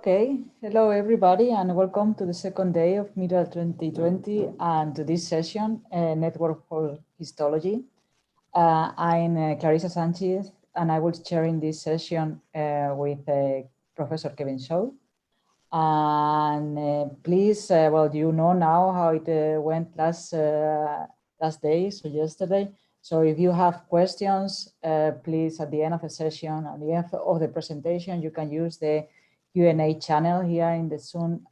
Okay, hello everybody and welcome to the second day of MIDL 2020 and to this session, Network for Histology. I'm Clarissa Sanchez and I will be chairing this session with Professor Kevin Shaw. And please, well, you know now how it went last day, so yesterday. So if you have questions, please at the end of the session, at the end of the presentation, you can use the Q&A channel here in the Zoom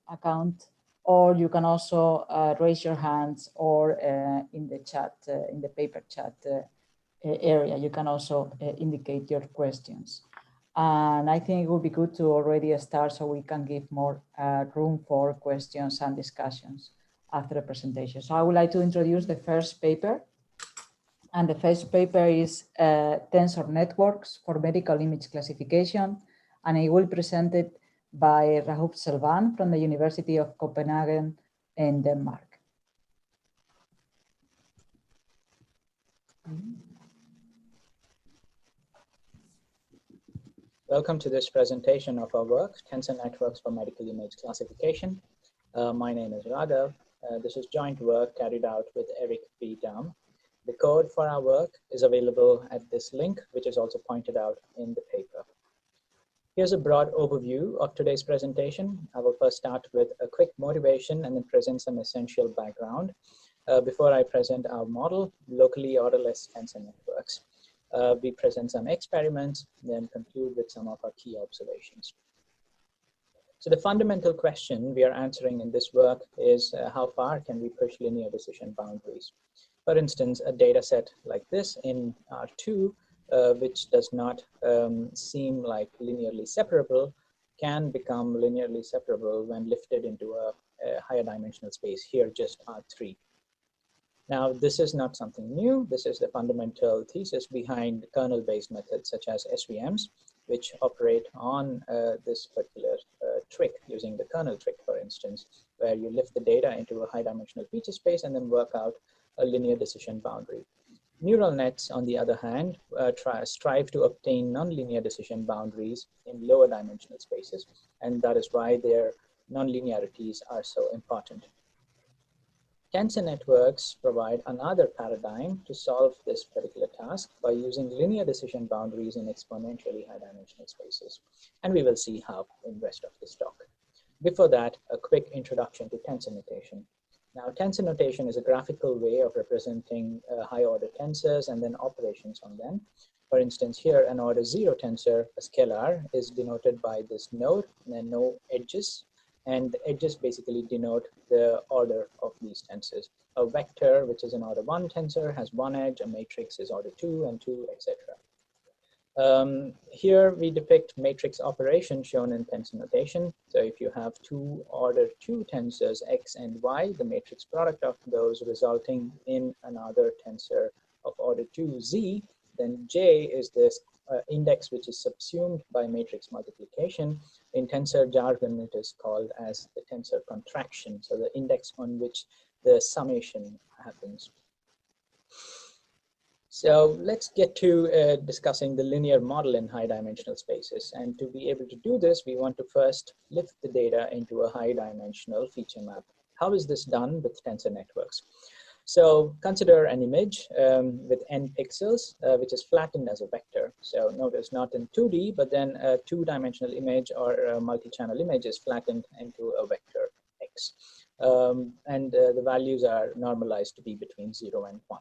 account, or you can also raise your hands or in the chat, in the paper chat area, you can also indicate your questions. And I think it would be good to already start so we can give more room for questions and discussions after the presentation. So I would like to introduce the first paper. And the first paper is Tensor Networks for Medical Image Classification. And it will be presented by Rahul Selvan from the University of Copenhagen in Denmark. Welcome to this presentation of our work, Tensor Networks for Medical Image Classification. My name is Raghav. This is joint work carried out with Eric B. Daum. The code for our work is available at this link, which is also pointed out in the paper. Here's a broad overview of today's presentation. I will first start with a quick motivation and then present some essential background before I present our model, locally orderless tensor networks. We present some experiments, then conclude with some of our key observations. So the fundamental question we are answering in this work is how far can we push linear decision boundaries? For instance, a data set like this in R2, which does not seem like linearly separable, can become linearly separable when lifted into a higher dimensional space, here just R3. Now, this is not something new. This is the fundamental thesis behind kernel-based methods such as SVMs, which operate on this particular trick using the kernel trick, for instance, where you lift the data into a high-dimensional feature space and then work out a linear decision boundary. Neural nets, on the other hand, strive to obtain nonlinear decision boundaries in lower dimensional spaces, and that is why their nonlinearities are so important. Tensor networks provide another paradigm to solve this particular task by using linear decision boundaries in exponentially high dimensional spaces. And we will see how in the rest of this talk. Before that, a quick introduction to tensor notation. Now, tensor notation is a graphical way of representing high order tensors and then operations on them. For instance, here an order 0 tensor, a scalar, is denoted by this node and then no edges. And the edges basically denote the order of these tensors. A vector, which is an order 1 tensor, has 1 edge, a matrix is order 2 and 2, etc. Here we depict matrix operation shown in tensor notation. So if you have two order 2 tensors, x and y, the matrix product of those resulting in another tensor of order 2, z, then j is this index which is subsumed by matrix multiplication. In tensor jargon, it is called as the tensor contraction, so the index on which the summation happens. So let's get to discussing the linear model in high dimensional spaces. And to be able to do this, we want to first lift the data into a high dimensional feature map. How is this done with tensor networks? So consider an image with n pixels, which is flattened as a vector. So notice not in 2D, but then a 2-dimensional image or a multi-channel image is flattened into a vector x. And the values are normalized to be between 0 and 1.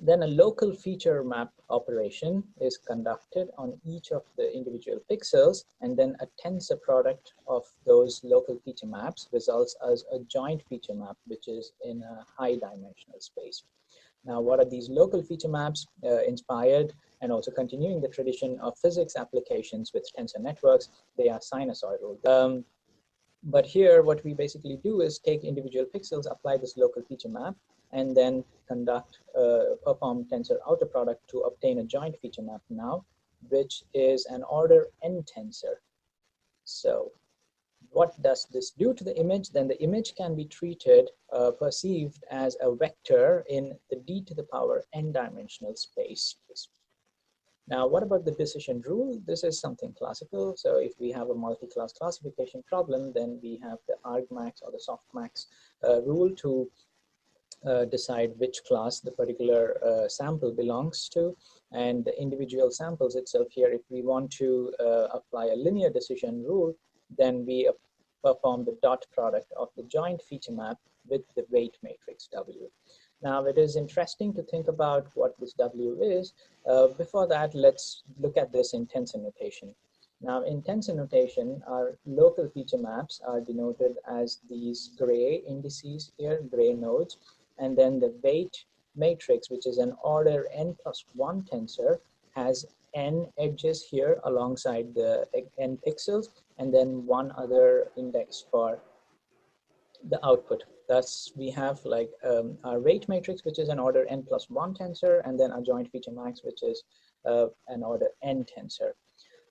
Then a local feature map operation is conducted on each of the individual pixels, and then a tensor product of those local feature maps results as a joint feature map, which is in a high dimensional space. Now, what are these local feature maps? Inspired and also continuing the tradition of physics applications with tensor networks, they are sinusoidal. But here, what we basically do is take individual pixels, apply this local feature map, and then perform tensor outer product to obtain a joint feature map now, which is an order n tensor. So what does this do to the image? Then the image can be treated, perceived as a vector in the d to the power n dimensional space. Now, what about the decision rule? This is something classical. So if we have a multi-class classification problem, then we have the argmax or the softmax rule to decide which class the particular sample belongs to. And the individual samples itself here, if we want to apply a linear decision rule, then we perform the dot product of the joint feature map with the weight matrix W. Now, it is interesting to think about what this W is. Before that, let's look at this in tensor notation. Now, in tensor notation, our local feature maps are denoted as these gray indices here, gray nodes, and then the weight matrix, which is an order n+1 tensor, has n edges here alongside the n pixels, and then one other index for the output. Thus, we have like our weight matrix, which is an order n+1 tensor, and then our joint feature max, which is an order n tensor.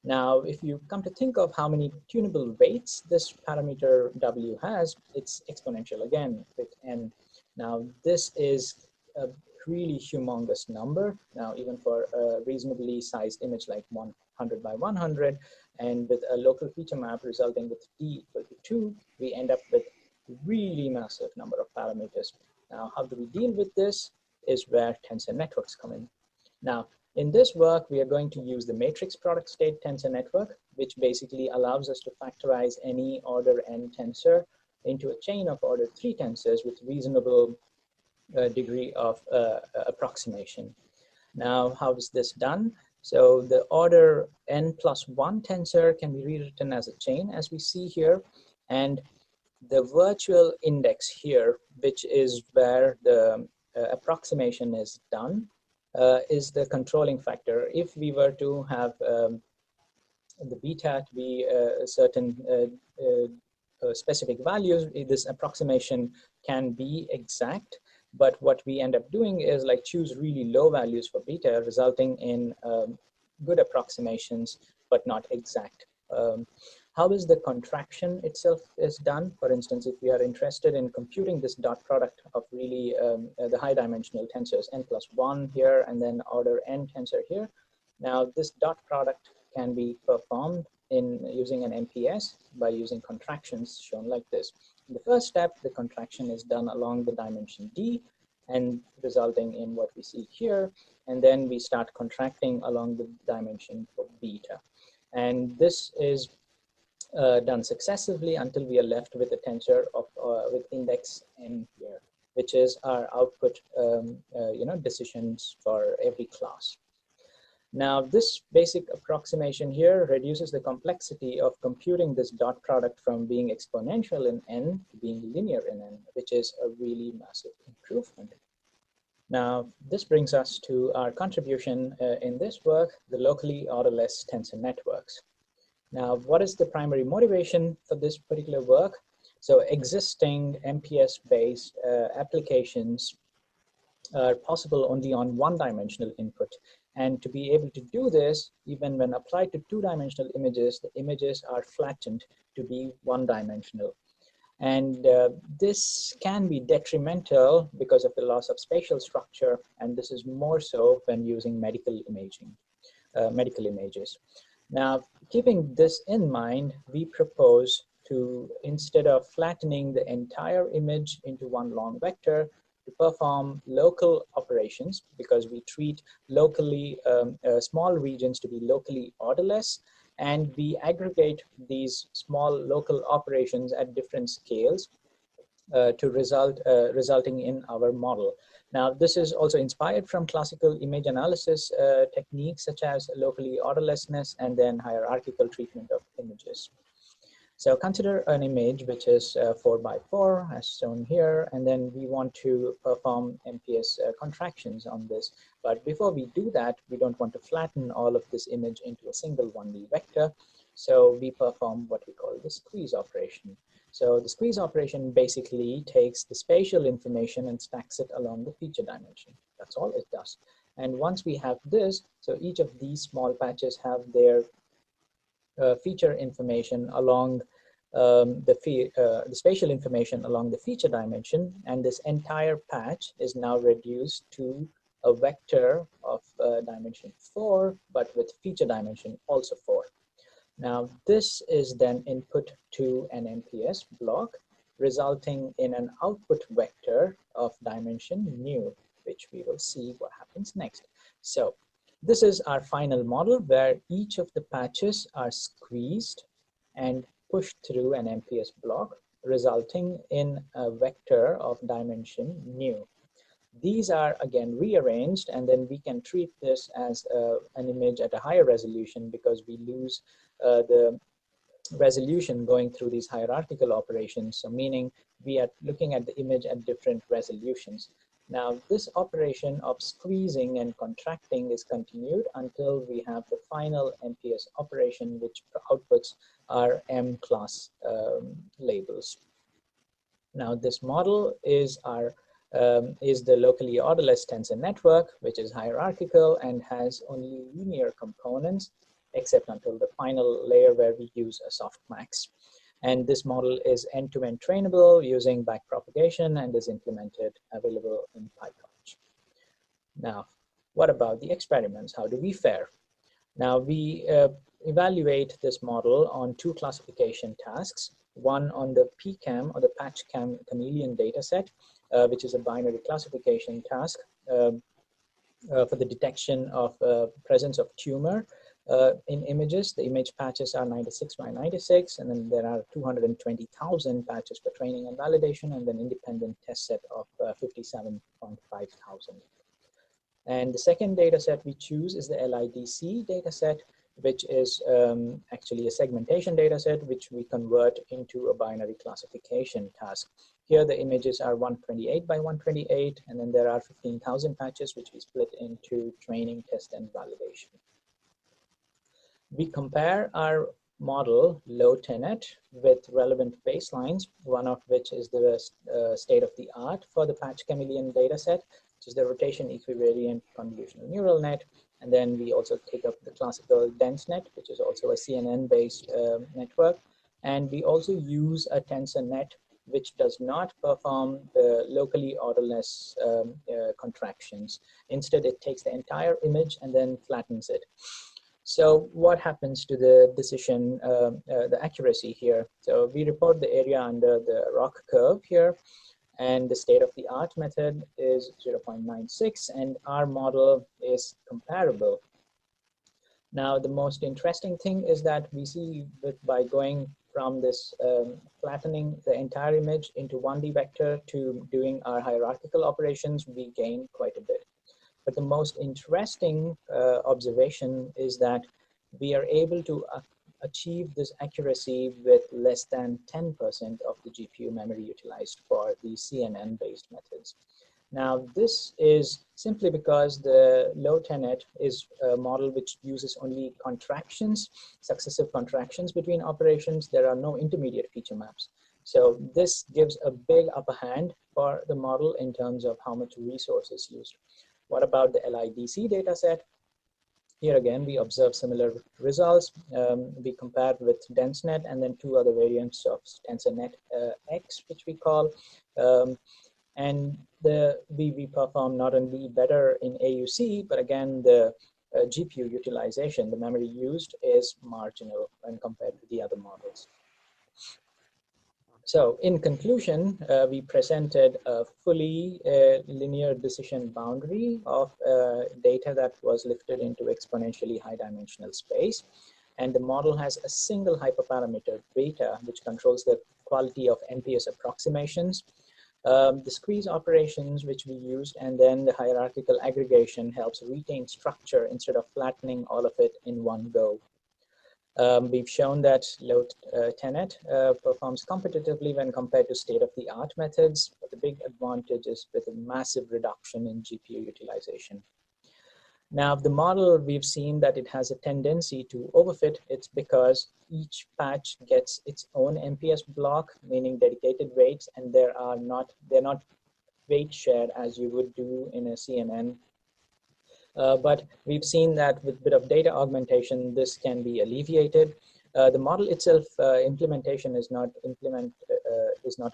Now, if you come to think of how many tunable weights this parameter W has, it's exponential again with n. Now, this is a really humongous number. Now, even for a reasonably sized image like 100 by 100, and with a local feature map resulting with t equal to 2, we end up with really massive number of parameters. Now, how do we deal with this is where tensor networks come in. Now, in this work, we are going to use the matrix product state tensor network, which basically allows us to factorize any order n tensor into a chain of order 3 tensors with reasonable degree of approximation. Now, how is this done? So the order n+1 tensor can be rewritten as a chain, as we see here, and the virtual index here, which is where the approximation is done, is the controlling factor. If we were to have the beta to be certain specific values, this approximation can be exact. But what we end up doing is like choose really low values for beta, resulting in good approximations, but not exact. How is the contraction itself is done? For instance, if we are interested in computing this dot product of really the high dimensional tensors, n+1 here, and then order n tensor here. Now, this dot product can be performed in using an MPS by using contractions shown like this. In the first step, the contraction is done along the dimension D and resulting in what we see here. And then we start contracting along the dimension for beta. And this is done successively until we are left with a tensor of with index n here, which is our output decisions for every class. Now, this basic approximation here reduces the complexity of computing this dot product from being exponential in n to being linear in n, which is a really massive improvement. Now, this brings us to our contribution in this work, the locally orderless tensor networks. Now, what is the primary motivation for this particular work? So existing MPS-based applications are possible only on one-dimensional input. And to be able to do this, even when applied to two-dimensional images, the images are flattened to be one-dimensional. And this can be detrimental because of the loss of spatial structure, and this is more so when using medical imaging, medical images. Now, keeping this in mind, we propose to, instead of flattening the entire image into one long vector, to perform local operations, because we treat locally small regions to be locally orderless, and we aggregate these small local operations at different scales to resulting in our model. Now, this is also inspired from classical image analysis techniques such as locally orderlessness and then hierarchical treatment of images. So consider an image which is 4 by 4 as shown here, and then we want to perform MPS contractions on this. But before we do that, we don't want to flatten all of this image into a single 1D vector. So we perform what we call the squeeze operation. So the squeeze operation basically takes the spatial information and stacks it along the feature dimension. That's all it does. And once we have this, so each of these small patches have their feature information along the spatial information along the feature dimension, and this entire patch is now reduced to a vector of dimension 4, but with feature dimension also 4. Now, this is then input to an MPS block, resulting in an output vector of dimension nu, which we will see what happens next. So this is our final model where each of the patches are squeezed and pushed through an MPS block, resulting in a vector of dimension nu. These are again rearranged, and then we can treat this as an image at a higher resolution because we lose the resolution going through these hierarchical operations. So meaning we are looking at the image at different resolutions. Now, this operation of squeezing and contracting is continued until we have the final MPS operation, which outputs our M class labels. Now, this model is the locally orderless tensor network, which is hierarchical and has only linear components, except until the final layer where we use a softmax. And this model is end-to-end trainable using backpropagation and is available in PyTorch. Now, what about the experiments? How do we fare? Now, we evaluate this model on 2 classification tasks, one on the PCAM or the patch cam chameleon dataset, which is a binary classification task for the detection of presence of tumor in images. The image patches are 96 by 96, and then there are 220,000 patches for training and validation, and then independent test set of 57.5 thousand. And the second data set we choose is the LIDC data set, which is actually a segmentation data set, which we convert into a binary classification task. Here, the images are 128 by 128, and then there are 15,000 patches, which we split into training, test, and validation. We compare our model, low-10net, with relevant baselines, one of which is the state-of-the-art for the patch chameleon dataset, which is the rotation equivariant convolutional neural net. And then we also take up the classical DenseNet, which is also a CNN-based network. And we also use a TensorNet, which does not perform the locally orderless contractions. Instead, it takes the entire image and then flattens it. So what happens to the decision, the accuracy here? So we report the area under the ROC curve here, and the state-of-the-art method is 0.96, and our model is comparable. Now, the most interesting thing is that we see that by going from this flattening the entire image into 1D vector to doing our hierarchical operations, we gain quite a bit. But the most interesting observation is that we are able to achieve this accuracy with less than 10% of the GPU memory utilized for the CNN-based methods. Now, this is simply because the low-10net is a model which uses only contractions, successive contractions between operations. There are no intermediate feature maps. So this gives a big upper hand for the model in terms of how much resources used. What about the LIDC dataset? Here again, we observe similar results. We compared with DenseNet and then 2 other variants of TensorNet X, which we call. And we perform not only better in AUC, but again, the GPU utilization, the memory used, is marginal when compared to the other models. So in conclusion, we presented a fully linear decision boundary of data that was lifted into exponentially high dimensional space. And the model has a single hyperparameter beta, which controls the quality of MPS approximations. The squeeze operations, which we used, and then the hierarchical aggregation helps retain structure instead of flattening all of it in one go. We've shown that low-10net performs competitively when compared to state-of-the-art methods, but the big advantage is with a massive reduction in GPU utilization. Now, the model, we've seen that it has a tendency to overfit. It's because each patch gets its own MPS block, meaning dedicated weights, and they're not weight shared as you would do in a CNN. But we've seen that with a bit of data augmentation, this can be alleviated. The model itself implementation is not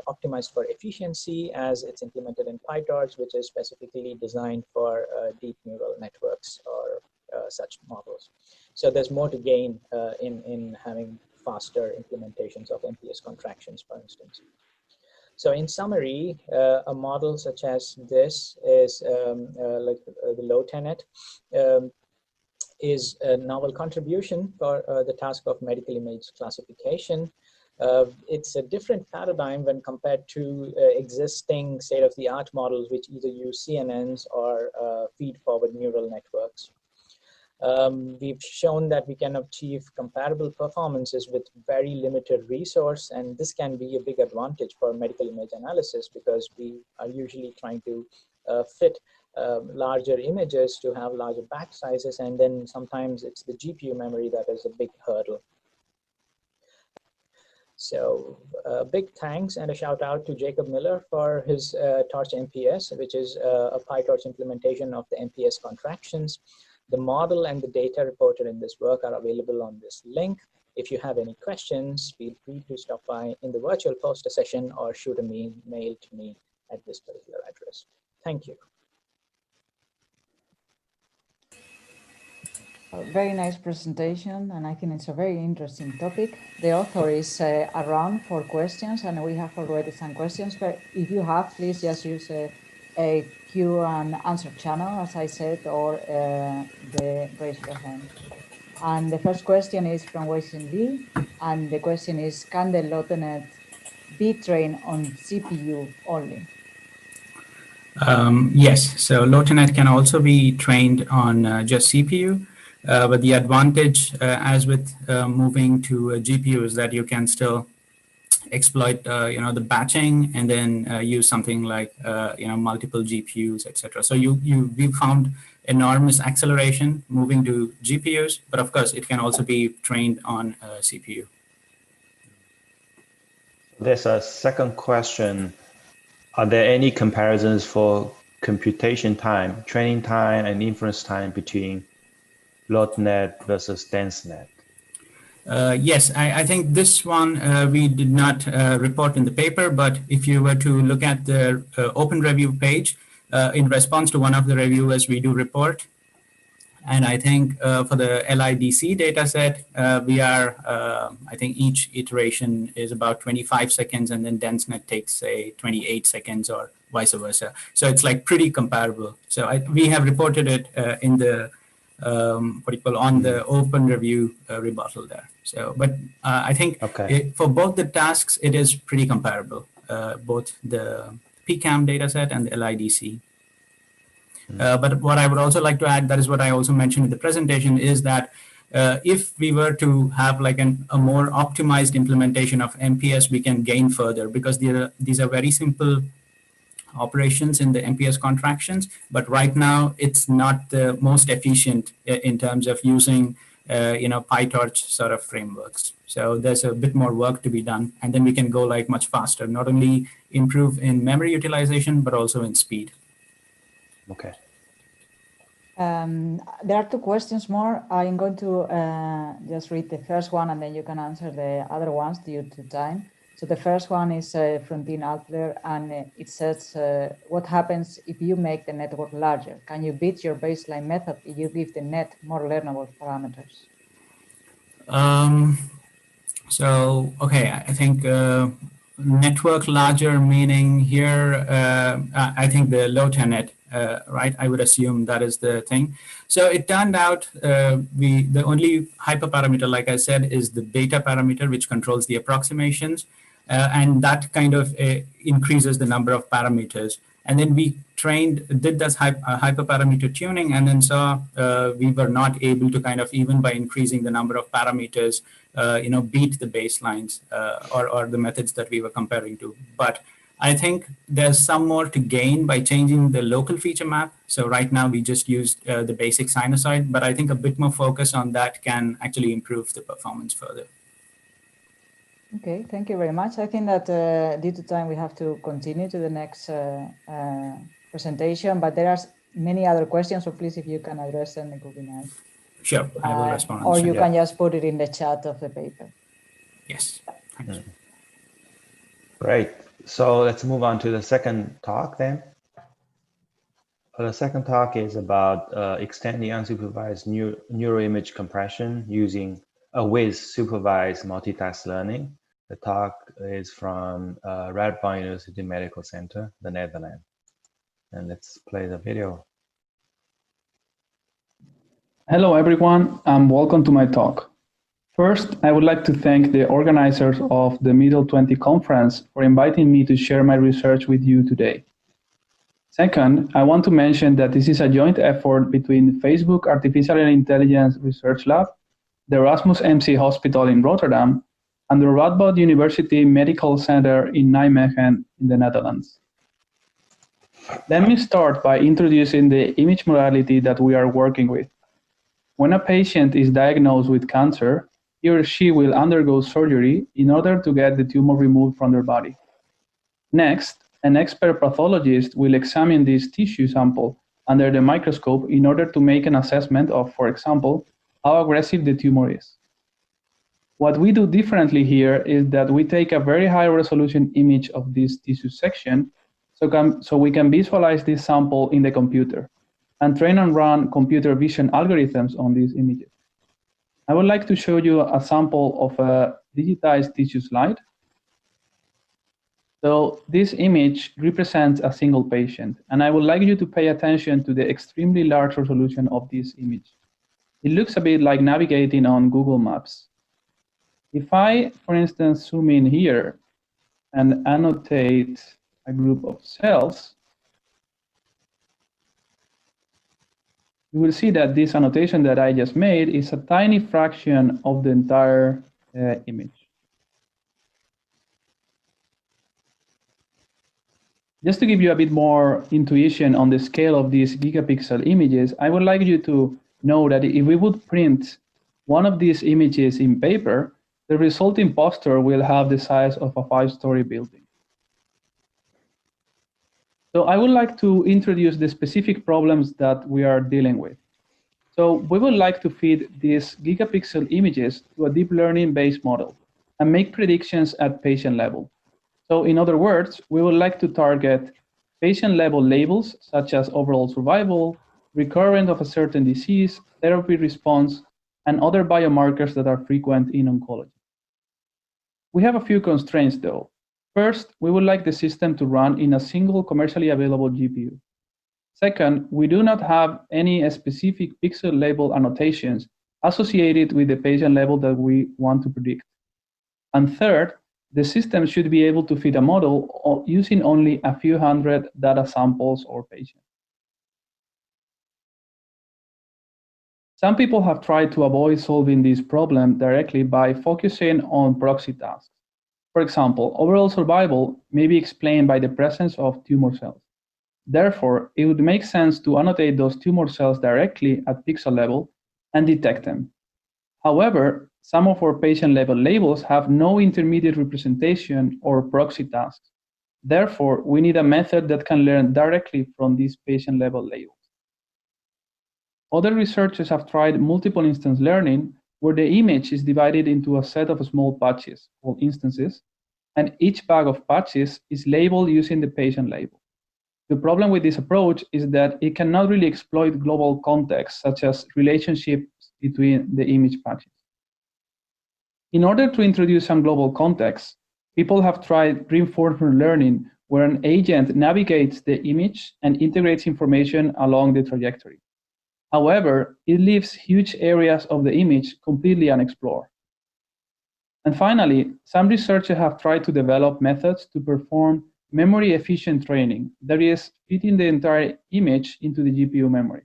optimized for efficiency, as it's implemented in PyTorch, which is specifically designed for deep neural networks or such models. So there's more to gain in having faster implementations of MPS contractions, for instance. So in summary, a model such as this is like the LoTeNet is a novel contribution for the task of medical image classification. It's a different paradigm when compared to existing state-of-the-art models, which either use CNNs or feed-forward neural networks. We've shown that we can achieve comparable performances with very limited resource, and this can be a big advantage for medical image analysis because we are usually trying to fit larger images to have larger batch sizes, and then sometimes it's the GPU memory that is a big hurdle. So big thanks and a shout out to Jacob Miller for his Torch MPS, which is a PyTorch implementation of the MPS contractions. The model and the data reported in this work are available on this link. If you have any questions, feel free to stop by in the virtual poster session or shoot a mail to me at this particular address. Thank you. A very nice presentation, and I think it's a very interesting topic. The author is around for questions, and we have already some questions, but if you have, please just use a Q&A channel, as I said, or the raise your hand. And the first question is from Wei-Xin Li, and the question is, can the LoTeNet be trained on CPU only? Yes, so LoTeNet can also be trained on just CPU, but the advantage, as with moving to a GPU, is that you can still exploit the batching and then use something like multiple GPUs, etc. So we found enormous acceleration moving to GPUs, but of course it can also be trained on CPU. There's a second question. Are there any comparisons for computation time, training time, and inference time between LoTeNet versus DenseNet? Yes, I think this one we did not report in the paper, but if you were to look at the open review page, in response to one of the reviewers, we do report. And I think for the LIDC data set, we are, I think each iteration is about 25 seconds, and then DenseNet takes, say, 28 seconds or vice versa. So it's like pretty comparable. So we have reported it in the, on the open review rebuttal there. So, but I think for both the tasks, it is pretty comparable, both the PCAM data set and the LIDC. But what I would also like to add, that is what I also mentioned in the presentation, is that if we were to have like a more optimized implementation of MPS, we can gain further, because these are very simple operations in the MPS contractions, but right now it's not the most efficient in terms of using PyTorch sort of frameworks. So there's a bit more work to be done, and then we can go like much faster, not only improve in memory utilization, but also in speed. Okay. There are two questions more. I'm going to just read the first one, and then you can answer the other ones due to time. So the first one is from Dean Adler, and it says, what happens if you make the network larger? Can you beat your baseline method if you give the net more learnable parameters? I think network larger, meaning here, I think the LoTeNet, right? I would assume that is the thing. So it turned out the only hyperparameter, like I said, is the beta parameter, which controls the approximations. And that kind of increases the number of parameters. And then we did this hyperparameter tuning, and then saw we were not able to kind of, even by increasing the number of parameters, beat the baselines or the methods that we were comparing to. But I think there's some more to gain by changing the local feature map. So right now we just used the basic sinusoid, but I think a bit more focus on that can actually improve the performance further. Okay, thank you very much. I think that due to time, we have to continue to the next presentation, but there are many other questions, so please, if you can address them, it would be nice. Sure, I will respond. Or you can just put it in the chat of the paper. Yes, thanks. Great. So let's move on to the second talk then. The second talk is about extending unsupervised neuroimage compression using with supervised multitask learning. The talk is from Radboud University Medical Center, the Netherlands. And let's play the video. Hello everyone, and welcome to my talk. First, I would like to thank the organizers of the MIDL 20 conference for inviting me to share my research with you today. Second, I want to mention that this is a joint effort between Facebook Artificial Intelligence Research Lab, the Erasmus MC Hospital in Rotterdam, and the Radboud University Medical Center in Nijmegen in the Netherlands. Let me start by introducing the image modality that we are working with. When a patient is diagnosed with cancer, he or she will undergo surgery in order to get the tumor removed from their body. Next, an expert pathologist will examine this tissue sample under the microscope in order to make an assessment of, for example, how aggressive the tumor is. What we do differently here is that we take a very high resolution image of this tissue section so we can visualize this sample in the computer and train and run computer vision algorithms on these images. I would like to show you a sample of a digitized tissue slide. So this image represents a single patient, and I would like you to pay attention to the extremely large resolution of this image. It looks a bit like navigating on Google Maps. If I, for instance, zoom in here and annotate a group of cells, you will see that this annotation that I just made is a tiny fraction of the entire image. Just to give you a bit more intuition on the scale of these gigapixel images, I would like you to know that if we would print one of these images in paper, the resulting poster will have the size of a 5-story building. So I would like to introduce the specific problems that we are dealing with. So we would like to feed these gigapixel images to a deep learning-based model and make predictions at patient level. So in other words, we would like to target patient-level labels such as overall survival, recurrence of a certain disease, therapy response, and other biomarkers that are frequent in oncology. We have a few constraints though. First, we would like the system to run in a single commercially available GPU. Second, we do not have any specific pixel label annotations associated with the patient level that we want to predict. And third, the system should be able to feed a model using only a few hundred data samples or patients. Some people have tried to avoid solving this problem directly by focusing on proxy tasks. For example, overall survival may be explained by the presence of tumor cells. Therefore, it would make sense to annotate those tumor cells directly at pixel level and detect them. However, some of our patient-level labels have no intermediate representation or proxy tasks. Therefore, we need a method that can learn directly from these patient-level labels. Other researchers have tried multiple instance learning, where the image is divided into a set of small patches, called instances, and each bag of patches is labeled using the patient label. The problem with this approach is that it cannot really exploit global context, such as relationships between the image patches. In order to introduce some global context, people have tried reinforcement learning, where an agent navigates the image and integrates information along the trajectory. However, it leaves huge areas of the image completely unexplored. And finally, some researchers have tried to develop methods to perform memory-efficient training, that is, fitting the entire image into the GPU memory.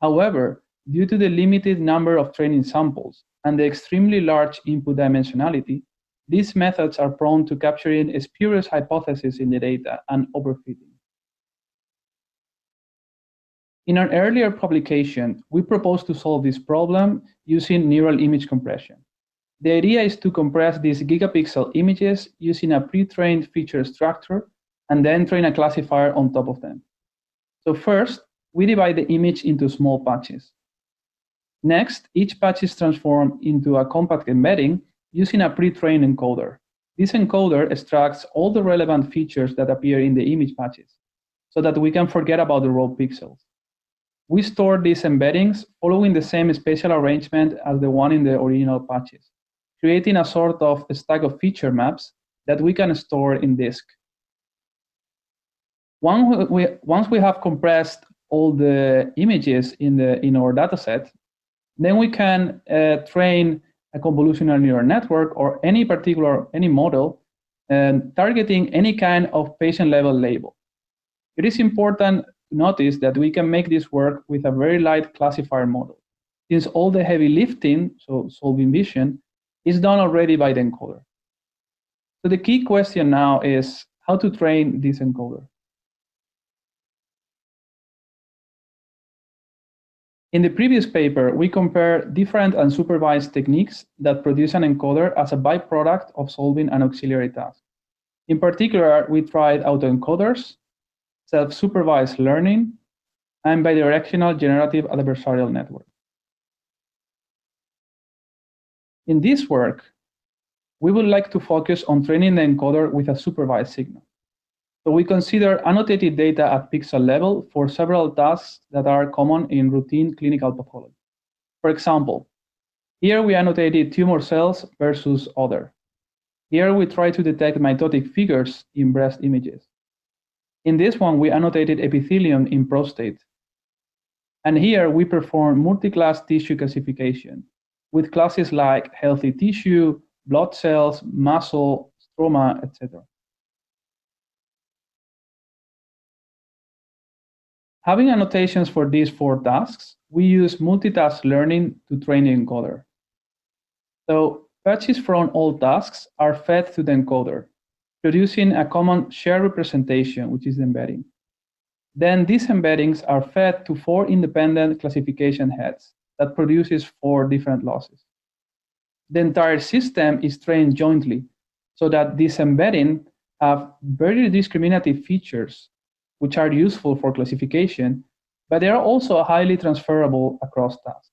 However, due to the limited number of training samples and the extremely large input dimensionality, these methods are prone to capturing spurious hypotheses in the data and overfitting. In an earlier publication, we proposed to solve this problem using neural image compression. The idea is to compress these gigapixel images using a pre-trained feature structure and then train a classifier on top of them. So first, we divide the image into small patches. Next, each patch is transformed into a compact embedding using a pre-trained encoder. This encoder extracts all the relevant features that appear in the image patches so that we can forget about the raw pixels. We store these embeddings following the same spatial arrangement as the one in the original patches, creating a sort of a stack of feature maps that we can store in disk. Once we have compressed all the images in our dataset, then we can train a convolutional neural network or any model targeting any kind of patient-level label. It is important to notice that we can make this work with a very light classifier model, since all the heavy lifting, so solving vision, is done already by the encoder. So the key question now is how to train this encoder. In the previous paper, we compared different unsupervised techniques that produce an encoder as a byproduct of solving an auxiliary task. In particular, we tried autoencoders, self-supervised learning, and bidirectional generative adversarial network. In this work, we would like to focus on training the encoder with a supervised signal. So we consider annotated data at pixel level for several tasks that are common in routine clinical pathology. For example, here we annotated tumor cells versus other. Here we try to detect mitotic figures in breast images. In this one, we annotated epithelium in prostate. And here we perform multi-class tissue classification with classes like healthy tissue, blood cells, muscle, stroma, etc. Having annotations for these 4 tasks, we use multitask learning to train the encoder. So patches from all tasks are fed to the encoder, producing a common shared representation, which is the embedding. Then these embeddings are fed to 4 independent classification heads that produces 4 different losses. The entire system is trained jointly so that this embedding have very discriminative features which are useful for classification, but they are also highly transferable across tasks.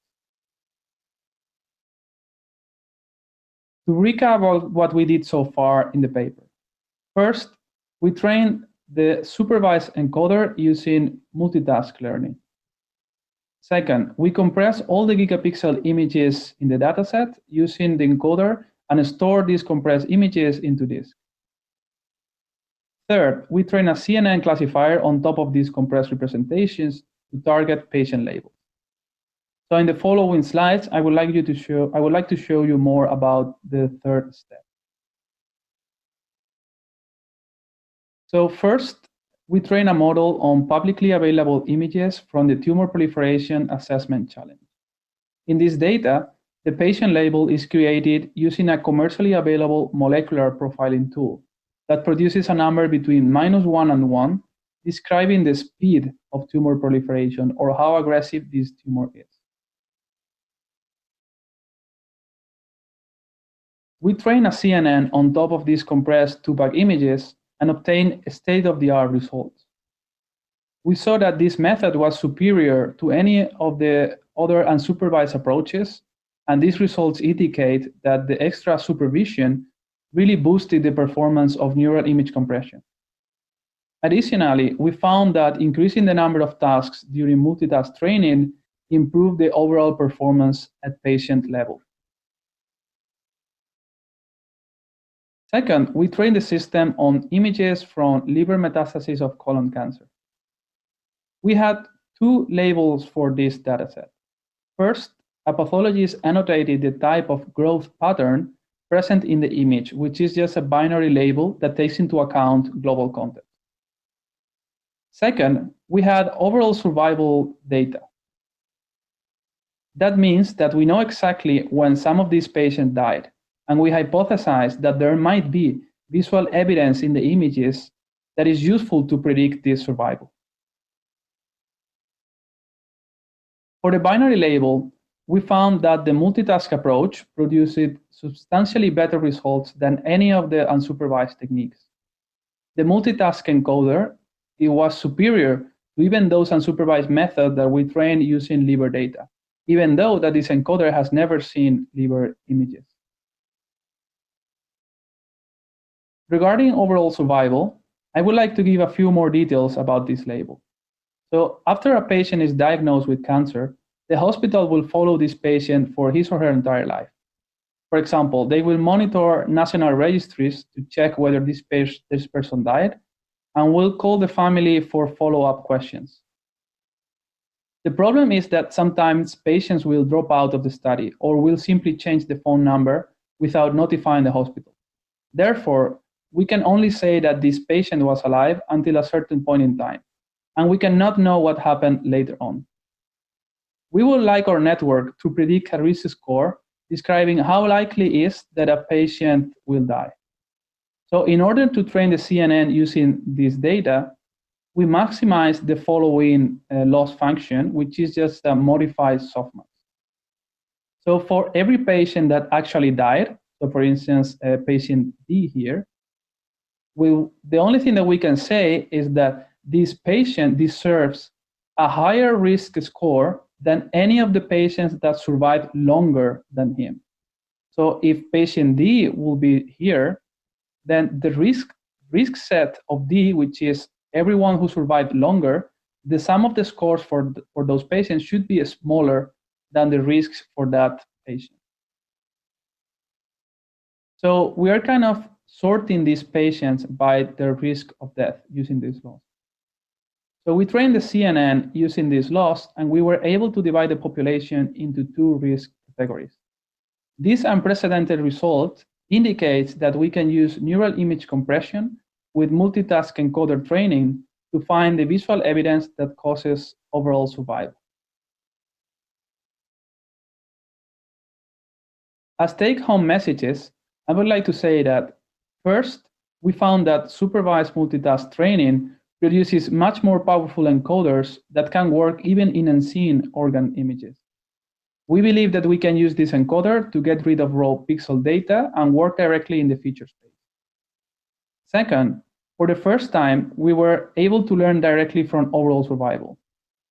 To recap what we did so far in the paper. First, we trained the supervised encoder using multitask learning. Second, we compress all the gigapixel images in the dataset using the encoder and store these compressed images into disk. Third, we train a CNN classifier on top of these compressed representations to target patient labels. So in the following slides, I would like to show you more about the third step. So first, we train a model on publicly available images from the Tumor Proliferation Assessment Challenge. In this data, the patient label is created using a commercially available molecular profiling tool that produces a number between -1 and 1, describing the speed of tumor proliferation or how aggressive this tumor is. We train a CNN on top of these compressed 2-pack images and obtain state-of-the-art results. We saw that this method was superior to any of the other unsupervised approaches, and these results indicate that the extra supervision really boosted the performance of neural image compression. Additionally, we found that increasing the number of tasks during multitask training improved the overall performance at patient level. Second, we trained the system on images from liver metastasis of colon cancer. We had 2 labels for this dataset. First, a pathologist annotated the type of growth pattern present in the image, which is just a binary label that takes into account global context. Second, we had overall survival data. That means that we know exactly when some of these patients died, and we hypothesized that there might be visual evidence in the images that is useful to predict this survival. For the binary label, we found that the multitask approach produced substantially better results than any of the unsupervised techniques. The multitask encoder, it was superior to even those unsupervised methods that we trained using liver data, even though that this encoder has never seen liver images. Regarding overall survival, I would like to give a few more details about this label. So after a patient is diagnosed with cancer, the hospital will follow this patient for his or her entire life. For example, they will monitor national registries to check whether this person died, and will call the family for follow-up questions. The problem is that sometimes patients will drop out of the study or will simply change the phone number without notifying the hospital. Therefore, we can only say that this patient was alive until a certain point in time, and we cannot know what happened later on. We would like our network to predict a risk score describing how likely is that a patient will die. So in order to train the CNN using this data, we maximize the following loss function, which is just a modified softmax. So for every patient that actually died, so for instance, patient D here, the only thing that we can say is that this patient deserves a higher risk score than any of the patients that survived longer than him. So if patient D will be here, then the risk set of D, which is everyone who survived longer, the sum of the scores for those patients should be smaller than the risks for that patient. So we are kind of sorting these patients by their risk of death using this law. So we trained the CNN using this laws, and we were able to divide the population into two risk categories. This unprecedented result indicates that we can use neural image compression with multitask encoder training to find the visual evidence that causes overall survival. As take-home messages, I would like to say that first, we found that supervised multitask training produces much more powerful encoders that can work even in unseen organ images. We believe that we can use this encoder to get rid of raw pixel data and work directly in the feature space. Second, for the first time, we were able to learn directly from overall survival.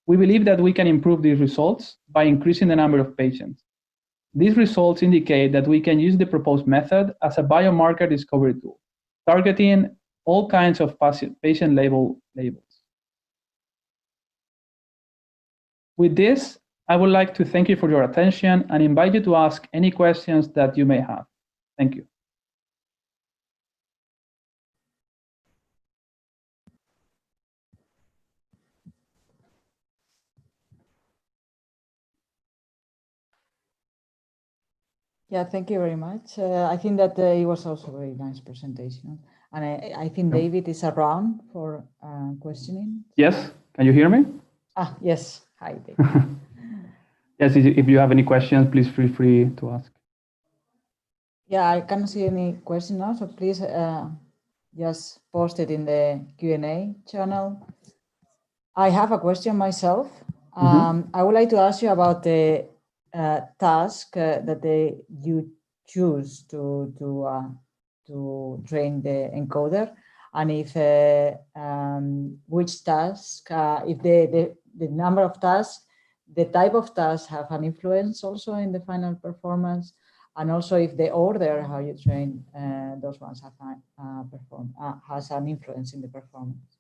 We believe that we can improve these results by increasing the number of patients. These results indicate that we can use the proposed method as a biomarker discovery tool, targeting all kinds of patient labels. With this, I would like to thank you for your attention and invite you to ask any questions that you may have. Thank you. Yeah, thank you very much. I think that it was also a very nice presentation. And I think David is around for questioning. Yes, can you hear me? Ah, yes. Hi, David. Yes, if you have any questions, please feel free to ask. Yeah, I can't see any question now, so please just post it in the Q&A channel. I have a question myself. I would like to ask you about the task that you choose to train the encoder, and if which task, if the number of tasks, the type of tasks have an influence also in the final performance, and also if the order how you train those ones have has an influence in the performance.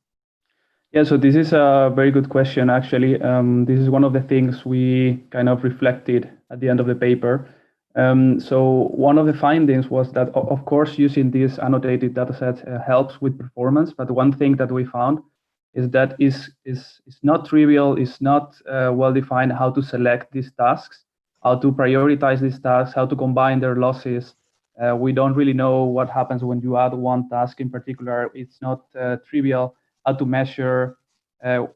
Yeah, so this is a very good question, actually. This is one of the things we kind of reflected at the end of the paper. So one of the findings was that, of course, using this annotated dataset helps with performance. But one thing that we found is that it's not trivial, it's not well-defined how to select these tasks, how to prioritize these tasks, how to combine their losses. We don't really know what happens when you add one task in particular. It's not trivial how to measure if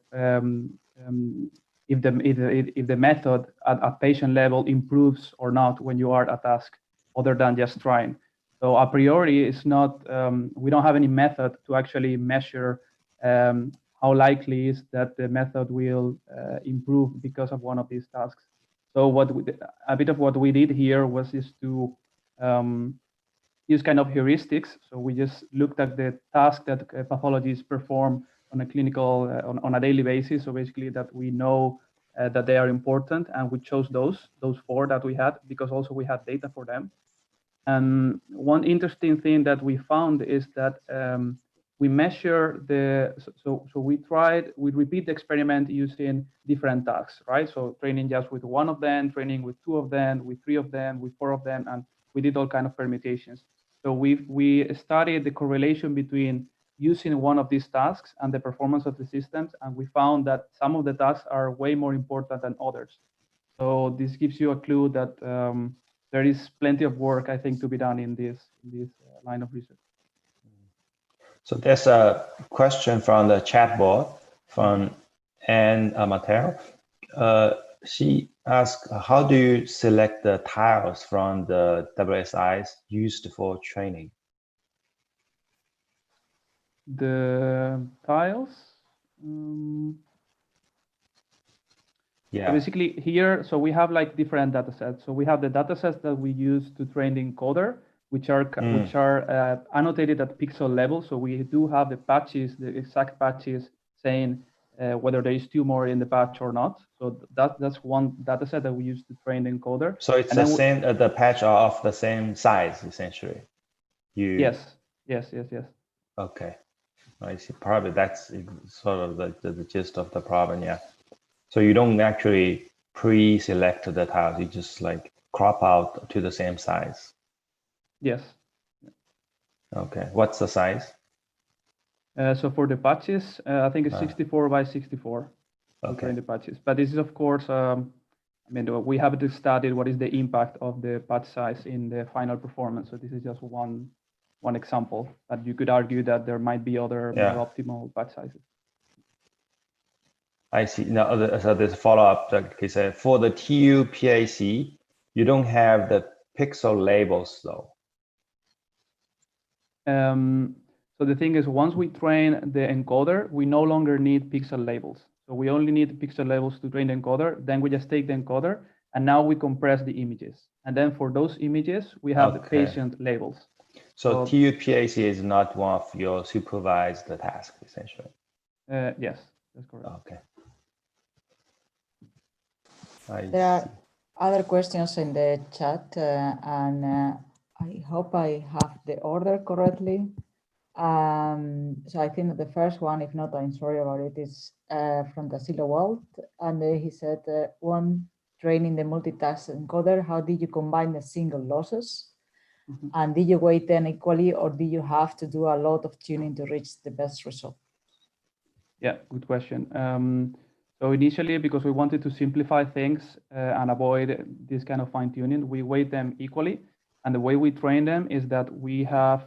the method at patient level improves or not when you add a task other than just trying. So a priori, it's not, we don't have any method to actually measure how likely is that the method will improve because of one of these tasks. So a bit of what we did here was just to use kind of heuristics. So we just looked at the task that pathologists perform on a clinical, on a daily basis. So basically that we know that they are important, and we chose those 4 that we had because also we had data for them. And one interesting thing that we found is that we measure we repeat the experiment using different tasks, right? So training just with 1 of them, training with 2 of them, with 3 of them, with 4 of them, and we did all kind of permutations. So we studied the correlation between using one of these tasks and the performance of the systems, and we found that some of the tasks are way more important than others. So this gives you a clue that there is plenty of work, I think, to be done in this line of research. So there's a question from the chat board from Anne Mateo. She asked, how do you select the tiles from the WSIs used for training? The tiles? Yeah. So basically here, so we have like different data sets. So we have the data sets that we use to train the encoder, which are annotated at pixel level. So we do have the patches, the exact patches saying whether there is tumor in the patch or not. So that's one data set that we use to train the encoder. So it's the same, the patch are of the same size, essentially. Yes. Okay, I see. Probably that's sort of the gist of the problem, yeah. So you don't actually pre-select the tiles, you just like crop out to the same size. Yes. Okay, what's the size? So for the patches, I think it's 64 by 64 to train the patches. But this is, of course, I mean, we haven't studied what is the impact of the patch size in the final performance. So this is just one example. But you could argue that there might be other more optimal patch sizes. I see. Now, so there's a follow-up. He said, for the TU-PAC, you don't have the pixel labels, though. So the thing is, once we train the encoder, we no longer need pixel labels. So we only need pixel labels to train the encoder. Then we just take the encoder, and now we compress the images. And then for those images, we have the patient labels. So TU-PAC is not one of your supervised tasks, essentially. Yes, that's correct. Okay. There are other questions in the chat, and I hope I have the order correctly. So I think that the first one, if not, I'm sorry about it, is from Tassilo Wald. And he said, when training the multitask encoder, how did you combine the single losses? Mm-hmm. And did you weight them equally, or did you have to do a lot of tuning to reach the best result? Yeah, good question. So initially, because we wanted to simplify things and avoid this kind of fine tuning, we weight them equally. And the way we train them is that we have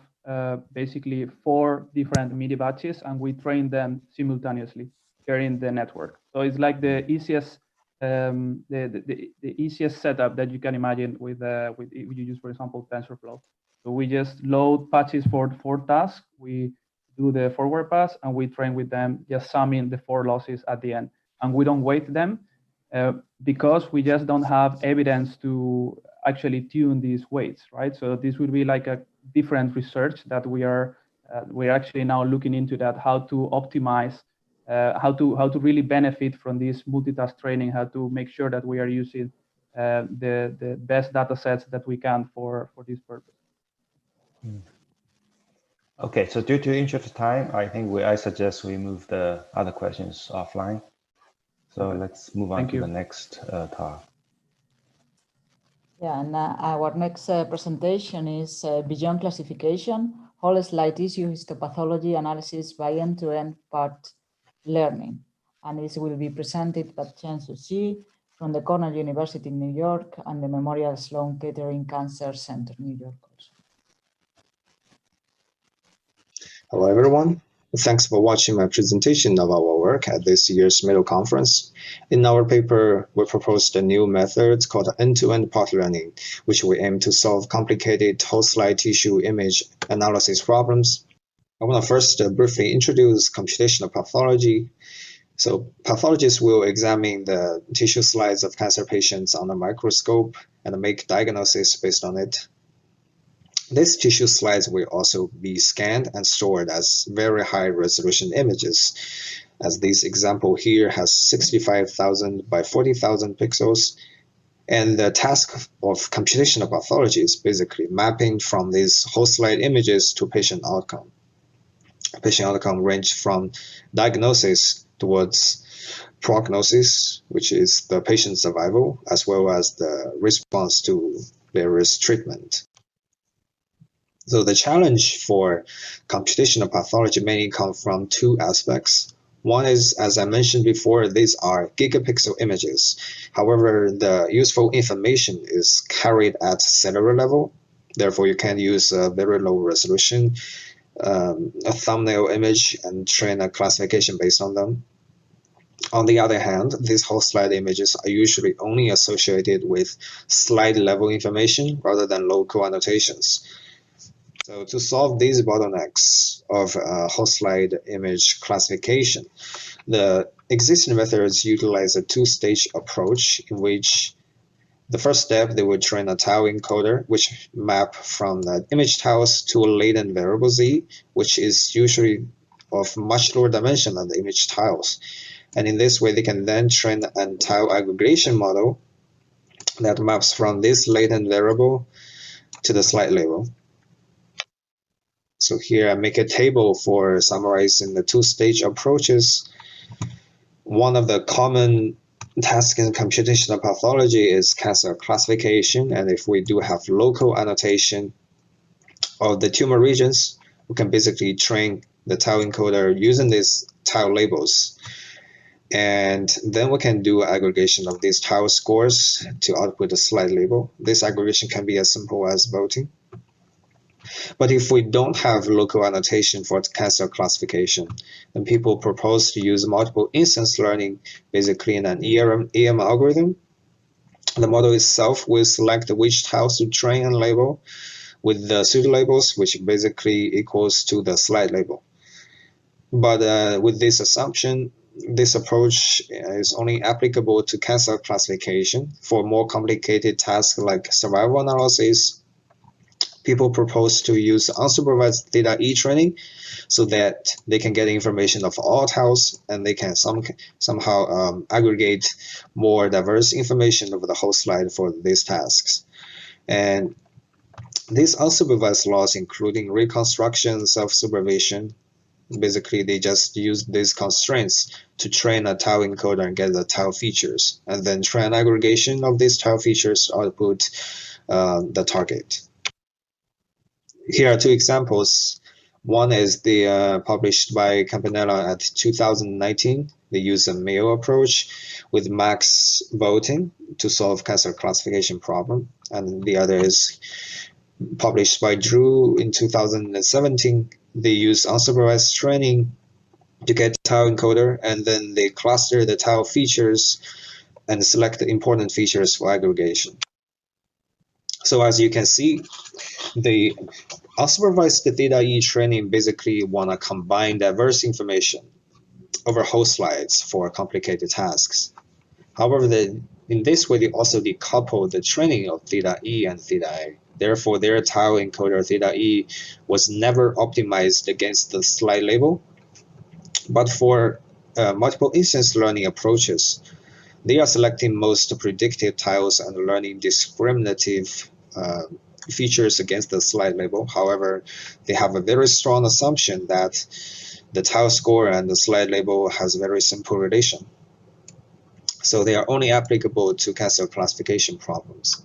basically 4 different MIDI batches, and we train them simultaneously sharing the network. So it's like the easiest the easiest setup that you can imagine with if you use, for example, TensorFlow. So we just load patches for 4 tasks. We do the forward pass, and we train with them, just summing the 4 losses at the end. And we don't weight them because we just don't have evidence to actually tune these weights, right? So this would be like a different research that we're actually now looking into, that how to optimize, how to really benefit from this multitask training, how to make sure that we are using the best data sets that we can for this purpose. Okay, so due to interest of time, I think I suggest we move the other questions offline. So let's move on to the next talk. Yeah, and our next presentation is Beyond Classification, Whole Slide Tissue Histopathology Analysis by End-to-End Part Learning. And this will be presented by Chen Sushi from the Cornell University in New York and the Memorial Sloan Kettering Cancer Center, New York also. Hello, everyone. Thanks for watching my presentation of our work at this year's MIDL conference. In our paper, we proposed a new method called end-to-end part learning, which we aim to solve complicated whole slide tissue image analysis problems. I want to first briefly introduce computational pathology. So pathologists will examine the tissue slides of cancer patients on a microscope and make diagnosis based on it. These tissue slides will also be scanned and stored as very high resolution images. as this example here has 65,000 by 40,000 pixels. And the task of computational pathology is basically mapping from these whole slide images to patient outcome. Patient outcome range from diagnosis towards prognosis, which is the patient survival, as well as the response to various treatment. So the challenge for computational pathology mainly comes from two aspects. One is, as I mentioned before, these are gigapixel images. However, the useful information is carried at cellular level. Therefore, you can use a very low resolution, a thumbnail image, and train a classification based on them. On the other hand, these whole slide images are usually only associated with slide level information rather than local annotations. So to solve these bottlenecks of whole slide image classification, the existing methods utilize a two-stage approach in which the first step, they would train a tile encoder, which map from the image tiles to a latent variable z, which is usually of much lower dimension than the image tiles. And in this way, they can then train a tile aggregation model that maps from this latent variable to the slide label. So here I make a table for summarizing the two-stage approaches. One of the common tasks in computational pathology is cancer classification. And if we do have local annotation of the tumor regions, we can basically train the tile encoder using these tile labels. And then we can do aggregation of these tile scores to output a slide label. This aggregation can be as simple as voting. But if we don't have local annotation for cancer classification, then people propose to use multiple instance learning, basically in an EM algorithm. The model itself will select which tiles to train and label with the pseudo labels, which basically equals to the slide label. But with this assumption, this approach is only applicable to cancer classification. For more complicated tasks like survival analysis, people propose to use unsupervised theta E training so that they can get information of all tiles and they can somehow aggregate more diverse information over the whole slide for these tasks. And these unsupervised laws, including reconstruction, self-supervision, basically they just use these constraints to train a tile encoder and get the tile features, and then train aggregation of these tile features to output the target. Here are two examples. One is the published by Campanella at 2019. They use a Mayo approach with max voting to solve cancer classification problem. And the other is published by Drew in 2017. They use unsupervised training to get tile encoder, and then they cluster the tile features and select the important features for aggregation. So as you can see, the unsupervised theta E training basically want to combine diverse information over whole slides for complicated tasks. However, in this way, they also decouple the training of theta E and theta A. Therefore, their tile encoder theta E was never optimized against the slide label. But for multiple instance learning approaches, they are selecting most predictive tiles and learning discriminative features against the slide label. However, they have a very strong assumption that the tile score and the slide label has a very simple relation. So they are only applicable to cancer classification problems.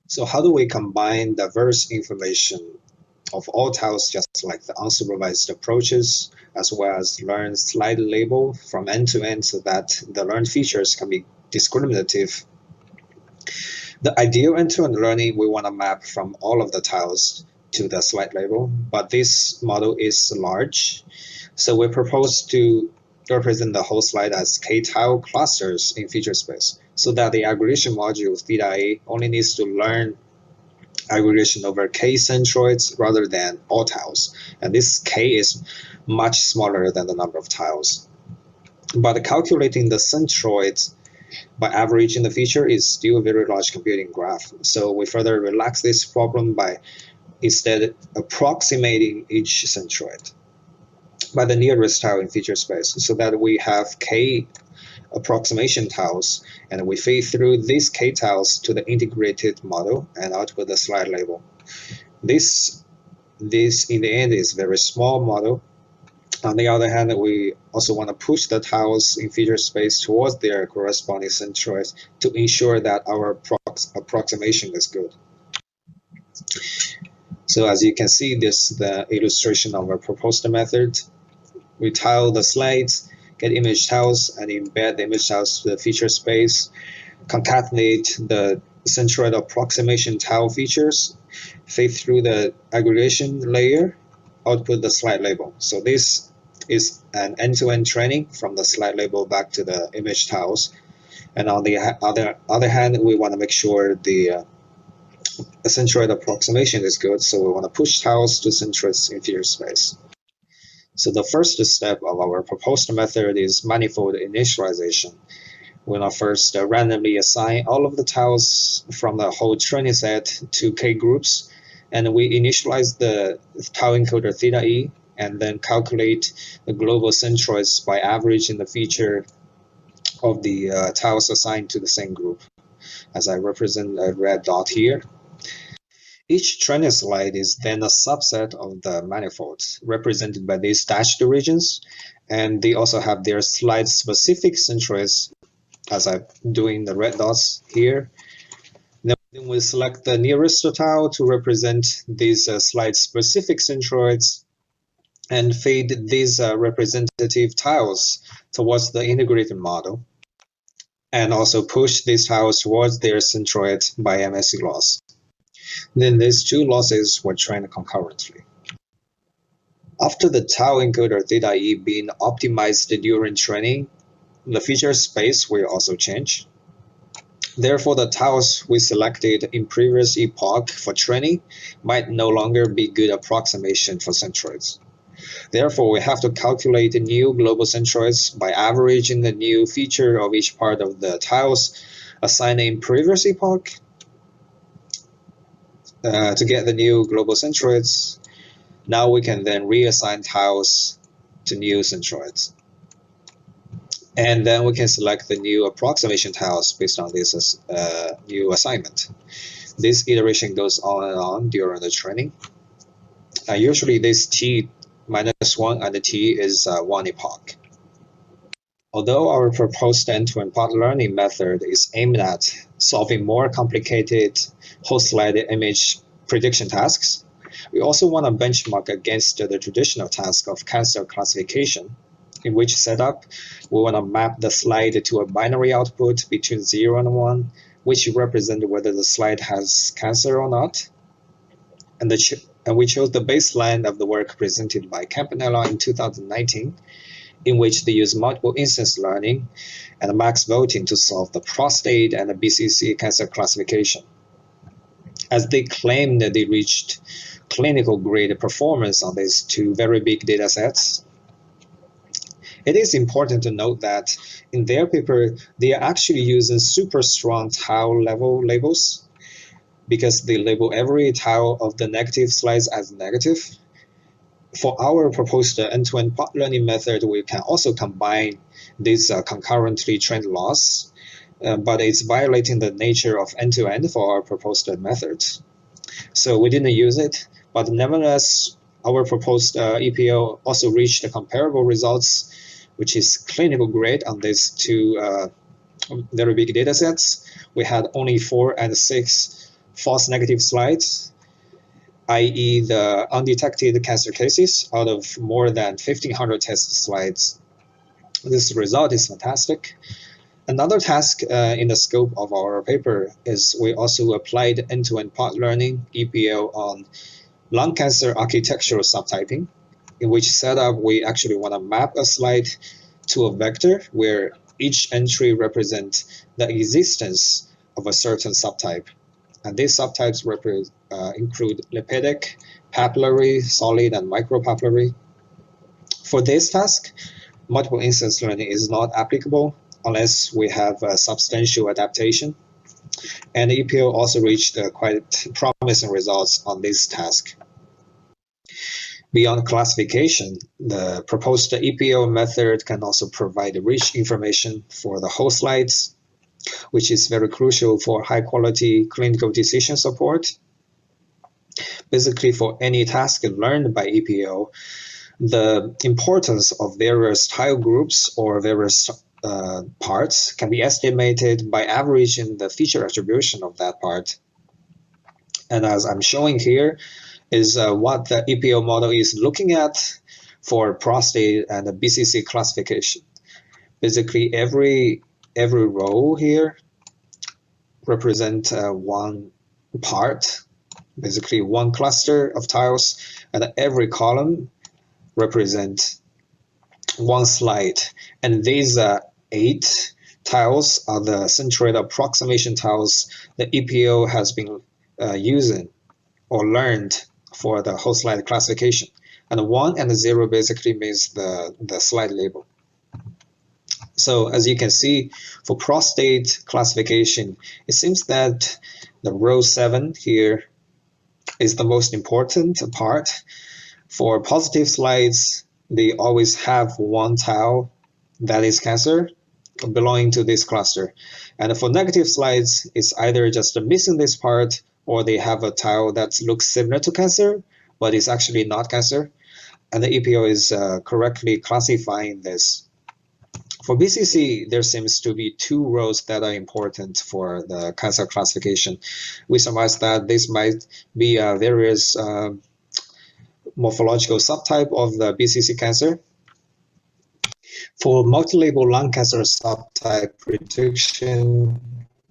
So how do we combine diverse information of all tiles, just like the unsupervised approaches, as well as learn slide label from end to end so that the learned features can be discriminative? The ideal end-to-end learning, we want to map from all of the tiles to the slide label, but this model is large. So we propose to represent the whole slide as k-tile clusters in feature space, so that the aggregation module theta A only needs to learn aggregation over k centroids rather than all tiles. And this k is much smaller than the number of tiles. But calculating the centroids by averaging the feature is still a very large computing graph. So we further relax this problem by instead approximating each centroid. by the nearest tile in feature space, so that we have k approximation tiles, and we feed through these k tiles to the integrated model and output the slide label. This in the end is a very small model. On the other hand, we also want to push the tiles in feature space towards their corresponding centroids to ensure that our approximation is good. So as you can see, this is the illustration of our proposed method. We tile the slides, get image tiles, and embed the image tiles to the feature space, concatenate the centroid approximation tile features, feed through the aggregation layer, output the slide label. So this is an end-to-end training from the slide label back to the image tiles. And on the other hand, we want to make sure the centroid approximation is good, so we want to push tiles to centroids in feature space. So the first step of our proposed method is manifold initialization. We want to first randomly assign all of the tiles from the whole training set to k groups, and we initialize the tile encoder theta e, and then calculate the global centroids by averaging the feature of the tiles assigned to the same group, as I represent a red dot here. Each training slide is then a subset of the manifolds, represented by these dashed regions, and they also have their slide-specific centroids, as I'm doing the red dots here. Then we select the nearest tile to represent these slide-specific centroids, and feed these representative tiles towards the integrated model, and also push these tiles towards their centroid by MSE loss. Then these two losses were trained concurrently. After the tile encoder theta e being optimized during training, the feature space will also change. Therefore, the tiles we selected in previous epoch for training might no longer be good approximation for centroids. Therefore, we have to calculate the new global centroids by averaging the new feature of each part of the tiles assigned in previous epoch. To get the new global centroids, now we can then reassign tiles to new centroids. And then we can select the new approximation tiles based on this new assignment. This iteration goes on and on during the training. Usually this t-1 and the t is one epoch. Although our proposed end-to-end part learning method is aimed at solving more complicated whole slide image prediction tasks, we also want to benchmark against the traditional task of cancer classification, in which setup we want to map the slide to a binary output between 0 and 1, which represent whether the slide has cancer or not. And we chose the baseline of the work presented by Campanella in 2019, in which they use multiple instance learning and max voting to solve the prostate and the BCC cancer classification. As they claim that they reached clinical grade performance on these two very big data sets, it is important to note that in their paper, they are actually using super strong tile level labels, because they label every tile of the negative slides as negative. For our proposed end-to-end part learning method, we can also combine these concurrently trained loss, but it's violating the nature of end-to-end for our proposed methods. So we didn't use it, but nevertheless, our proposed EPO also reached the comparable results, which is clinical grade on these two very big data sets. We had only 4 and 6 false negative slides, i.e. the undetected cancer cases out of more than 1,500 test slides. This result is fantastic. Another task in the scope of our paper is we also applied end-to-end part learning EPL on lung cancer architectural subtyping, in which setup we actually want to map a slide to a vector where each entry represents the existence of a certain subtype. And these subtypes include lipidic, papillary, solid, and micropapillary. For this task, multiple instance learning is not applicable unless we have a substantial adaptation. And EPO also reached quite promising results on this task. Beyond classification, the proposed EPO method can also provide rich information for the whole slides, which is very crucial for high-quality clinical decision support. Basically, for any task learned by EPO, the importance of various tile groups or various parts can be estimated by averaging the feature attribution of that part. And as I'm showing here, is what the EPO model is looking at for prostate and the BCC classification. Basically, every row here represent one part, basically one cluster of tiles, and every column represent one slide. And these 8 tiles are the centroid approximation tiles the EPO has been using or learned for the whole slide classification. And 1 and 0 basically means the slide label. So as you can see, for prostate classification, it seems that the row 7 here is the most important part. For positive slides, they always have one tile that is cancer belonging to this cluster. And for negative slides, it's either just missing this part or they have a tile that looks similar to cancer, but it's actually not cancer. And the EPO is correctly classifying this. For BCC, there seems to be 2 rows that are important for the cancer classification. We surmise that this might be various morphological subtype of the BCC cancer. For multilabel lung cancer subtype prediction,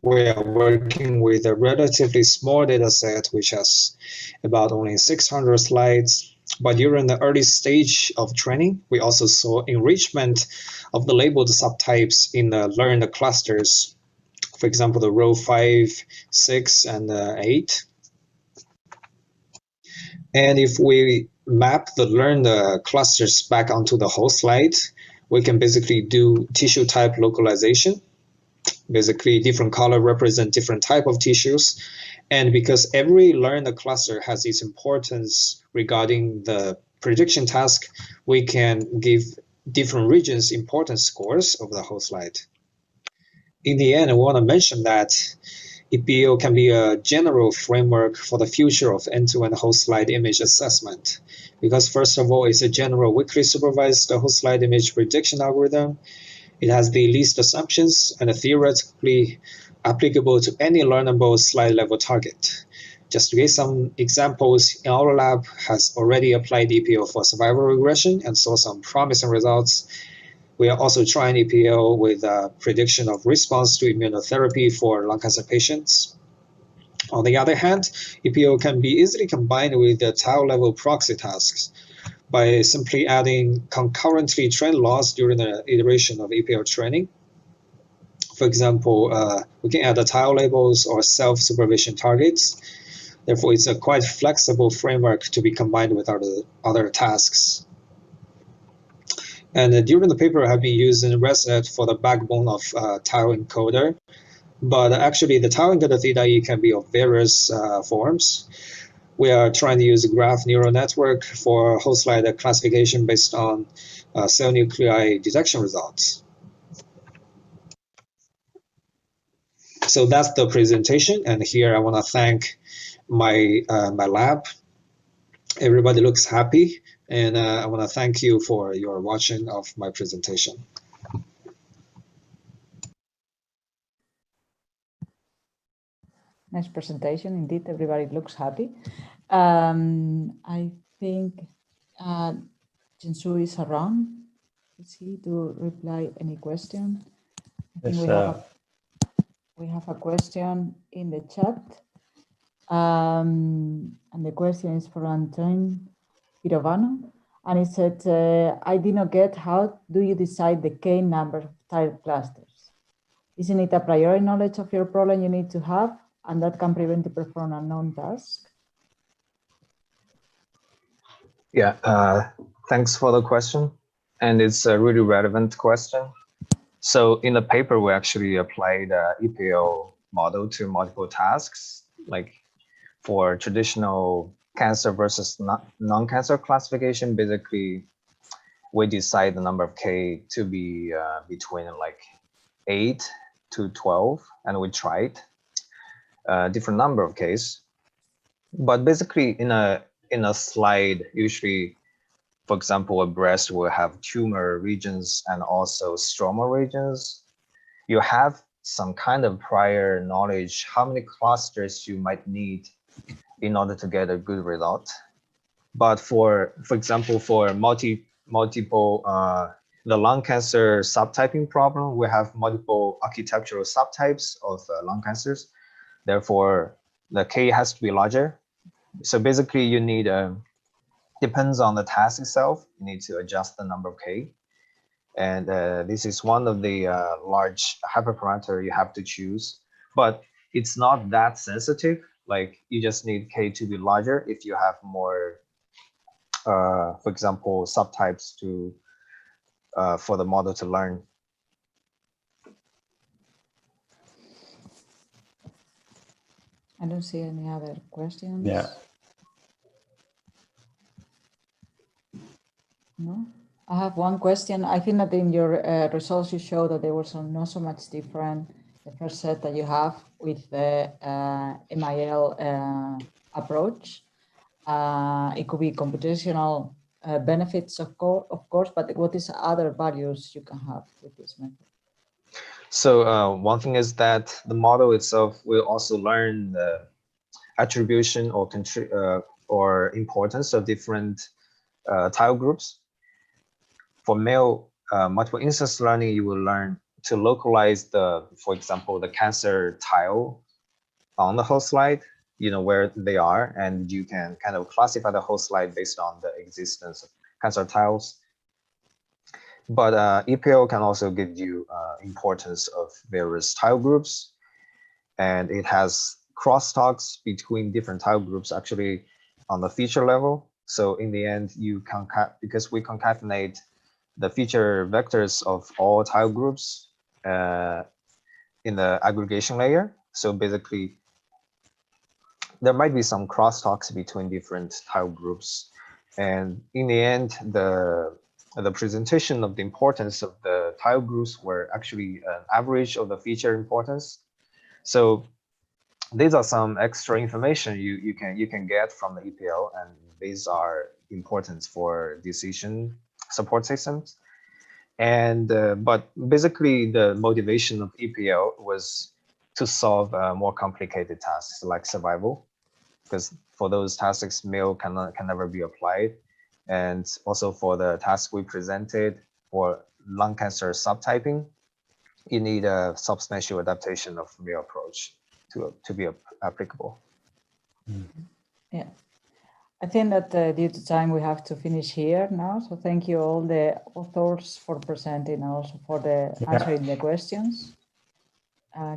we are working with a relatively small data set, which has about only 600 slides. But during the early stage of training, we also saw enrichment of the labeled subtypes in the learned clusters. For example, the row 5, 6, and 8. And if we map the learned clusters back onto the whole slide, we can basically do tissue type localization. Basically, different color represent different type of tissues. And because every learned cluster has its importance regarding the prediction task, we can give different regions importance scores of the whole slide. In the end, I want to mention that EPO can be a general framework for the future of end-to-end whole slide image assessment. Because first of all, it's a general weakly supervised whole slide image prediction algorithm. It has the least assumptions and theoretically applicable to any learnable slide level target. Just to give some examples, in our lab has already applied EPO for survival regression and saw some promising results. We are also trying EPO with prediction of response to immunotherapy for lung cancer patients. On the other hand, EPO can be easily combined with the tile level proxy tasks by simply adding concurrently trained laws during the iteration of EPO training. For example, we can add the tile labels or self-supervision targets. Therefore, it's a quite flexible framework to be combined with other tasks. And during the paper, I have been using ResNet for the backbone of tile encoder. But actually, the tile encoder theta E can be of various forms. We are trying to use a graph neural network for whole slide classification based on cell nuclei detection results. So that's the presentation, and here I want to thank my lab. Everybody looks happy, and I want to thank you for your watching of my presentation. Nice presentation, indeed. Everybody looks happy. I think Jinsu is around. Is he to reply any question? I think we have a question in the chat. And the question is for Antoine Pirovano. And it said, I did not get how do you decide the K number of tile clusters? Isn't it a priori knowledge of your problem you need to have, and that can prevent you perform a known task? Yeah, thanks for the question. And it's a really relevant question. So in the paper, we actually applied the EPO model to multiple tasks. Like for traditional cancer versus non-cancer classification, basically, we decide the number of K to be between like 8 to 12, and we tried different number of Ks. But basically, in a slide, usually, for example, a breast will have tumor regions and also stroma regions. You have some kind of prior knowledge how many clusters you might need in order to get a good result. But for example, for multiple the lung cancer subtyping problem, we have multiple architectural subtypes of lung cancers. Therefore, the K has to be larger. So basically, you need depends on the task itself. You need to adjust the number of K. And this is one of the large hyperparameter you have to choose, but it's not that sensitive. Like you just need K to be larger if you have more, for example, subtypes to for the model to learn. I don't see any other questions. Yeah. No. I have one question. I think that in your results you show that there was not so much different the first set that you have with the MIDL approach. It could be computational benefits, of course, but what is other values you can have with this method? So one thing is that the model itself will also learn the attribution or importance of different tile groups. For male multiple instance learning, you will learn to localize for example, the cancer tile on the whole slide, you know, where they are, and you can kind of classify the whole slide based on the existence of cancer tiles. But EPL can also give you importance of various tile groups, and it has crosstalks between different tile groups actually on the feature level. So in the end, because we concatenate the feature vectors of all tile groups in the aggregation layer. So basically, there might be some crosstalks between different tile groups. And in the end, the presentation of the importance of the tile groups were actually an average of the feature importance. So these are some extra information you can get from the EPL, and these are important for decision support systems. And but basically, the motivation of EPL was to solve more complicated tasks like survival, because for those tasks, MIL can never be applied. And also for the task we presented for lung cancer subtyping, you need a substantial adaptation of MIL approach to be applicable. Yeah, I think that due to time we have to finish here now. So thank you all the authors for presenting and also for answering the questions.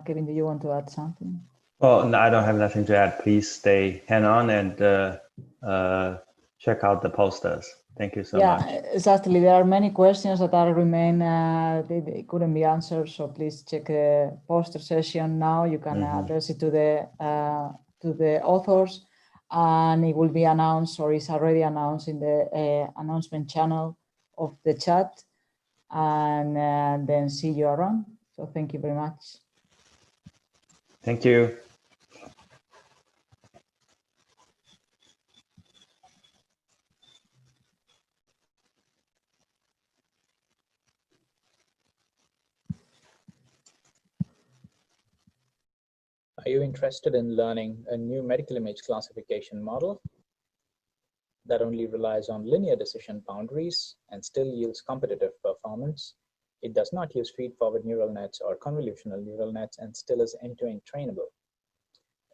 Kevin, do you want to add something? Well, no, I don't have nothing to add. Please stay hand-on and check out the posters. Thank you so much. Yeah, exactly. There are many questions that are remain, they couldn't be answered. So please check the poster session now. You can address it to the authors, and it will be announced or is already announced in the announcement channel of the chat. And then see you around. So thank you very much. Thank you. Are you interested in learning a new medical image classification model that only relies on linear decision boundaries and still yields competitive performance? It does not use feed-forward neural nets or convolutional neural nets and still is end-to-end trainable.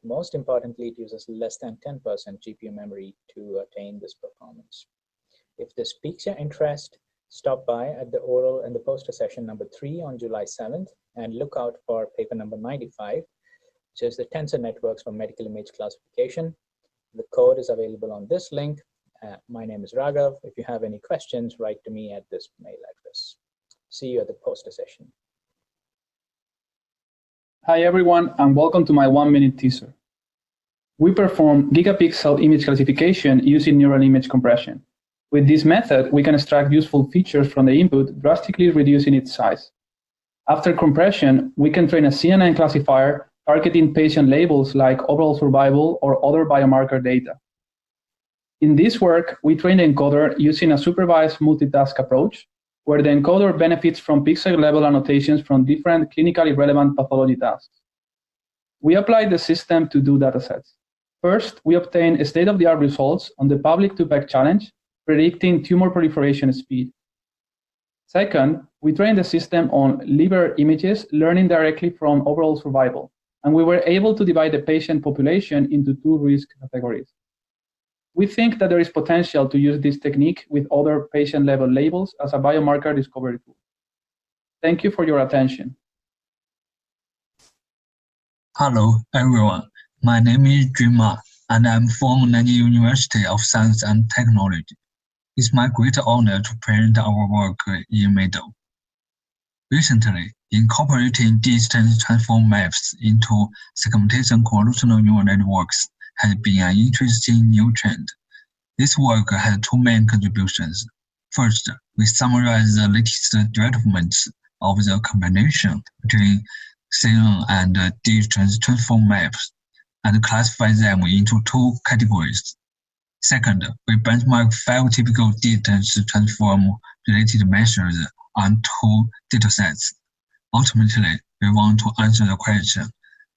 Most importantly, it uses less than 10% GPU memory to attain this performance. If this piques your interest, stop by at the oral and the poster session number 3 on July 7th and look out for paper number 95, which is the Tensor networks for medical image classification. The code is available on this link. My name is Raghav. If you have any questions, write to me at this mail address. See you at the poster session. Hi, everyone, and welcome to my 1-minute teaser. We perform gigapixel image classification using neural image compression. With this method, we can extract useful features from the input, drastically reducing its size. After compression, we can train a CNN classifier targeting patient labels like overall survival or other biomarker data. In this work, we train the encoder using a supervised multitask approach, where the encoder benefits from pixel-level annotations from different clinically relevant pathology tasks. We applied the system to two datasets. First, we obtained state-of-the-art results on the public two-peg challenge, predicting tumor proliferation speed. Second, we trained the system on liver images, learning directly from overall survival, and we were able to divide the patient population into two risk categories. We think that there is potential to use this technique with other patient-level labels as a biomarker discovery tool. Thank you for your attention. Hello, everyone. My name is Juma, and I'm from Nanjing University of Science and Technology. It's my great honor to present our work in MIDL. Recently, incorporating distance transform maps into segmentation convolutional neural networks has been an interesting new trend. This work has two main contributions. First, we summarize the latest developments of the combination between CNN and distance transform maps and classify them into two categories. Second, we benchmark 5 typical distance transform-related measures on 2 datasets. Ultimately, we want to answer the question,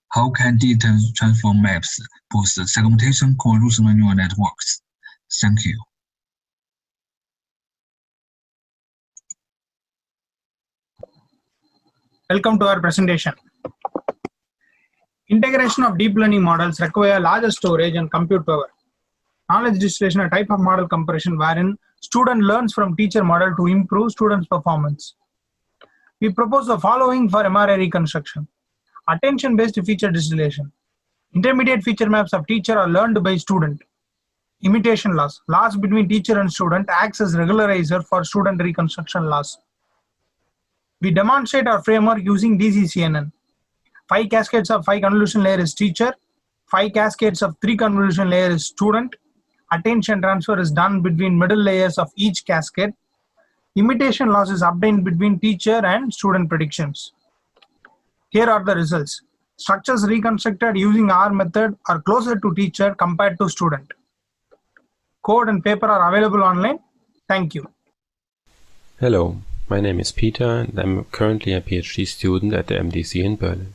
how can distance transform maps boost segmentation convolutional neural networks? Thank you. Welcome to our presentation. Integration of deep learning models require larger storage and compute power. Knowledge distillation, a type of model compression wherein student learns from teacher model to improve student's performance. We propose the following for MRI reconstruction. Attention-based feature distillation. Intermediate feature maps of teacher are learned by student. Imitation loss. Loss between teacher and student acts as regularizer for student reconstruction loss. We demonstrate our framework using DCCNN. 5 cascades of 5 convolution layer is teacher. 5 cascades of 3 convolution layer is student. Attention transfer is done between middle layers of each cascade. Imitation loss is obtained between teacher and student predictions. Here are the results. Structures reconstructed using our method are closer to teacher compared to student. Code and paper are available online. Thank you. Hello, my name is Peter and I'm currently a PhD student at the MDC in Berlin.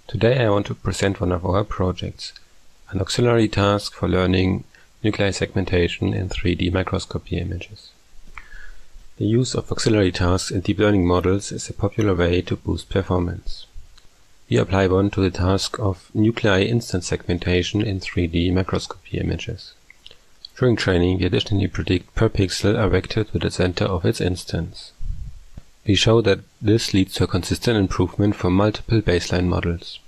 Today I want to present one of our projects, an auxiliary task for learning nuclei segmentation in 3D microscopy images. The use of auxiliary tasks in deep learning models is a popular way to boost performance. We apply one to the task of nuclei instance segmentation in 3D microscopy images. During training, we additionally predict per pixel a vector to the center of its instance. We show that this leads to a consistent improvement for multiple baseline models.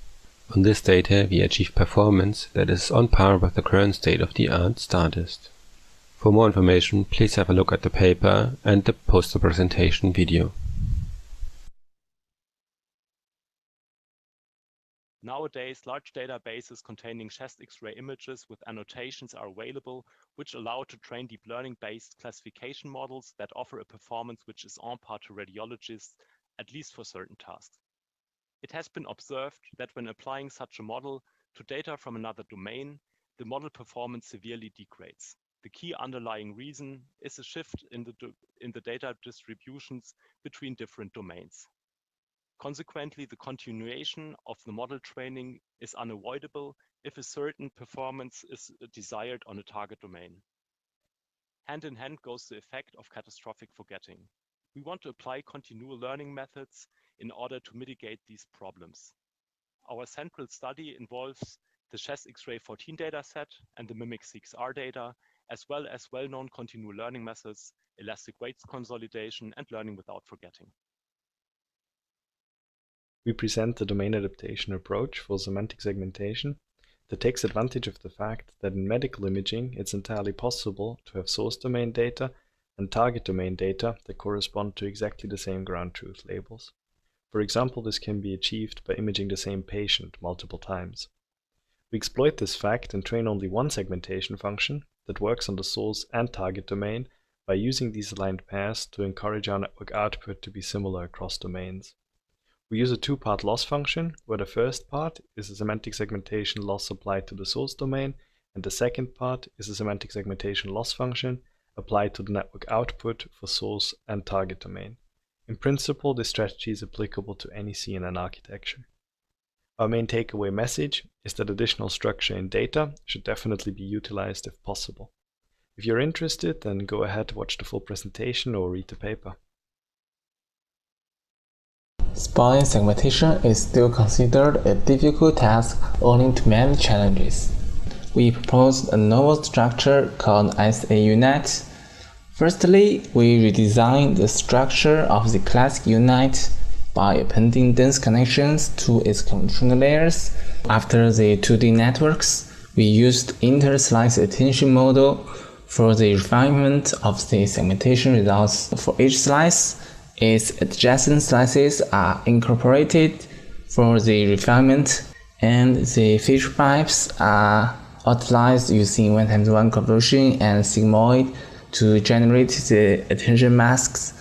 On this data, we achieve performance that is on par with the current state-of-the-art StarDist. For more information, please have a look at the paper and the poster presentation video. Nowadays, large databases containing chest X-ray images with annotations are available, which allow to train deep learning-based classification models that offer a performance which is on par to radiologists, at least for certain tasks. It has been observed that when applying such a model to data from another domain, the model performance severely degrades. The key underlying reason is a shift in the data distributions between different domains. Consequently, the continuation of the model training is unavoidable if a certain performance is desired on a target domain. Hand in hand goes the effect of catastrophic forgetting. We want to apply continual learning methods in order to mitigate these problems. Our central study involves the chest X-ray 14 dataset and the MIMIC6R data, as well as well-known continual learning methods, elastic weights consolidation, and learning without forgetting. We present the domain adaptation approach for semantic segmentation that takes advantage of the fact that in medical imaging it's entirely possible to have source domain data and target domain data that correspond to exactly the same ground truth labels. For example, this can be achieved by imaging the same patient multiple times. We exploit this fact and train only one segmentation function that works on the source and target domain by using these aligned pairs to encourage our network output to be similar across domains. We use a two-part loss function, where the first part is a semantic segmentation loss applied to the source domain, and the second part is a semantic segmentation loss function applied to the network output for source and target domain. In principle, this strategy is applicable to any CNN architecture. Our main takeaway message is that additional structure in data should definitely be utilized if possible. If you're interested, then go ahead, watch the full presentation or read the paper. Spawning segmentation is still considered a difficult task owing to many challenges. We proposed a novel structure called S-UNet. Firstly, we redesigned the structure of the classic UNet by appending dense connections to its controlling layers. After the 2D networks, we used inter-slice attention model for the refinement of the segmentation results. For each slice, its adjacent slices are incorporated for the refinement, and the feature pipes are utilized using 1x1 convolution and sigmoid to generate the attention masks,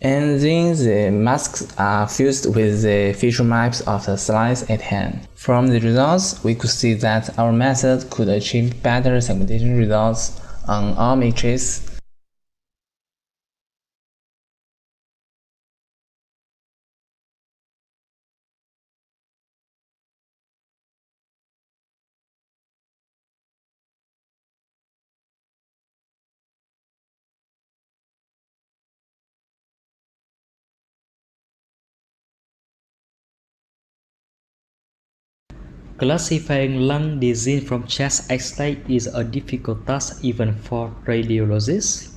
and then the masks are fused with the feature maps of the slice at hand. From the results, we could see that our method could achieve better segmentation results on all matrices. Classifying lung disease from chest X-ray is a difficult task even for radiologists.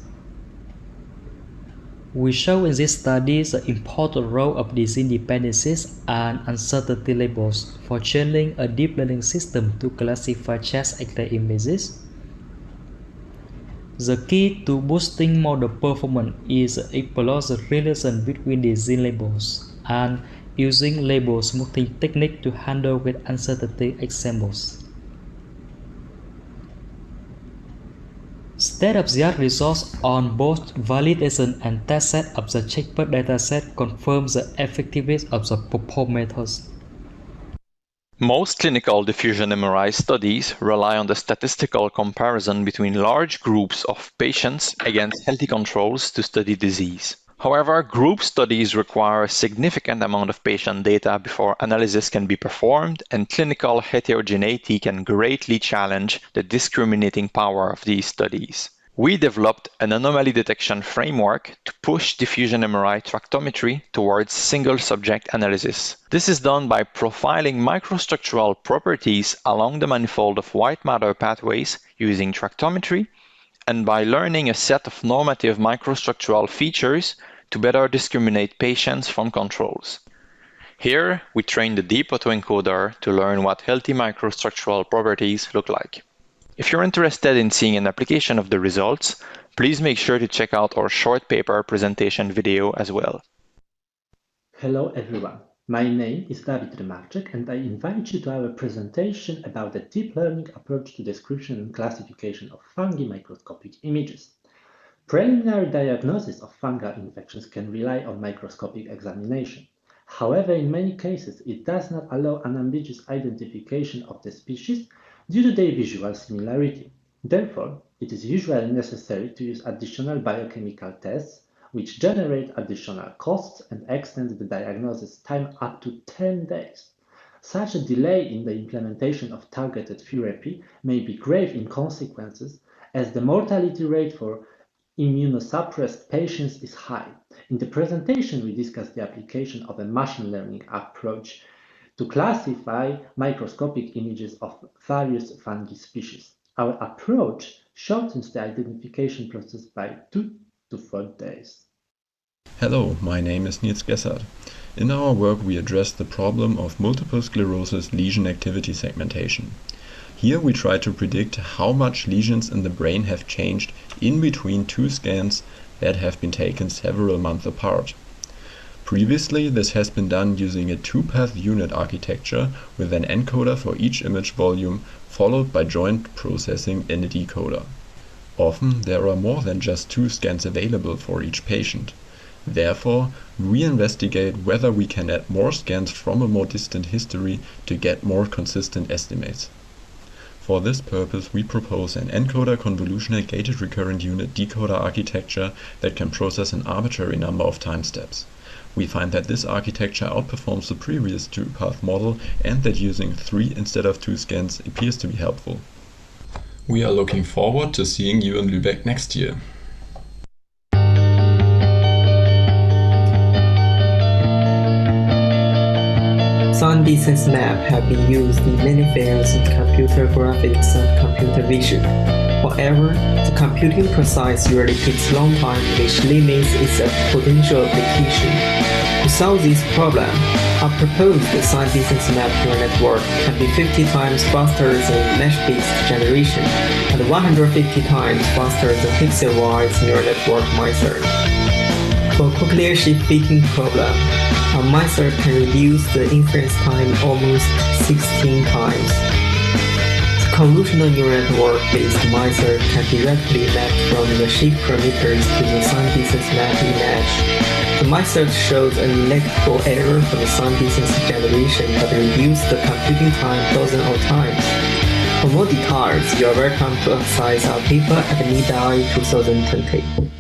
We show in this study the important role of disease dependencies and uncertainty labels for training a deep learning system to classify chest X-ray images. The key to boosting model performance is explore the relation between disease labels and using label smoothing technique to handle with uncertainty examples. State-of-the-art results on both validation and test set of the checkpoint dataset confirm the effectiveness of the proposed methods. Most clinical diffusion MRI studies rely on the statistical comparison between large groups of patients against healthy controls to study disease. However, group studies require a significant amount of patient data before analysis can be performed, and clinical heterogeneity can greatly challenge the discriminating power of these studies. We developed an anomaly detection framework to push diffusion MRI tractometry towards single subject analysis. This is done by profiling microstructural properties along the manifold of white matter pathways using tractometry, and by learning a set of normative microstructural features to better discriminate patients from controls. Here, we train the deep autoencoder to learn what healthy microstructural properties look like. If you're interested in seeing an application of the results, please make sure to check out our short paper presentation video as well. Hello everyone, my name is David Rymarczyk and I invite you to our presentation about the deep learning approach to description and classification of fungi microscopic images. Preliminary diagnosis of fungal infections can rely on microscopic examination. However, in many cases, it does not allow unambiguous identification of the species due to their visual similarity. Therefore, it is usually necessary to use additional biochemical tests, which generate additional costs and extend the diagnosis time up to 10 days. Such a delay in the implementation of targeted therapy may be grave in consequences, as the mortality rate for immunosuppressed patients is high. In the presentation, we discuss the application of a machine learning approach to classify microscopic images of various fungi species. Our approach shortens the identification process by 2 to 4 days. Hello, my name is Nils Gessert. In our work, we address the problem of multiple sclerosis lesion activity segmentation. Here we try to predict how much lesions in the brain have changed in between two scans that have been taken several months apart. Previously, this has been done using a two-path unit architecture with an encoder for each image volume followed by joint processing in a decoder. Often, there are more than just 2 scans available for each patient. Therefore, we investigate whether we can add more scans from a more distant history to get more consistent estimates. For this purpose, we propose an encoder convolutional gated recurrent unit decoder architecture that can process an arbitrary number of time steps. We find that this architecture outperforms the previous two-path model and that using 3 instead of 2 scans appears to be helpful. We are looking forward to seeing you in Lübeck next year. Sun distance maps have been used in many fields in computer graphics and computer vision. However, the computing process usually takes a long time, which limits its potential application. To solve this problem, I propose the sun distance map neural network can be 50 times faster than mesh-based generation and 150 times faster than pixel-wise neural network method. For cochlear shape fitting problem, a method can reduce the inference time almost 16 times. The convolutional neural network-based method can directly map from the shape parameters to the sun distance map image. The method shows an electrical error for the sun distance generation but reduces the computing time thousands of times. For more details, you are welcome to access our paper at MIDL 2020.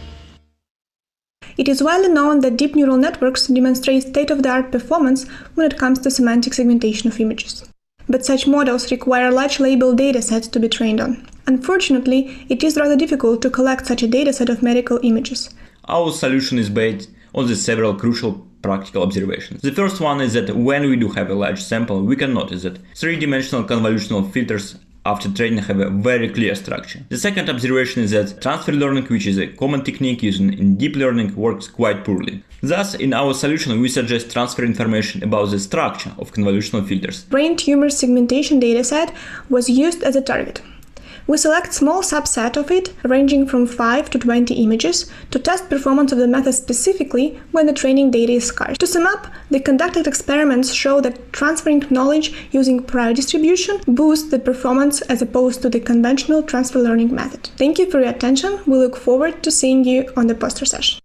It is widely known that deep neural networks demonstrate state-of-the-art performance when it comes to semantic segmentation of images. But such models require large labeled datasets to be trained on. Unfortunately, it is rather difficult to collect such a dataset of medical images. Our solution is based on the several crucial practical observations. The first one is that when we do have a large sample, we can notice that three-dimensional convolutional filters after training have a very clear structure. The second observation is that transfer learning, which is a common technique used in deep learning, works quite poorly. Thus, in our solution, we suggest transfer information about the structure of convolutional filters. Brain tumor segmentation dataset was used as a target. We select small subset of it, ranging from 5 to 20 images, to test performance of the method specifically when the training data is scarce. To sum up, the conducted experiments show that transferring knowledge using prior distribution boosts the performance as opposed to the conventional transfer learning method. Thank you for your attention. We look forward to seeing you on the poster session.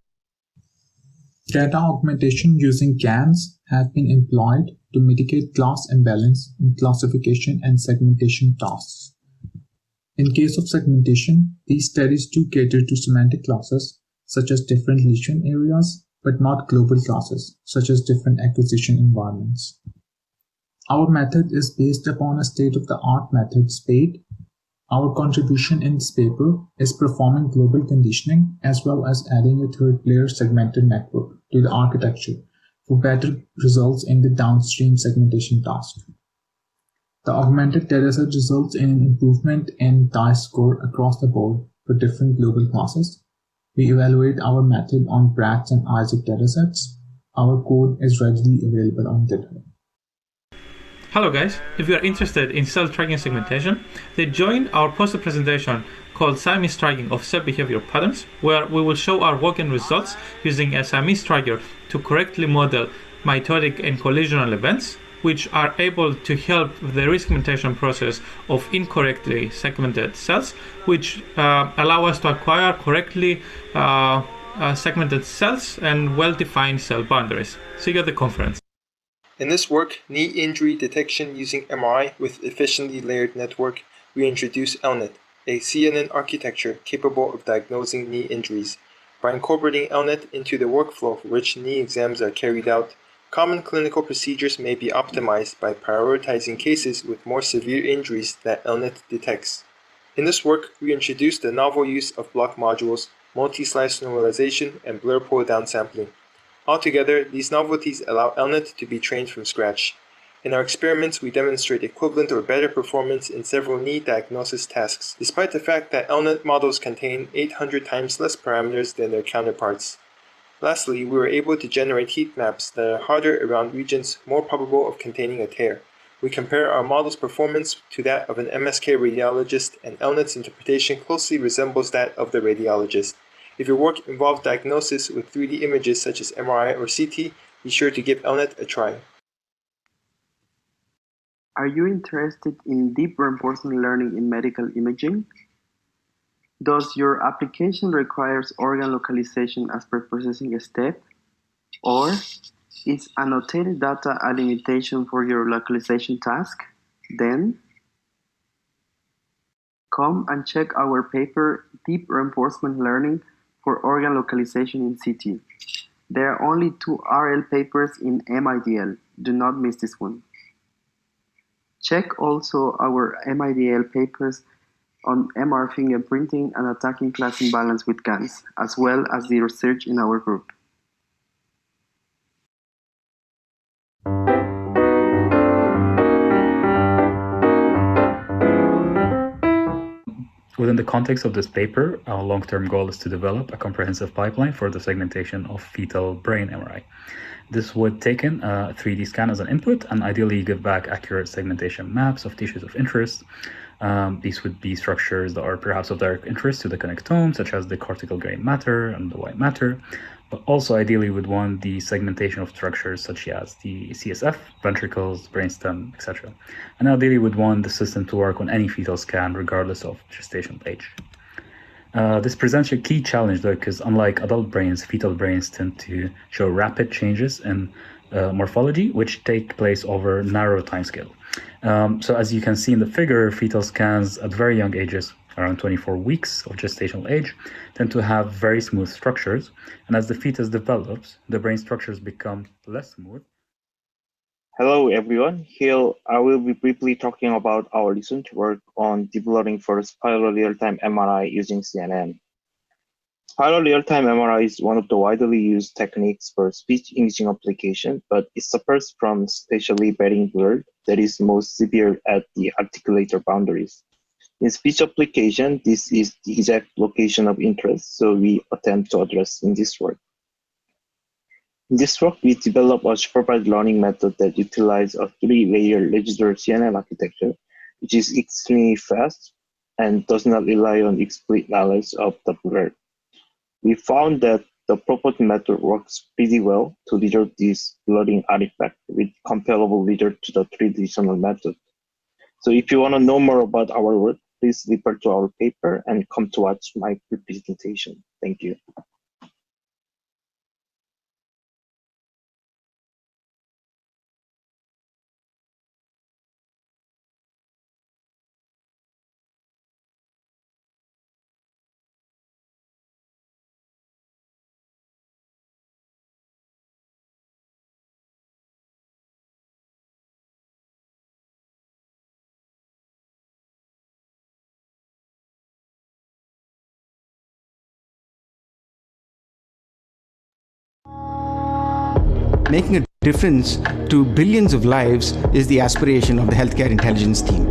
Data augmentation using GANs have been employed to mitigate class imbalance in classification and segmentation tasks. In case of segmentation, these studies do cater to semantic classes, such as different lesion areas, but not global classes, such as different acquisition environments. Our method is based upon a state-of-the-art method, SPADE. Our contribution in this paper is performing global conditioning as well as adding a third-layer segmented network to the architecture for better results in the downstream segmentation task. The augmented dataset results in an improvement in DICE score across the board for different global classes. We evaluate our method on Bratz and Isaac datasets. Our code is readily available on GitHub. Hello guys, if you are interested in cell tracking segmentation, then join our poster presentation called Siamese Tracking of Cell Behavior Patterns, where we will show our working results using a Siamese tracker to correctly model mitotic and collisional events, which are able to help the resegmentation process of incorrectly segmented cells, which allow us to acquire correctly segmented cells and well-defined cell boundaries. See you at the conference. In this work, knee injury detection using MRI with efficiently layered network, we introduce S-UNet, a CNN architecture capable of diagnosing knee injuries. By incorporating S-UNet into the workflow for which knee exams are carried out, common clinical procedures may be optimized by prioritizing cases with more severe injuries that S-UNet detects. In this work, we introduced the novel use of block modules, multi-slice normalization, and blur pull-down sampling. Altogether, these novelties allow S-UNet to be trained from scratch. In our experiments, we demonstrate equivalent or better performance in several knee diagnosis tasks, despite the fact that S-UNet models contain 800 times less parameters than their counterparts. Lastly, we were able to generate heat maps that are harder around regions more probable of containing a tear. We compare our model's performance to that of an MSK radiologist, and S-UNet's interpretation closely resembles that of the radiologist. If your work involves diagnosis with 3D images such as MRI or CT, Be sure to give S-UNet a try. Are you interested in deep reinforcement learning in medical imaging? Does your application require organ localization as per processing step? Or is annotated data a limitation for your localization task? Then come and check our paper, Deep Reinforcement Learning for Organ Localization in CT. There are only 2 RL papers in MIDL. Do not miss this one. Check also our MIDL papers on MR fingerprinting and attacking class imbalance with GANs, as well as the research in our group. Within the context of this paper, our long-term goal is to develop a comprehensive pipeline for the segmentation of fetal brain MRI. This would take in a 3D scan as an input and ideally give back accurate segmentation maps of tissues of interest. These would be structures that are perhaps of direct interest to the connectome, such as the cortical gray matter and the white matter, but also ideally would want the segmentation of structures such as the CSF, ventricles, brainstem, etc. And ideally would want the system to work on any fetal scan regardless of gestational age. This presents a key challenge though, because unlike adult brains, fetal brains tend to show rapid changes in morphology, which take place over narrow timescale. So as you can see in the figure, fetal scans at very young ages, around 24 weeks of gestational age, tend to have very smooth structures. And as the fetus develops, the brain structures become less smooth. Hello, everyone. Here I will be briefly talking about our recent work on deep learning for spiral real-time MRI using CNN. Spiral real-time MRI is one of the widely used techniques for speech imaging application, but it suffers from spatially varying blur that is most severe at the articulator boundaries. In speech application, this is the exact location of interest, so we attempt to address in this work. In this work, we develop a supervised learning method that utilizes a 3-layer residual CNN architecture, which is extremely fast and does not rely on explicit knowledge of the blur. We found that the proposed method works pretty well to resolve this blurring artifact with comparable result to the traditional method. So if you want to know more about our work, please refer to our paper and come to watch my presentation. Thank you. Making a difference to billions of lives is the aspiration of the healthcare intelligence team.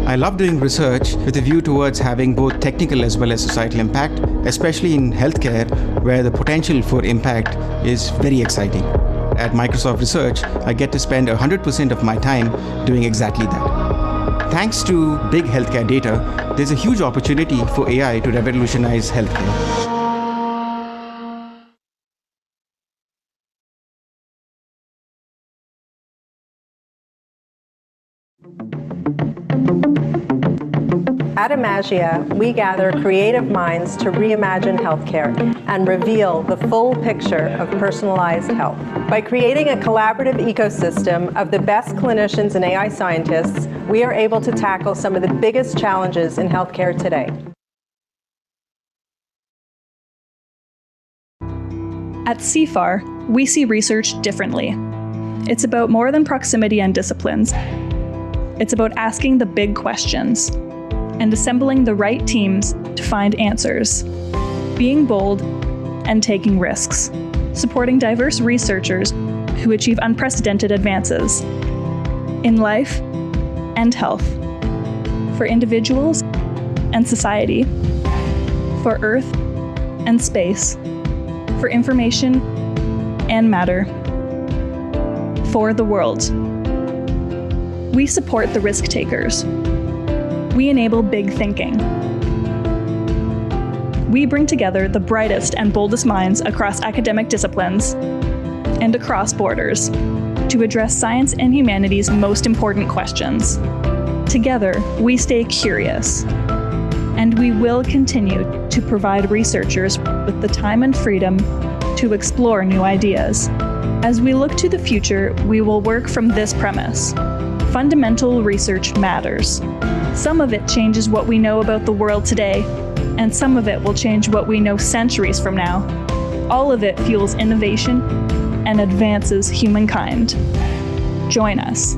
I love doing research with a view towards having both technical as well as societal impact, especially in healthcare, where the potential for impact is very exciting. At Microsoft Research, I get to spend 100% of my time doing exactly that. Thanks to big healthcare data, there's a huge opportunity for AI to revolutionize healthcare. At Imagia, we gather creative minds to reimagine healthcare and reveal the full picture of personalized health. By creating a collaborative ecosystem of the best clinicians and AI scientists, we are able to tackle some of the biggest challenges in healthcare today. At CFAR, we see research differently. It's about more than proximity and disciplines. It's about asking the big questions and assembling the right teams to find answers, being bold and taking risks, supporting diverse researchers who achieve unprecedented advances in life and health, for individuals and society, for Earth and space, for information and matter, for the world. We support the risk takers. We enable big thinking. We bring together the brightest and boldest minds across academic disciplines and across borders to address science and humanity's most important questions. Together, we stay curious, and we will continue to provide researchers with the time and freedom to explore new ideas. As we look to the future, we will work from this premise. Fundamental research matters. Some of it changes what we know about the world today, and some of it will change what we know centuries from now. All of it fuels innovation and advances humankind. Join us.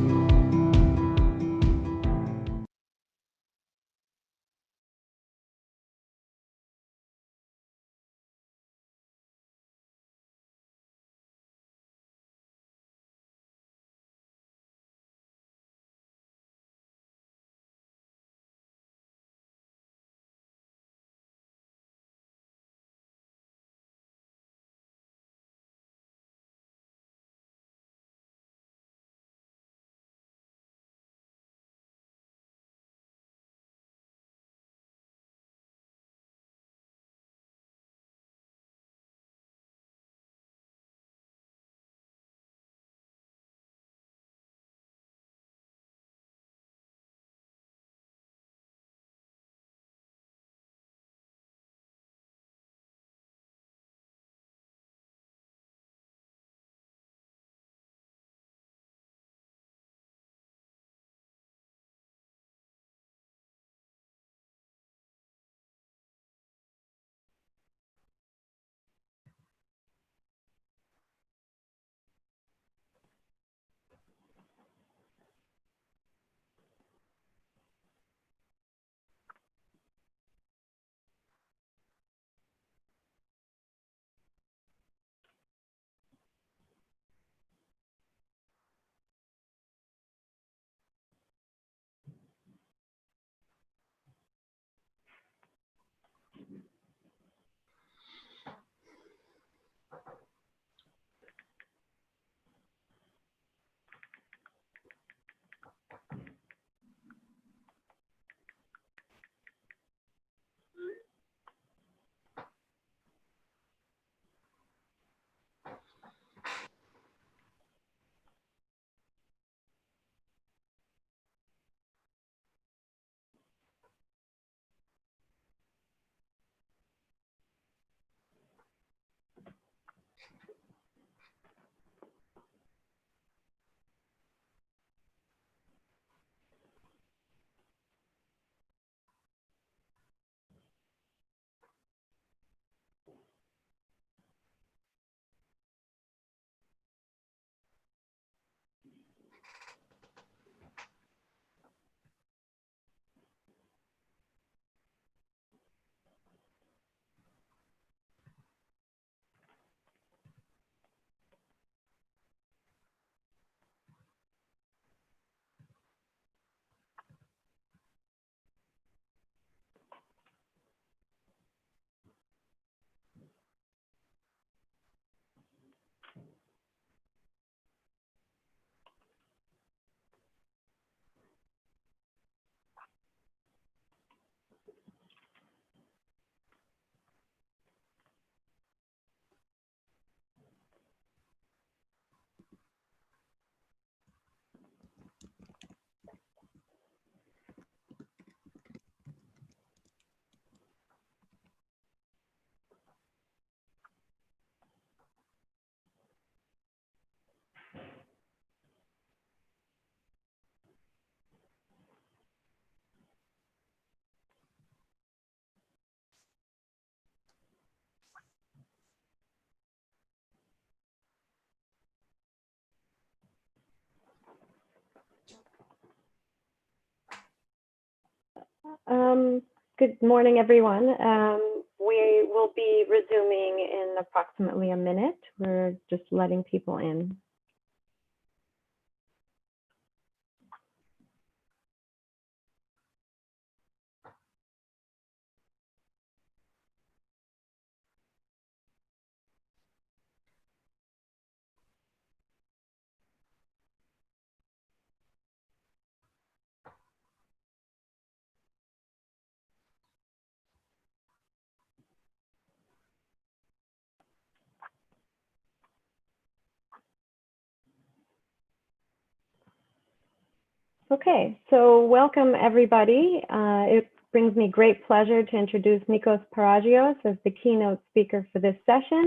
Good morning, everyone. We will be resuming in approximately a minute. We're just letting people in. Okay, so welcome everybody. It brings me great pleasure to introduce Nikos Paragios as the keynote speaker for this session.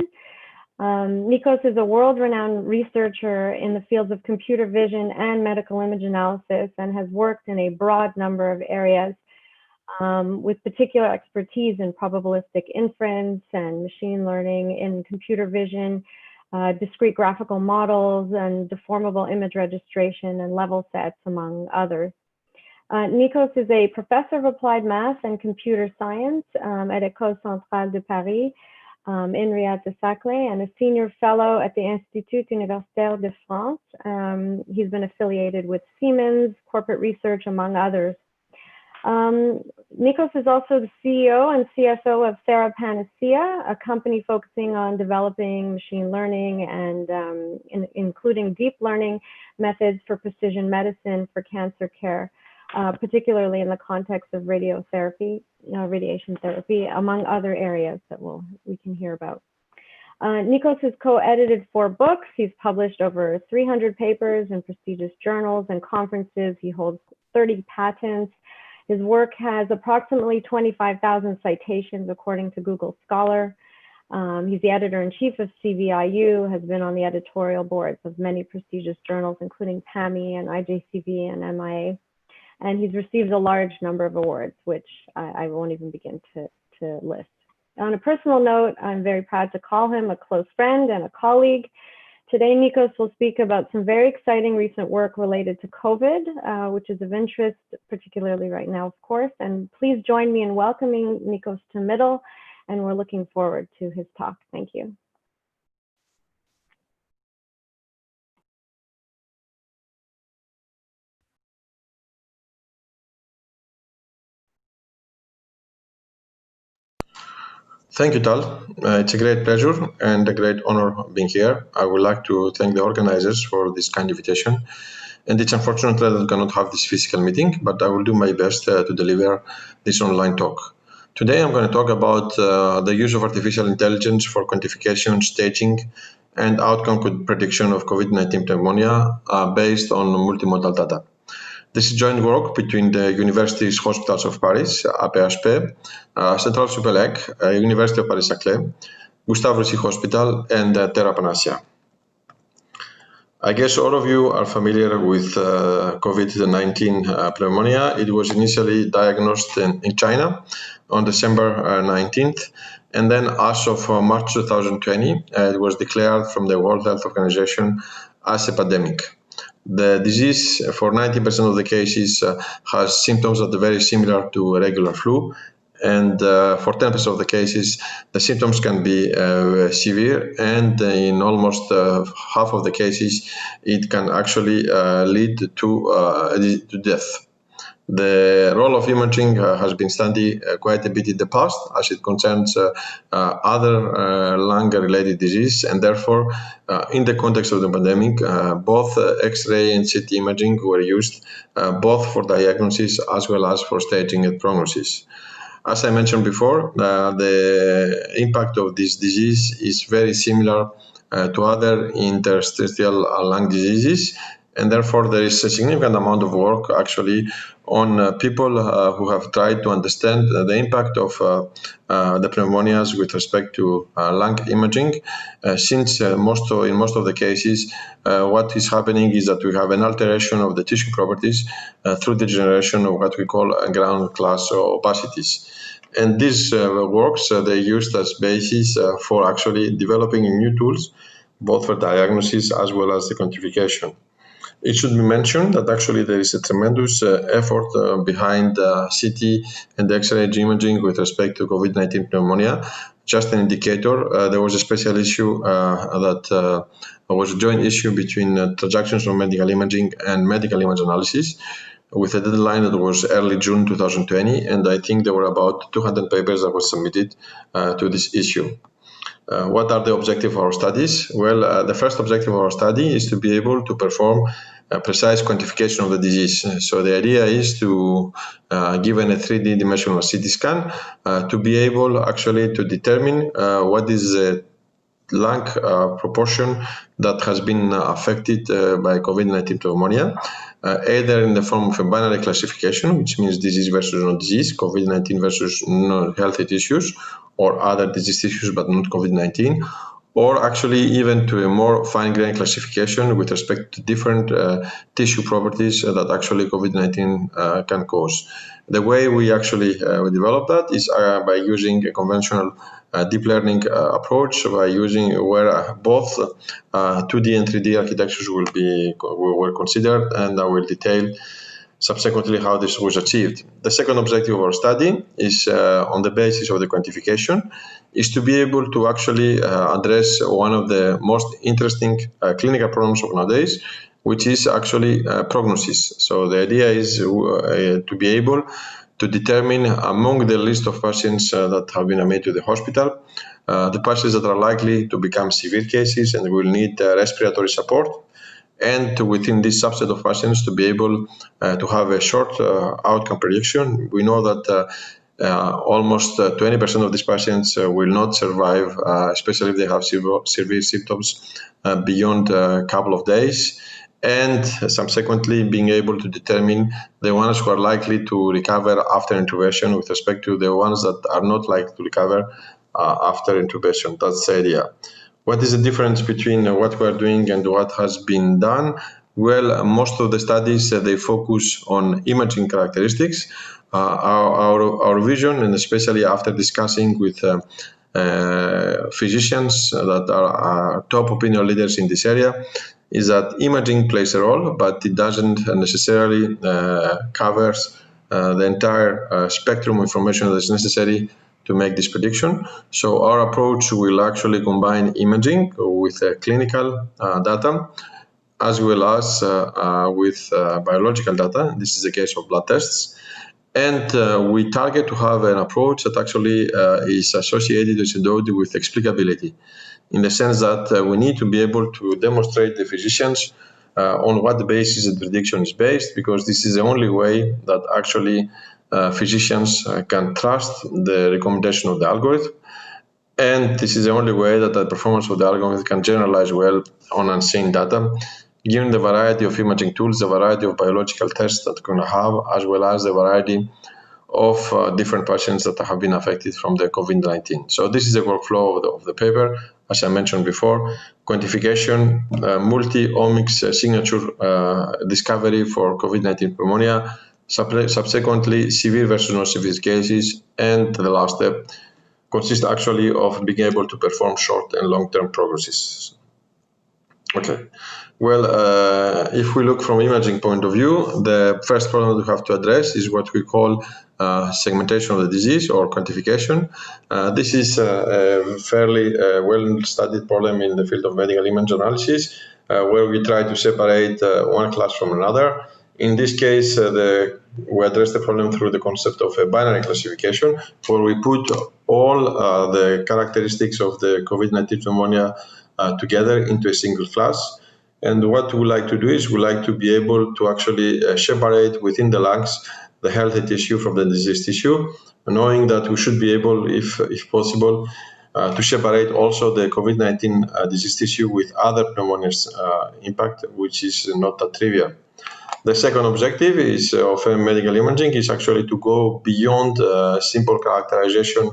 Nikos is a world-renowned researcher in the fields of computer vision and medical image analysis and has worked in a broad number of areas with particular expertise in probabilistic inference and machine learning in computer vision, discrete graphical models, and deformable image registration and level sets, among others. Nikos is a professor of applied math and computer science at École Centrale de Paris in Riyad de Saclay, and a senior fellow at the Institut Universitaire de France. He's been affiliated with Siemens, corporate research, among others. Nikos is also the CEO and CSO of Thera Panacea, a company focusing on developing machine learning and including deep learning methods for precision medicine for cancer care, particularly in the context of radiotherapy, radiation therapy, among other areas that we can hear about. Nikos has co-edited 4 books. He's published over 300 papers in prestigious journals and conferences. He holds 30 patents. His work has approximately 25,000 citations, according to Google Scholar. He's the editor-in-chief of CVIU, has been on the editorial boards of many prestigious journals, including PAMI and IJCV and MIA. And he's received a large number of awards, which I won't even begin to list. On a personal note, I'm very proud to call him a close friend and a colleague. Today, Nikos will speak about some very exciting recent work related to COVID, which is of interest, particularly right now, of course. And please join me in welcoming Nikos to MIDL, and we're looking forward to his talk. Thank you. Thank you, Tal. It's a great pleasure and a great honor being here. I would like to thank the organizers for this kind invitation. And it's unfortunate that I cannot have this physical meeting, but I will do my best to deliver this online talk. Today, I'm going to talk about the use of artificial intelligence for quantification, staging, and outcome prediction of COVID-19 pneumonia based on multimodal data. This is joint work between the Universities Hospitals of Paris, APHP, Central Supélec, University of Paris-Saclay, Gustave Roussy Hospital, and Thera Panacea. I guess all of you are familiar with COVID-19 pneumonia. It was initially diagnosed in China on December 19th, and then as of March 2020, it was declared from the World Health Organization as a pandemic. The disease, for 90% of the cases, has symptoms that are very similar to regular flu, and for 10% of the cases, the symptoms can be severe, and in almost half of the cases, it can actually lead to death. The role of imaging has been studied quite a bit in the past, as it concerns other lung-related disease, and therefore, in the context of the pandemic, both X-ray and CT imaging were used, both for diagnosis as well as for staging and prognosis. As I mentioned before, the impact of this disease is very similar to other interstitial lung diseases, and therefore there is a significant amount of work actually on people who have tried to understand the impact of the pneumonias with respect to lung imaging, since in most of the cases what is happening is that we have an alteration of the tissue properties through the generation of what we call ground glass opacities. And these works, they used as basis for actually developing new tools, both for diagnosis as well as the quantification. It should be mentioned that actually there is a tremendous effort behind CT and X-ray imaging with respect to COVID-19 pneumonia. Just an indicator, there was a special issue that was a joint issue between transactions of medical imaging and medical image analysis, with a deadline that was early June 2020, and I think there were about 200 papers that were submitted to this issue. What are the objectives of our studies? Well, the first objective of our study is to be able to perform a precise quantification of the disease. So the idea is to, given a 3D dimensional CT scan, to be able actually to determine what is the lung proportion that has been affected by COVID-19 pneumonia, either in the form of a binary classification, which means disease versus non-disease, COVID-19 versus non-healthy tissues, or other disease tissues but not COVID-19, or actually even to a more fine-grained classification with respect to different tissue properties that actually COVID-19 can cause. The way we actually we develop that is by using a conventional deep learning approach, by using where both 2D and 3D architectures were considered, and I will detail subsequently how this was achieved. The second objective of our study is on the basis of the quantification, is to be able to actually address one of the most interesting clinical problems of nowadays, which is actually prognosis. So the idea is to be able to determine among the list of patients that have been admitted to the hospital, the patients that are likely to become severe cases and will need respiratory support, and within this subset of patients to be able to have a short outcome prediction. We know that almost 20% of these patients will not survive, especially if they have severe symptoms beyond a couple of days, and subsequently being able to determine the ones who are likely to recover after intubation with respect to the ones that are not likely to recover after intubation. That's the idea. What is the difference between what we are doing and what has been done? Well, most of the studies, they focus on imaging characteristics. Our vision, and especially after discussing with physicians that are top opinion leaders in this area, is that imaging plays a role, but it doesn't necessarily covers the entire spectrum of information that is necessary to make this prediction. So our approach will actually combine imaging with clinical data, as well as with biological data. This is the case of blood tests. And we target to have an approach that actually is associated with explicability, in the sense that we need to be able to demonstrate to physicians on what basis the prediction is based, because this is the only way that actually physicians can trust the recommendation of the algorithm. And this is the only way that the performance of the algorithm can generalize well on unseen data, given the variety of imaging tools, the variety of biological tests that we're going to have, as well as the variety of different patients that have been affected from the COVID-19. So this is the workflow of the paper, as I mentioned before: quantification, multi-omics signature discovery for COVID-19 pneumonia, subsequently severe versus non-severe cases, and the last step consists actually of being able to perform short and long-term prognosis. Okay. Well, if we look from imaging point of view, the first problem we have to address is what we call segmentation of the disease, or quantification. This is a fairly well-studied problem in the field of medical image analysis, where we try to separate one class from another. In this case, we address the problem through the concept of a binary classification, where we put all the characteristics of the COVID-19 pneumonia together into a single class. And what we like to do is we like to be able to actually separate within the lungs the healthy tissue from the diseased tissue, knowing that we should be able, if possible, to separate also the COVID-19 disease tissue with other pneumonia's impact, which is not that trivial. The second objective is of medical imaging is actually to go beyond simple characterization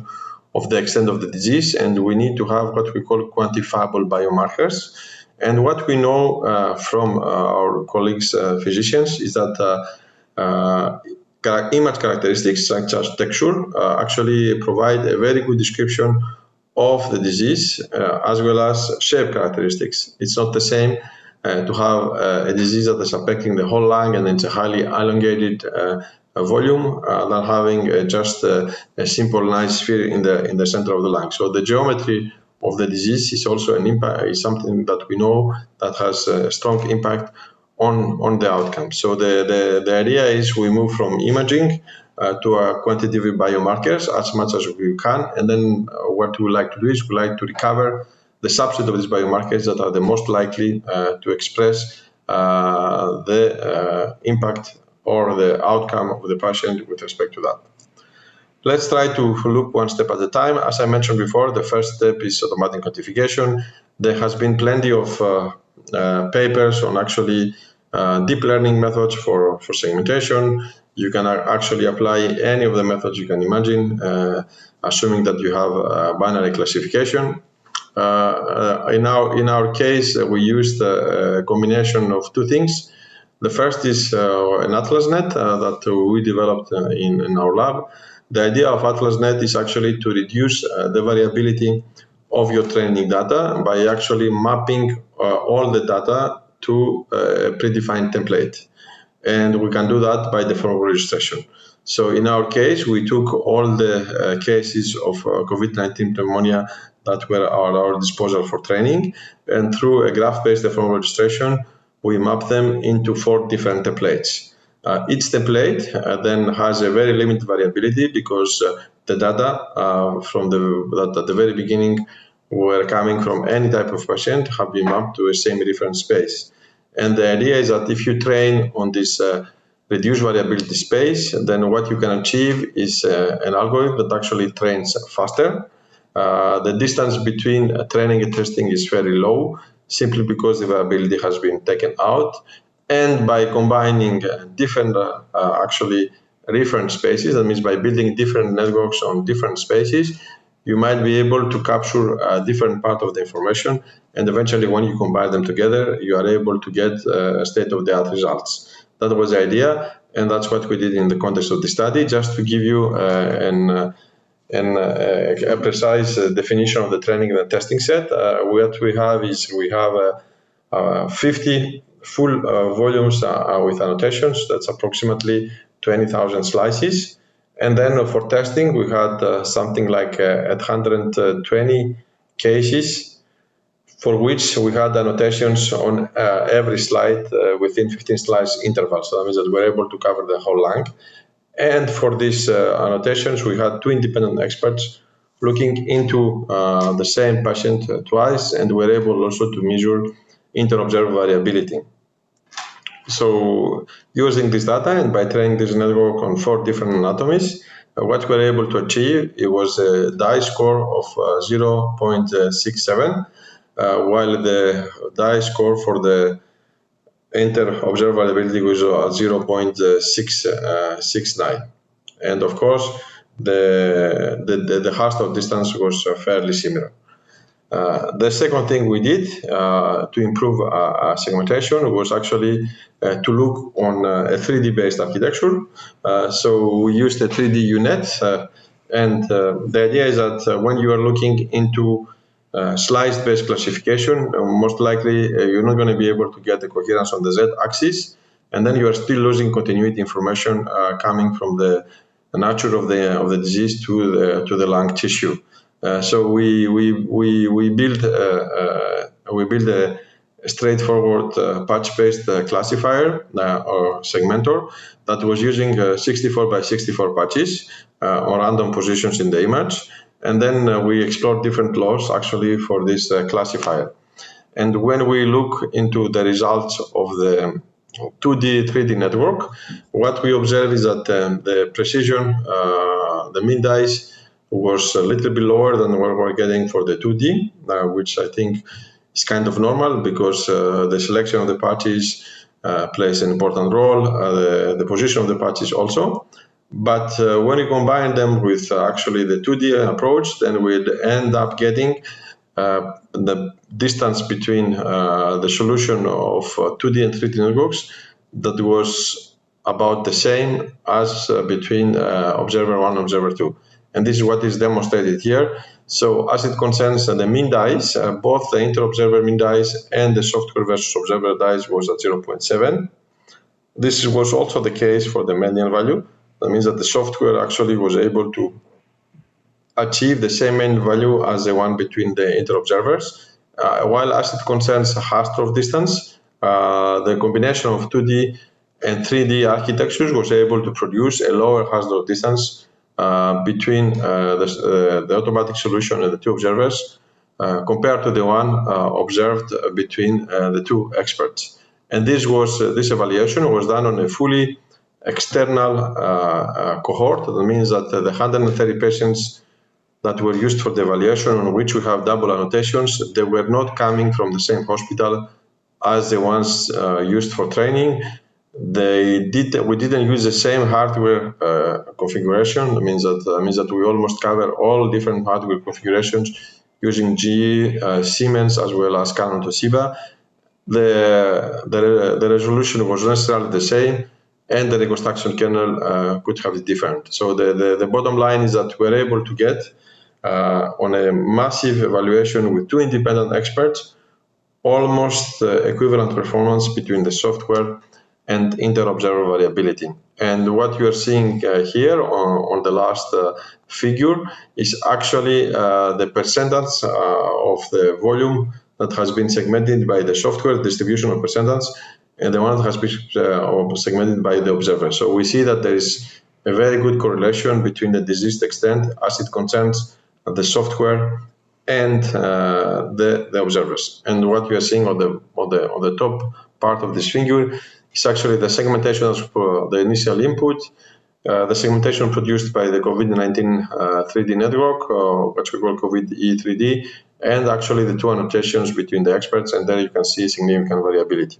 of the extent of the disease, and we need to have what we call quantifiable biomarkers. And what we know from our colleagues, physicians, is that image characteristics such as texture actually provide a very good description of the disease, as well as shape characteristics. It's not the same to have a disease that is affecting the whole lung and it's a highly elongated volume than having just a simple nice sphere in the center of the lung. So the geometry of the disease is also an impact, is something that we know that has a strong impact on the outcome. So the idea is we move from imaging to quantitative biomarkers as much as we can, and then what we like to do is we like to recover the subset of these biomarkers that are the most likely to express the impact or the outcome of the patient with respect to that. Let's try to look one step at a time. As I mentioned before, the first step is automatic quantification. There has been plenty of papers on actually deep learning methods for segmentation. You can actually apply any of the methods you can imagine, assuming that you have binary classification. In our case, we used a combination of two things. The first is an AtlasNet that we developed in our lab. The idea of AtlasNet is actually to reduce the variability of your training data by actually mapping all the data to a predefined template. And we can do that by default registration. So in our case, we took all the cases of COVID-19 pneumonia that were at our disposal for training, and through a graph-based default registration, we map them into 4 different templates. Each template then has a very limited variability because the data that at the very beginning were coming from any type of patient have been mapped to a same reference space. And the idea is that if you train on this reduced variability space, then what you can achieve is an algorithm that actually trains faster. The distance between training and testing is very low, simply because the variability has been taken out. And by combining different actually reference spaces, that means by building different networks on different spaces, you might be able to capture a different part of the information. And eventually, when you combine them together, you are able to get state-of-the-art results. That was the idea, and that's what we did in the context of the study. Just to give you a precise definition of the training and the testing set, what we have is we have 50 full volumes with annotations. That's approximately 20,000 slices. And then for testing, we had something like 120 cases for which we had annotations on every slide within 15 slice intervals. So that means that we're able to cover the whole lung. And for these annotations, we had 2 independent experts looking into the same patient twice, and we're able also to measure inter-observer variability. So using this data and by training this network on 4 different anatomies, what we're able to achieve, it was a DI score of 0.67, while the DI score for the inter-observer variability was 0.669. And of course, the Hausdorff distance was fairly similar. The second thing we did to improve segmentation was actually to look on a 3D-based architecture. So we used a 3D-UNet, and the idea is that when you are looking into slice-based classification, most likely you're not going to be able to get the coherence on the z-axis, and then you are still losing continuity information coming from the nature of the disease to the lung tissue. So we build a straightforward patch-based classifier or segmentor that was using 64 by 64 patches on random positions in the image, and then we explored different laws actually for this classifier. And when we look into the results of the 2D, 3D network, what we observe is that the precision, the mean dice, was a little bit lower than what we're getting for the 2D, which I think is kind of normal because the selection of the patches plays an important role, the position of the patches also. But when you combine them with actually the 2D approach, then we'd end up getting the distance between the solution of 2D and 3D networks that was about the same as between observer 1 and observer 2. And this is what is demonstrated here. So as it concerns the mean dice, both the inter-observer mean dice and the software versus observer dice was at 0.7. This was also the case for the median value. That means that the software actually was able to achieve the same mean value as the one between the inter-observers. While as it concerns Hausdorff distance, the combination of 2D and 3D architectures was able to produce a lower Hausdorff distance between the automatic solution and the 2 observers compared to the one observed between the 2 experts. And this evaluation was done on a fully external cohort. That means that the 130 patients that were used for the evaluation, on which we have double annotations, they were not coming from the same hospital as the ones used for training. We didn't use the same hardware configuration. That means that we almost cover all different hardware configurations using GE, Siemens, as well as Canon Toshiba. The resolution was necessarily the same, and the reconstruction kernel could have it different. So the bottom line is that we're able to get on a massive evaluation with 2 independent experts almost equivalent performance between the software and inter-observer variability. And what you are seeing here on the last figure is actually the percentage of the volume that has been segmented by the software distribution of percentage, and the one that has been segmented by the observer. So we see that there is a very good correlation between the disease extent as it concerns the software and the observers. And what we are seeing on the top part of this figure is actually the segmentation of the initial input, the segmentation produced by the COVID-19 3D network, which we call COVID-E3D, and actually the 2 annotations between the experts, and there you can see significant variability.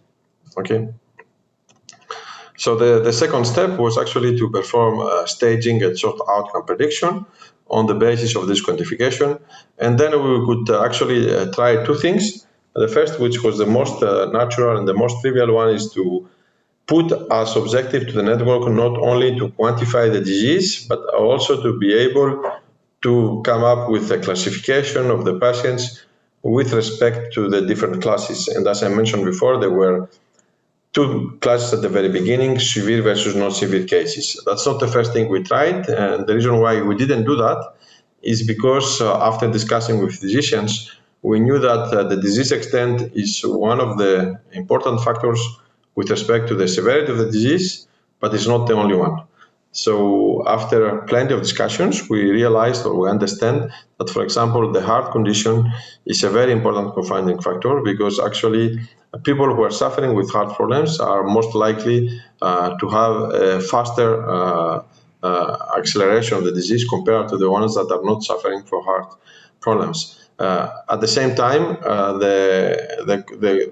Okay. So the second step was actually to perform staging and sort outcome prediction on the basis of this quantification. And then we could actually try 2 things. The first, which was the most natural and the most trivial one, is to put as objective to the network not only to quantify the disease, but also to be able to come up with a classification of the patients with respect to the different classes. And as I mentioned before, there were 2 classes at the very beginning, severe versus non-severe cases. That's not the first thing we tried, and the reason why we didn't do that is because after discussing with physicians, we knew that the disease extent is one of the important factors with respect to the severity of the disease, but it's not the only one. So after plenty of discussions, we realized, or we understand, that, for example, the heart condition is a very important confounding factor, because actually people who are suffering with heart problems are most likely to have a faster acceleration of the disease compared to the ones that are not suffering from heart problems. At the same time,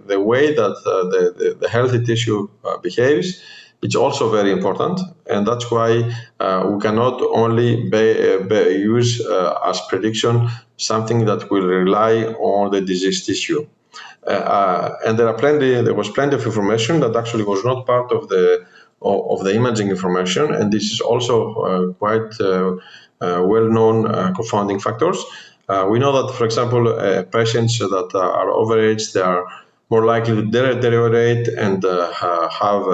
the way that the healthy tissue behaves, it's also very important, and that's why we cannot only use as prediction something that will rely on the disease tissue. And there was plenty of information that actually was not part of the imaging information, and this is also quite well-known confounding factors. We know that, for example, patients that are overage, they are more likely to deteriorate and have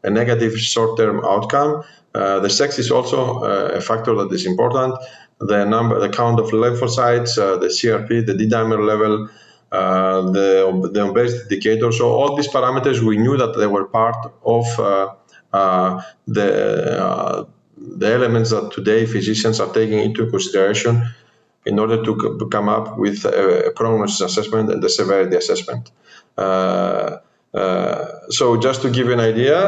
a negative short-term outcome. The sex is also a factor that is important. The count of lymphocytes, the CRP, the D-dimer level, the obesity indicator. So all these parameters, we knew that they were part of the elements that today physicians are taking into consideration in order to come up with a prognosis assessment and the severity assessment. So just to give you an idea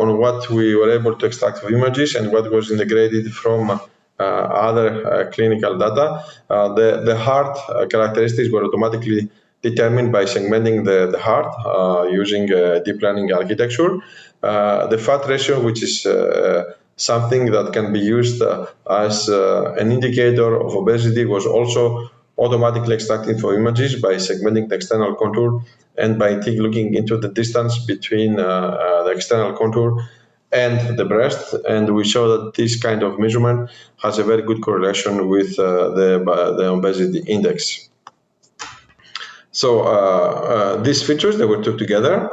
on what we were able to extract from images and what was integrated from other clinical data, the heart characteristics were automatically determined by segmenting the heart using deep learning architecture. The fat ratio, which is something that can be used as an indicator of obesity, was also automatically extracted from images by segmenting the external contour and by looking into the distance between the external contour and the breast. And we show that this kind of measurement has a very good correlation with the obesity index. So these features, they were took together,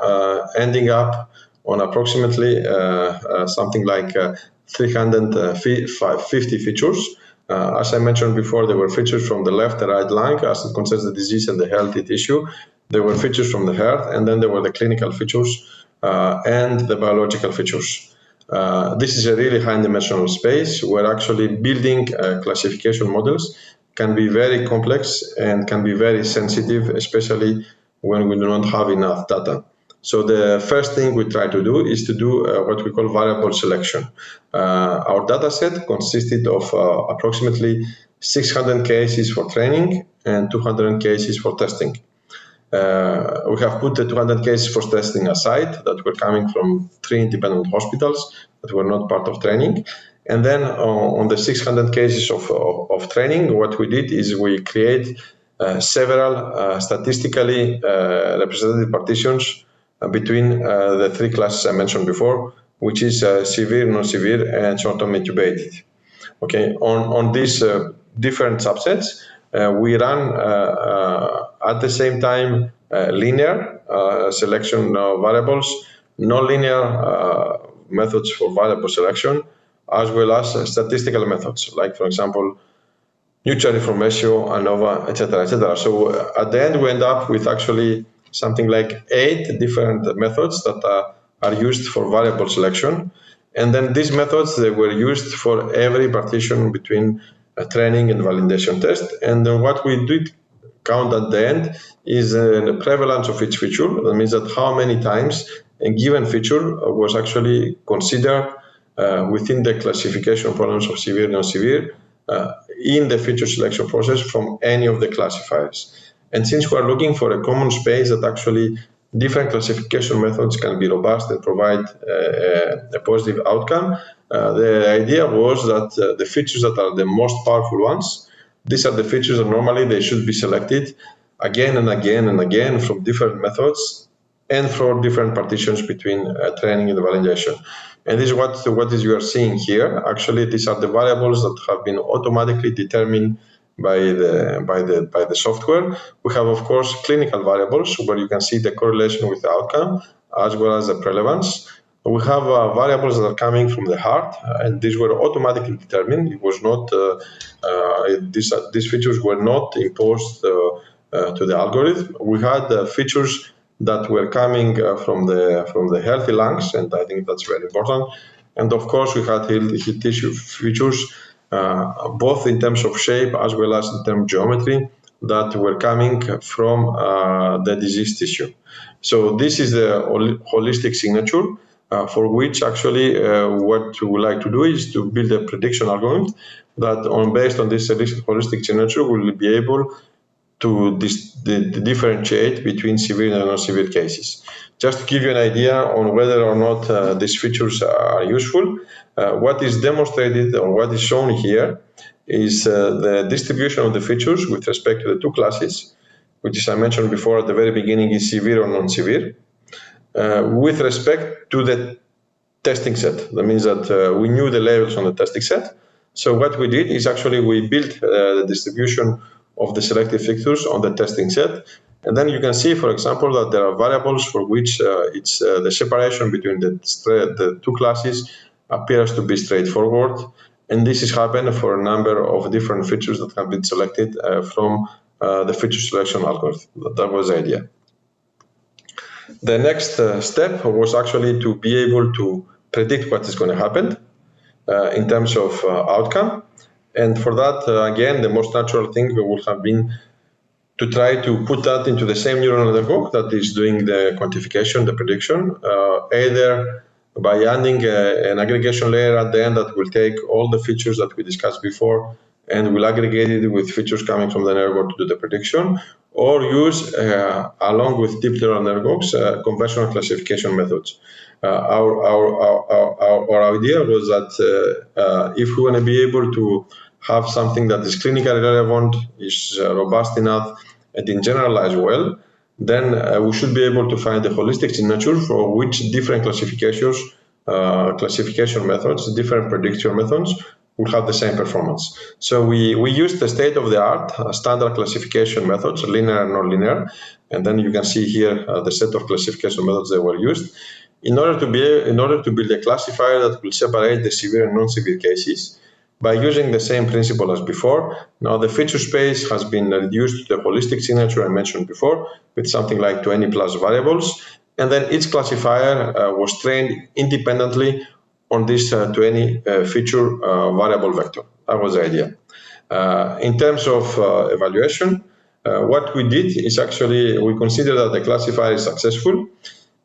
ending up on approximately something like 350 features. As I mentioned before, there were features from the left and right lung as it concerns the disease and the healthy tissue. There were features from the heart, and then there were the clinical features and the biological features. This is a really high-dimensional space where actually building classification models can be very complex and can be very sensitive, especially when we do not have enough data. So the first thing we try to do is to do what we call variable selection. Our data set consisted of approximately 600 cases for training and 200 cases for testing. We have put the 200 cases for testing aside that were coming from 3 independent hospitals that were not part of training. And then on the 600 cases of training, what we did is we create several statistically representative partitions between the 3 classes I mentioned before, which is severe, non-severe, and short-term intubated. Okay, on these different subsets, we run at the same time linear selection variables, non-linear methods for variable selection, as well as statistical methods, like, for example, neutral information ratio, ANOVA, etc., etc. So at the end, we end up with actually something like 8 different methods that are used for variable selection. And then these methods, they were used for every partition between a training and validation test. And then what we did count at the end is the prevalence of each feature. That means that how many times a given feature was actually considered within the classification problems of severe and non-severe in the feature selection process from any of the classifiers. And since we are looking for a common space that actually different classification methods can be robust and provide a positive outcome, the idea was that the features that are the most powerful ones, these are the features that normally they should be selected again and again and again from different methods and for different partitions between training and validation. And this is what you are seeing here. Actually, these are the variables that have been automatically determined by the software. We have, of course, clinical variables where you can see the correlation with the outcome as well as the prevalence. We have variables that are coming from the heart, and these were automatically determined. It was not these features were not imposed to the algorithm. We had features that were coming from the healthy lungs, and I think that's very important. And of course, we had healthy tissue features, both in terms of shape as well as in terms of geometry, that were coming from the diseased tissue. So this is the holistic signature, for which actually what we would like to do is to build a prediction algorithm that, based on this holistic signature, will be able to differentiate between severe and non-severe cases. Just to give you an idea on whether or not these features are useful, what is demonstrated or what is shown here is the distribution of the features with respect to the 2 classes, which, as I mentioned before at the very beginning, is severe or non-severe, with respect to the testing set. That means that we knew the levels on the testing set. So what we did is actually we built the distribution of the selected features on the testing set. And then you can see, for example, that there are variables for which it's the separation between the 2 classes appears to be straightforward. And this has happened for a number of different features that have been selected from the feature selection algorithm. That was the idea. The next step was actually to be able to predict what is going to happen in terms of outcome. And for that, again, the most natural thing would have been to try to put that into the same neural network that is doing the quantification, the prediction, either by adding an aggregation layer at the end that will take all the features that we discussed before and will aggregate it with features coming from the network to do the prediction, or use, along with deep neural networks, conventional classification methods. Our idea was that if we want to be able to have something that is clinically relevant, is robust enough, and in generalize well, then we should be able to find a holistic signature for which different classification methods, different prediction methods will have the same performance. So we used the state-of-the-art standard classification methods, linear and non-linear, and then you can see here the set of classification methods that were used in order to build a classifier that will separate the severe and non-severe cases by using the same principle as before. Now the feature space has been reduced to the holistic signature I mentioned before with something like 20 plus variables, and then each classifier was trained independently on this 20 feature variable vector. That was the idea. In terms of evaluation, what we did is actually we consider that the classifier is successful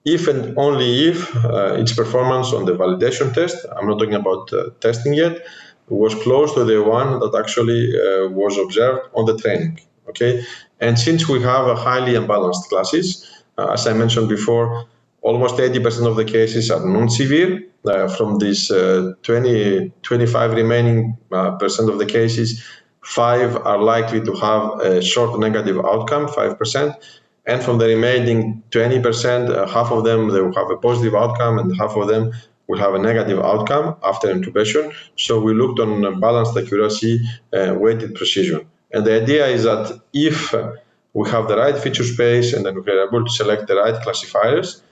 if and only if its performance on the validation test, I'm not talking about testing yet, was close to the one that actually was observed on the training. Okay, and since we have a highly imbalanced classes, as I mentioned before, almost 80% of the cases are non-severe. From these 25 remaining percent of the cases, 5 are likely to have a short negative outcome, 5%. And from the remaining 20%, half of them, they will have a positive outcome and half of them will have a negative outcome after intubation. So we looked on balanced accuracy, weighted precision. And the idea is that if we have the right feature space and then we are able to select the right classifiers,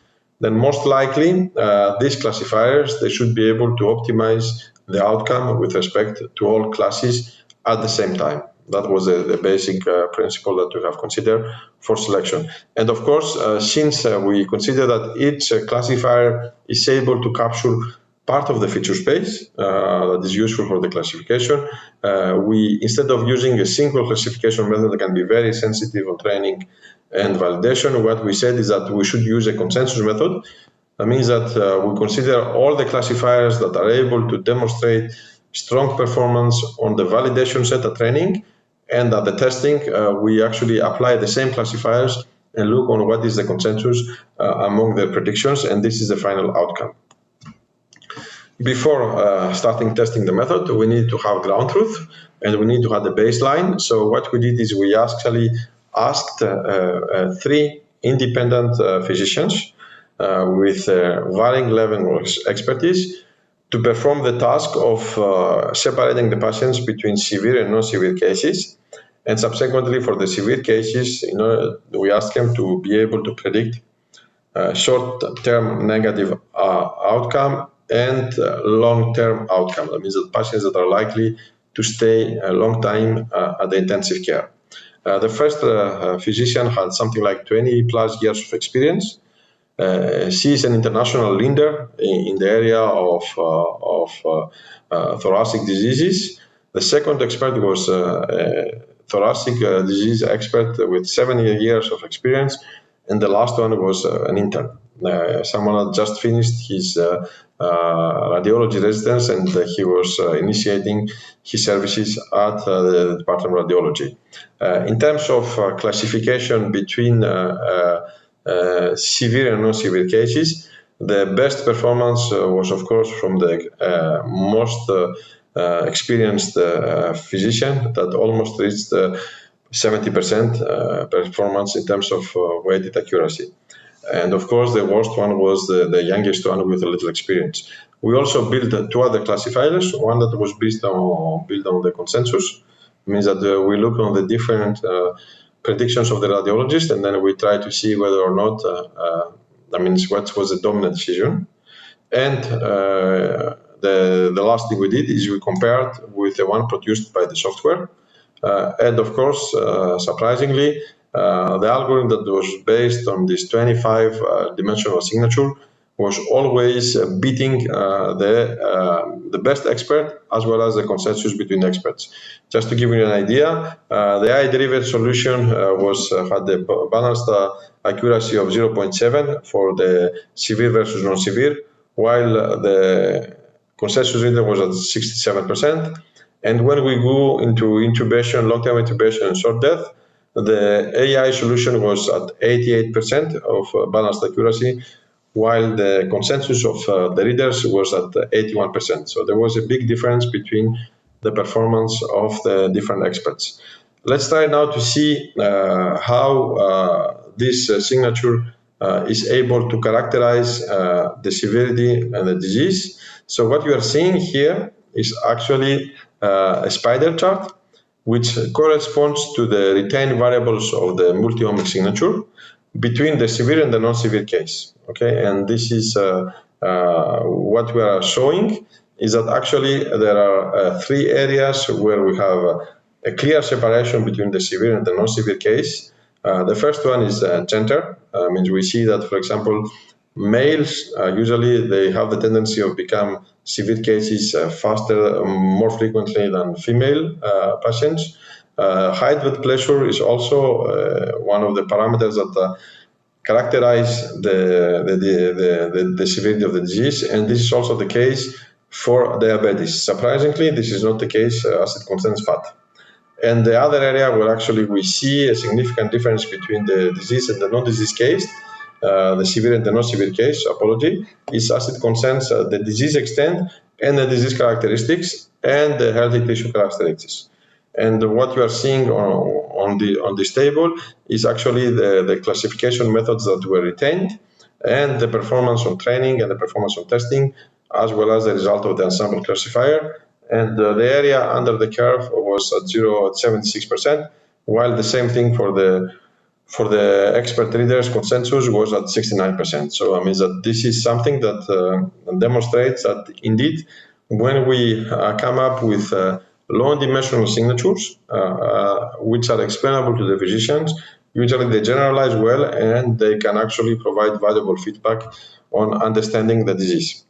then most likely these classifiers, they should be able to optimize the outcome with respect to all classes at the same time. That was the basic principle that we have considered for selection. And of course, since we consider that each classifier is able to capture part of the feature space that is useful for the classification, we, instead of using a single classification method that can be very sensitive on training and validation, what we said is that we should use a consensus method. That means that we consider all the classifiers that are able to demonstrate strong performance on the validation set at training, and at the testing, we actually apply the same classifiers and look on what is the consensus among the predictions, and this is the final outcome. Before starting testing the method, we need to have ground truth, and we need to have the baseline. So what we did is we actually asked 3 independent physicians with varying levels of expertise to perform the task of separating the patients between severe and non-severe cases. And subsequently, for the severe cases, we ask them to be able to predict short-term negative outcome and long-term outcome. That means that patients that are likely to stay a long time at the intensive care. The first physician had something like 20 plus years of experience. She is an international leader in the area of thoracic diseases. The second expert was a thoracic disease expert with 7 years of experience, and the last one was an intern, someone that just finished his radiology residence, and he was initiating his services at the Department of Radiology. In terms of classification between severe and non-severe cases, the best performance was, of course, from the most experienced physician that almost reached 70% performance in terms of weighted accuracy. And of course, the worst one was the youngest one with a little experience. We also built 2 other classifiers, one that was built on the consensus. It means that we look on the different predictions of the radiologist, and then we try to see whether or not, that means what was the dominant decision. And the last thing we did is we compared with the one produced by the software. And of course, surprisingly, the algorithm that was based on this 25-dimensional signature was always beating the best expert as well as the consensus between experts. Just to give you an idea, the AI-driven solution had a balanced accuracy of 0.7 for the severe versus non-severe, while the consensus reader was at 67%. And when we go into intubation, long-term intubation, and short death, the AI solution was at 88% of balanced accuracy, while the consensus of the readers was at 81%. So there was a big difference between the performance of the different experts. Let's try now to see how this signature is able to characterize the severity and the disease. So what you are seeing here is actually a spider chart, which corresponds to the retained variables of the multi-omic signature between the severe and the non-severe case. Okay, and this is what we are showing is that actually there are 3 areas where we have a clear separation between the severe and the non-severe case. The first one is gender. Means we see that, for example, males usually they have the tendency of become severe cases faster, more frequently than female patients. Height with pleasure is also one of the parameters that characterize the severity of the disease, and this is also the case for diabetes. Surprisingly, this is not the case as it concerns fat. And the other area where actually we see a significant difference between the disease and the non-disease case, the severe and the non-severe case, apology, is as it concerns the disease extent and the disease characteristics and the healthy tissue characteristics. And what you are seeing on this table is actually the classification methods that were retained and the performance on training and the performance on testing, as well as the result of the ensemble classifier. And the area under the curve was at 76%, while the same thing for the expert readers consensus was at 69%. So I mean that this is something that demonstrates that indeed, when we come up with low-dimensional signatures, which are explainable to the physicians, usually they generalize well and they can actually provide valuable feedback on understanding the disease.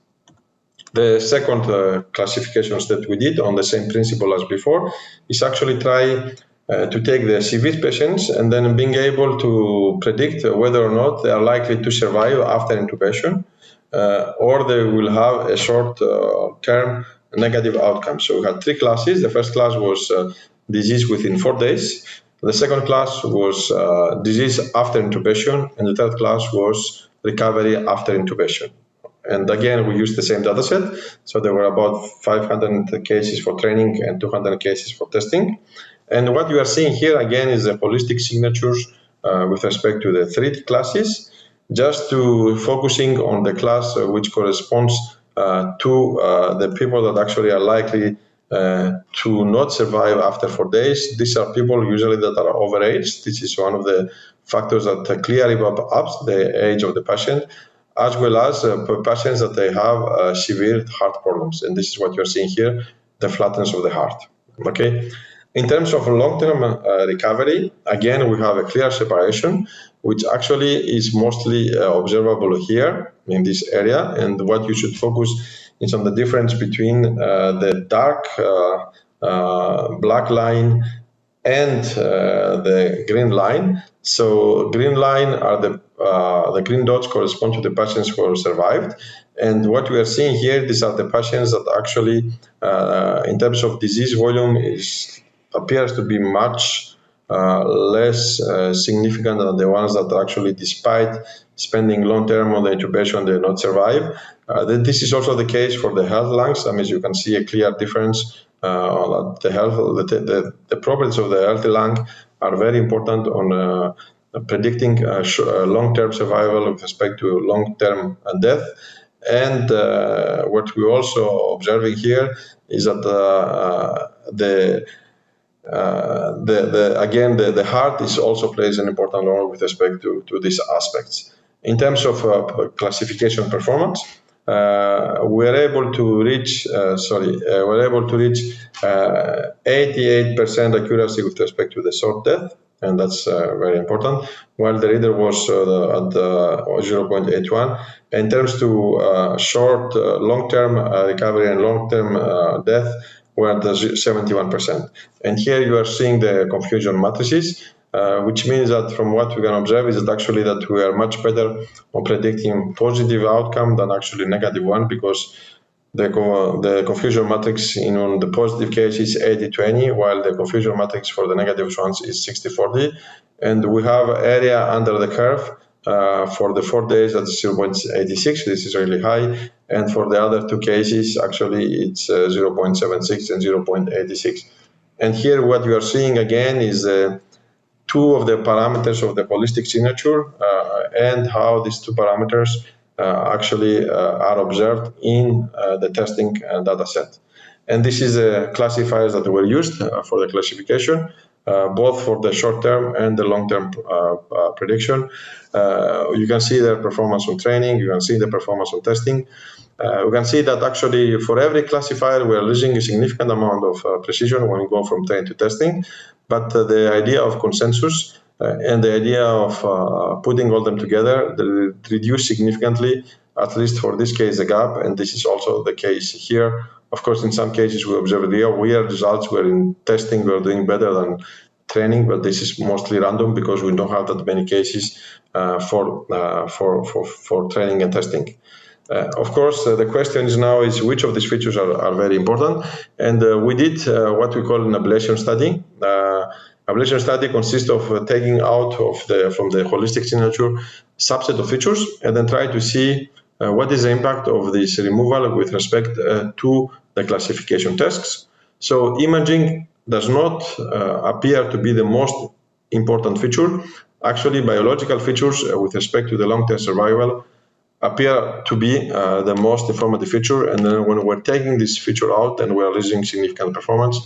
The second classifications that we did on the same principle as before is actually try to take the severe patients and then being able to predict whether or not they are likely to survive after intubation or they will have a short-term negative outcome. So we had three classes. The first class was disease within 4 days. The second class was disease after intubation, and the third class was recovery after intubation. And again, we used the same data set. So there were about 500 cases for training and 200 cases for testing. And what you are seeing here again is the holistic signatures with respect to the three classes, just to focusing on the class which corresponds to the people that actually are likely to not survive after 4 days. These are people usually that are overage. This is one of the factors that clearly ups the age of the patient, as well as patients that they have severe heart problems. And this is what you're seeing here, the flatness of the heart. Okay. In terms of long-term recovery, again, we have a clear separation, which actually is mostly observable here in this area. And what you should focus is on the difference between the dark black line and the green line. So green line are the green dots correspond to the patients who survived. And what we are seeing here, these are the patients that actually, in terms of disease volume, appears to be much less significant than the ones that actually, despite spending long term on the intubation, they not survive. This is also the case for the health lungs. I mean, you can see a clear difference. The properties of the healthy lung are very important on predicting long-term survival with respect to long-term death. And what we're also observing here is that the heart is also plays an important role with respect to these aspects. In terms of classification performance, we're able to reach 88% accuracy with respect to the short death, and that's very important, while the reader was at 0.81. In terms to short, long-term recovery and long-term death, we're at 71%. And here you are seeing the confusion matrices, which means that from what we can observe is that actually that we are much better on predicting positive outcome than actually negative one, because the confusion matrix on the positive case is 80-20, while the confusion matrix for the negative ones is 60-40. And we have area under the curve for the 4 days at 0.86. This is really high. And for the other two cases, actually, it's 0.76 and 0.86. And here what you are seeing again is two of the parameters of the holistic signature and how these two parameters actually are observed in the testing data set. And this is the classifiers that were used for the classification, both for the short-term and the long-term prediction. You can see their performance on training, you can see the performance on testing. We can see that actually for every classifier, we are losing a significant amount of precision when we go from training to testing. But the idea of consensus and the idea of putting all them together, they reduce significantly, at least for this case, the gap. And this is also the case here. Of course, in some cases, we observe weird results where in testing, we're doing better than training, but this is mostly random because we don't have that many cases for training and testing. Of course, the question is now is which of these features are very important, and we did what we call an ablation study. Ablation study consists of taking out from the holistic signature subset of features and then try to see what is the impact of this removal with respect to the classification tasks. So imaging does not appear to be the most important feature. Actually, biological features with respect to the long-term survival appear to be the most informative feature. And then when we're taking this feature out and we're losing significant performance,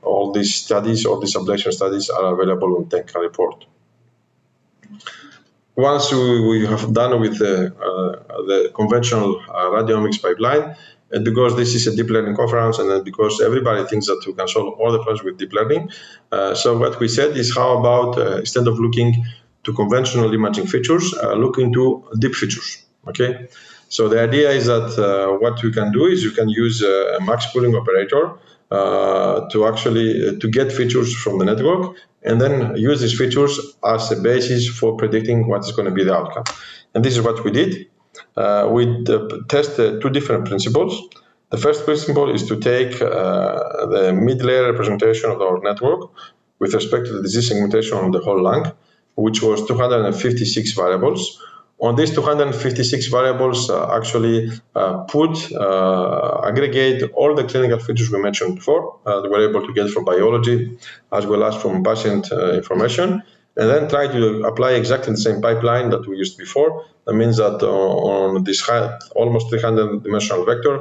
all these studies, all these ablation studies are available on technical report. Once we have done with the conventional radiomics pipeline, and because this is a deep learning conference, and then because everybody thinks that we can solve all the problems with deep learning, so what we said is how about instead of looking to conventional imaging features, look into deep features. Okay, so the idea is that what you can do is you can use a max pooling operator to get features from the network, and then use these features as a basis for predicting what is going to be the outcome. And this is what we did. We tested two different principles. The first principle is to take the mid-layer representation of our network with respect to the disease segmentation of the whole lung, which was 256 variables. On these 256 variables, aggregate all the clinical features we mentioned before that we're able to get from biology as well as from patient information, and then try to apply exactly the same pipeline that we used before. That means that on this almost 300-dimensional vector,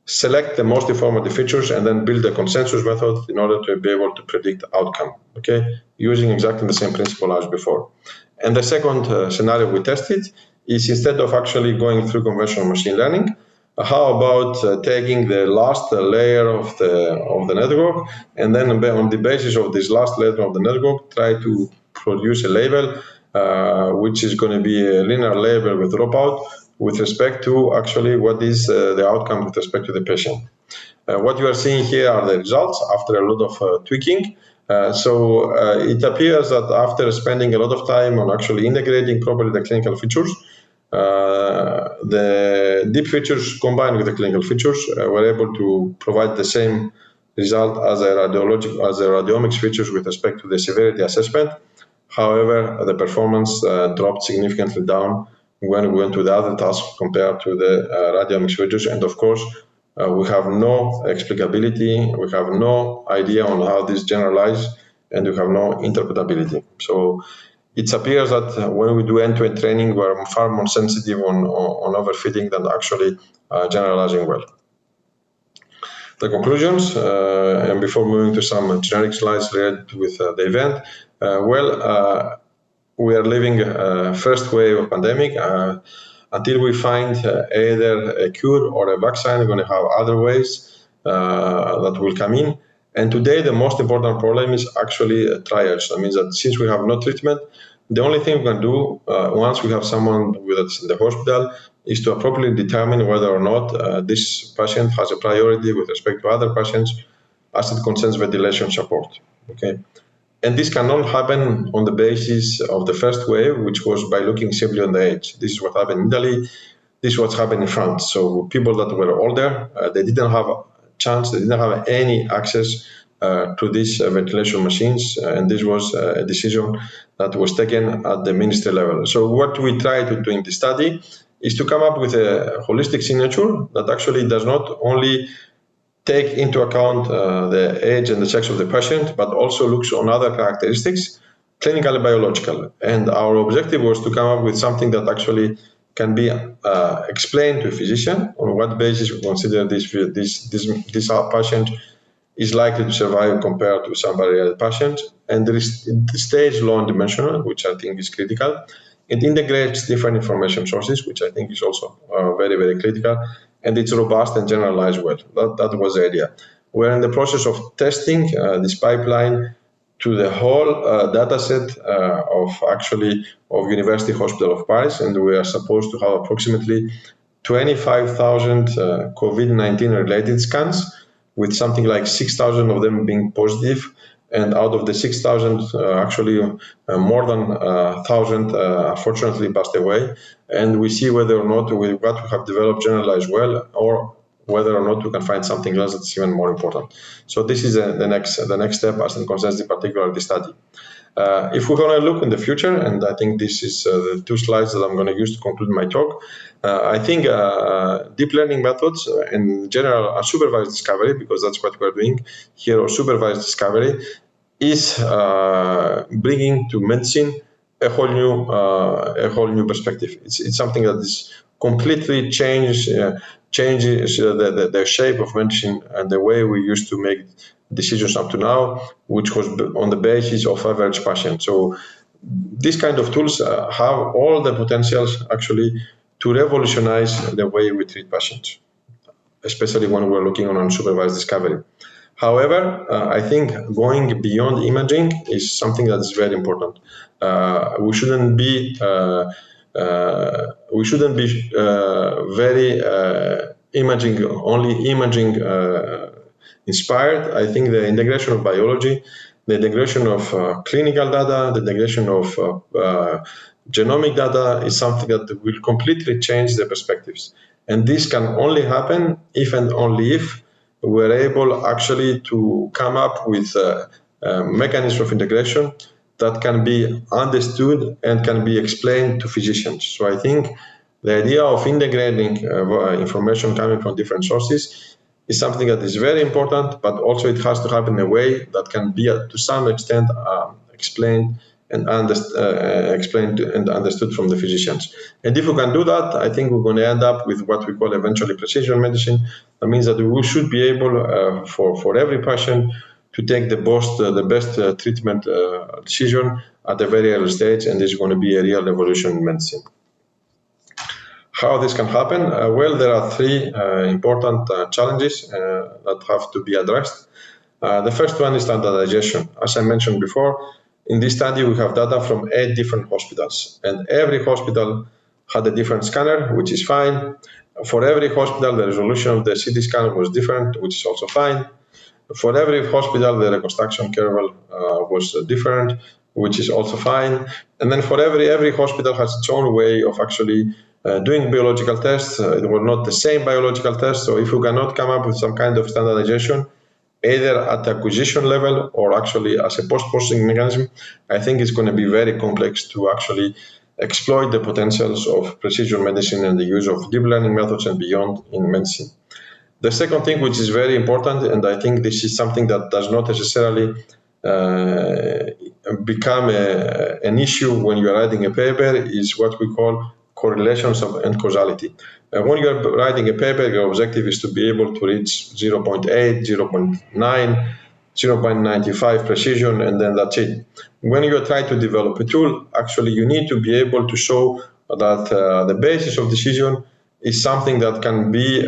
select the most informative features and then build a consensus method in order to be able to predict outcome, okay, using exactly the same principle as before. And the second scenario we tested is instead of actually going through conventional machine learning, how about taking the last layer of the network, and then on the basis of this last layer of the network, try to produce a label which is going to be a linear label with dropout with respect to actually what is the outcome with respect to the patient. What you are seeing here are the results after a lot of tweaking. So it appears that after spending a lot of time on actually integrating properly the clinical features, the deep features combined with the clinical features were able to provide the same result as the radiomics features with respect to the severity assessment. However, the performance dropped significantly down when we went to the other tasks compared to the radiomics features. And of course, we have no explicability, we have no idea on how this generalize, and we have no interpretability. So it appears that when we do end-to-end training, we're far more sensitive on overfitting than actually generalizing well. The conclusions, and before moving to some generic slides related with the event, we are living a first wave of pandemic. Until we find either a cure or a vaccine, we're going to have other ways that will come in. And today, the most important problem is actually triage. That means that since we have no treatment, the only thing we can do once we have someone with us in the hospital is to appropriately determine whether or not this patient has a priority with respect to other patients as it concerns ventilation support. Okay. And this cannot happen on the basis of the first wave, which was by looking simply on the age. This is what happened in Italy. This is what's happened in France. So people that were older, they didn't have a chance, they didn't have any access to these ventilation machines. And this was a decision that was taken at the ministry level. So what we try to do in the study is to come up with a holistic signature that actually does not only take into account the age and the sex of the patient, but also looks on other characteristics, clinical and biological. And our objective was to come up with something that actually can be explained to a physician on what basis we consider this patient is likely to survive compared to somebody other patient. And there is stage low and dimensional, which I think is critical. It integrates different information sources, which I think is also very, very critical. And it's robust and generalized well. That was the idea. We're in the process of testing this pipeline to the whole data set of University Hospital of Paris, and we are supposed to have approximately 25,000 COVID-19 related scans, with something like 6,000 of them being positive And out of the 6,000, actually more than 1,000 unfortunately passed away. And we see whether or not with what we have developed generalized well, or whether or not we can find something else that's even more important. So this is the next step as it concerns the particular study. If we're going to look in the future, and I think this is the 2 slides that I'm going to use to conclude my talk, I think deep learning methods in general are supervised discovery, because that's what we're doing here, or supervised discovery is bringing to medicine a whole new perspective. It's something that is completely changes the shape of medicine and the way we used to make decisions up to now, which was on the basis of average patient. So these kind of tools have all the potentials actually to revolutionize the way we treat patients, especially when we're looking on unsupervised discovery. However, I think going beyond imaging is something that is very important. We shouldn't be very imaging inspired. I think the integration of biology, the integration of clinical data, the integration of genomic data is something that will completely change the perspectives. And this can only happen if and only if we're able actually to come up with a mechanism of integration that can be understood and can be explained to physicians. So I think the idea of integrating information coming from different sources is something that is very important, but also it has to happen in a way that can be to some extent explained and understood from the physicians. And if we can do that, I think we're going to end up with what we call eventually precision medicine. That means that we should be able for every patient to take the best treatment decision at a very early stage, and this is going to be a real revolution in medicine. How this can happen? Well, there are 3 important challenges that have to be addressed. The first one is standardization. As I mentioned before, in this study, we have data from 8 different hospitals, and every hospital had a different scanner, which is fine. For every hospital, the resolution of the CT scanner was different, which is also fine. For every hospital, the reconstruction curve was different, which is also fine. And then for every hospital has its own way of actually doing biological tests. It were not the same biological tests. So if you cannot come up with some kind of standardization, either at the acquisition level or actually as a post-processing mechanism, I think it's going to be very complex to actually exploit the potentials of precision medicine and the use of deep learning methods and beyond in medicine. The second thing, which is very important, and I think this is something that does not necessarily become an issue when you are writing a paper, is what we call correlations and causality. When you are writing a paper, your objective is to be able to reach 0.8, 0.9, 0.95 precision, and then that's it. When you try to develop a tool, actually you need to be able to show that the basis of decision is something that can be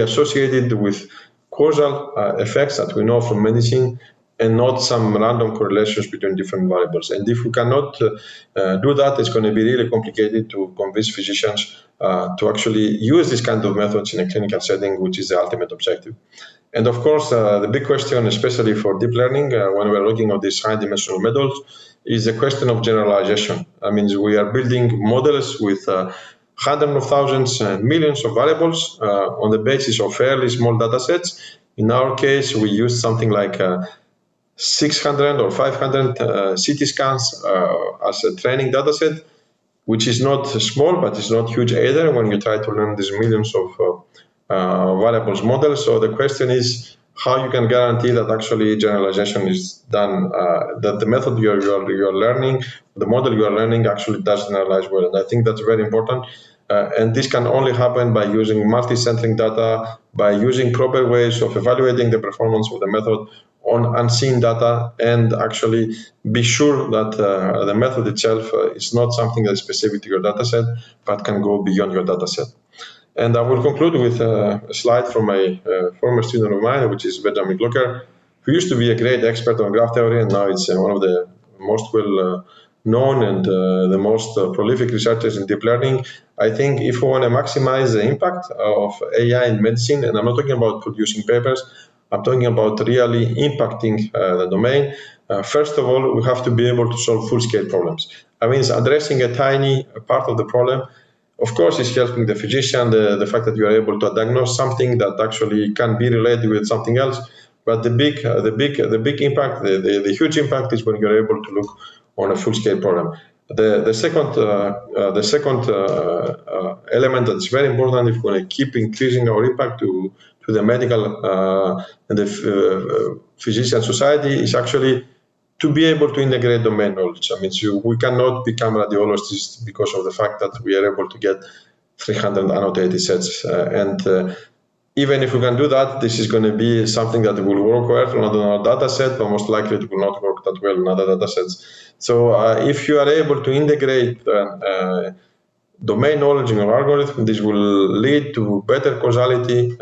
associated with causal effects that we know from medicine, and not some random correlations between different variables. And if we cannot do that, it's going to be really complicated to convince physicians to actually use this kind of methods in a clinical setting, which is the ultimate objective. And of course, the big question, especially for deep learning, when we're looking at these high-dimensional models, is the question of generalization. I mean, we are building models with hundreds of thousands and millions of variables on the basis of fairly small data sets. In our case, we use something like 600 or 500 CT scans as a training data set, which is not small, but it's not huge either when you try to learn these millions of variables models. So the question is how you can guarantee that actually generalization is done, that the method you're learning, the model you are learning actually does generalize well. And I think that's very important. And this can only happen by using multi-centering data, by using proper ways of evaluating the performance of the method on unseen data, and actually be sure that the method itself is not something that is specific to your dataset, but can go beyond your dataset. And I will conclude with a slide from a former student of mine, which is Benjamin Glucker, who used to be a great expert on graph theory, and now it's one of the most well-known and the most prolific researchers in deep learning. I think if we want to maximize the impact of AI in medicine, and I'm not talking about producing papers, I'm talking about really impacting the domain. First of all, we have to be able to solve full-scale problems. I mean, addressing a tiny part of the problem, of course, is helping the physician, the fact that you are able to diagnose something that actually can be related with something else. But the big impact, the huge impact is when you're able to look on a full-scale problem. The second element that's very important if we want to keep increasing our impact to the medical and the physician society is actually to be able to integrate domain knowledge. I mean, we cannot become radiologists because of the fact that we are able to get 300 annotated sets. Even if we can do that, this is going to be something that will work well on our data set, but most likely it will not work that well in other data sets. So if you are able to integrate domain knowledge in your algorithm, this will lead to better causality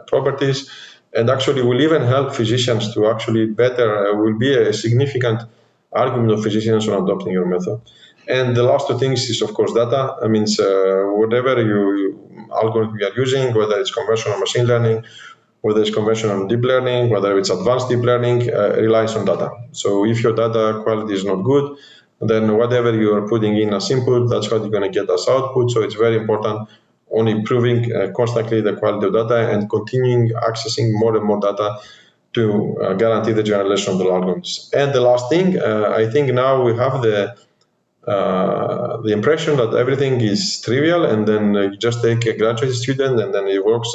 properties, and actually will even help physicians to actually will be a significant argument of physicians on adopting your method. And the last two things is, of course, data. I mean, whatever algorithm you are using, whether it's conventional machine learning, whether it's conventional deep learning, whether it's advanced deep learning, relies on data. So if your data quality is not good, then whatever you are putting in as input, that's what you're going to get as output. So it's very important on improving constantly the quality of data and continuing accessing more and more data to guarantee the generation of the algorithms. And the last thing, I think now we have the impression that everything is trivial, and then you just take a graduate student and then he works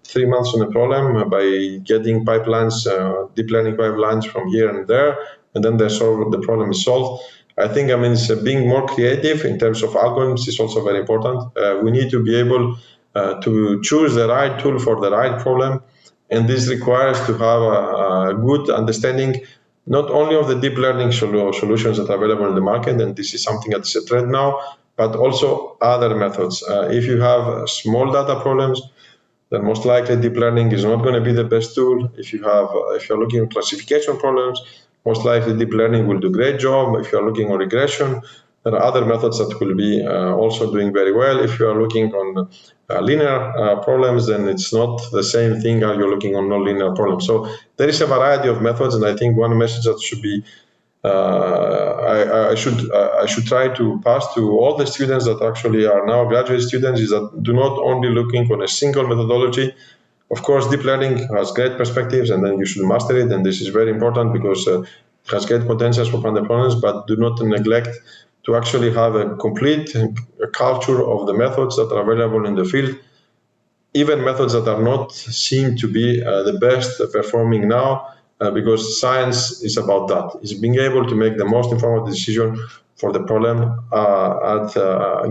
3 months on a problem by getting pipelines, deep learning pipelines from here and there, and then the problem is solved. I think, I mean, being more creative in terms of algorithms is also very important. We need to be able to choose the right tool for the right problem, and this requires to have a good understanding not only of the deep learning solutions that are available in the market, and this is something that's a trend now, but also other methods. If you have small data problems, then most likely deep learning is not going to be the best tool. If you're looking at classification problems, most likely deep learning will do a great job. If you're looking on regression, there are other methods that will be also doing very well. If you are looking on linear problems, then it's not the same thing as you're looking on non-linear problems. So there is a variety of methods, and I think one message that should be I should try to pass to all the students that actually are now graduate students is that do not only looking on a single methodology. Of course, deep learning has great perspectives, and then you should master it, and this is very important because it has great potentials for find the problems, but do not neglect to actually have a complete culture of the methods that are available in the field, even methods that are not seen to be the best performing now, because science is about that. It's being able to make the most informed decision for the problem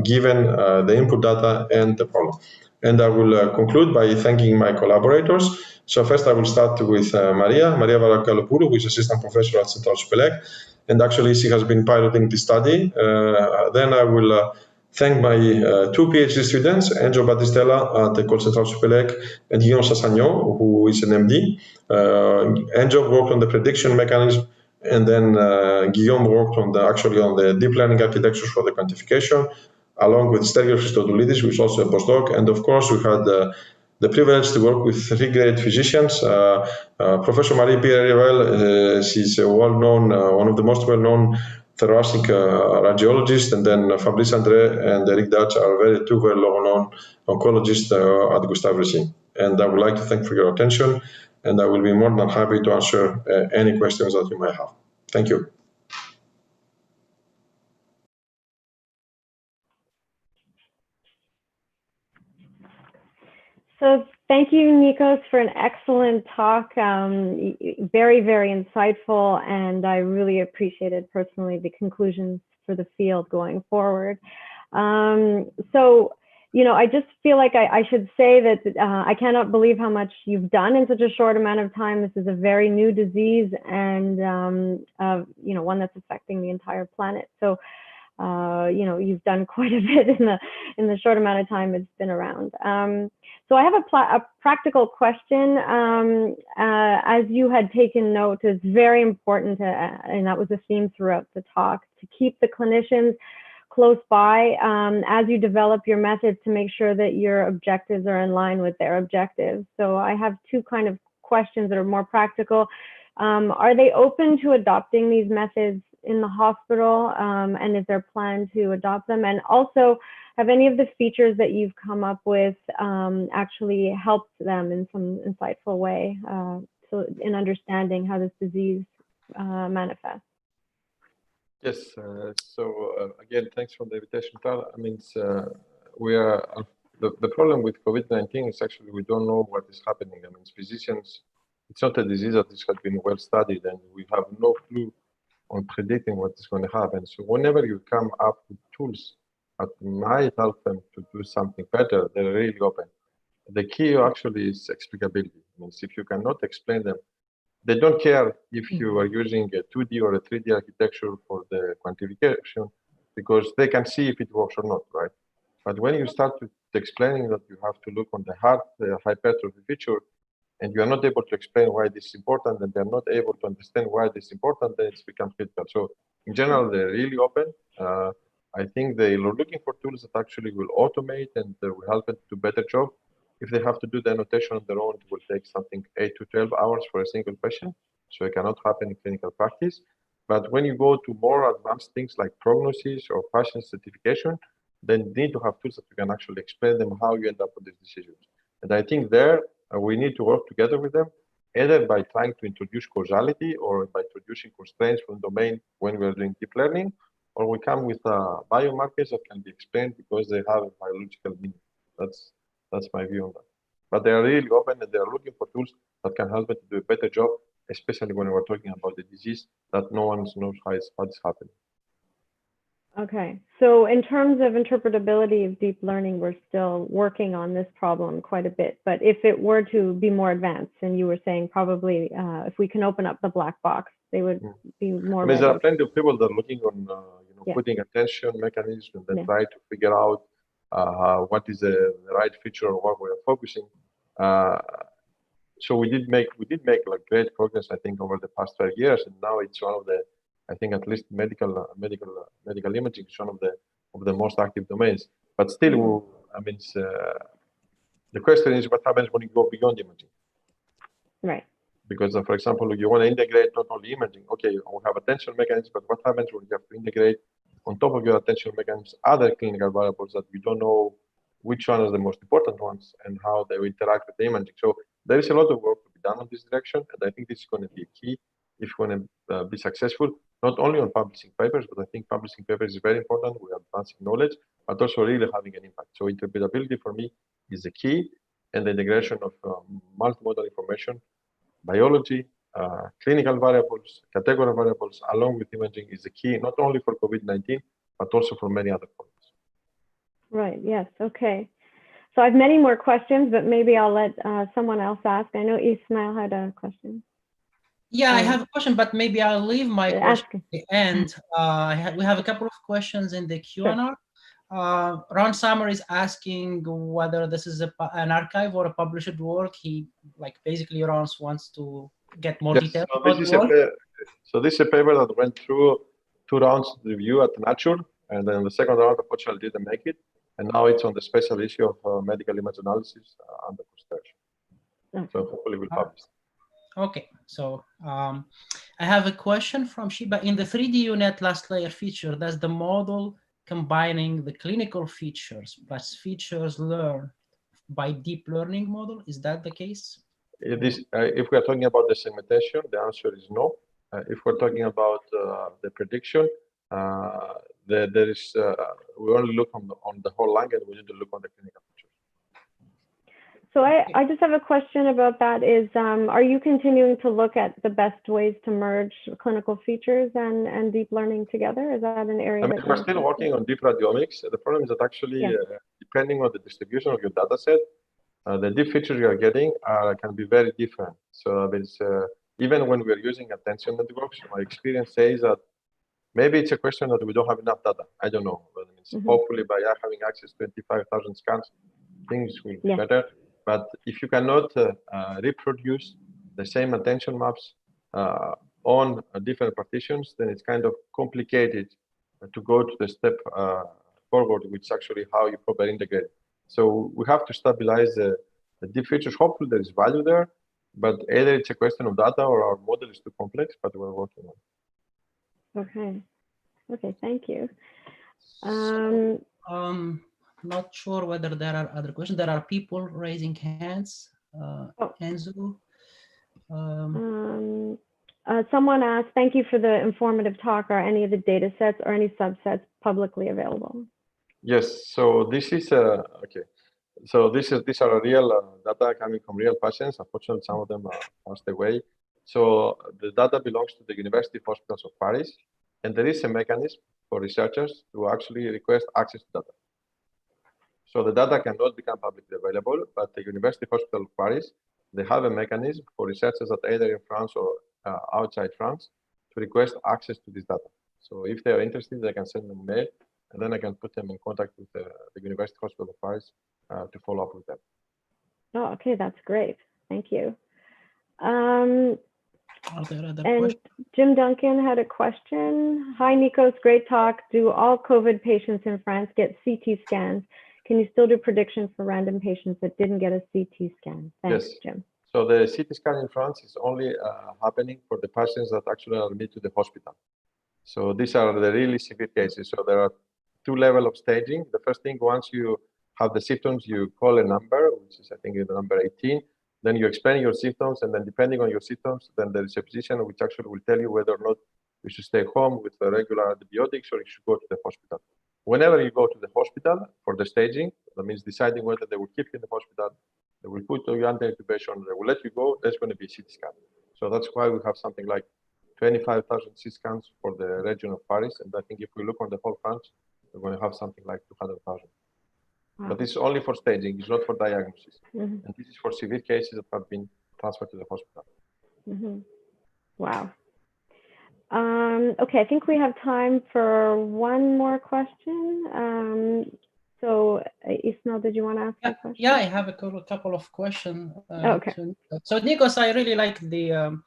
given the input data and the problem. And I will conclude by thanking my collaborators. So first I will start with Maria Varagalopoulou, who is assistant professor at Central Supelec, and actually she has been piloting the study. Then I will thank my two PhD students, Enzo Battistella at the Central Supelec and Guillaume Sassagnon, who is an MD. Enzo worked on the prediction mechanism, and then Guillaume worked on the deep learning architectures for the quantification, along with Stergios Christodoulidis, who is also a postdoc. And of course, we had the privilege to work with three great physicians. Professor Marie-Pierre Rivel, she's a well-known, one of the most well-known thoracic radiologists, and then Fabrice André and Eric Dutch are two very well-known oncologists at Gustave Roussy. And I would like to thank for your attention, and I will be more than happy to answer any questions that you might have. Thank you. So thank you, Nikos, for an excellent talk. Very, very insightful, and I really appreciated personally the conclusions for the field going forward. So, you know, I just feel like I should say that I cannot believe how much you've done in such a short amount of time. This is a very new disease, and you know, one that's affecting the entire planet. So, you know, you've done quite a bit in the short amount of time it's been around. So I have a practical question. As you had taken note, it's very important, and that was a theme throughout the talk, to keep the clinicians close by as you develop your methods to make sure that your objectives are in line with their objectives. So I have two kind of questions that are more practical. Are they open to adopting these methods in the hospital? And is there a plan to adopt them? And also, have any of the features that you've come up with actually helped them in some insightful way so in understanding how this disease manifests? Yes. Again, thanks for the invitation, Tal. I mean, we are the problem with COVID-19 is actually we don't know what is happening. I mean, physicians, it's not a disease that has been well studied, and we have no clue on predicting what is going to happen. So whenever you come up with tools that might help them to do something better, they're really open. The key actually is explicability. I mean, if you cannot explain them, they don't care if you are using a 2D or a 3D architecture for the quantification, because they can see if it works or not, right? But when you start to explaining that you have to look on the heart hypertrophy feature, and you are not able to explain why this is important, and they're not able to understand why this is important, then it's become critical. So in general, they're really open. I think they are looking for tools that actually will automate and will help them to do a better job. If they have to do the annotation on their own, it will take something 8 to 12 hours for a single patient. So it cannot happen in clinical practice. But when you go to more advanced things like prognosis or patient certification, then you need to have tools that you can actually explain them how you end up with these decisions. And I think there we need to work together with them, either by trying to introduce causality or by introducing constraints from domain when we are doing deep learning, or we come with biomarkers that can be explained because they have a biological meaning. That's my view on that. But they are really open and they are looking for tools that can help them to do a better job, especially when we're talking about the disease that no one knows how it's happening. Okay, so in terms of interpretability of deep learning, we're still working on this problem quite a bit. But if it were to be more advanced, and you were saying probably if we can open up the black box, they would be more. There are plenty of people that are looking on, putting attention mechanisms and try to figure out what is the right feature of what we are focusing. So we did make like great progress, I think, over the past 5 years, and now it's one of the, I think, at least medical imaging is one of the most active domains. But still, I mean, the question is what happens when you go beyond imaging? Right. Because, for example, you want to integrate not only imaging. Okay, we have attention mechanisms, but what happens when you have to integrate on top of your attention mechanisms other clinical variables that we don't know which one are the most important ones and how they will interact with the imaging? So there is a lot of work to be done on this direction, and I think this is going to be key if we want to be successful, not only on publishing papers, but I think publishing papers is very important. We are advancing knowledge, but also really having an impact. So interpretability for me is the key, and the integration of multimodal information, biology, clinical variables, category variables, along with imaging is the key, not only for COVID-19, but also for many other problems. Right, yes, okay. So I have many more questions, but maybe I'll let someone else ask. I know Ismail had a question. Yeah, I have a question, but maybe I'll leave my question at the end. We have a couple of questions in the Q&A. Ron Summer is asking whether this is an archive or a published work. He basically Ron wants to get more details about the work. So this is a paper that went through 2 rounds of review at Nature, and then the second round unfortunately didn't make it, and now it's on the special issue of medical image analysis under consideration. So hopefully we'll publish. Okay, so I have a question from Shiba. In the 3D-UNet last layer feature, does the model combining the clinical features plus features learned by deep learning model, is that the case? If we are talking about the segmentation, the answer is no. If we're talking about the prediction, there is we only look on the whole lung, and we need to look on the clinical features. So I just have a question about that. Is are you continuing to look at the best ways to merge clinical features and deep learning together? Is that an area? We're still working on deep radiomics. The problem is that actually, depending on the distribution of your data set, the deep features you are getting can be very different. So even when we're using attention networks, my experience says that maybe it's a question that we don't have enough data. I don't know. But hopefully by having access to 25,000 scans, things will be better. But if you cannot reproduce the same attention maps on different partitions, then it's kind of complicated to go to the step forward, which is actually how you properly integrate. So we have to stabilize the deep features. Hopefully there is value there, But either it's a question of data or our model is too complex, but we're working on it. Okay. Okay, thank you. Not sure whether there are other questions. There are people raising hands. Enzo. Someone asked, thank you for the informative talk. Are any of the data sets or any subsets publicly available? Yes, so this is okay. So these are real data coming from real patients. Unfortunately, some of them are passed away. So the data belongs to the University Hospitals of Paris, and there is a mechanism for researchers to actually request access to data. So the data cannot become publicly available, but the University Hospital of Paris, they have a mechanism for researchers that either in France or outside France to request access to this data. So if they are interested, they can send an email, and then I can put them in contact with the University Hospital of Paris to follow up with them. Oh, okay, that's great. Thank you. Are there other and questions? Jim Duncan had a question. Hi, Nikos, great talk. Do all COVID patients in France get CT scans? Can you still do predictions for random patients that didn't get a CT scan? Thanks, Yes. Jim. So the CT scan in France is only happening for the patients that actually are admitted to the hospital. So these are the really severe cases. So there are two levels of staging. The first thing, once you have the symptoms, you call a number, which is I think the number 18. Then you explain your symptoms, and then depending on your symptoms, then there is a physician which actually will tell you whether or not you should stay home with regular antibiotics or you should go to the hospital. Whenever you go to the hospital for the staging, that means deciding whether they will keep you in the hospital, they will put you under intubation, they will let you go, there's going to be a CT scan. So that's why we have something like 25,000 CT scans for the region of Paris. And I think if we look on the whole France, we're going to have something like 200,000. Wow. But this is only for staging, it's not for diagnosis. And this is for severe cases that have been transferred to the hospital. Wow. Okay, I think we have time for one more question. So Ismail, did you want to ask a question? Yeah, I have a couple of questions. Okay. So Nikos, I really like the,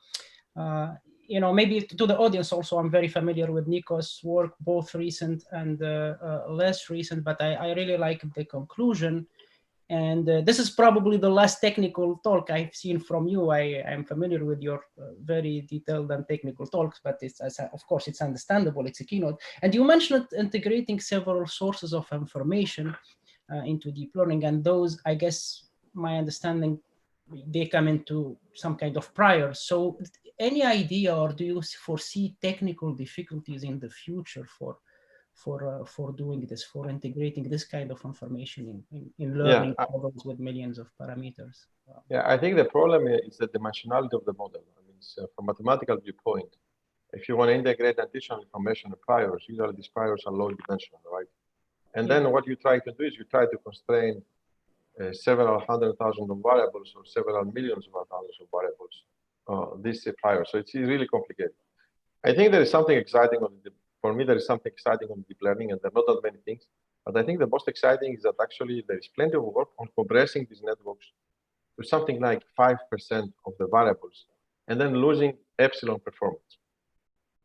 maybe to the audience also, I'm very familiar with Nikos' work, both recent and less recent, but I really like the conclusion. And this is probably the last technical talk I've seen from you. I'm familiar with your very detailed and technical talks, but of course it's understandable, it's a keynote. And you mentioned integrating several sources of information into deep learning, and those, I guess, my understanding, they come into some kind of prior. So any idea, or do you foresee technical difficulties in the future for doing this, for integrating this kind of information in learning models with millions of parameters? Yeah, I think the problem is the dimensionality of the model. I mean, so from a mathematical viewpoint, if you want to integrate additional information in priors, usually these priors are low dimensional, right? And then what you try to do is you try to constrain several 100,000 of variables or several millions of thousands of variables, this prior. So it's really complicated. I think there is something exciting for me, there is something exciting on deep learning, and there are not that many things. But I think the most exciting is that actually there is plenty of work on compressing these networks to something like 5% of the variables, and then losing epsilon performance.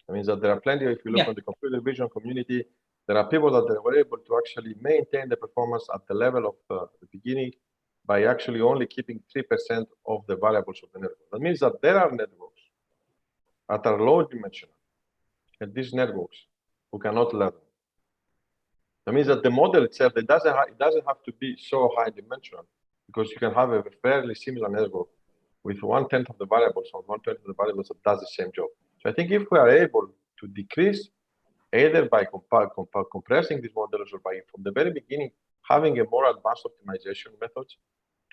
That means that there are plenty, if you look on the computer vision community, there are people that were able to actually maintain the performance at the level of the beginning by actually only keeping 3% of the variables of the network. That means that there are networks that are low dimensional, and these networks who cannot learn. That means that the model itself, it doesn't have to be so high dimensional, because you can have a fairly similar network with 1/10 of the variables or 1/10 of the variables that does the same job. So I think if we are able to decrease, either by compressing these models or by, from the very beginning, having a more advanced optimization methods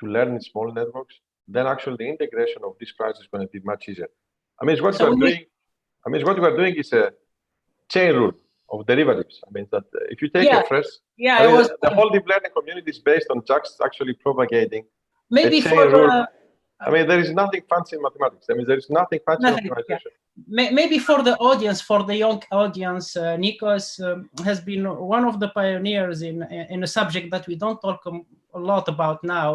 to learn in small networks, then actually the integration of these priors is going to be much easier. I mean, what we are doing is a chain rule of derivatives. I mean, that if you take a fresh, the whole deep learning community is based on just actually propagating a chain rule. I mean, there is nothing fancy in mathematics. I mean, there is nothing fancy in optimization. Maybe for the audience, for the young audience, Nikos has been one of the pioneers in a subject that we don't talk a lot about now,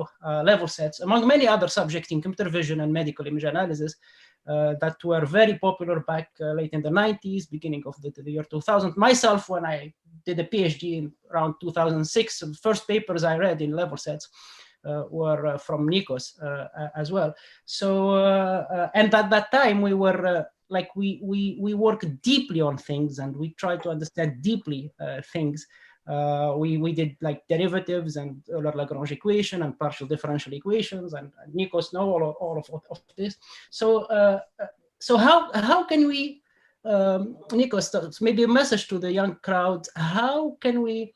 level sets, among many other subjects in computer vision and medical image analysis that were very popular back late in the 90s, beginning of the year 2000. Myself, when I did a PhD in around 2006, the first papers I read in level sets were from Nikos as well. So and at that time we were we work deeply on things, and we try to understand deeply things. We did like derivatives and Euler-Lagrange equation and partial differential equations, and Nikos know all of this. So so how can we, Nikos, maybe a message to the young crowd, how can we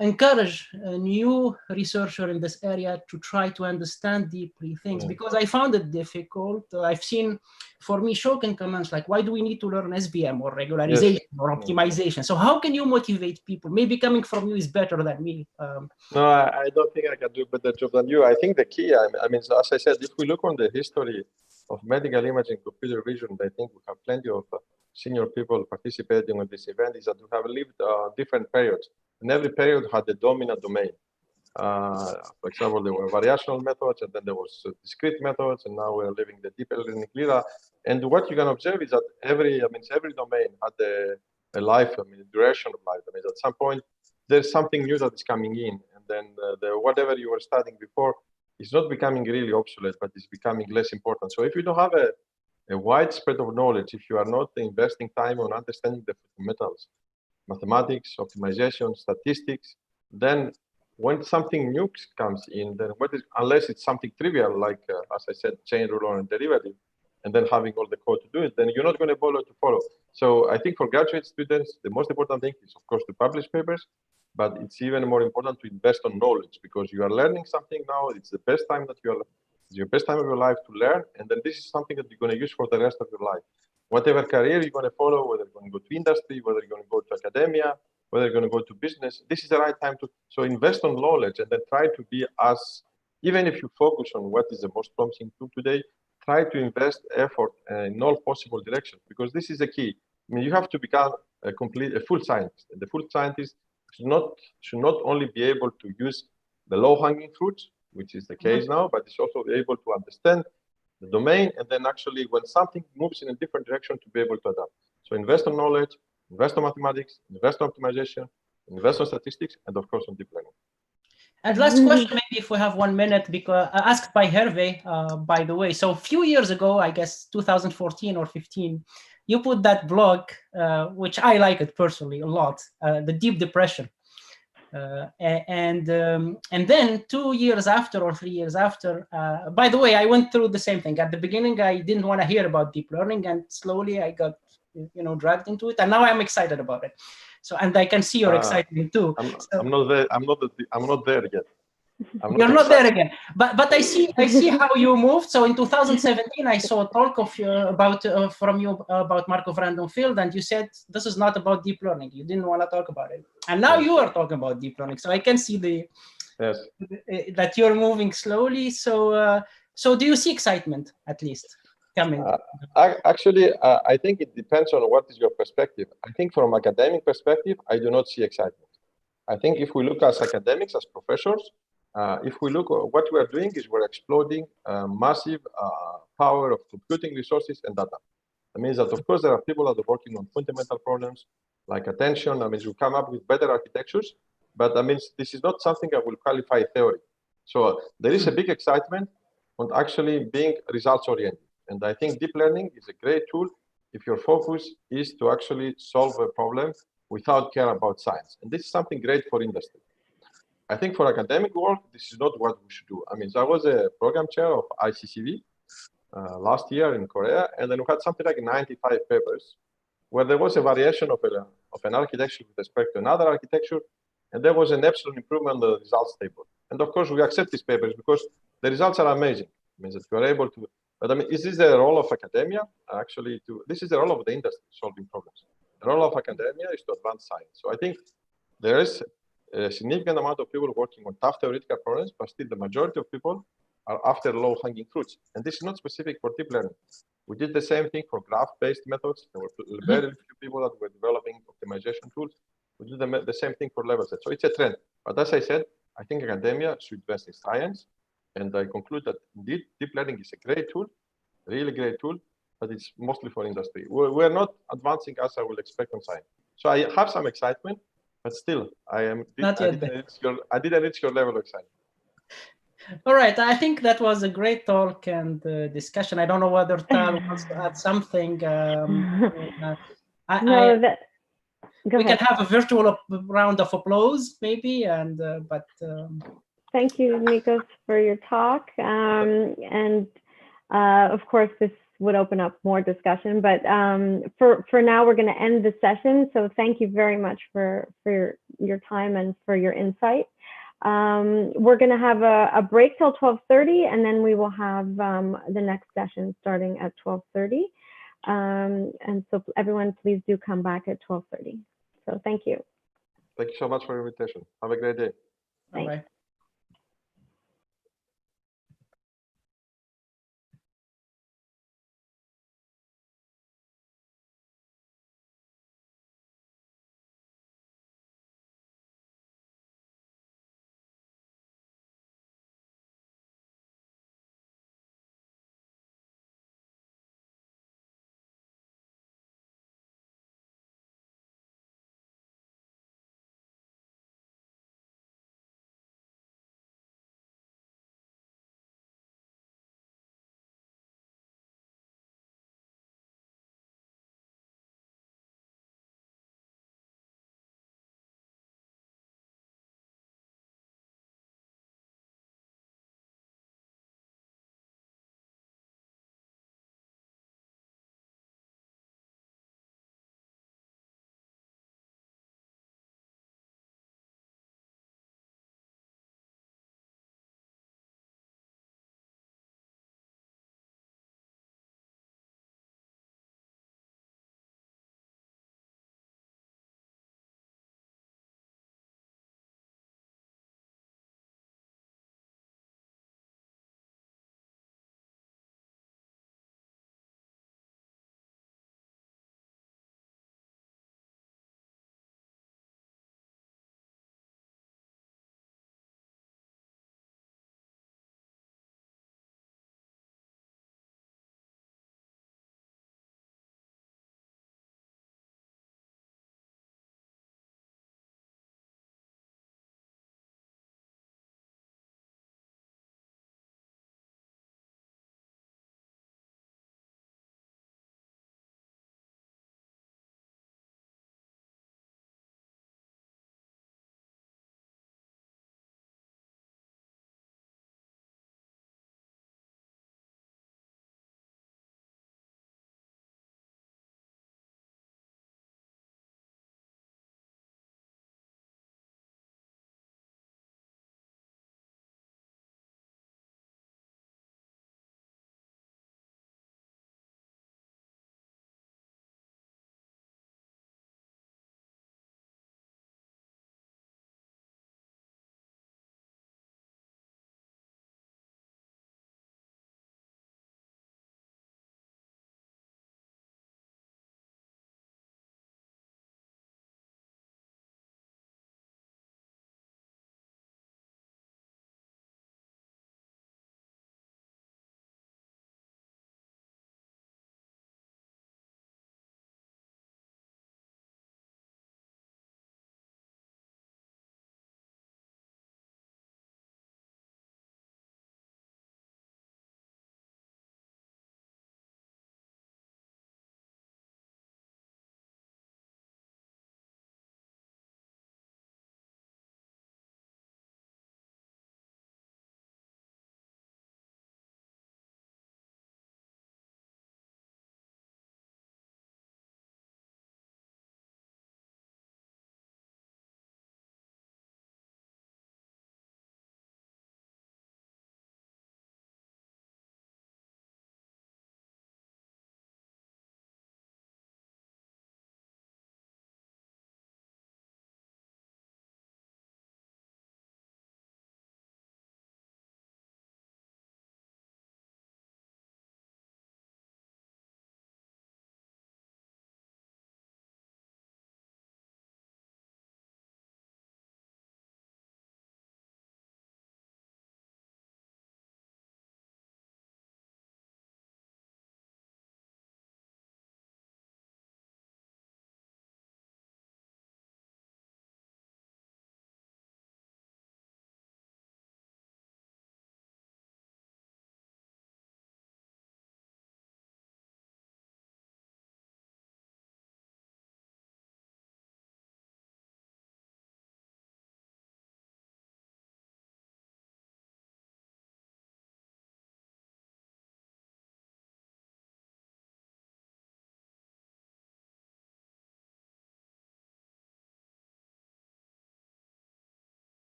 encourage a new researcher in this area to try to understand deeply things? Because I found it difficult. I've seen, for me, shocking comments like, why do we need to learn SVM or regularization or optimization? So how can you motivate people? Maybe coming from you is better than me. No, I don't think I can do a better job than you. I think the key, I mean, as I said, if we look on the history of medical imaging computer vision, I think we have plenty of senior people participating in this event, is that we have lived different periods. And every period had a dominant domain. For example, there were variational methods, and then there was discrete methods, and now we're living the deep learning era. And what you can observe is that every domain had a life, duration of life. At some point, there's something new that is coming in, and then whatever you were studying before is not becoming really obsolete, but it's becoming less important. So if you don't have a wide spread of knowledge, if you are not investing time on understanding the fundamentals, mathematics, optimization, statistics, then when something new comes in, then unless it's something trivial, like, as I said, chain rule or a derivative, and then having all the code to do it, then you're not going to follow. So I think for graduate students, the most important thing is, of course, to publish papers, but it's even more important to invest on knowledge, because you are learning something now. It's the best time it's your best time of your life to learn, and then this is something that you're going to use for the rest of your life. Whatever career you're going to follow, whether you're going to go to industry, whether you're going to go to academia, whether you're going to go to business, this is the right time to invest on knowledge, and then try to be even if you focus on what is the most promising tool today, try to invest effort in all possible directions, because this is the key. I mean, you have to become a full scientist, and the full scientist should not only be able to use the low-hanging fruits, which is the case now, but it's also able to understand the domain, and then actually when something moves in a different direction, to be able to adapt. So invest on knowledge, invest on mathematics, invest on optimization, invest on statistics, and of course on deep learning. And last question, maybe if we have 1 minute, because asked by Hervé, by the way. So a few years ago, I guess 2014 or 15, you put that blog, which I like it personally a lot, the Deep Depression. And then 2 years after or 3 years after, by the way, I went through the same thing. At the beginning, I didn't want to hear about deep learning, and slowly I got, dragged into it, and now I'm excited about it. So, and I can see your excitement too. I'm not there. I'm not there yet. You're not there again, but I see how you moved. So in 2017, I saw a talk of from you about Markov random field, and you said this is not about deep learning. You didn't want to talk about it, and now you are talking about deep learning. So I can see that you're moving slowly. So so do you see excitement at least coming? Actually, I think it depends on what is your perspective. I think from academic perspective, I do not see excitement. I think if we look as academics, as professors, if we look at what we are doing is we're exploding massive power of computing resources and data. That means that, of course, there are people that are working on fundamental problems like attention. I mean, you come up with better architectures, but I mean, this is not something that will qualify theory. So there is a big excitement on actually being results oriented. And I think deep learning is a great tool if your focus is to actually solve a problem without care about science. And this is something great for industry. I think for academic work, this is not what we should do. I mean, so I was a program chair of ICCV last year in Korea, and then we had something like 95 papers where there was a variation of an architecture with respect to another architecture, and there was an epsilon improvement on the results table. And of course, we accept these papers because the results are amazing. It means that you are able to, but I mean, is this the role of academia? Actually, this is the role of the industry, solving problems. The role of academia is to advance science. So I think there is a significant amount of people working on tough theoretical problems, but still the majority of people are after low-hanging fruits. And this is not specific for deep learning. We did the same thing for graph-based methods. There were very few people that were developing optimization tools. We do the same thing for level sets. So it's a trend. But as I said, I think academia should invest in science. And I conclude that indeed, deep learning is a great tool, really great tool, but it's mostly for industry. We're not advancing as I would expect on science. So I have some excitement, but still, I didn't reach your level of excitement. All right, I think that was a great talk and discussion. I don't know whether Tal wants to add something. No, that. Go we ahead. can have a virtual round of applause, maybe, and but. Thank you, Nikos, for your talk, and of course, this would open up more discussion. But for now, we're going to end the session. So thank you very much for your time and for your insight. We're going to have a break till 12:30, and then we will have the next session starting at 12:30. And so everyone, please do come back at 12:30. So thank you. Thank you so much for your invitation. Have a great day. Bye-bye.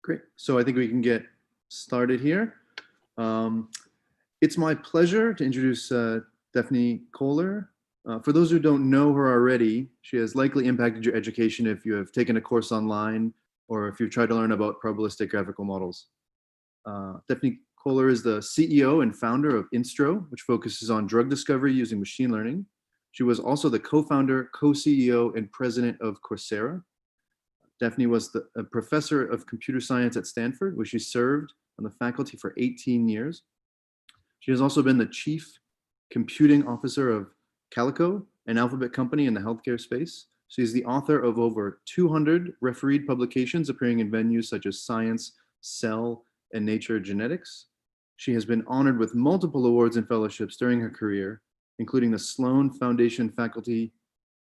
Great. So I think we can get started here. It's my pleasure to introduce Daphne Kohler. For those who don't know her already, she has likely impacted your education if you have taken a course online or if you've tried to learn about probabilistic graphical models. Daphne Kohler is the CEO and founder of Instro, which focuses on drug discovery using machine learning. She was also the co-founder, co-CEO, and president of Coursera. Daphne was a professor of computer science at Stanford, where she served on the faculty for 18 years. She has also been the chief computing officer of Calico, an alphabet company in the healthcare space. She is the author of over 200 refereed publications appearing in venues such as Science, Cell, and Nature Genetics. She has been honored with multiple awards and fellowships during her career, including the Sloan Foundation Faculty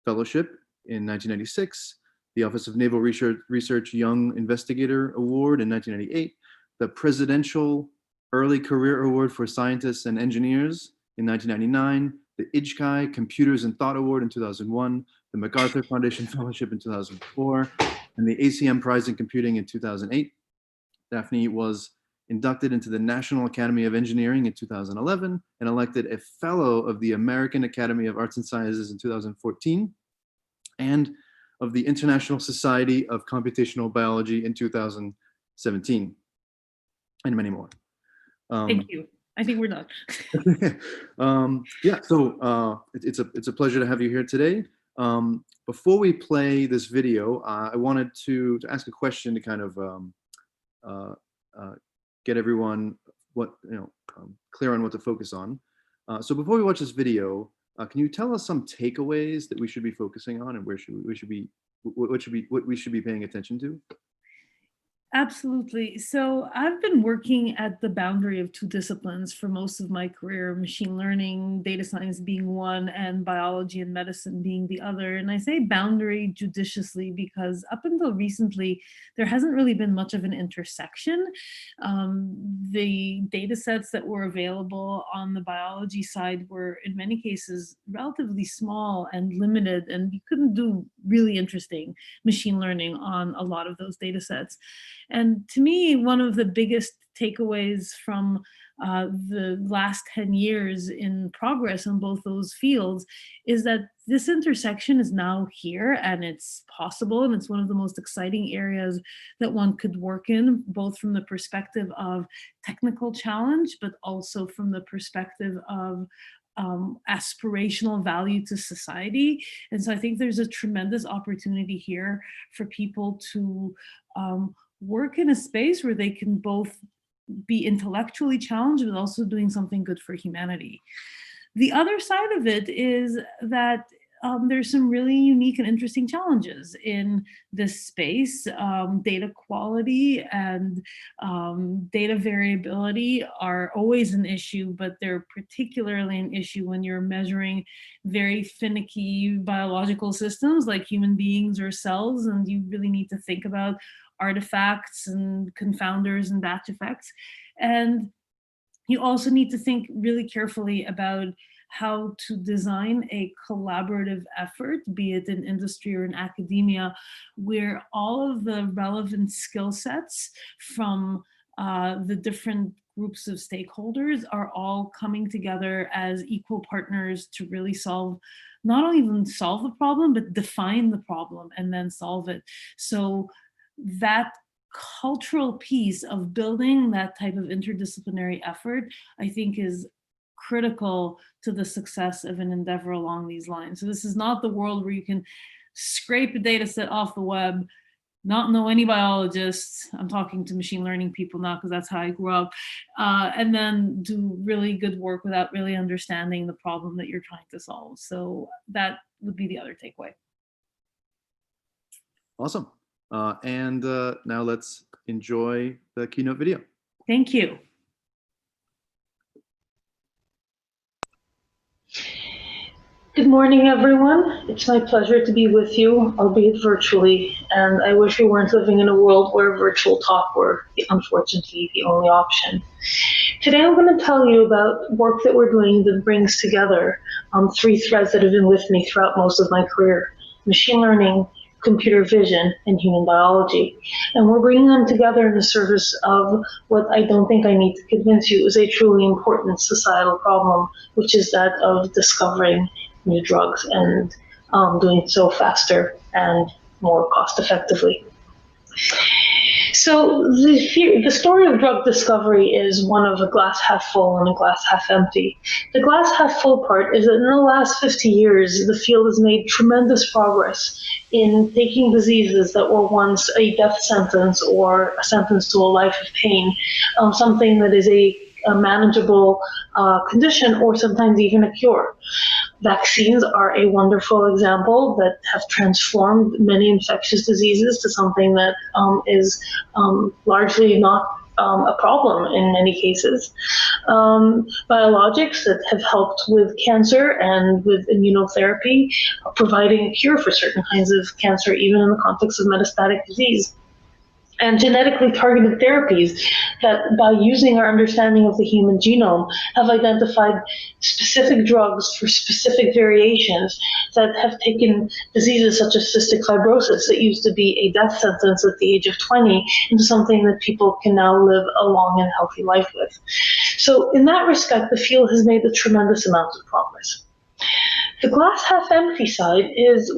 Fellowship in 1996, the Office of Naval Research Young Investigator Award in 1998, the Presidential Early Career Award for Scientists and Engineers in 1999, the IJCAI Computers and Thought Award in 2001, the MacArthur Foundation Fellowship in 2004, and the ACM Prize in Computing in 2008. Daphne was inducted into the National Academy of Engineering in 2011 and elected a Fellow of the American Academy of Arts and Sciences in 2014, and of the International Society of Computational Biology in 2017, and many more. Thank you. I think we're done. Yeah, so it's a pleasure to have you here today. Before we play this video, I wanted to ask a question to kind of get everyone clear on what to focus on. So before we watch this video, can you tell us some takeaways that we should be focusing on, and what we should be paying attention to? Absolutely. So I've been working at the boundary of two disciplines for most of my career, machine learning, data science being one, and biology and medicine being the other. And I say boundary judiciously because up until recently, there hasn't really been much of an intersection. The data sets that were available on the biology side were in many cases relatively small and limited, and you couldn't do really interesting machine learning on a lot of those data sets. And to me, one of the biggest takeaways from the last 10 years in progress on both those fields is that this intersection is now here and it's possible, and it's one of the most exciting areas that one could work in, both from the perspective of technical challenge, but also from the perspective of aspirational value to society. And so I think there's a tremendous opportunity here for people to work in a space where they can both be intellectually challenged, but also doing something good for humanity. The other side of it is that there's some really unique and interesting challenges in this space. Data quality and data variability are always an issue, but they're particularly an issue when you're measuring very finicky biological systems like human beings or cells, and you really need to think about artifacts and confounders and batch effects. And you also need to think really carefully about how to design a collaborative effort, be it in industry or in academia, where all of the relevant skill sets from the different groups of stakeholders are all coming together as equal partners to really solve, not only even solve the problem, but define the problem and then solve it. So that cultural piece of building that type of interdisciplinary effort, I think, is critical to the success of an endeavor along these lines. So this is not the world where you can scrape a data set off the web, not know any biologists. I'm talking to machine learning people now because that's how I grew up, and then do really good work without really understanding the problem that you're trying to solve. So that would be the other takeaway. Awesome. And now let's enjoy the keynote video. Thank you. Good morning, everyone. It's my pleasure to be with you, albeit virtually, and I wish we weren't living in a world where virtual talk were, unfortunately, the only option. Today I'm going to tell you about work that we're doing that brings together three threads that have been with me throughout most of my career: machine learning, computer vision, and human biology. And we're bringing them together in the service of what I don't think I need to convince you is a truly important societal problem, which is that of discovering new drugs and doing so faster and more cost effectively. So the story of drug discovery is one of a glass half full and a glass half empty. The glass half full part is that in the last 50 years, the field has made tremendous progress in taking diseases that were once a death sentence or a sentence to a life of pain, something that is a manageable condition or sometimes even a cure. Vaccines are a wonderful example that have transformed many infectious diseases to something that is largely not a problem in many cases. Biologics that have helped with cancer and with immunotherapy, providing a cure for certain kinds of cancer, even in the context of metastatic disease. And genetically targeted therapies that, by using our understanding of the human genome, have identified specific drugs for specific variations that have taken diseases such as cystic fibrosis that used to be a death sentence at the age of 20 into something that people can now live a long and healthy life with. So in that respect, the field has made a tremendous amount of progress. The glass half empty side is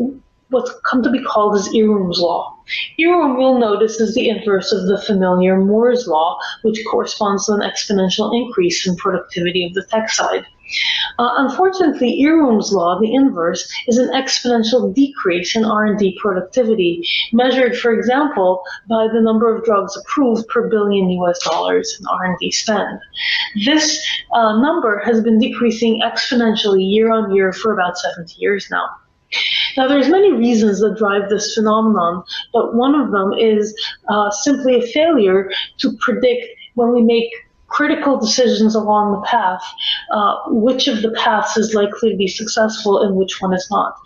what's come to be called as Irum's law. Irum, you'll notice, is the inverse of the familiar Moore's law, which corresponds to an exponential increase in productivity of the tech side. Unfortunately, Irum's law, the inverse, is an exponential decrease in R&D productivity, measured, for example, by the number of drugs approved per billion US dollars in R&D spend. This number has been decreasing exponentially year on year for about 70 years now. Now, there's many reasons that drive this phenomenon, but one of them is simply a failure to predict when we make critical decisions along the path, which of the paths is likely to be successful and which one is not.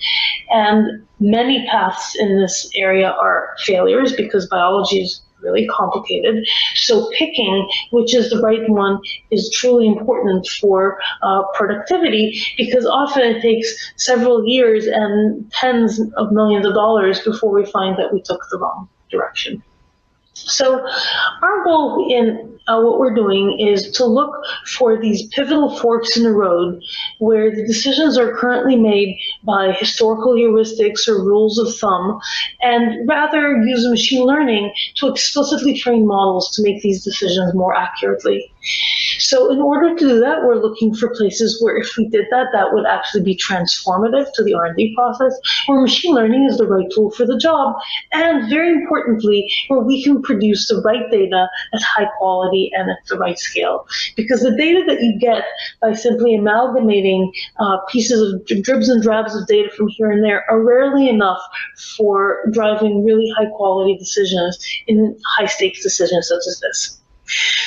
And many paths in this area are failures because biology is really complicated. So picking which is the right one is truly important for productivity, because often it takes several years and tens of millions of dollars before we find that we took the wrong direction. So our goal in what we're doing is to look for these pivotal forks in the road where the decisions are currently made by historical heuristics or rules of thumb, and rather use machine learning to explicitly train models to make these decisions more accurately. So in order to do that, we're looking for places where if we did that, that would actually be transformative to the R&D process, where machine learning is the right tool for the job, and very importantly, where we can produce the right data at high quality and at the right scale. Because the data that you get by simply amalgamating pieces of dribs and drabs of data from here and there are rarely enough for driving really high quality decisions in high stakes decisions such as this.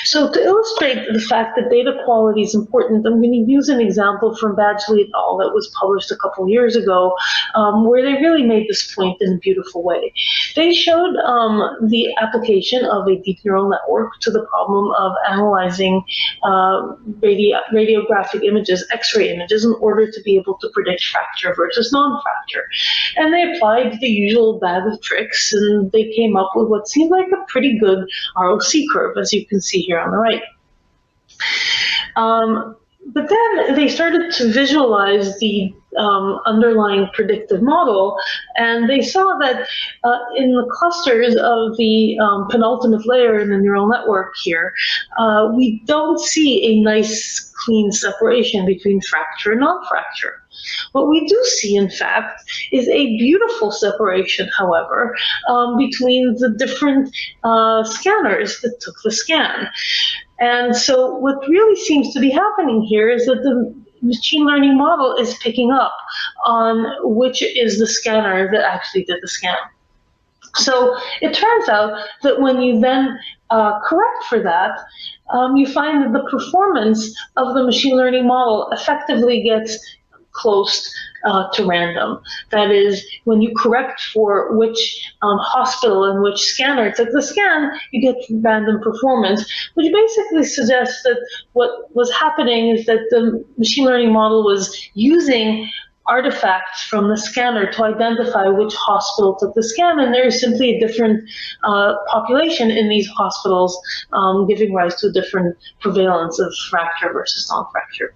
So to illustrate the fact that data quality is important, I'm going to use an example from Badgley et al. That was published a couple years ago, where they really made this point in a beautiful way. They showed the application of a deep neural network to the problem of analyzing radiographic images, X-ray images, in order to be able to predict fracture versus non-fracture. And they applied the usual bag of tricks, and they came up with what seemed like a pretty good ROC curve, as you can see here on the right. But then they started to visualize the underlying predictive model, and they saw that in the clusters of the penultimate layer in the neural network here, we don't see a nice, clean separation between fracture and non-fracture. What we do see, in fact, is a beautiful separation, however, between the different scanners that took the scan. And so what really seems to be happening here is that the machine learning model is picking up on which is the scanner that actually did the scan. So it turns out that when you then correct for that, you find that the performance of the machine learning model effectively gets close to random. That is, when you correct for which hospital and which scanner took the scan, you get random performance, which basically suggests that what was happening is that the machine learning model was using artifacts from the scanner to identify which hospital took the scan, and there is simply a different population in these hospitals, giving rise to a different prevalence of fracture versus non-fracture.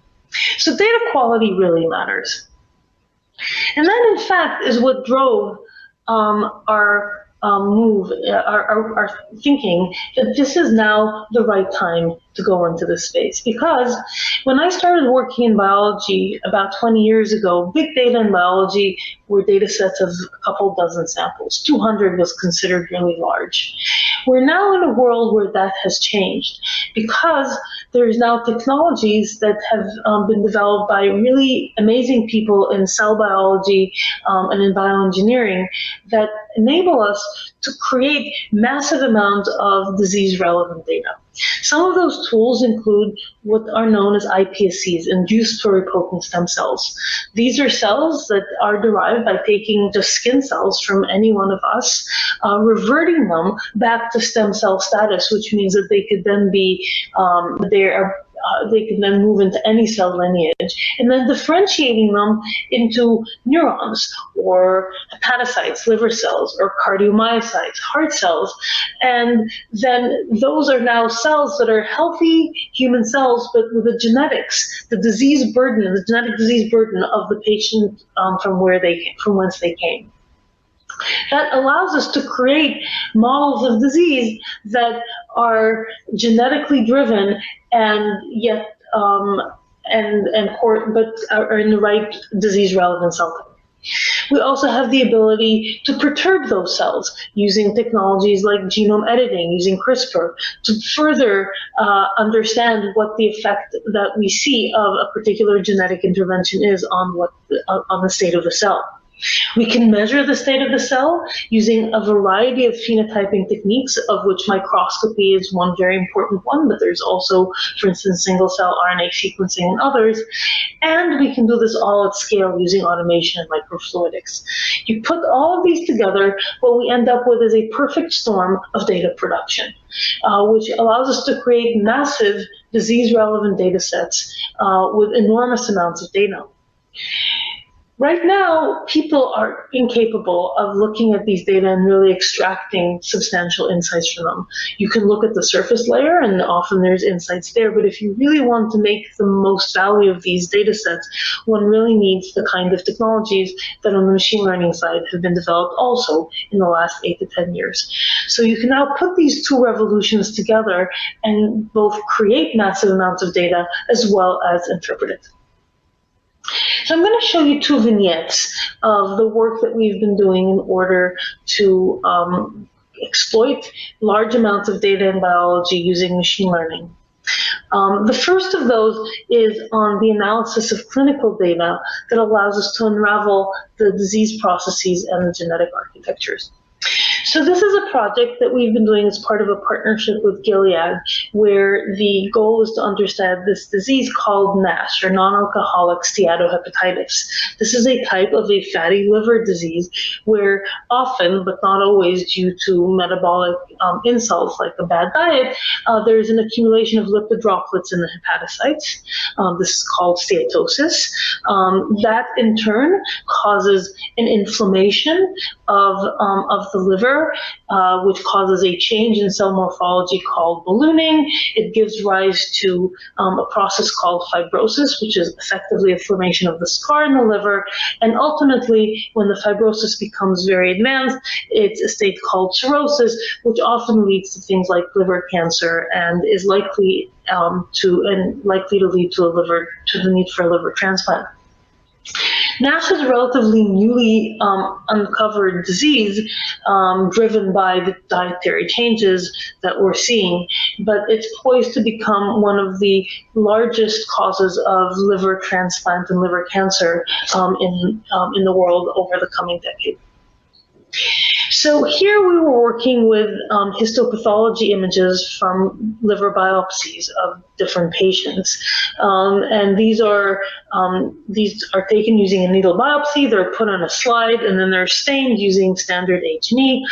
So data quality really matters. And that, in fact, is what drove our thinking that this is now the right time to go into this space. Because when I started working in biology about 20 years ago, big data in biology were data sets of a couple dozen samples. 200 was considered really large. We're now in a world where that has changed, because there's now technologies that have been developed by really amazing people in cell biology and in bioengineering that enable us to create massive amounts of disease-relevant data. Some of those tools include what are known as iPSCs, induced pluripotent stem cells. These are cells that are derived by taking just skin cells from any one of us, reverting them back to stem cell status, which means that they could then be, they can then move into any cell lineage, and then differentiating them into neurons or hepatocytes, liver cells, or cardiomyocytes, heart cells. And then those are now cells that are healthy human cells, but with the genetics, the disease burden, the genetic disease burden of the patient from whence they came. That allows us to create models of disease that are genetically driven and yet but are in the right disease relevant cell type. We also have the ability to perturb those cells using technologies like genome editing, using CRISPR, to further understand what the effect that we see of a particular genetic intervention is on the state of the cell. We can measure the state of the cell using a variety of phenotyping techniques, of which microscopy is one very important one, but there's also, for instance, single-cell RNA sequencing and others. And we can do this all at scale using automation and microfluidics. You put all of these together, what we end up with is a perfect storm of data production, which allows us to create massive disease-relevant data sets with enormous amounts of data. Right now, people are incapable of looking at these data and really extracting substantial insights from them. You can look at the surface layer, and often there's insights there, but if you really want to make the most value of these data sets, one really needs the kind of technologies that on the machine learning side have been developed also in the last 8 to 10 years. So you can now put these two revolutions together and both create massive amounts of data as well as interpret it. So I'm going to show you 2 vignettes of the work that we've been doing in order to exploit large amounts of data in biology using machine learning. The first of those is on the analysis of clinical data that allows us to unravel the disease processes and the genetic architectures. So this is a project that we've been doing as part of a partnership with Gilead, where the goal is to understand this disease called NASH, or non-alcoholic steatohepatitis. This is a type of a fatty liver disease where often, but not always due to metabolic insults like a bad diet, there's an accumulation of lipid droplets in the hepatocytes. This is called steatosis. That in turn causes an inflammation of the liver, which causes a change in cell morphology called ballooning. It gives rise to a process called fibrosis, which is effectively a formation of the scar in the liver. And ultimately, when the fibrosis becomes very advanced, it's a state called cirrhosis, which often leads to things like liver cancer and is likely to lead to the need for a liver transplant. NASH is a relatively newly uncovered disease driven by the dietary changes that we're seeing, but it's poised to become one of the largest causes of liver transplant and liver cancer in the world over the coming decade. So here we were working with histopathology images from liver biopsies of different patients, and these are taken using a needle biopsy. They're put on a slide, and then they're stained using standard H&E,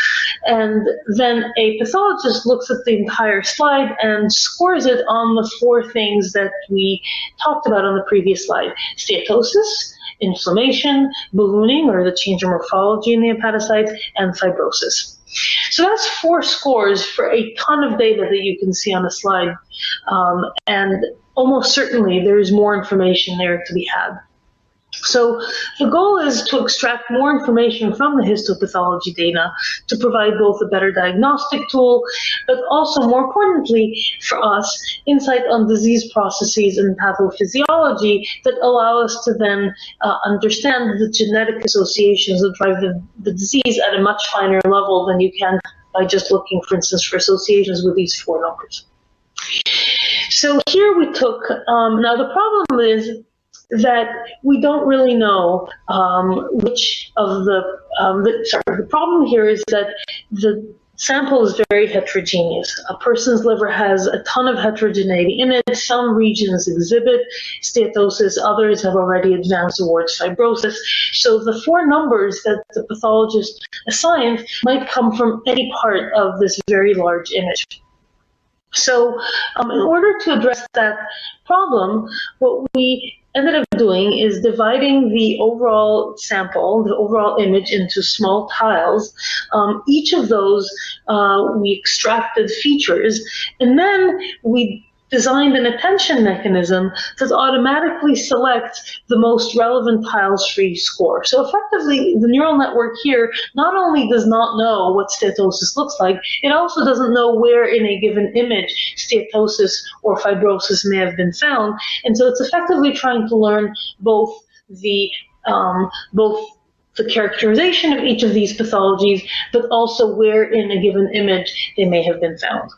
and then a pathologist looks at the entire slide and scores it on the 4 things that we talked about on the previous slide: steatosis, inflammation, ballooning, or the change in morphology in the hepatocytes, and fibrosis. So that's 4 scores for a ton of data that you can see on the slide, and almost certainly there is more information there to be had. So the goal is to extract more information from the histopathology data to provide both a better diagnostic tool, but also, more importantly for us, insight on disease processes and pathophysiology that allow us to then understand the genetic associations that drive the disease at a much finer level than you can by just looking, for instance, for associations with these 4 numbers. So here we took, now the problem is that we don't really know which of the problem here is that the sample is very heterogeneous. A person's liver has a ton of heterogeneity in it. Some regions exhibit steatosis, others have already advanced towards fibrosis. So the 4 numbers that the pathologist assigned might come from any part of this very large image. So in order to address that problem, what we ended up doing is dividing the overall sample, the overall image, into small tiles. Each of those, we extracted features, and then we designed an attention mechanism that automatically selects the most relevant tiles for each score. So effectively, the neural network here not only does not know what steatosis looks like, it also doesn't know where in a given image steatosis or fibrosis may have been found. And so it's effectively trying to learn both the characterization of each of these pathologies, but also where in a given image they may have been found.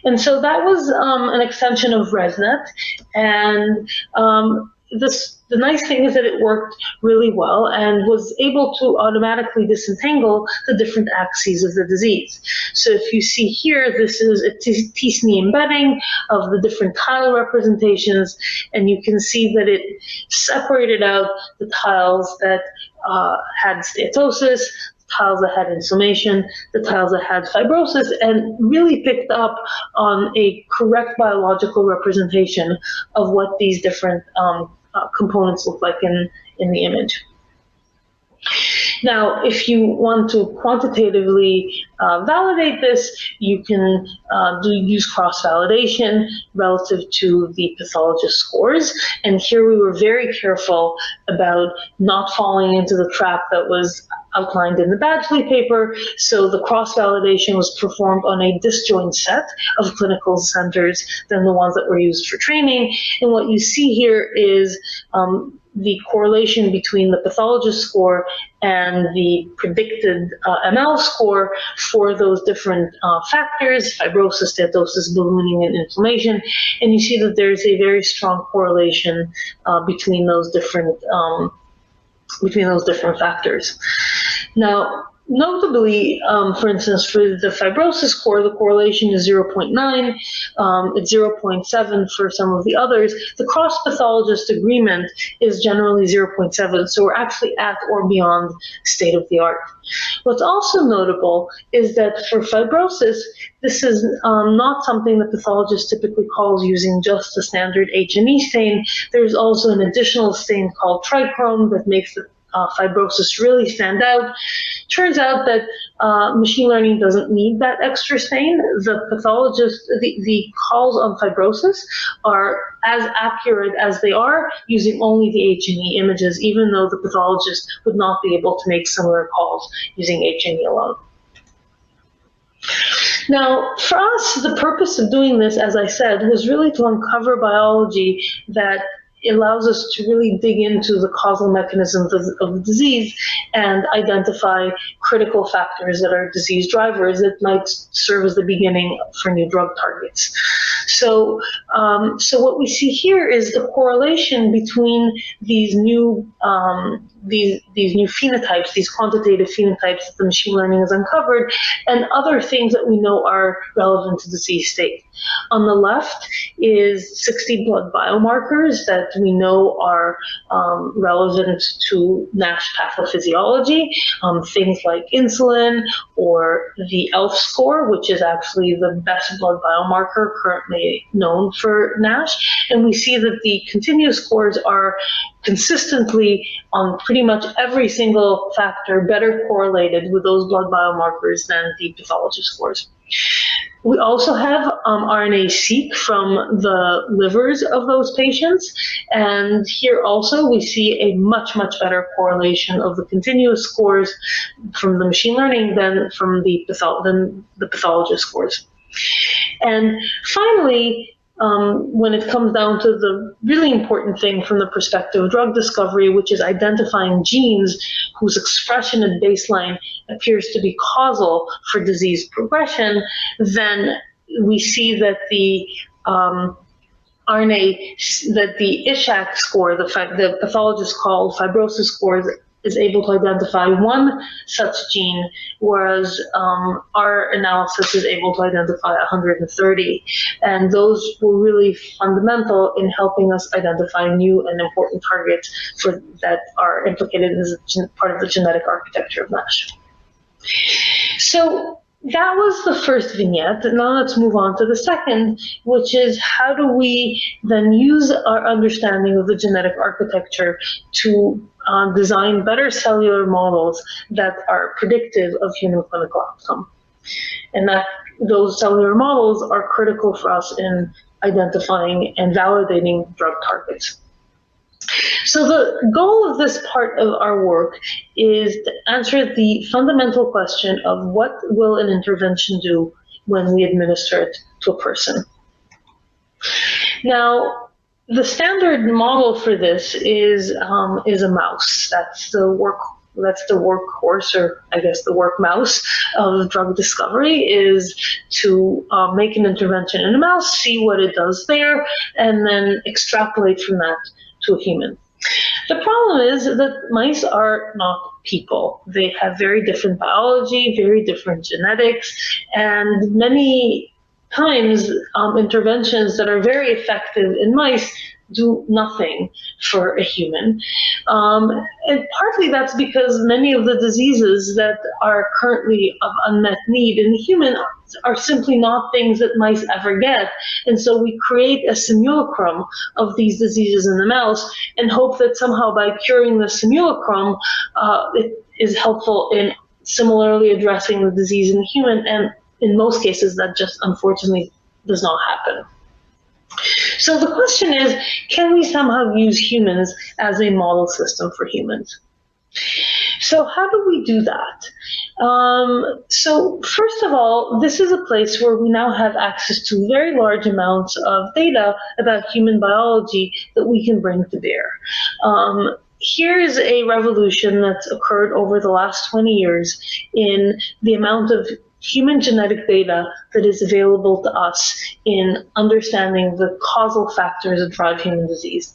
And so that was an extension of ResNet, and the nice thing is that it worked really well and was able to automatically disentangle the different axes of the disease. So if you see here, this is a t-SNE embedding of the different tile representations, and you can see that it separated out the tiles that had steatosis, tiles that had inflammation, the tiles that had fibrosis, and really picked up on a correct biological representation of what these different components look like in the image. Now, if you want to quantitatively validate this, you can use cross-validation relative to the pathologist scores. And here we were very careful about not falling into the trap that was outlined in the Badgley paper. So the cross-validation was performed on a disjoint set of clinical centers than the ones that were used for training. And what you see here is the correlation between the pathologist score and the predicted ML score for those different factors: fibrosis, steatosis, ballooning, and inflammation. And you see that there's a very strong correlation between those different factors. Now, notably, for instance, for the fibrosis score, the correlation is 0.9. It's 0.7 for some of the others. The cross-pathologist agreement is generally 0.7, so we're actually at or beyond state of the art. What's also notable is that for fibrosis, this is not something that pathologists typically call using just the standard H&E stain. There's also an additional stain called trichrome that makes the fibrosis really stand out. Turns out that machine learning doesn't need that extra stain. The pathologist, the calls on fibrosis are as accurate as they are using only the H&E images, even though the pathologist would not be able to make similar calls using H&E alone. Now, for us, the purpose of doing this, as I said, was really to uncover biology that allows us to really dig into the causal mechanisms of the disease and identify critical factors that are disease drivers that might serve as the beginning for new drug targets. So, so what we see here is the correlation between these new phenotypes, these quantitative phenotypes that the machine learning has uncovered, and other things that we know are relevant to disease state. On the left is 60 blood biomarkers that we know are relevant to NASH pathophysiology, things like insulin or the ELF score, which is actually the best blood biomarker currently known for NASH. And we see that the continuous scores are consistently on pretty much every single factor better correlated with those blood biomarkers than the pathology scores. We also have RNA-seq from the livers of those patients, and here also we see a much, much better correlation of the continuous scores from the machine learning than from the pathologist scores. And finally, when it comes down to the really important thing from the perspective of drug discovery, which is identifying genes whose expression at baseline appears to be causal for disease progression, then we see that the that the ISHAC score, the pathologist called fibrosis scores, is able to identify one such gene, whereas our analysis is able to identify 130. And those were really fundamental in helping us identify new and important targets that are implicated as part of the genetic architecture of NASH. So that was the first vignette. Now let's move on to the second, which is how do we then use our understanding of the genetic architecture to design better cellular models that are predictive of human clinical outcome. And that those cellular models are critical for us in identifying and validating drug targets. So the goal of this part of our work is to answer the fundamental question of what will an intervention do when we administer it to a person. Now, the standard model for this is a mouse. That's the workhorse, or I guess the work mouse of drug discovery, is to make an intervention in a mouse, see what it does there, and then extrapolate from that to a human. The problem is that mice are not people. They have very different biology, very different genetics, and many times interventions that are very effective in mice do nothing for a human. And partly that's because many of the diseases that are currently of unmet need in the human are simply not things that mice ever get. And so we create a simulacrum of these diseases in the mouse and hope that somehow by curing the simulacrum, it is helpful in similarly addressing the disease in the human. And in most cases, that just unfortunately does not happen. So the question is, can we somehow use humans as a model system for humans? So how do we do that? So first of all, this is a place where we now have access to very large amounts of data about human biology that we can bring to bear. Here's a revolution that's occurred over the last 20 years in the amount of human genetic data that is available to us in understanding the causal factors that drive human disease.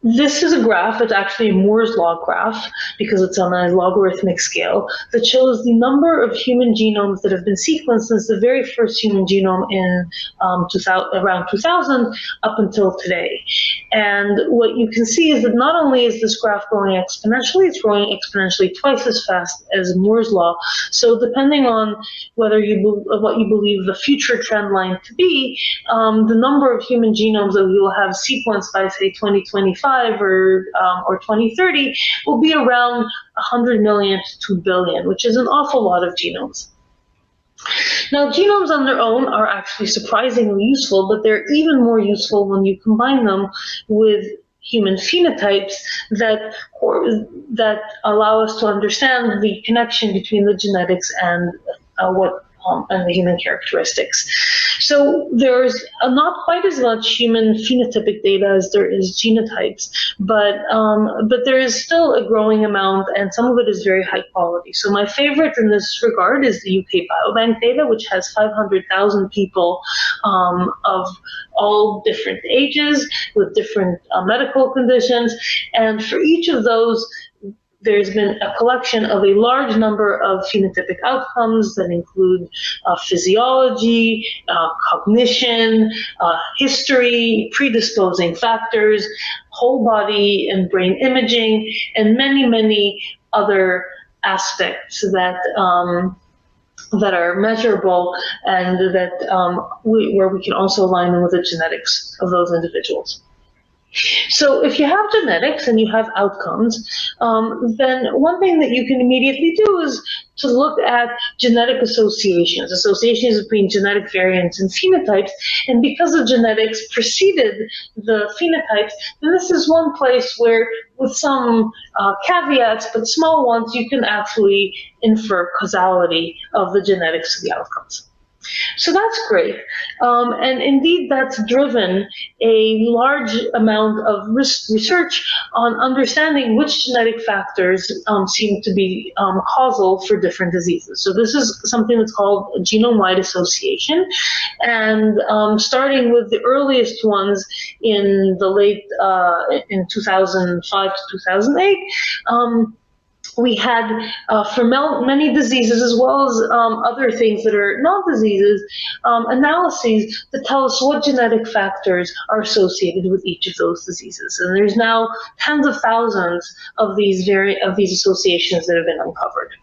This is a graph. It's actually a Moore's law graph because it's on a logarithmic scale that shows the number of human genomes that have been sequenced since the very first human genome in around 2000 up until today. And what you can see is that not only is this graph growing exponentially, it's growing exponentially twice as fast as Moore's law. So depending on whether what you believe the future trend line to be, the number of human genomes that we will have sequenced by, say, 2025 or 2030 will be around 100 million to 2 billion, which is an awful lot of genomes. Now, genomes on their own are actually surprisingly useful, but they're even more useful when you combine them with human phenotypes that allow us to understand the connection between the genetics and and the human characteristics. So there's not quite as much human phenotypic data as there is genotypes, but there is still a growing amount, and some of it is very high quality. So my favorite in this regard is the UK Biobank data, which has 500,000 people of all different ages with different medical conditions, and for each of those, there's been a collection of a large number of phenotypic outcomes that include physiology, cognition, history, predisposing factors, whole body and brain imaging, and many, many other aspects that are measurable and that where we can also align them with the genetics of those individuals. So if you have genetics and you have outcomes, then one thing that you can immediately do is to look at genetic associations between genetic variants and phenotypes. And because the genetics preceded the phenotypes, then this is one place where, with some caveats, but small ones, you can actually infer causality of the genetics of the outcomes. So that's great. And indeed, that's driven a large amount of research on understanding which genetic factors seem to be causal for different diseases. So this is something that's called genome-wide association. And starting with the earliest ones in the late, in 2005 to 2008, we had, for many diseases, as well as other things that are not diseases, analyses that tell us what genetic factors are associated with each of those diseases. And there's now tens of thousands of these associations that have been uncovered.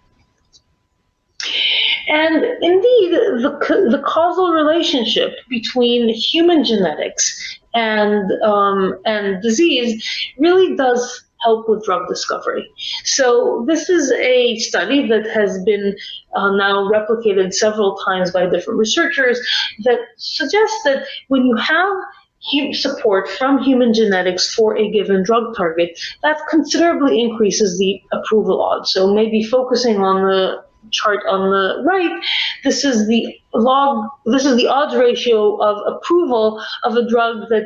And indeed, the causal relationship between human genetics and disease really does help with drug discovery. So this is a study that has been now replicated several times by different researchers that suggests that when you have support from human genetics for a given drug target, that considerably increases the approval odds. So maybe focusing on the chart on the right, this is the odds ratio of approval of a drug that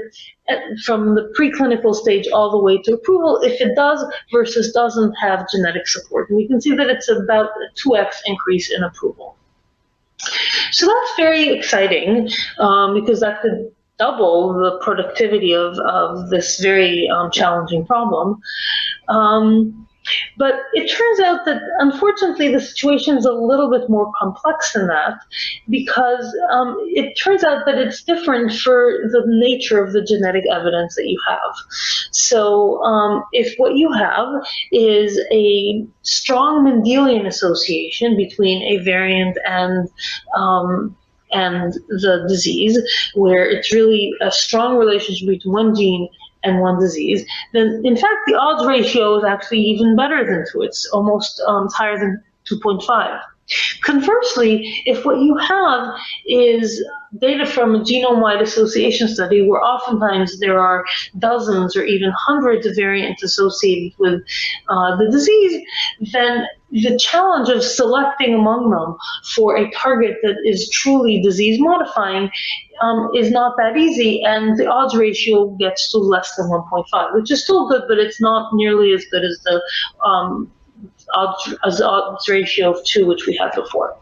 from the preclinical stage all the way to approval, if it does versus doesn't have genetic support. And you can see that it's about a 2x increase in approval. So that's very exciting because that could double the productivity of this very challenging problem. But it turns out that, unfortunately, the situation is a little bit more complex than that, because it turns out that it's different for the nature of the genetic evidence that you have. So if what you have is a strong Mendelian association between a variant and the disease, where it's really a strong relationship between one gene and one disease, then in fact the odds ratio is actually even better than 2. It's almost higher than 2.5. Conversely, if what you have is data from a genome-wide association study where oftentimes there are dozens or even hundreds of variants associated with the disease, then the challenge of selecting among them for a target that is truly disease-modifying is not that easy, and the odds ratio gets to less than 1.5, which is still good, but it's not nearly as good as the odds ratio of 2, which we had before.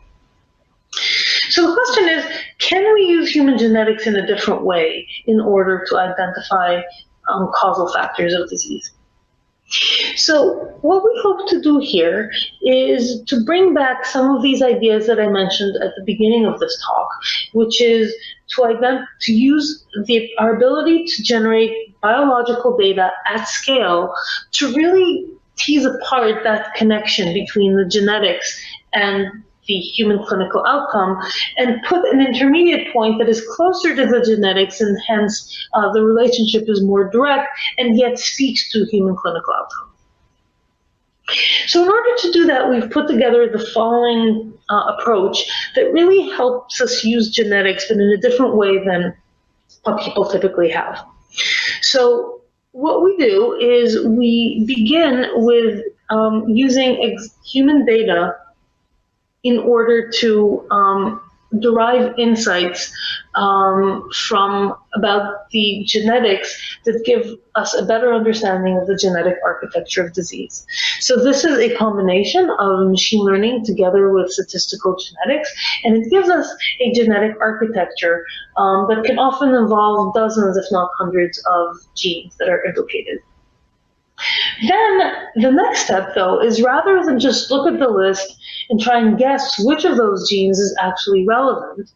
So the question is, can we use human genetics in a different way in order to identify causal factors of disease? So what we hope to do here is to bring back some of these ideas that I mentioned at the beginning of this talk, which is to use our ability to generate biological data at scale to really tease apart that connection between the genetics and the human clinical outcome, and put an intermediate point that is closer to the genetics, and hence the relationship is more direct and yet speaks to human clinical outcome. So in order to do that, we've put together the following approach that really helps us use genetics, but in a different way than what people typically have. So what we do is we begin with using human data in order to derive insights from about the genetics that give us a better understanding of the genetic architecture of disease. So this is a combination of machine learning together with statistical genetics, and it gives us a genetic architecture that can often involve dozens, if not hundreds, of genes that are implicated. Then the next step, though, is rather than just look at the list and try and guess which of those genes is actually relevant,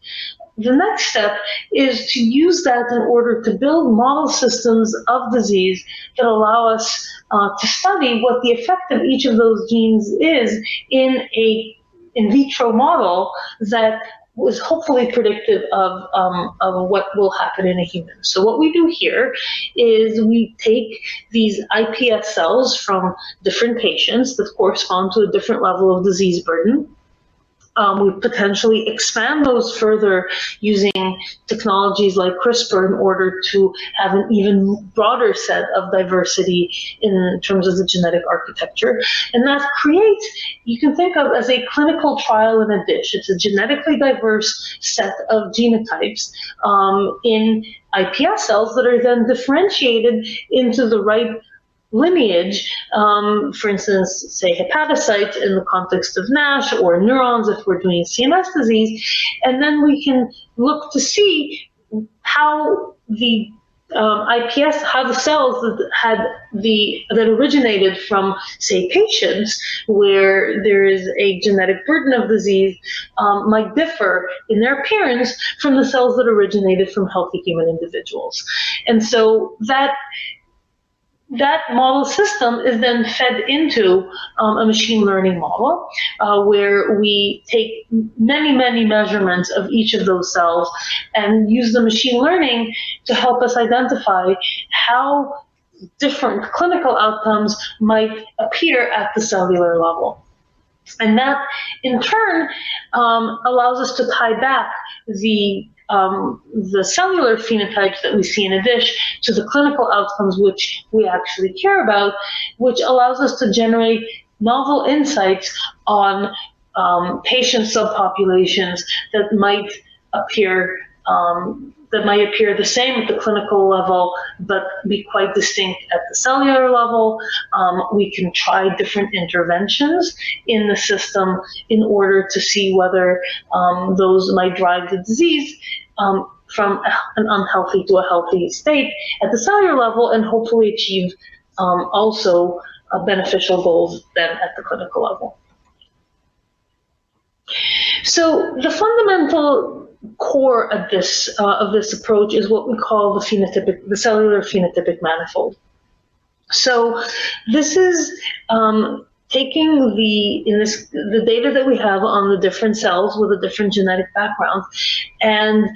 the next step is to use that in order to build model systems of disease that allow us to study what the effect of each of those genes is in a in vitro model that was hopefully predictive of what will happen in a human. So what we do here is we take these iPS cells from different patients that correspond to a different level of disease burden. We potentially expand those further using technologies like CRISPR in order to have an even broader set of diversity in terms of the genetic architecture. And that creates, you can think of as a clinical trial in a dish. It's a genetically diverse set of genotypes in iPS cells that are then differentiated into the right lineage, for instance, say hepatocytes in the context of NASH, or neurons if we're doing CNS disease, and then we can look to see how the iPS, how the cells that originated from, say, patients where there is a genetic burden of disease might differ in their appearance from the cells that originated from healthy human individuals. And so that model system is then fed into a machine learning model where we take many measurements of each of those cells and use the machine learning to help us identify how different clinical outcomes might appear at the cellular level. And that, in turn, allows us to tie back the cellular phenotypes that we see in a dish to the clinical outcomes which we actually care about, which allows us to generate novel insights on patient subpopulations that might appear the same at the clinical level, but be quite distinct at the cellular level. We can try different interventions in the system in order to see whether those might drive the disease from an unhealthy to a healthy state at the cellular level, and hopefully achieve also beneficial goals then at the clinical level. So the fundamental core of this approach is what we call the cellular phenotypic manifold. So this is taking the data that we have on the different cells with a different genetic background and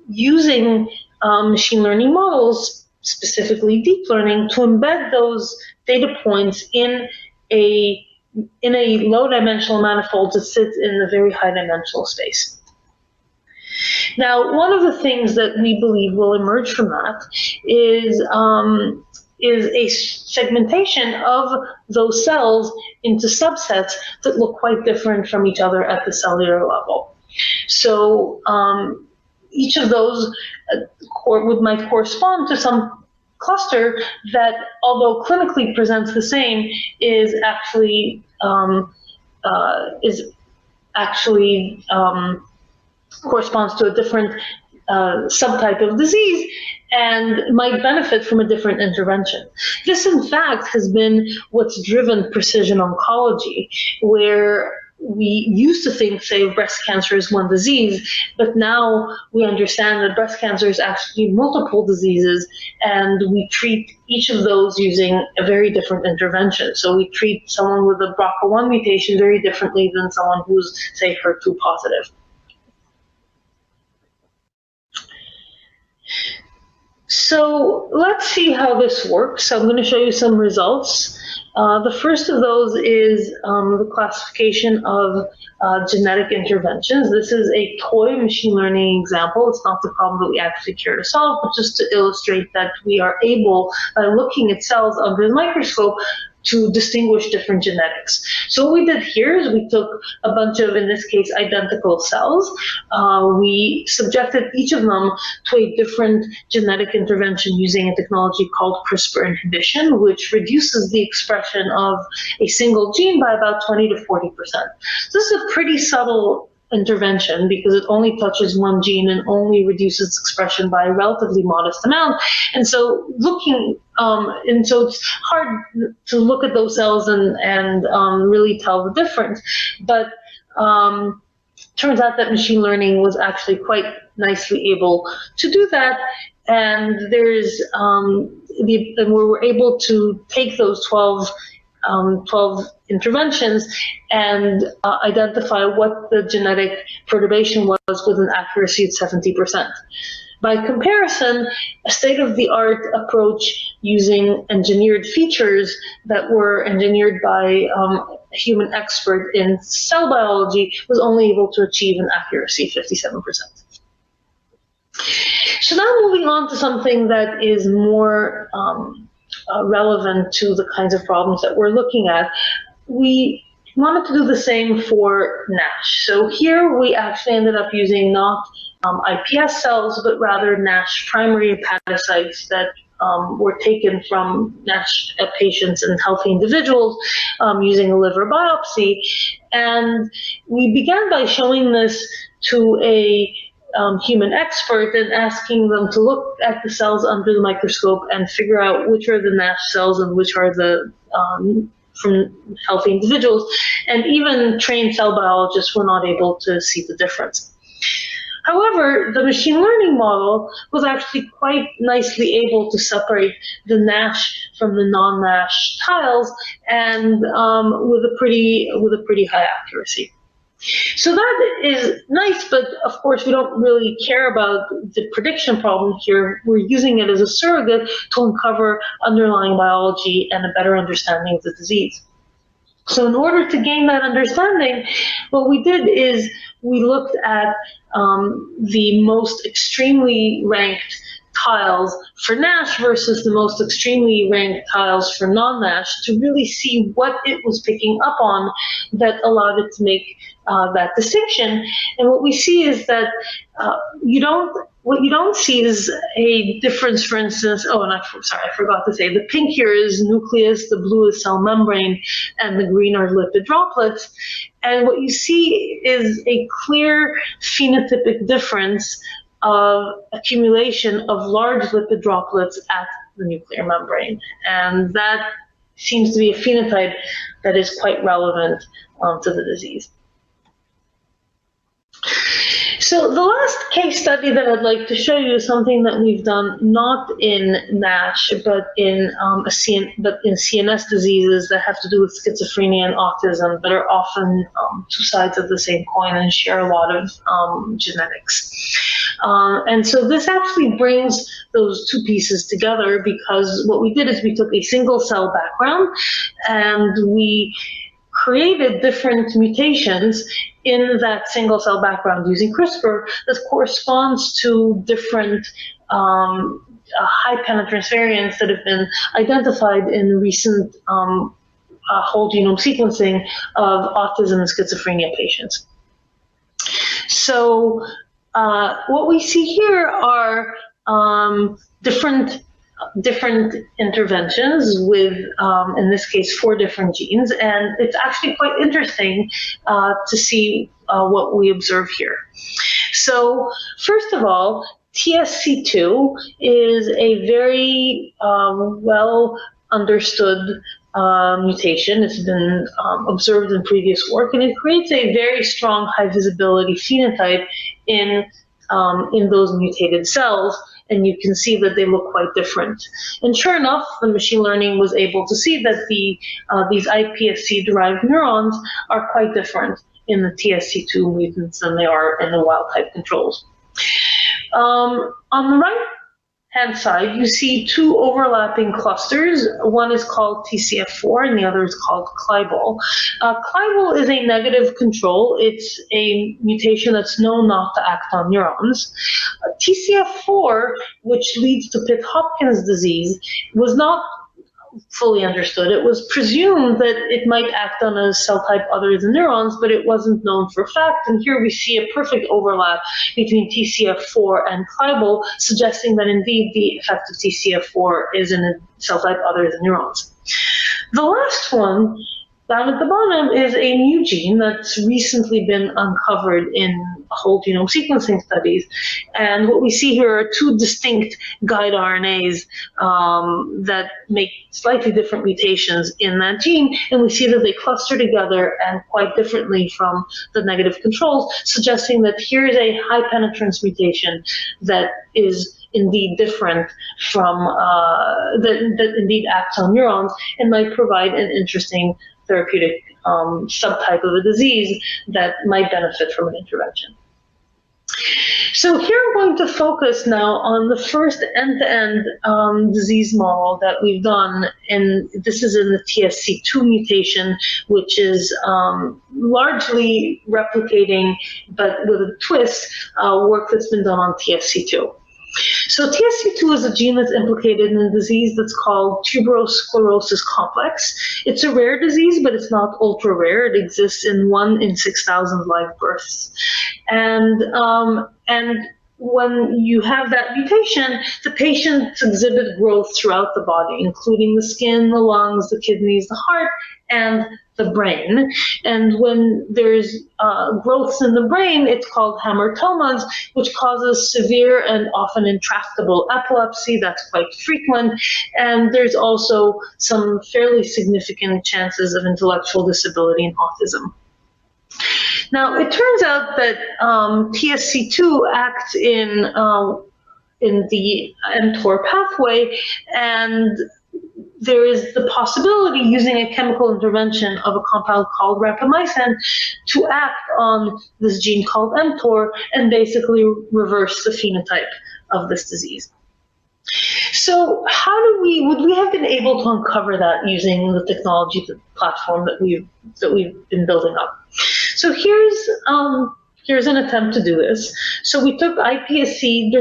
using machine learning models, specifically deep learning, to embed those data points in a low-dimensional manifold that sits in the very high-dimensional space. Now, one of the things that we believe will emerge from that is a segmentation of those cells into subsets that look quite different from each other at the cellular level. So each of those might correspond to some cluster that, although clinically presents the same, is actually corresponds to a different subtype of disease and might benefit from a different intervention. This, in fact, has been what's driven precision oncology, where we used to think, say, breast cancer is one disease, but now we understand that breast cancer is actually multiple diseases, and we treat each of those using a very different intervention. So we treat someone with a BRCA1 mutation very differently than someone who's, say, HER2 positive. So let's see how this works. I'm going to show you some results. The first of those is the classification of genetic interventions. This is a toy machine learning example. It's not the problem that we actually care to solve, but just to illustrate that we are able, by looking at cells under the microscope, to distinguish different genetics. So what we did here is we took a bunch of, in this case, identical cells. We subjected each of them to a different genetic intervention using a technology called CRISPR inhibition, which reduces the expression of a single gene by about 20 to 40%. This is a pretty subtle intervention because it only touches one gene and only reduces expression by a relatively modest amount. And so it's hard to look at those cells and really tell the difference. But turns out that machine learning was actually quite nicely able to do that. And we were able to take those 12 interventions and identify what the genetic perturbation was with an accuracy of 70%. By comparison, a state-of-the-art approach using engineered features that were engineered by a human expert in cell biology was only able to achieve an accuracy of 57%. So now moving on to something that is more relevant to the kinds of problems that we're looking at. We wanted to do the same for NASH. So here we actually ended up using not iPS cells, but rather NASH primary hepatocytes that were taken from NASH patients and healthy individuals using a liver biopsy. And we began by showing this to a human expert and asking them to look at the cells under the microscope and figure out which are the NASH cells and which are the from healthy individuals. And even trained cell biologists were not able to see the difference. However, the machine learning model was actually quite nicely able to separate the NASH from the non-NASH tiles, and with a pretty high accuracy. So that is nice, but of course we don't really care about the prediction problem here. We're using it as a surrogate to uncover underlying biology and a better understanding of the disease. So in order to gain that understanding, what we did is we looked at the most extremely ranked tiles for NASH versus the most extremely ranked tiles for non-NASH to really see what it was picking up on that allowed it to make that distinction. And what we see is that what you don't see is a difference, for instance, I forgot to say, the pink here is nucleus, the blue is cell membrane, and the green are lipid droplets. And what you see is a clear phenotypic difference of accumulation of large lipid droplets at the nuclear membrane. And that seems to be a phenotype that is quite relevant to the disease. So the last case study that I'd like to show you is something that we've done not in NASH, but in CNS diseases that have to do with schizophrenia and autism, that are often two sides of the same coin and share a lot of genetics. And so this actually brings those two pieces together, because what we did is we took a single cell background and we created different mutations in that single cell background using CRISPR that corresponds to different high penetrance variants that have been identified in recent whole genome sequencing of autism and schizophrenia patients. So what we see here are different interventions with, in this case, 4 different genes. And it's actually quite interesting to see what we observe here. So first of all, TSC2 is a very well understood mutation. It's been observed in previous work, and it creates a very strong high visibility phenotype in those mutated cells. And you can see that they look quite different. And sure enough, the machine learning was able to see that these iPSC-derived neurons are quite different in the TSC2 mutants than they are in the wild-type controls. On the right-hand side, you see 2 overlapping clusters. One is called TCF4 and the other is called Clibal. Clibal is a negative control. It's a mutation that's known not to act on neurons. TCF4, which leads to Pitt-Hopkins disease, was not fully understood. It was presumed that it might act on a cell type other than neurons, but it wasn't known for a fact. And here we see a perfect overlap between TCF4 and Kleibel, suggesting that indeed the effect of TCF4 is in a cell type other than neurons. The last one, down at the bottom, is a new gene that's recently been uncovered in whole genome sequencing studies. And what we see here are two distinct guide RNAs that make slightly different mutations in that gene. And we see that they cluster together and quite differently from the negative controls, suggesting that here is a high penetrance mutation that is indeed different from, that indeed acts on neurons and might provide an interesting therapeutic subtype of a disease that might benefit from an intervention. So here I'm going to focus now on the first end-to-end disease model that we've done, and this is in the TSC2 mutation, which is largely replicating, but with a twist, work that's been done on TSC2. So TSC2 is a gene that's implicated in a disease that's called tuberous sclerosis complex. It's a rare disease, but it's not ultra rare. It exists in 1 in 6,000 live births. And when you have that mutation, the patients exhibit growth throughout the body, including the skin, the lungs, the kidneys, the heart, and the brain. And when there's growths in the brain, it's called hamartomas, which causes severe and often intractable epilepsy. That's quite frequent. And there's also some fairly significant chances of intellectual disability and autism. Now, it turns out that TSC2 acts in the mTOR pathway, and there is the possibility, using a chemical intervention of a compound called rapamycin, to act on this gene called mTOR and basically reverse the phenotype of this disease. So would we have been able to uncover that using the technology platform that we've been building up? So here's an attempt to do this. So we took iPSC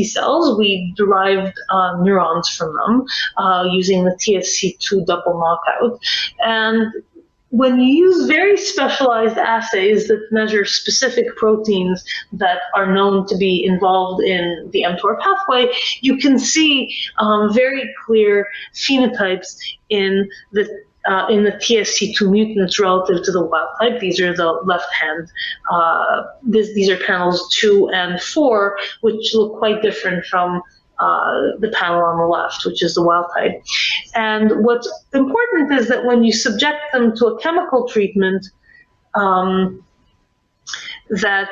cells, we derived neurons from them using the TSC2 double knockout. And when you use very specialized assays that measure specific proteins that are known to be involved in the mTOR pathway, you can see very clear phenotypes in the TSC2 mutants relative to the wild type. These are the left hand. These are panels 2 and 4, which look quite different from the panel on the left, which is the wild type. And what's important is that when you subject them to a chemical treatment that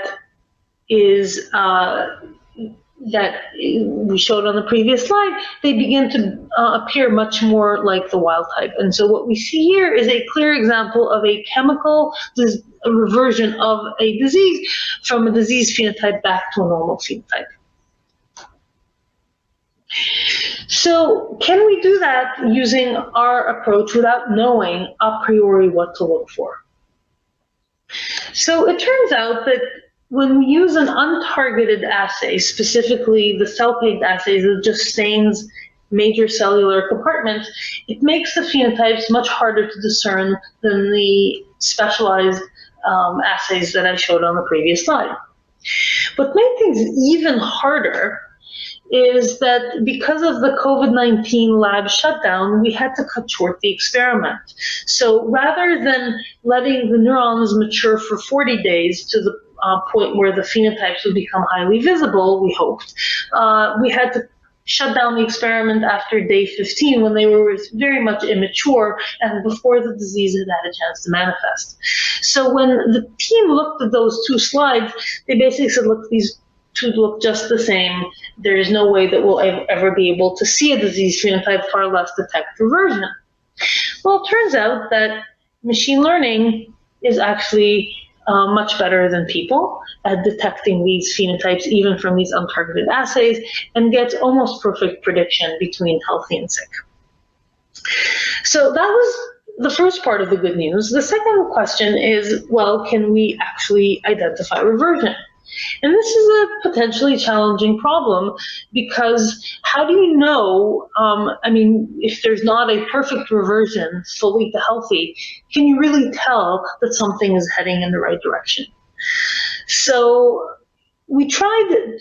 we showed on the previous slide, they begin to appear much more like the wild type. And so what we see here is a clear example of a chemical reversion of a disease from a disease phenotype back to a normal phenotype. So can we do that using our approach without knowing a priori what to look for? So it turns out that when we use an untargeted assay, specifically the cell-paint assays that just stains major cellular compartments, it makes the phenotypes much harder to discern than the specialized assays that I showed on the previous slide. What made things even harder is that because of the COVID-19 lab shutdown, we had to cut short the experiment. So rather than letting the neurons mature for 40 days to the point where the phenotypes would become highly visible, we hoped, we had to shut down the experiment after day 15 when they were very much immature and before the disease had had a chance to manifest. So when the team looked at those two slides, they basically said, look, these two look just the same. There is no way that we'll ever be able to see a disease phenotype, far less detect reversion. Well, it turns out that machine learning is actually much better than people at detecting these phenotypes, even from these untargeted assays, and gets almost perfect prediction between healthy and sick. So that was the first part of the good news. The second question is, well, can we actually identify reversion? And this is a potentially challenging problem because how do you know, if there's not a perfect reversion fully to healthy, can you really tell that something is heading in the right direction? So we tested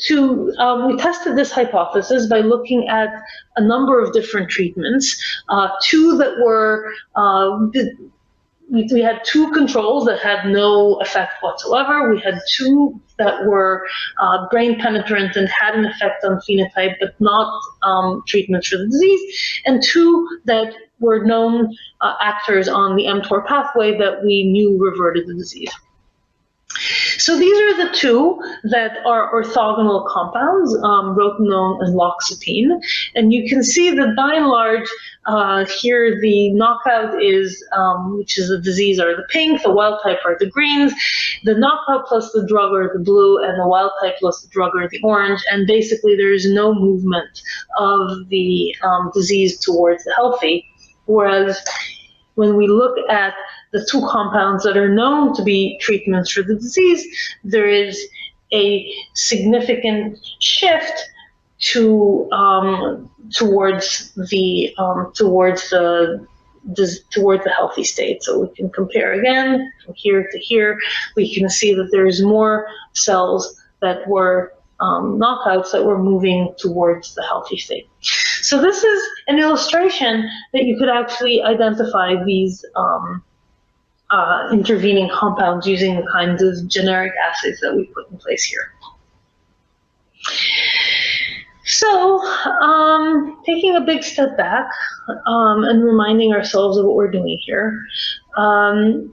this hypothesis by looking at a number of different treatments, two that were, we had two controls that had no effect whatsoever. We had two that were brain penetrant and had an effect on phenotype, but not treatments for the disease, and two that were known actors on the mTOR pathway that we knew reverted the disease. So these are the two that are orthogonal compounds, rotenone and loxapine. And you can see that by and large, here the knockout is, which is the disease, are the pink, the wild type are the greens, the knockout plus the drug are the blue, and the wild type plus the drug are the orange. And basically there is no movement of the disease towards the healthy. Whereas when we look at the two compounds that are known to be treatments for the disease, there is a significant shift to towards the healthy state. So we can compare again from here to here. We can see that there's more cells that were knockouts that were moving towards the healthy state. So this is an illustration that you could actually identify these intervening compounds using the kinds of generic assays that we put in place here. So, taking a big step back and reminding ourselves of what we're doing here, what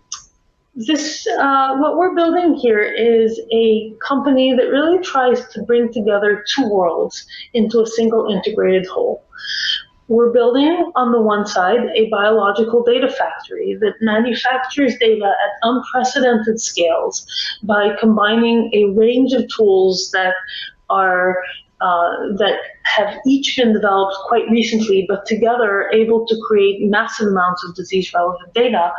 we're building here is a company that really tries to bring together two worlds into a single integrated whole. We're building, on the one side, a biological data factory that manufactures data at unprecedented scales by combining a range of tools that have each been developed quite recently, but together are able to create massive amounts of disease-relevant data,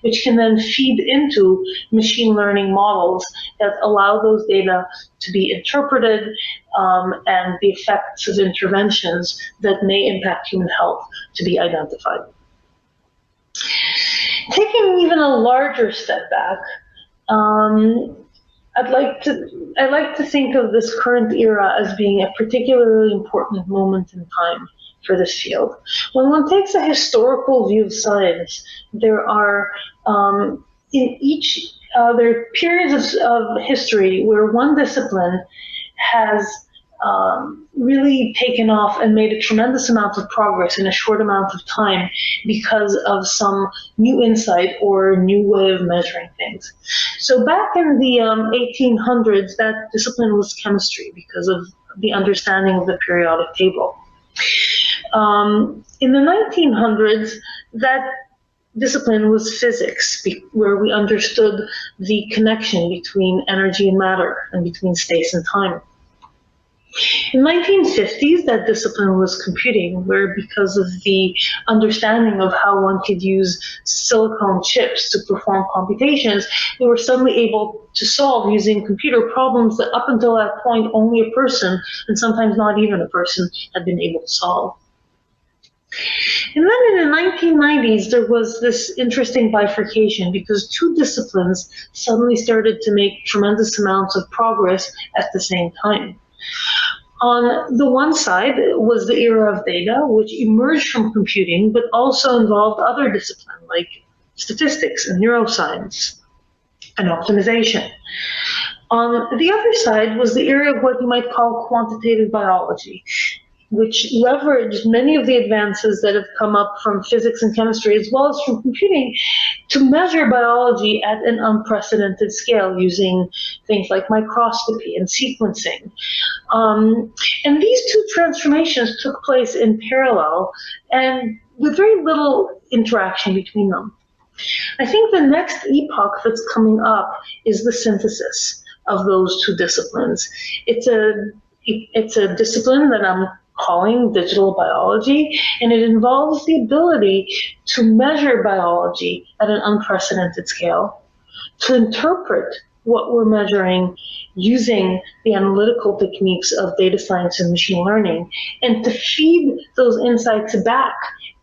which can then feed into machine learning models that allow those data to be interpreted and the effects of interventions that may impact human health to be identified. Taking even a larger step back, I'd like to think of this current era as being a particularly important moment in time for this field. When one takes a historical view of science, there are there are periods of history where one discipline has really taken off and made a tremendous amount of progress in a short amount of time because of some new insight or new way of measuring things. So back in the 1800s, that discipline was chemistry because of the understanding of the periodic table. In the 1900s, that discipline was physics, where we understood the connection between energy and matter and between space and time. In the 1950s, that discipline was computing, where because of the understanding of how one could use silicon chips to perform computations, we were suddenly able to solve using computer problems that up until that point only a person, and sometimes not even a person, had been able to solve. And then in the 1990s, there was this interesting bifurcation because two disciplines suddenly started to make tremendous amounts of progress at the same time. On the one side was the era of data, which emerged from computing, but also involved other disciplines like statistics and neuroscience and optimization. On the other side was the era of what you might call quantitative biology, which leveraged many of the advances that have come up from physics and chemistry, as well as from computing, to measure biology at an unprecedented scale using things like microscopy and sequencing. And these two transformations took place in parallel and with very little interaction between them. I think the next epoch that's coming up is the synthesis of those two disciplines. It's a discipline that I'm calling digital biology, and it involves the ability to measure biology at an unprecedented scale, to interpret what we're measuring using the analytical techniques of data science and machine learning, and to feed those insights back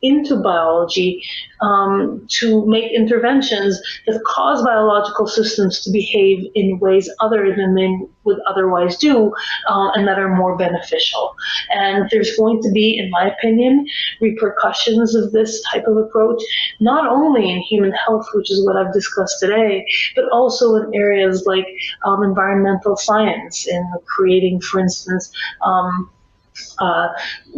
into biology to make interventions that cause biological systems to behave in ways other than they would otherwise do, and that are more beneficial. And there's going to be, in my opinion, repercussions of this type of approach, not only in human health, which is what I've discussed today, but also in areas like environmental science, in creating, for instance,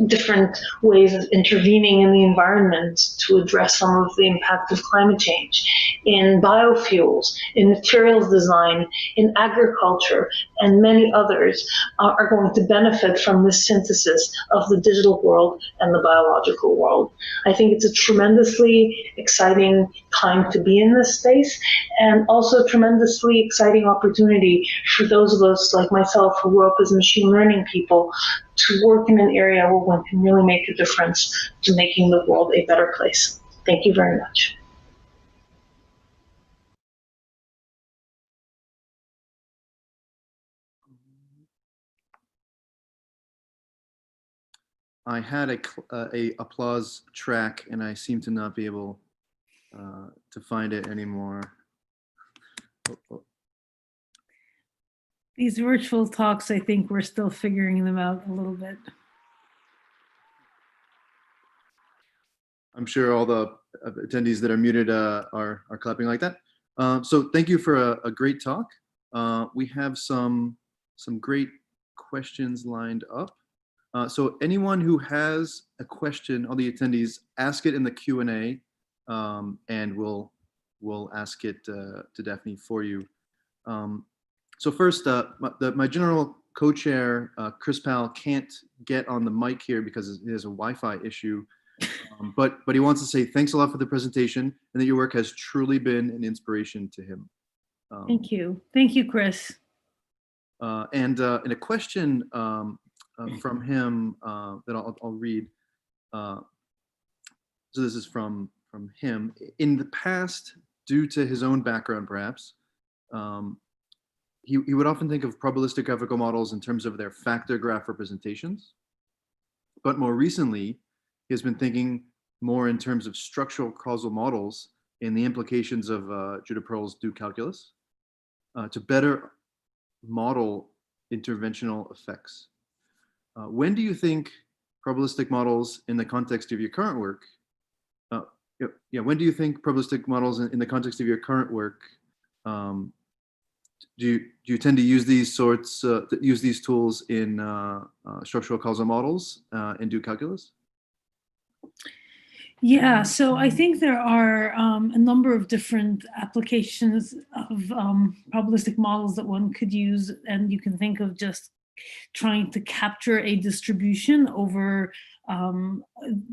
different ways of intervening in the environment to address some of the impact of climate change, in biofuels, in materials design, in agriculture, and many others are going to benefit from this synthesis of the digital world and the biological world. I think it's a tremendously exciting time to be in this space, and also a tremendously exciting opportunity for those of us like myself who grew up as machine learning people to work in an area where one can really make a difference to making the world a better place. Thank you very much. I had a applause track, and I seem to not be able to find it anymore. These virtual talks, I think we're still figuring them out a little bit. I'm sure all the attendees that are muted are clapping like that. So thank you for a great talk. We have some great questions lined up. So anyone who has a question, all the attendees, ask it in the Q&A, and we'll ask it to Daphne for you. So first, my general co-chair, Chris Powell, can't get on the mic here because he has a Wi-Fi issue. But he wants to say thanks a lot for the presentation, and that your work has truly been an inspiration to him. Thank you, Chris. And a question from him that I'll read. So this is from him. In the past, due to his own background, perhaps, he would often think of probabilistic graphical models in terms of their factor graph representations. But more recently, he has been thinking more in terms of structural causal models and the implications of Judah Pearl's do calculus to better model interventional effects. When do you think probabilistic models in the context of your current work, when do you think probabilistic models in the context of your current work, do you tend to use these tools in structural causal models and do calculus? Yeah, so I think there are a number of different applications of probabilistic models that one could use, and you can think of just trying to capture a distribution over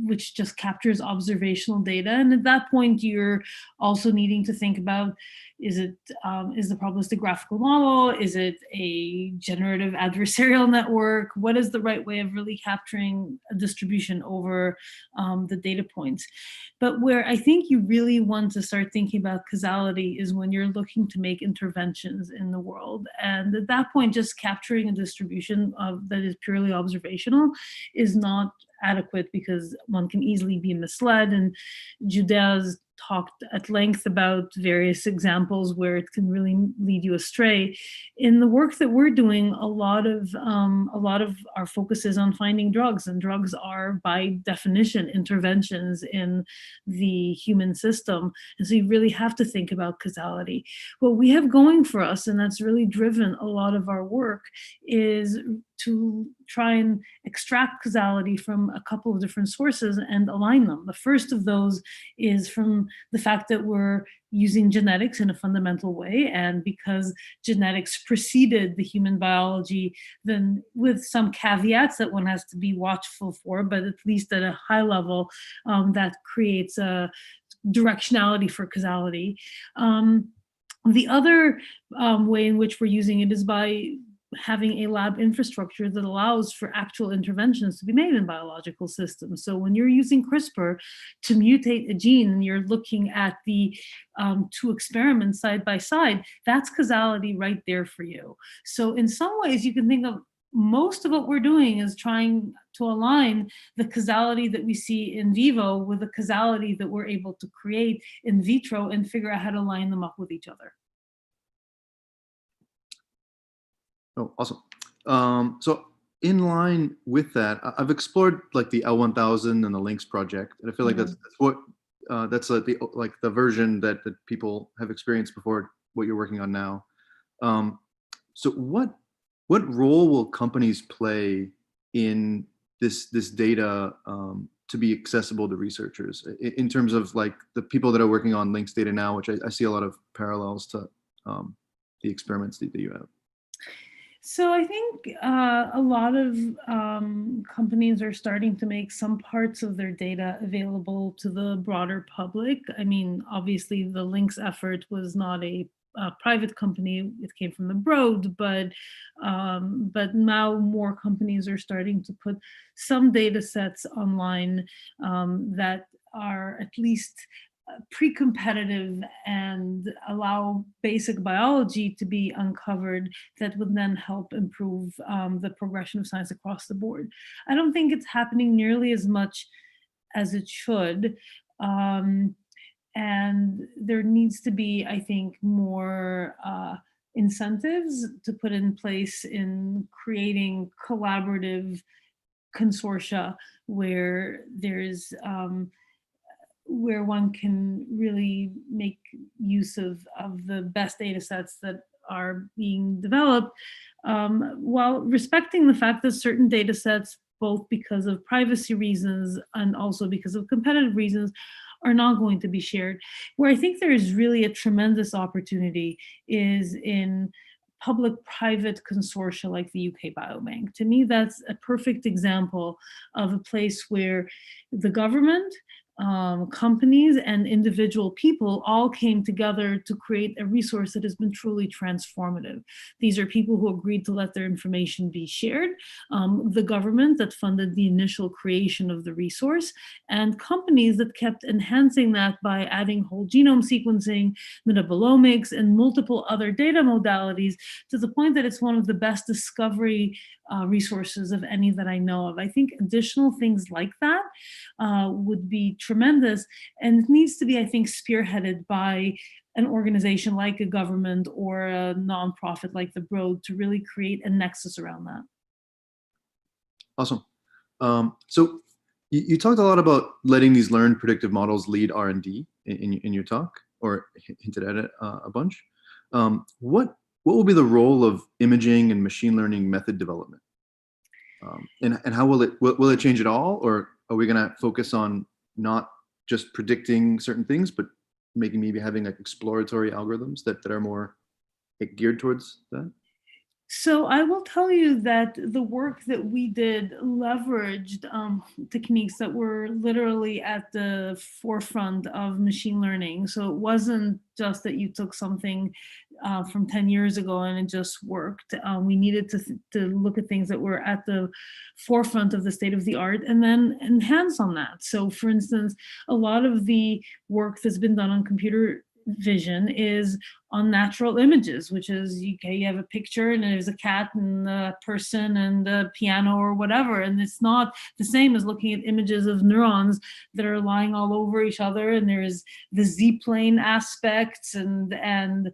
which just captures observational data. And at that point, you're also needing to think about, is the probabilistic graphical model? Is it a generative adversarial network? What is the right way of really capturing a distribution over the data points? But where I think you really want to start thinking about causality is when you're looking to make interventions in the world. And at that point, just capturing a distribution that is purely observational is not adequate, because one can easily be misled. And Judah's talked at length about various examples where it can really lead you astray. In the work that we're doing, a lot of our focus is on finding drugs, and drugs are by definition interventions in the human system. And so you really have to think about causality. What we have going for us, and that's really driven a lot of our work, is to try and extract causality from a couple of different sources and align them. The first of those is from the fact that we're using genetics in a fundamental way, and because genetics preceded the human biology, then with some caveats that one has to be watchful for, but at least at a high level, that creates a directionality for causality. The other way in which we're using it is by having a lab infrastructure that allows for actual interventions to be made in biological systems. So when you're using CRISPR to mutate a gene and you're looking at the two experiments side by side, that's causality right there for you. So in some ways you can think of most of what we're doing is trying to align the causality that we see in vivo with the causality that we're able to create in vitro and figure out how to line them up with each other. Oh, awesome. So in line with that, I've explored like the L1000 and the Lynx project, and I feel like that's what that's the version that people have experienced before what you're working on now. So what role will companies play in this data to be accessible to researchers in terms of like the people that are working on Lynx data now, which I see a lot of parallels to the experiments that you have? So I think a lot of companies are starting to make some parts of their data available to the broader public. I mean, obviously the Lynx effort was not a private company, it came from the Broad, but now more companies are starting to put some data sets online that are at least pre-competitive and allow basic biology to be uncovered that would then help improve the progression of science across the board. I don't think it's happening nearly as much as it should. And there needs to be, I think, more incentives to put in place in creating collaborative consortia where there's where one can really make use of the best data sets that are being developed, while respecting the fact that certain data sets, both because of privacy reasons and also because of competitive reasons, are not going to be shared. Where I think there is really a tremendous opportunity is in public-private consortia like the UK Biobank. To me, that's a perfect example of a place where the government, companies and individual people all came together to create a resource that has been truly transformative. These are people who agreed to let their information be shared, the government that funded the initial creation of the resource, and companies that kept enhancing that by adding whole genome sequencing, metabolomics, and multiple other data modalities to the point that it's one of the best discovery resources of any that I know of. I think additional things like that would be tremendous, and it needs to be, I think, spearheaded by an organization like a government or a nonprofit like the Broad to really create a nexus around that. Awesome. So you talked a lot about letting these learned predictive models lead R&D in your talk, or hinted at it a bunch. What will be the role of imaging and machine learning method development? And how will it change at all, or are we going to focus on not just predicting certain things, but maybe having like exploratory algorithms that are more geared towards that? So I will tell you that the work that we did leveraged techniques that were literally at the forefront of machine learning. So it wasn't just that you took something from 10 years ago and it just worked. We needed to look at things that were at the forefront of the state of the art and then enhance on that. So for instance, a lot of the work that's been done on computer vision is on natural images, which is you have a picture and there's a cat and a person and a piano or whatever, and it's not the same as looking at images of neurons that are lying all over each other, and there's the Z-plane aspects and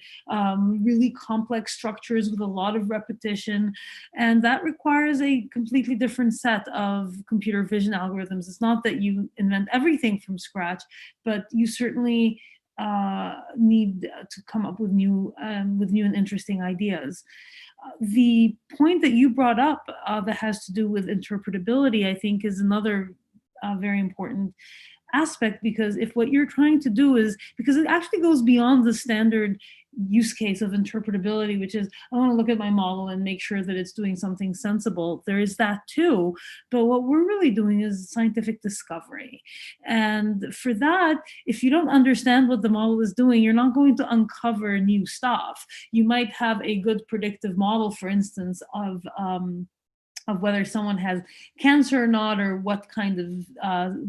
really complex structures with a lot of repetition, and that requires a completely different set of computer vision algorithms. It's not that you invent everything from scratch, but you certainly need to come up with new and interesting ideas. The point that you brought up that has to do with interpretability, I think, is another very important aspect, because if what you're trying to do is, because it actually goes beyond the standard use case of interpretability, which is I want to look at my model and make sure that it's doing something sensible. There is that too, but what we're really doing is scientific discovery. And for that, if you don't understand what the model is doing, you're not going to uncover new stuff. You might have a good predictive model, for instance, of whether someone has cancer or not, or what kind of,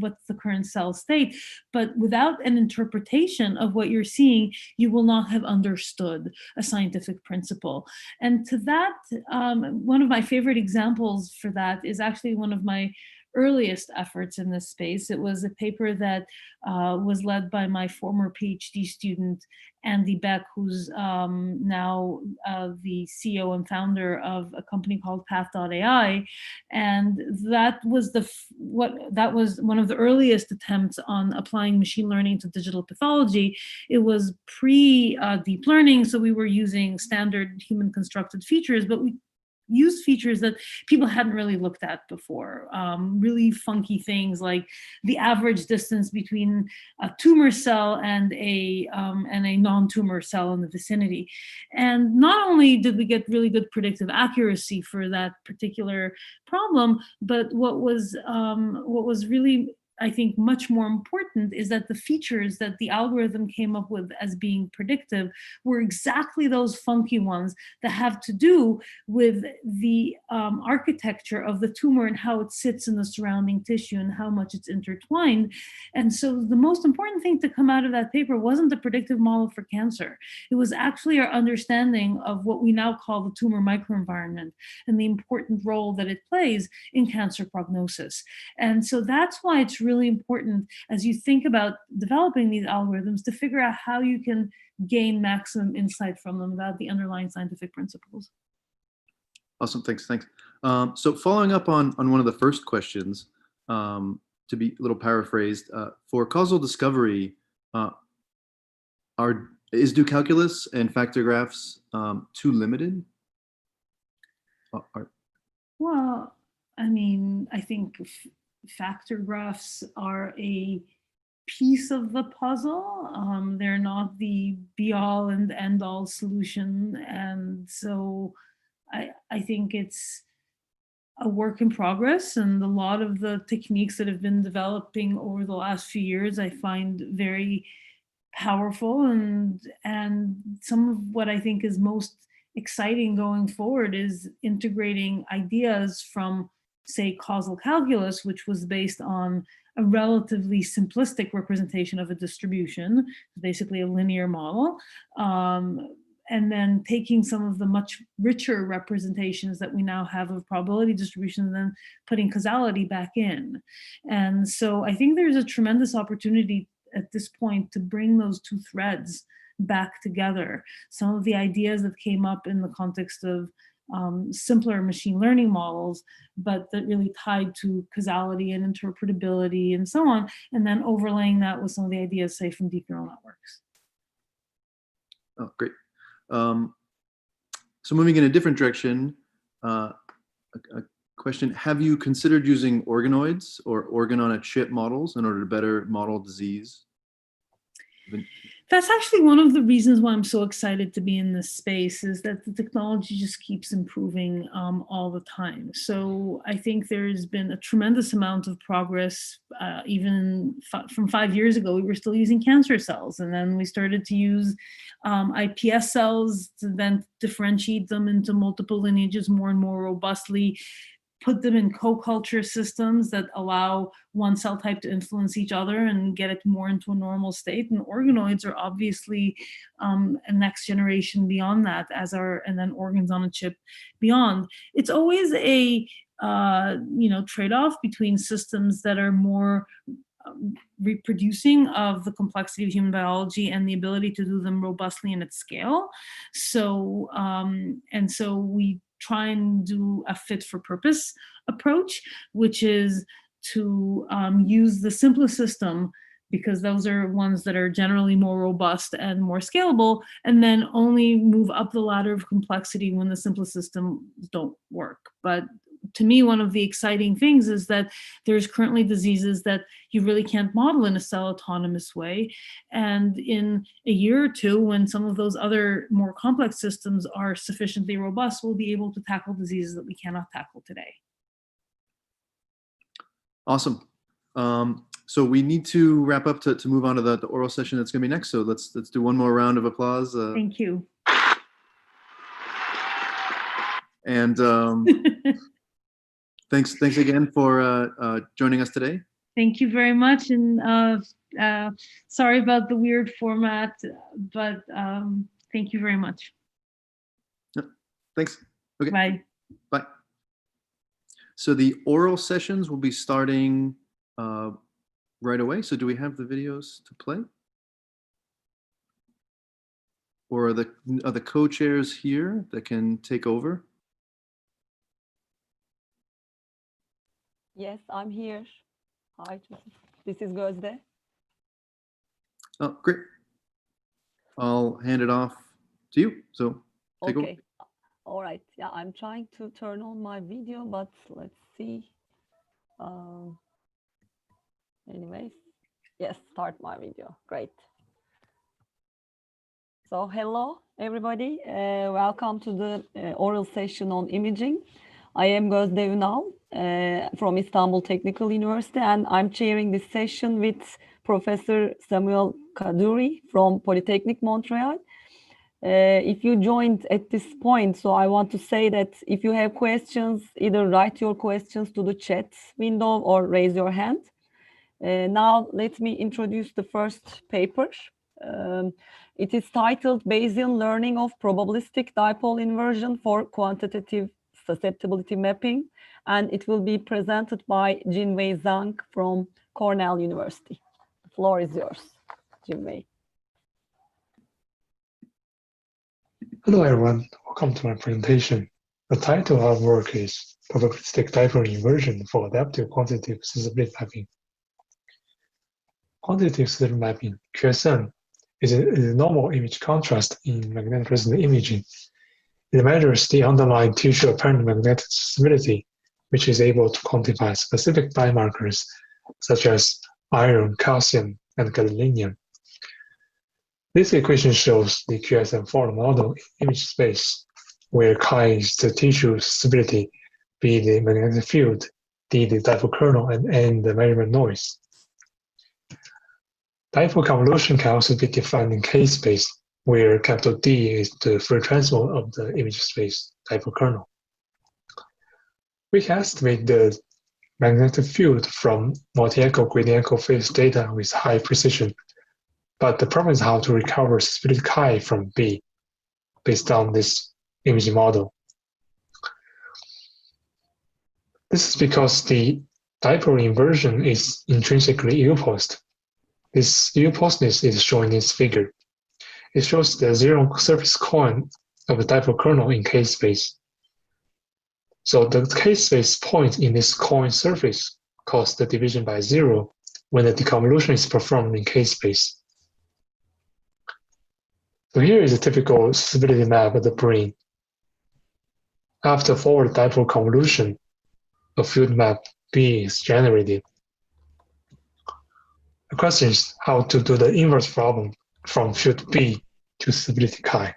what's the current cell state. But without an interpretation of what you're seeing, you will not have understood a scientific principle. And to that, one of my favorite examples for that is actually one of my earliest efforts in this space. It was a paper that was led by my former PhD student, Andy Beck, who's now the CEO and founder of a company called Path.ai. And that was that was one of the earliest attempts on applying machine learning to digital pathology. It was pre-deep learning, so we were using standard human constructed features, but we use features that people hadn't really looked at before. Really funky things like the average distance between a tumor cell and a non-tumor cell in the vicinity. And not only did we get really good predictive accuracy for that particular problem, but what was really, I think, much more important is that the features that the algorithm came up with as being predictive were exactly those funky ones that have to do with the architecture of the tumor and how it sits in the surrounding tissue and how much it's intertwined. And so the most important thing to come out of that paper wasn't the predictive model for cancer. It was actually our understanding of what we now call the tumor microenvironment and the important role that it plays in cancer prognosis. And so that's why it's really important as you think about developing these algorithms to figure out how you can gain maximum insight from them about the underlying scientific principles. Awesome, thanks. So following up on one of the first questions, to be a little paraphrased, for causal discovery, is do calculus and factor graphs too limited? Well, I mean, I think factor graphs are a piece of the puzzle. They're not the be-all and end-all solution. And so I think it's a work in progress, and a lot of the techniques that have been developing over the last few years I find very powerful, and some of what I think is most exciting going forward is integrating ideas from, say, causal calculus, which was based on a relatively simplistic representation of a distribution, basically a linear model, and then taking some of the much richer representations that we now have of probability distribution and then putting causality back in. And so I think there's a tremendous opportunity at this point to bring those two threads back together. Some of the ideas that came up in the context of simpler machine learning models, but that really tied to causality and interpretability and so on, and then overlaying that with some of the ideas, say, from deep neural networks. Oh, great. So moving in a different direction, a question, have you considered using organoids or organ-on-a-chip models in order to better model disease? That's actually one of the reasons why I'm so excited to be in this space, is that the technology just keeps improving all the time. So I think there's been a tremendous amount of progress. Even from 5 years ago, we were still using cancer cells, and then we started to use iPS cells to then differentiate them into multiple lineages more and more robustly, put them in co-culture systems that allow one cell type to influence each other and get it more into a normal state. And organoids are obviously a next generation beyond that, and then organs on a chip beyond. It's always a trade-off between systems that are more reproducing of the complexity of human biology and the ability to do them robustly and at scale. So we try and do a fit for purpose approach, which is to use the simplest system, because those are ones that are generally more robust and more scalable, and then only move up the ladder of complexity when the simplest systems don't work. But to me, one of the exciting things is that there's currently diseases that you really can't model in a cell autonomous way. And in a year or two, when some of those other more complex systems are sufficiently robust, we'll be able to tackle diseases that we cannot tackle today. Awesome. So we need to wrap up to move on to the oral session that's going to be next. So let's do one more round of applause. Thank you. And thanks again for joining us today. Thank you very much. And sorry about the weird format, but thank you very much. Thanks. Okay. Bye. Bye. So the oral sessions will be starting right away. So do we have the videos to play? Or are the co-chairs here that can take over? Yes, I'm here. Hi, this is Gözde. Oh, great. I'll hand it off to you. So take over. Okay. All right. Yeah, I'm trying to turn on my video, but let's see. Anyways, yes, start my video. Great. So hello, everybody. Welcome to the oral session on imaging. I am Gözde Ünal from Istanbul Technical University, and I'm chairing this session with Professor Samuel Kaduri from Polytechnic Montreal. If you joined at this point, so I want to say that if you have questions, either write your questions to the chat window or raise your hand. Now let me introduce the first paper. It is titled Bayesian Learning of Probabilistic Dipole Inversion for Quantitative Susceptibility Mapping, and it will be presented by Jinwei Zhang from Cornell University. The floor is yours, Jinwei. Hello everyone, welcome to my presentation. The title of our work is Probabilistic Dipole Inversion for Adaptive Quantitative Susceptibility Mapping. Quantitative susceptibility mapping, QSM, is a normal image contrast in magnetic resonance imaging. It measures the underlying tissue apparent magnetic susceptibility, which is able to quantify specific biomarkers such as iron, calcium, and gadolinium. This equation shows the QSM form model in image space, where chi is the tissue susceptibility, b the magnetic field, d the dipole kernel, and n the measurement noise. Dipole convolution can also be defined in K-space, where capital D is the Fourier transform of the image space dipole kernel. We can estimate the magnetic field from multi-echo gradient-echo phase data with high precision, but the problem is how to recover susceptibility chi from B based on this imaging model. This is because the dipole inversion is intrinsically ill-posed. This ill-postedness is shown in this figure. It shows the zero surface coin of the dipole kernel in K-space. So the K-space point in this coin surface causes the division by 0 when the deconvolution is performed in K-space. So here is a typical susceptibility map of the brain. After forward dipole convolution, a field map B is generated. The question is how to do the inverse problem from field B to susceptibility chi.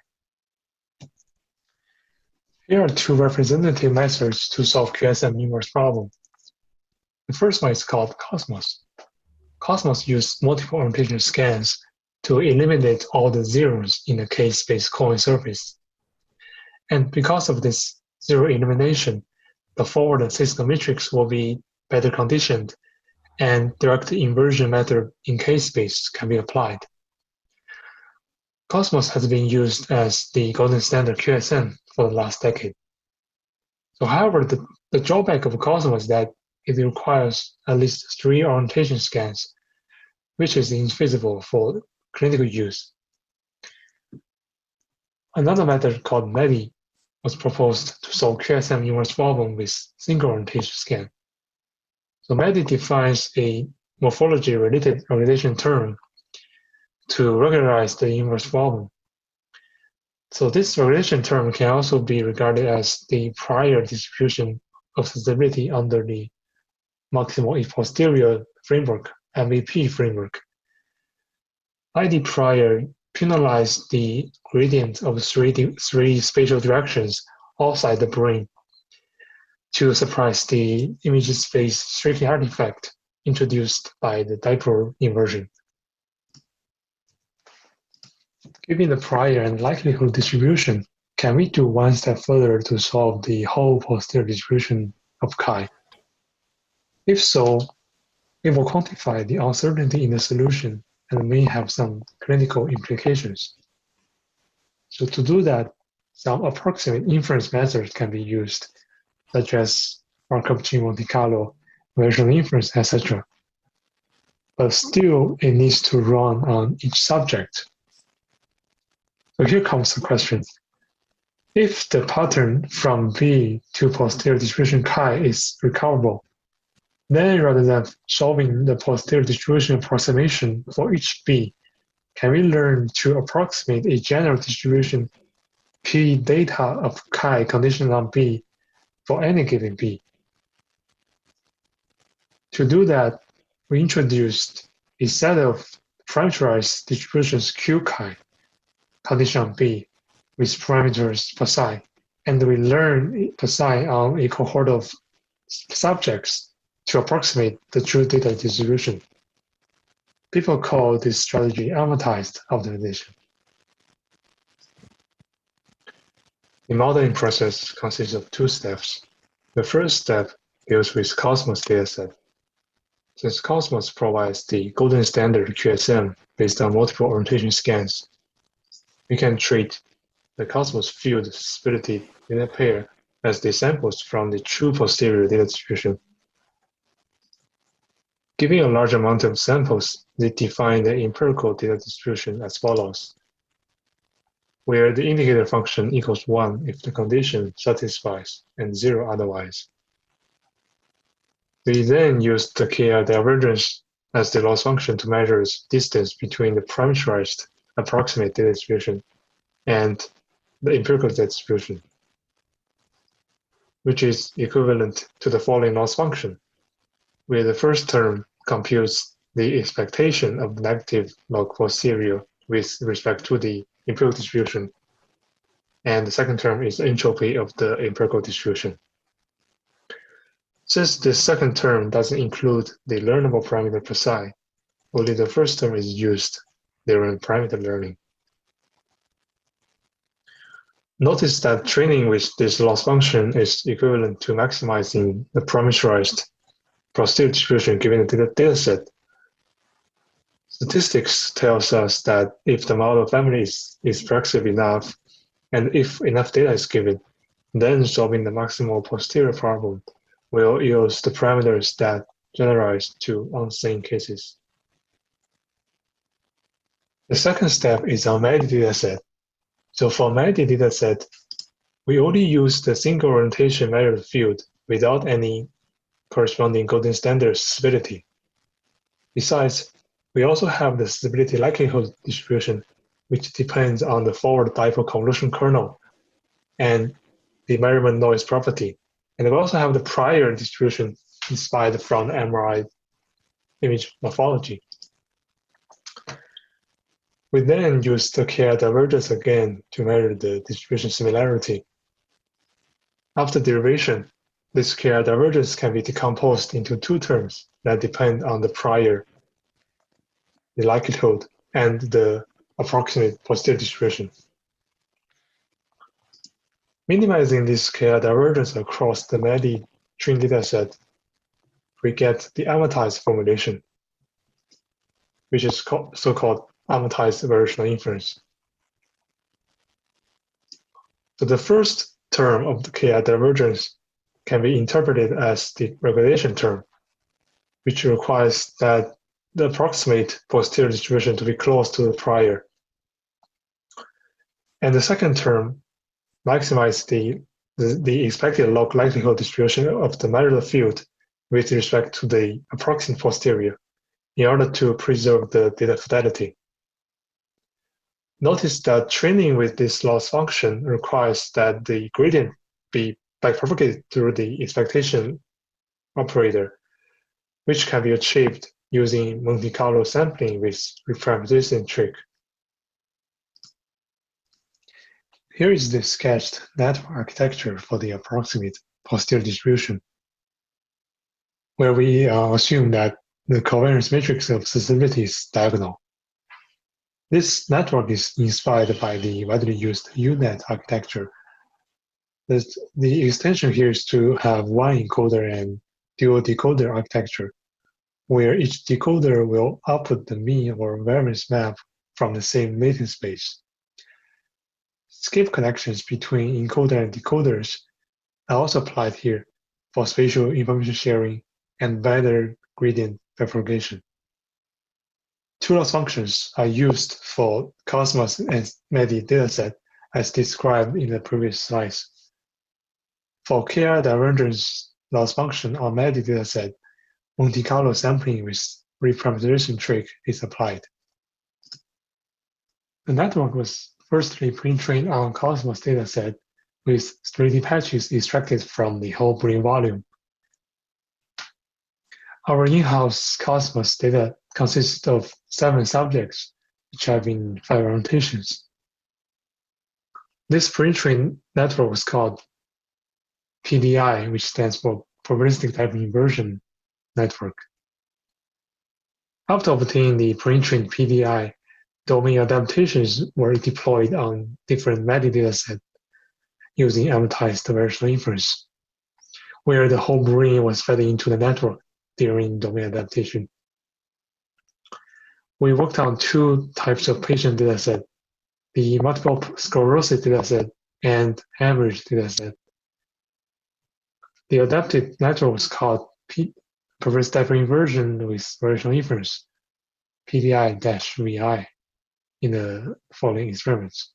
Here are two representative methods to solve QSM inverse problem. The first one is called Cosmos. Cosmos uses multiple orientation scans to eliminate all the zeros in the K-space coin surface. And because of this zero elimination, the forward and statistical matrix will be better conditioned, and direct inversion method in K-space can be applied. Cosmos has been used as the golden standard QSM for the last decade. So however, the drawback of Cosmos is that it requires at least 3 orientation scans, which is infeasible for clinical use. Another method called MIDL was proposed to solve QSM inverse problem with single orientation scan. So MIDL defines a morphology-related organization term to recognize the inverse problem. So this organization term can also be regarded as the prior distribution of stability under the maximal if posterior framework, MVP framework. ID prior penalized the gradient of three spatial directions outside the brain to suppress the image space shrinking artifact introduced by the dipole inversion. Given the prior and likelihood distribution, can we do one step further to solve the whole posterior distribution of chi? If so, it will quantify the uncertainty in the solution and may have some clinical implications. So to do that, some approximate inference methods can be used, such as Markov chain Monte Carlo, version inference, etc. But still, it needs to run on each subject. So here comes the question. If the pattern from V to posterior distribution chi is recoverable, then rather than solving the posterior distribution approximation for each B, can we learn to approximate a general distribution P data of chi conditional on B for any given B? To do that, we introduced a set of parameterized distributions Q chi conditional on B with parameters per psi, and we learn per psi on a cohort of subjects to approximate the true data distribution. People call this strategy amortized optimization. The modeling process consists of two steps. The first step deals with Cosmos dataset. Since Cosmos provides the golden standard QSM based on multiple orientation scans, we can treat the Cosmos field stability data pair as the samples from the true posterior data distribution. Given a large amount of samples, they define the empirical data distribution as follows, where the indicator function equals 1 if the condition satisfies and 0 otherwise. We then use the KR divergence as the loss function to measure its distance between the parameterized approximate data distribution and the empirical data distribution, which is equivalent to the following loss function, where the first term computes the expectation of negative log posterior with respect to the empirical distribution, and the second term is the entropy of the empirical distribution. Since the second term doesn't include the learnable parameter per psi, only the first term is used during parameter learning. Notice that training with this loss function is equivalent to maximizing the parameterized posterior distribution given the dataset. Statistics tells us that if the model family is flexible enough, and if enough data is given, then solving the maximal posterior problem will yield the parameters that generalize to unseen cases. The second step is our MIDL dataset. So for MIDL dataset, we only use the single orientation measured field without any corresponding golden standard stability. Besides, we also have the stability likelihood distribution, which depends on the forward dipole convolution kernel and the measurement noise property. And we also have the prior distribution inspired from the MRI image morphology. We then use the KR divergence again to measure the distribution similarity. After derivation, this KR divergence can be decomposed into two terms that depend on the prior, the likelihood, and the approximate posterior distribution. Minimizing this KR divergence across the MIDL trained dataset, we get the amortized formulation, which is so-called amortized variational inference. So the first term of the KR divergence can be interpreted as the regulation term, which requires that the approximate posterior distribution to be close to the prior. And the second term maximizes the expected log likelihood distribution of the measured field with respect to the approximate posterior in order to preserve the data fidelity. Notice that training with this loss function requires that the gradient be bifurcated through the expectation operator, which can be achieved using Monte Carlo sampling with reparameterization trick. Here is the sketched network architecture for the approximate posterior distribution, where we assume that the covariance matrix of susceptibility is diagonal. This network is inspired by the widely used S-UNet architecture. The extension here is to have one encoder and dual decoder architecture, where each decoder will output the mean or variance map from the same latent space. Skip connections between encoder and decoders are also applied here for spatial information sharing and better gradient bifurcation. Two loss functions are used for Cosmos and MIDL dataset as described in the previous slides. For KR divergence loss function on MIDL dataset, Monte Carlo sampling with reparameterization trick is applied. The network was firstly pre-trained on Cosmos dataset with 3D patches extracted from the whole brain volume. Our in-house Cosmos data consists of 7 subjects, which have in 5 rotations. This pre-trained network was called PDI, which stands for Probabilistic Type Inversion Network. After obtaining the pre-trained PDI, domain adaptations were deployed on different MIDL datasets using amortized variational inference, where the whole brain was fed into the network during domain adaptation. We worked on 2 types of patient dataset, the multiple sclerosis dataset and hemorrhage dataset. The adapted network was called Probabilistic Type Inversion with Variational Inference, PDI-VI, in the following experiments.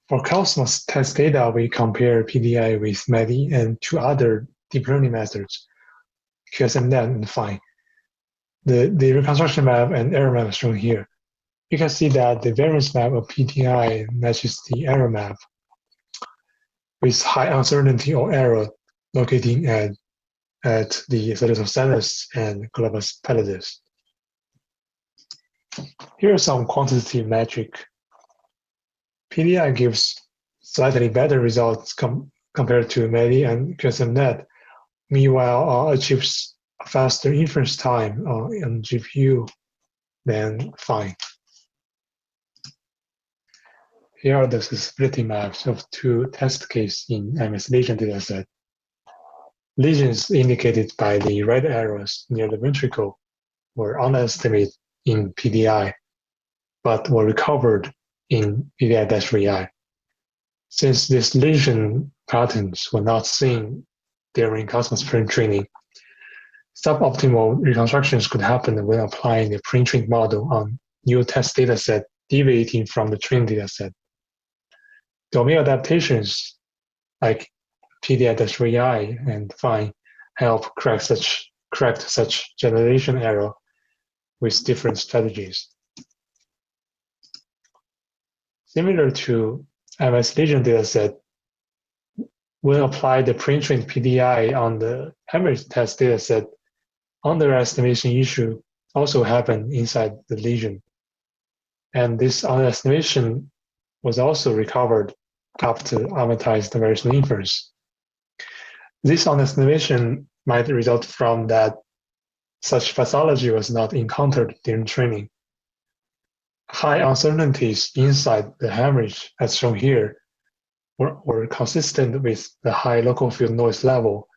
For Cosmos test data, we compare PDI with MIDL and 2 other deep learning methods, QSMNet and Fungi. The reconstruction map and error map is shown here. You can see that the variance map of PDI matches the error map with high uncertainty or error locating at the Cetus of Sanus and Globus pallidus. Here are some quantitative metric. PDI gives slightly better results compared to MIDL and QSMNet, meanwhile achieves a faster inference time on GPU than Fungi. Here are the susceptibility maps of 2 test cases in MS lesion dataset. Lesions indicated by the red arrows near the ventricle were underestimated in PDI, but were recovered in PDI-VI. Since these lesion patterns were not seen during Cosmos pre-training, suboptimal reconstructions could happen when applying the pre-trained model on new test dataset deviating from the trained dataset. Domain adaptations like PDI-VI and Fungi help correct such generalization error with different strategies. Similar to MS lesion dataset, when apply the pre-trained PDI on the hemorrhage test dataset, underestimation issue also happened inside the lesion. And this underestimation was also recovered after amortized variational inference. This underestimation might result from that such pathology was not encountered during training. High uncertainties inside the hemorrhage, as shown here, were consistent with the high local field noise level,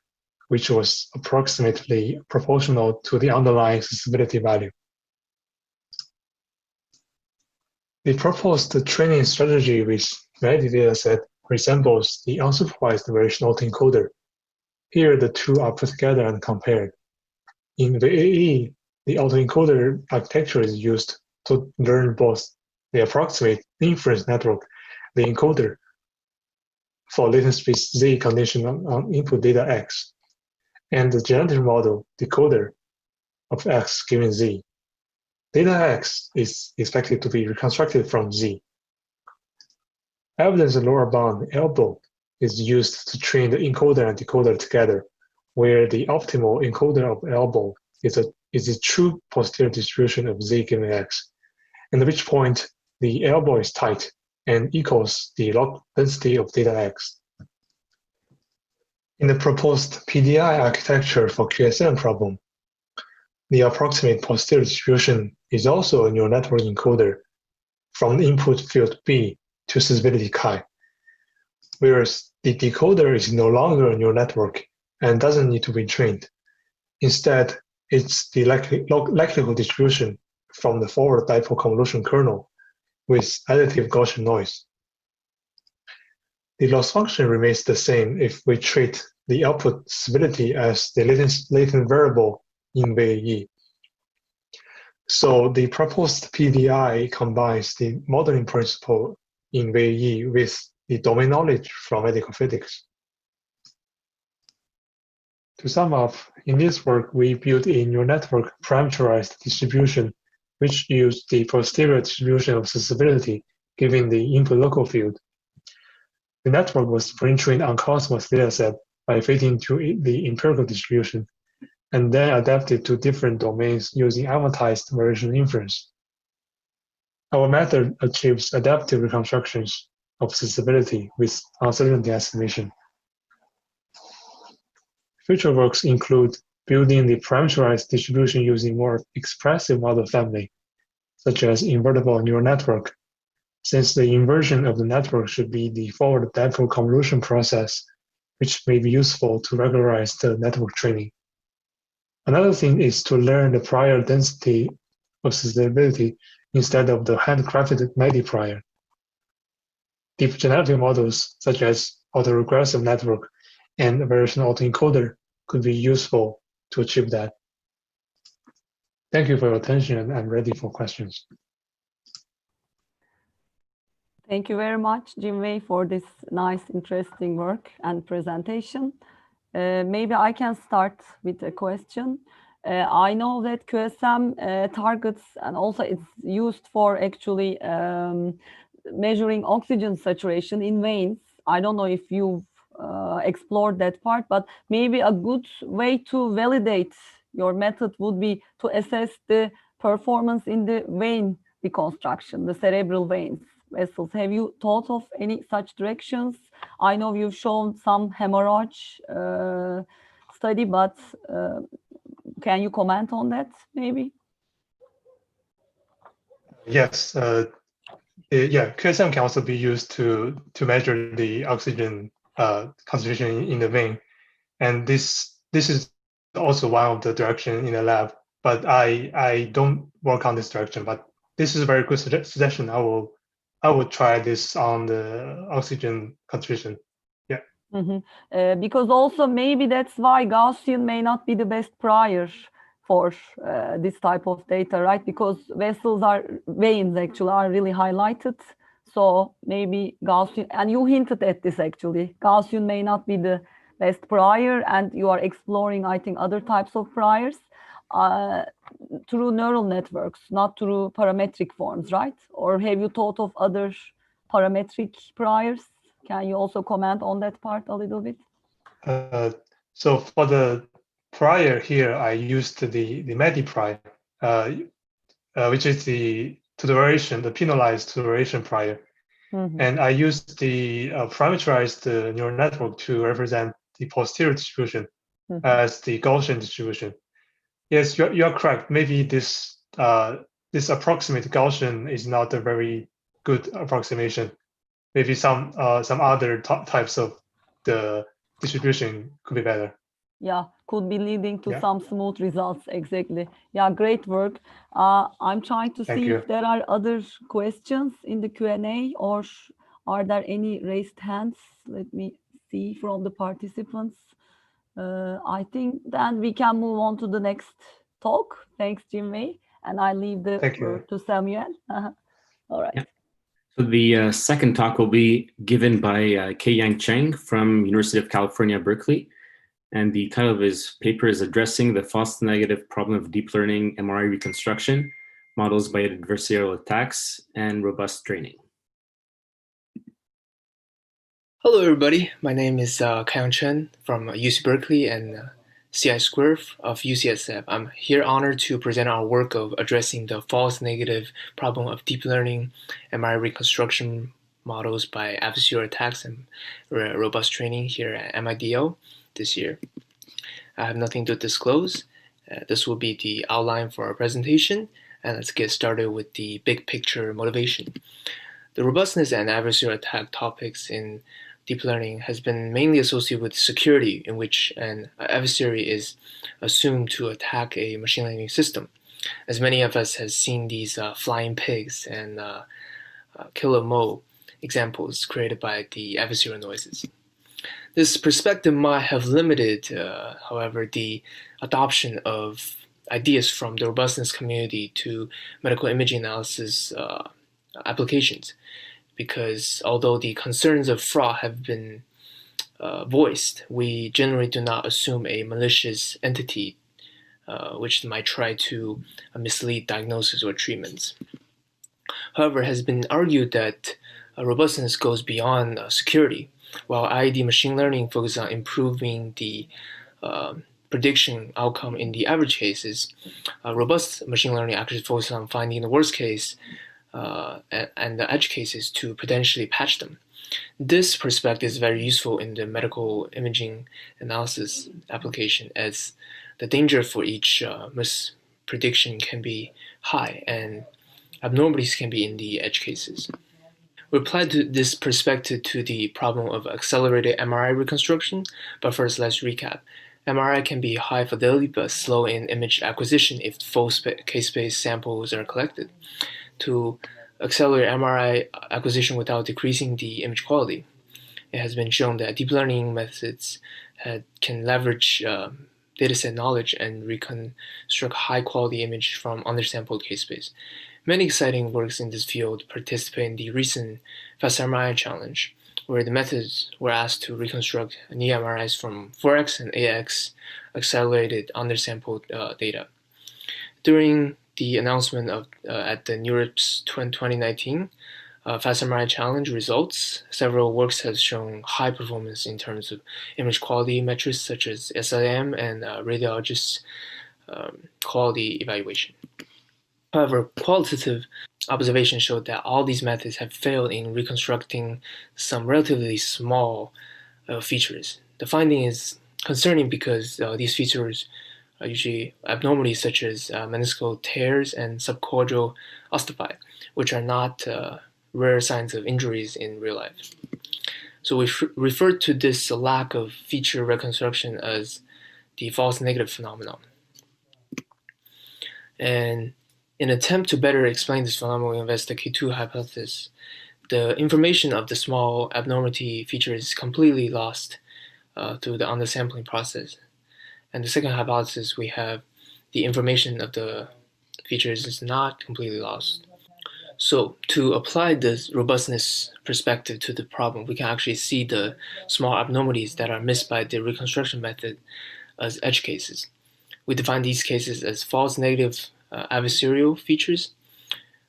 which was approximately proportional to the underlying susceptibility value. The proposed training strategy with MIDL dataset resembles the unsupervised variation autoencoder. Here, the 2 are put together and compared. In VAE, the autoencoder architecture is used to learn both the approximate inference network, the encoder, for latent space Z condition on input data X, and the generative model decoder of X given Z. Data X is expected to be reconstructed from Z. evidence lower bound elbow is used to train the encoder and decoder together, where the optimal encoder of elbow is a true posterior distribution of z given x, and at which point the elbow is tight and equals the log density of theta x. In the proposed PDI architecture for QSM problem, the approximate posterior distribution is also a neural network encoder from the input field B to susceptibility chi, whereas the decoder is no longer a neural network and doesn't need to be trained. Instead, it's the likelihood distribution from the forward dipole convolution kernel with additive Gaussian noise. The loss function remains the same if we treat the output stability as the latent variable in VAE. So the proposed PDI combines the modeling principle in VAE with the domain knowledge from medical physics. To sum up, in this work, we built a neural network parameterized distribution which used the posterior distribution of susceptibility given the input local field. The network was pre-trained on Cosmos dataset by fitting to the empirical distribution, and then adapted to different domains using amortized variation inference. Our method achieves adaptive reconstructions of susceptibility with uncertainty estimation. Future works include building the parameterized distribution using more expressive model family, such as invertible neural network, since the inversion of the network should be the forward dipole convolution process, which may be useful to regularize the network training. Another thing is to learn the prior density of susceptibility instead of the handcrafted MIDL prior. Deep genetic models, such as autoregressive network and variational autoencoder, could be useful to achieve that. Thank you for your attention, and I'm ready for questions. Thank you very much, Jim-Wei, for this nice, interesting work and presentation. Maybe I can start with a question. I know that QSM targets, and also it's used for actually measuring oxygen saturation in veins. I don't know if you've explored that part, but maybe a good way to validate your method would be to assess the performance in the vein reconstruction, the cerebral veins vessels. Have you thought of any such directions? I know you've shown some hemorrhage study, but can you comment on that maybe? Yes, yeah, QSM can also be used to measure the oxygen concentration in the vein, and this is also one of the direction in the lab. But I don't work on this direction. But this is a very good suggestion. I will try this on the oxygen concentration. Yeah. Mm-hmm. Because also maybe that's why Gaussian may not be the best prior for this type of data, right? Because veins actually are really highlighted. So maybe Gaussian, and you hinted at this actually, Gaussian may not be the best prior, and you are exploring, I think, other types of priors through neural networks, not through parametric forms, right? Or have you thought of other parametric priors? Can you also comment on that part a little bit? So for the prior here, I used the MIDL prior, which is the penalized duration prior. Mm-hmm. And I used the parameterized neural network to represent the posterior distribution as the Gaussian distribution. Yes, you're correct. Maybe this approximate Gaussian is not a very good approximation. Maybe some other types of the distribution could be better. Yeah, could be leading to some smooth results. Exactly. Yeah, great work. I'm trying to see if there are other questions in the Q&A, or are there any raised hands? Let me see from the participants. I think then we can move on to the next talk. Thanks, Jim-Wei. And I leave the word to Samuel. All right. Yeah. So the second talk will be given by Kei-Yang Cheng from University of California, Berkeley. And the title of his paper is Addressing the False Negative Problem of Deep Learning MRI Reconstruction, Models by Adversarial Attacks and Robust Training. Hello, everybody. My name is Kaiyang Chen from UC Berkeley and CI Square of UCSF. I'm here honored to present our work of addressing the false negative problem of deep learning MRI reconstruction models by adversarial attacks and robust training here at MIDL this year. I have nothing to disclose. This will be the outline for our presentation, and let's get started with the big picture motivation. The robustness and adversarial attack topics in deep learning has been mainly associated with security, in which an adversary is assumed to attack a machine learning system. As many of us have seen these flying pigs and killer mole examples created by the adversarial noises. This perspective might have limited, however, the adoption of ideas from the robustness community to medical imaging analysis applications, because although the concerns of fraud have been voiced, we generally do not assume a malicious entity which might try to mislead diagnosis or treatments. However, it has been argued that robustness goes beyond security. While IID machine learning focuses on improving the prediction outcome in the average cases, robust machine learning actually focuses on finding the worst case and the edge cases to potentially patch them. This perspective is very useful in the medical imaging analysis application, as the danger for each misprediction can be high and abnormalities can be in the edge cases. We applied this perspective to the problem of accelerated MRI reconstruction, but first let's recap. MRI can be high fidelity but slow in image acquisition if full case-based samples are collected. To accelerate MRI acquisition without decreasing the image quality, it has been shown that deep learning methods can leverage dataset knowledge and reconstruct high-quality image from undersampled case space. Many exciting works in this field participate in the recent FastMRI challenge, where the methods were asked to reconstruct knee MRIs from 4x and 8x accelerated undersampled data. During the announcement of at the NeurIPS 2019 FastMRI challenge results, several works have shown high performance in terms of image quality metrics such as SLM and radiologist quality evaluation. However, qualitative observations showed that all these methods have failed in reconstructing some relatively small features. The finding is concerning because these features are usually abnormalities such as meniscal tears and subcordial osteophyte, which are not rare signs of injuries in real life. So we refer to this lack of feature reconstruction as the false negative phenomenon. And in an attempt to better explain this phenomenon, we investigate two hypotheses. The information of the small abnormality feature is completely lost through the undersampling process. And the second hypothesis, we have the information of the features is not completely lost. So to apply this robustness perspective to the problem, we can actually see the small abnormalities that are missed by the reconstruction method as edge cases. We define these cases as false negative adversarial features,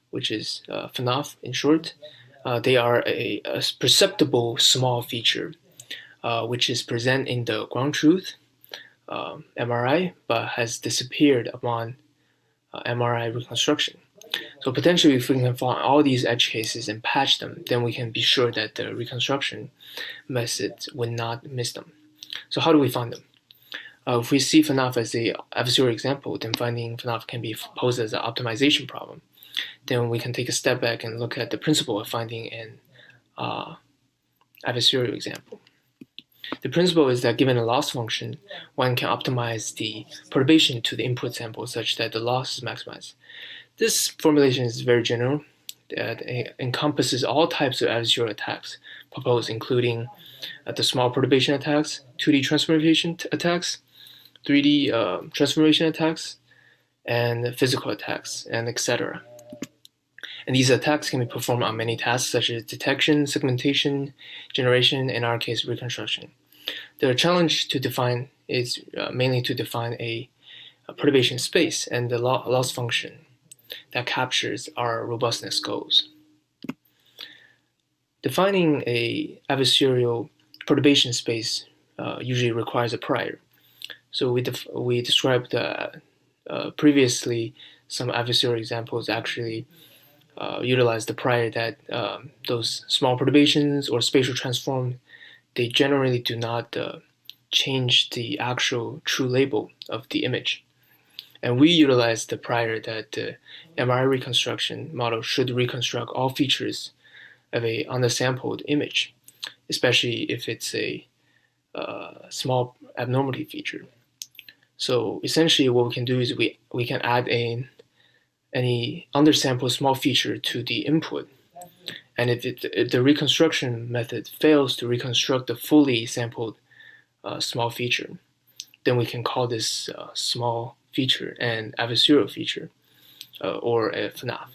which is FNAF in short. They are a perceptible small feature, which is present in the ground truth MRI, but has disappeared upon MRI reconstruction. So potentially, if we can find all these edge cases and patch them, then we can be sure that the reconstruction method would not miss them. So how do we find them? If we see FNAF as an adversarial example, then finding FNAF can be posed as an optimization problem. Then we can take a step back and look at the principle of finding an adversarial example. The principle is that given a loss function, one can optimize the perturbation to the input sample such that the loss is maximized. This formulation is very general. It encompasses all types of adversarial attacks proposed, including the small perturbation attacks, 2D transformation attacks, 3D transformation attacks, and physical attacks, and etc. And these attacks can be performed on many tasks such as detection, segmentation, generation, and in our case, reconstruction. The challenge to define is mainly to define a perturbation space and the loss function that captures our robustness goals. Defining a adversarial perturbation space usually requires a prior. So we described previously some adversarial examples actually utilize the prior that those small perturbations or spatial transform, they generally do not change the actual true label of the image. And we utilize the prior that the MRI reconstruction model should reconstruct all features of a undersampled image, especially if it's a small abnormality feature. So essentially what we can do is we can add any undersampled small feature to the input. And if the reconstruction method fails to reconstruct the fully sampled small feature, then we can call this small feature an adversarial feature or a FNAF.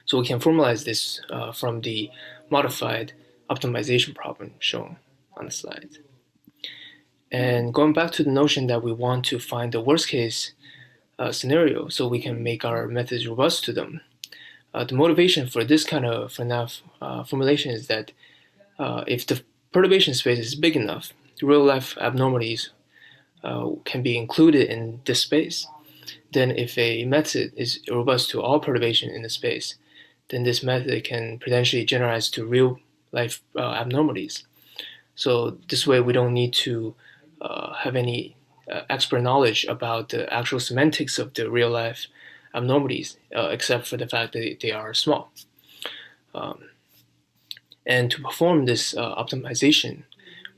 So we can formalize this from the modified optimization problem shown on the slide. And going back to the notion that we want to find the worst case scenario so we can make our methods robust to them. The motivation for this kind of FNAF formulation is that if the perturbation space is big enough, real-life abnormalities can be included in this space. Then if a method is robust to all perturbation in the space, then this method can potentially generalize to real-life abnormalities. So this way we don't need to have any expert knowledge about the actual semantics of the real-life abnormalities, except for the fact that they are small. And to perform this optimization,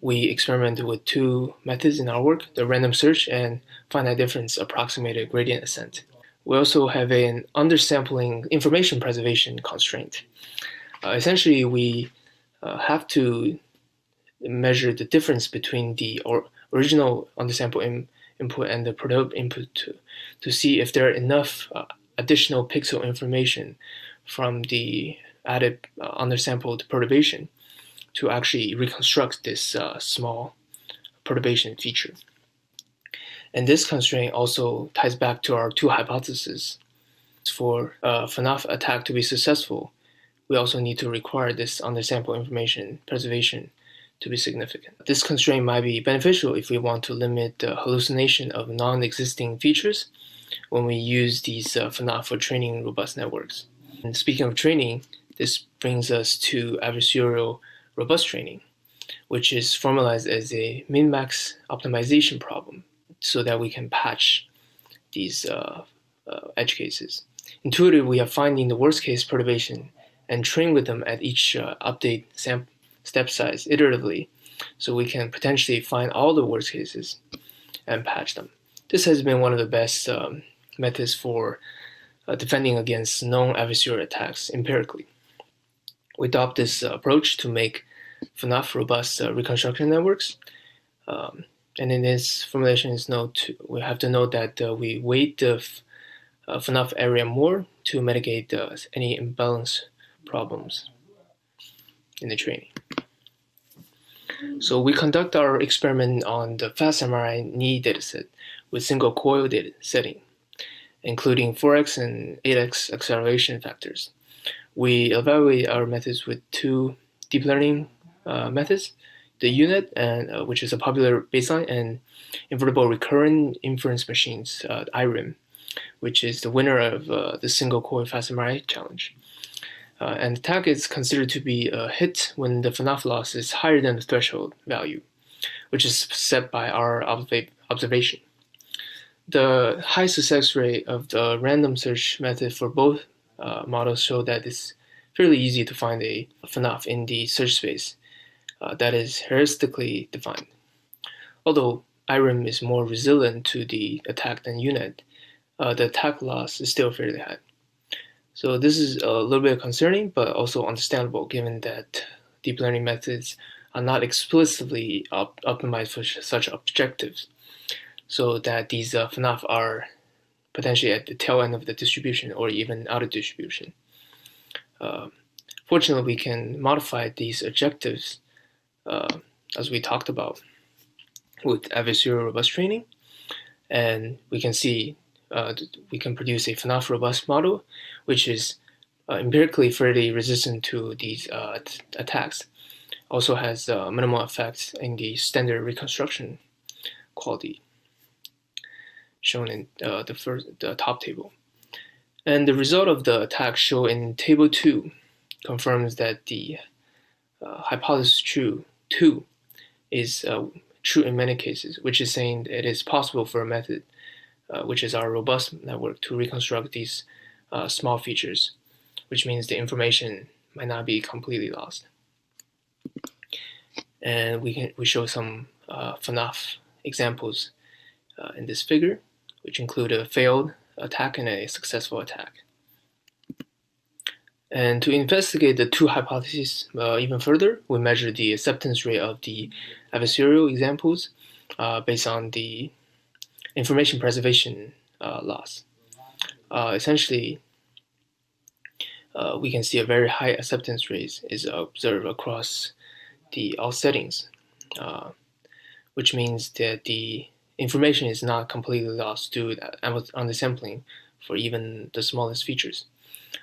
we experimented with two methods in our work, the random search and finite difference approximated gradient ascent. We also have an undersampling information preservation constraint. Essentially, we have to measure the difference between the original undersample input and the perturbed input to see if there are enough additional pixel information from the added undersampled perturbation to actually reconstruct this small perturbation feature. And this constraint also ties back to our two hypotheses. For FNAF attack to be successful, we also need to require this undersample information preservation to be significant. This constraint might be beneficial if we want to limit the hallucination of non-existing features when we use these FNAF for training robust networks. And speaking of training, this brings us to adversarial robust training, which is formalized as a min-max optimization problem so that we can patch these edge cases. Intuitively, we are finding the worst case perturbation and train with them at each update step size iteratively, so we can potentially find all the worst cases and patch them. This has been one of the best methods for defending against known adversarial attacks empirically. We adopt this approach to make FNAF robust reconstruction networks. And in this formulation, we have to note that we weight the FNAF area more to mitigate any imbalance problems in the training. So we conduct our experiment on the fast MRI knee dataset with single coil data setting, including 4x and 8x acceleration factors. We evaluate our methods with two deep learning methods, the S-UNet, and which is a popular baseline, and invertible recurrent inference machines, IRIM, which is the winner of the single coil fast MRI challenge. And the tag is considered to be a hit when the FNAF loss is higher than the threshold value, which is set by our observation. The high success rate of the random search method for both models show that it's fairly easy to find a FNAF in the search space that is heuristically defined. Although IRIM is more resilient to the attack than S-UNet, the attack loss is still fairly high. So this is a little bit concerning, but also understandable given that deep learning methods are not explicitly optimized for such objectives, so that these FNAF are potentially at the tail end of the distribution or even out of distribution. Fortunately, we can modify these objectives as we talked about with adversarial robust training, and we can see we can produce a FNAF robust model, which is empirically fairly resistant to these attacks, also has minimal effects in the standard reconstruction quality shown in the top table. And the result of the attack shown in table 2 confirms that the hypothesis 2 is true in many cases, which is saying that it is possible for a method, which is our robust network, to reconstruct these small features, which means the information might not be completely lost. And we show some FNAF examples in this figure, which include a failed attack and a successful attack. And to investigate the two hypotheses even further, we measure the acceptance rate of the adversarial examples based on the information preservation loss. Essentially, we can see a very high acceptance rate is observed across all settings, which means that the information is not completely lost due to undersampling for even the smallest features,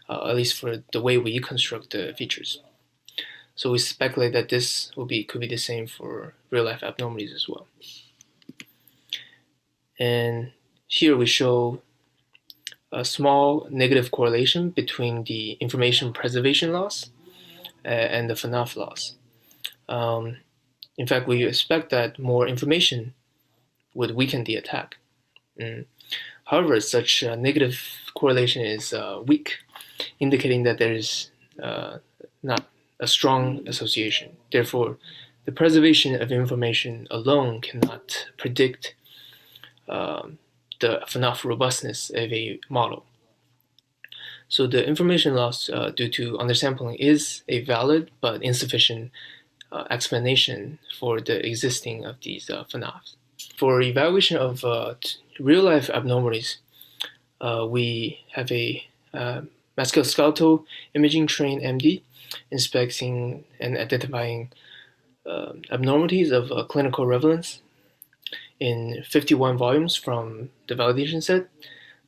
at least for the way we construct the features. So we speculate that this could be the same for real-life abnormalities as well. And here we show a small negative correlation between the information preservation loss and the FNAF loss. In fact, we expect that more information would weaken the attack. However, such a negative correlation is weak, indicating that there is not a strong association. Therefore, the preservation of information alone cannot predict the FNAF robustness of a model. So the information loss due to undersampling is a valid but insufficient explanation for the existing of these FNAFs. For evaluation of real-life abnormalities, we have a musculoskeletal imaging trained MD inspecting and identifying abnormalities of clinical relevance in 51 volumes from the validation set.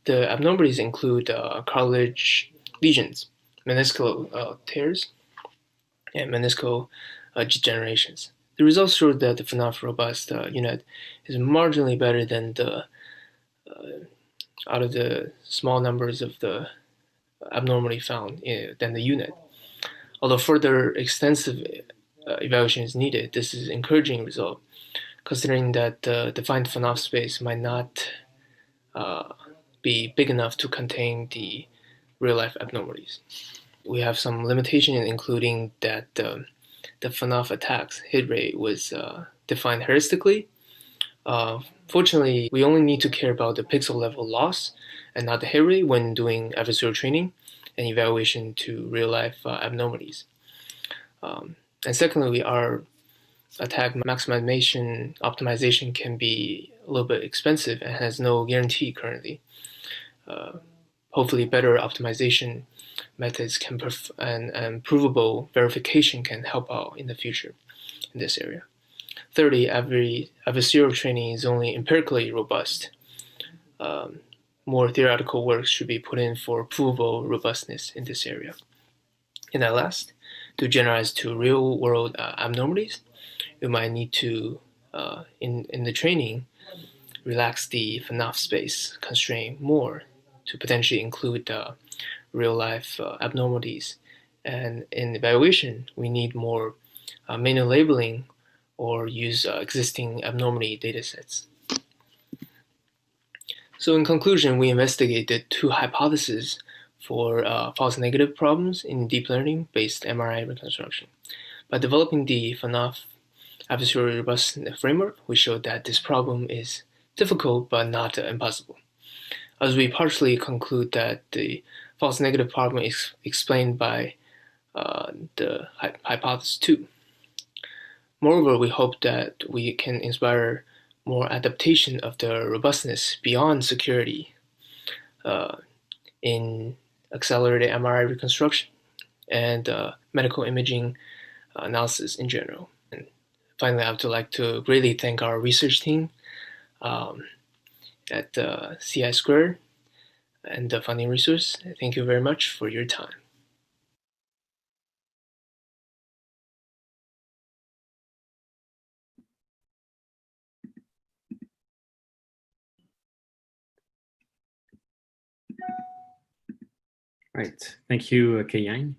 The abnormalities include cartilage lesions, meniscal tears, and meniscal degenerations. The results showed that the FNAF robust UNet is marginally better than the out of the small numbers of the abnormality found than the UNet. Although further extensive evaluation is needed, this is an encouraging result, considering that the defined FNAF space might not be big enough to contain the real-life abnormalities. We have some limitations, including that the FNAF attacks hit rate was defined heuristically. Fortunately, we only need to care about the pixel level loss and not the hit rate when doing adversarial training and evaluation to real-life abnormalities. And secondly, our attack maximization optimization can be a little bit expensive and has no guarantee currently. Hopefully, better optimization methods can and provable verification can help out in the future in this area. Thirdly, every adversarial training is only empirically robust. More theoretical work should be put in for provable robustness in this area. And at last, to generalize to real-world abnormalities, we might need to, in the training, relax the FNAF space constraint more to potentially include real-life abnormalities. And in evaluation, we need more manual labeling or use existing abnormality datasets. So in conclusion, we investigated two hypotheses for false negative problems in deep learning-based MRI reconstruction. By developing the FNAF adversarial robust framework, we showed that this problem is difficult but not impossible. As we partially conclude that the false negative problem is explained by the hypothesis 2. Moreover, we hope that we can inspire more adaptation of the robustness beyond security in accelerated MRI reconstruction and medical imaging analysis in general. And finally, I would like to greatly thank our research team at CI Squared and the funding resource. Thank you very much for your time. Right. Thank you, Kei-Yang.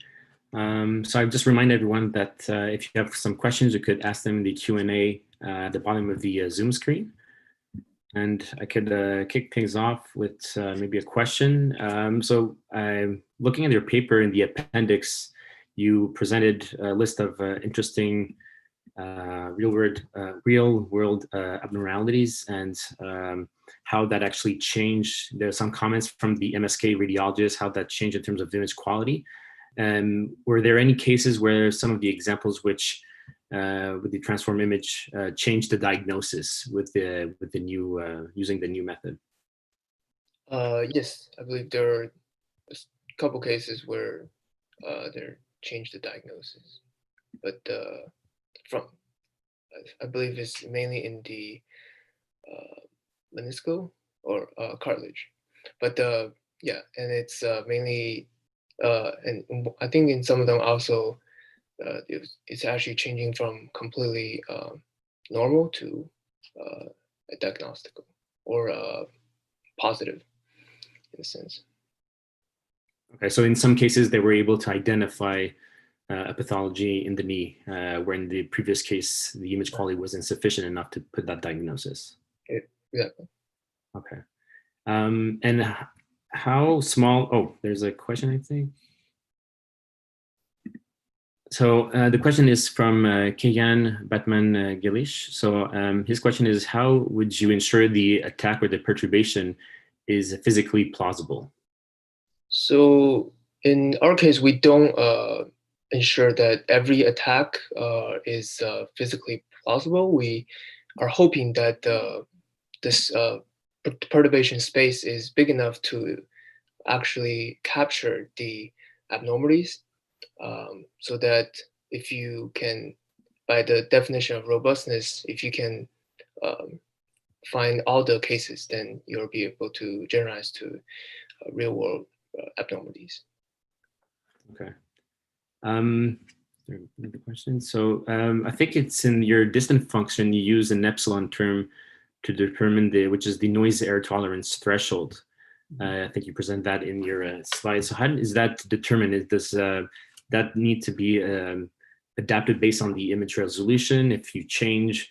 So I just remind everyone that if you have some questions, you could ask them in the Q&A at the bottom of the Zoom screen. And I could kick things off with maybe a question. So looking at your paper in the appendix, you presented a list of interesting real-world abnormalities and how that actually changed. There are some comments from the MSK radiologists, how that changed in terms of image quality. Were there any cases where some of the examples which with the transform image changed the diagnosis with the new using the new method? Yes, I believe there are a couple cases where they changed the diagnosis, but I believe it's mainly in the meniscal or cartilage, but yeah, and it's mainly and I think in some of them also it's actually changing from completely normal to a diagnostical or positive in a sense. Okay, so in some cases they were able to identify a pathology in the knee, where in the previous case the image quality was insufficient enough to put that diagnosis. Exactly. Okay, and how small? Oh, there's a question, I think. So the question is from Keyan Batman Gilish. So his question is, how would you ensure the attack or the perturbation is physically plausible? So in our case, we don't ensure that every attack is physically plausible. We are hoping that this perturbation space is big enough to actually capture the abnormalities, so that if you can, by the definition of robustness, if you can find all the cases, then you'll be able to generalize to real world abnormalities. Okay. Another question. So I think it's in your distant function, you use an epsilon term to determine which is the noise air tolerance threshold. I think you present that in your slide. So how is that determined? Does that need to be adapted based on the image resolution? If you change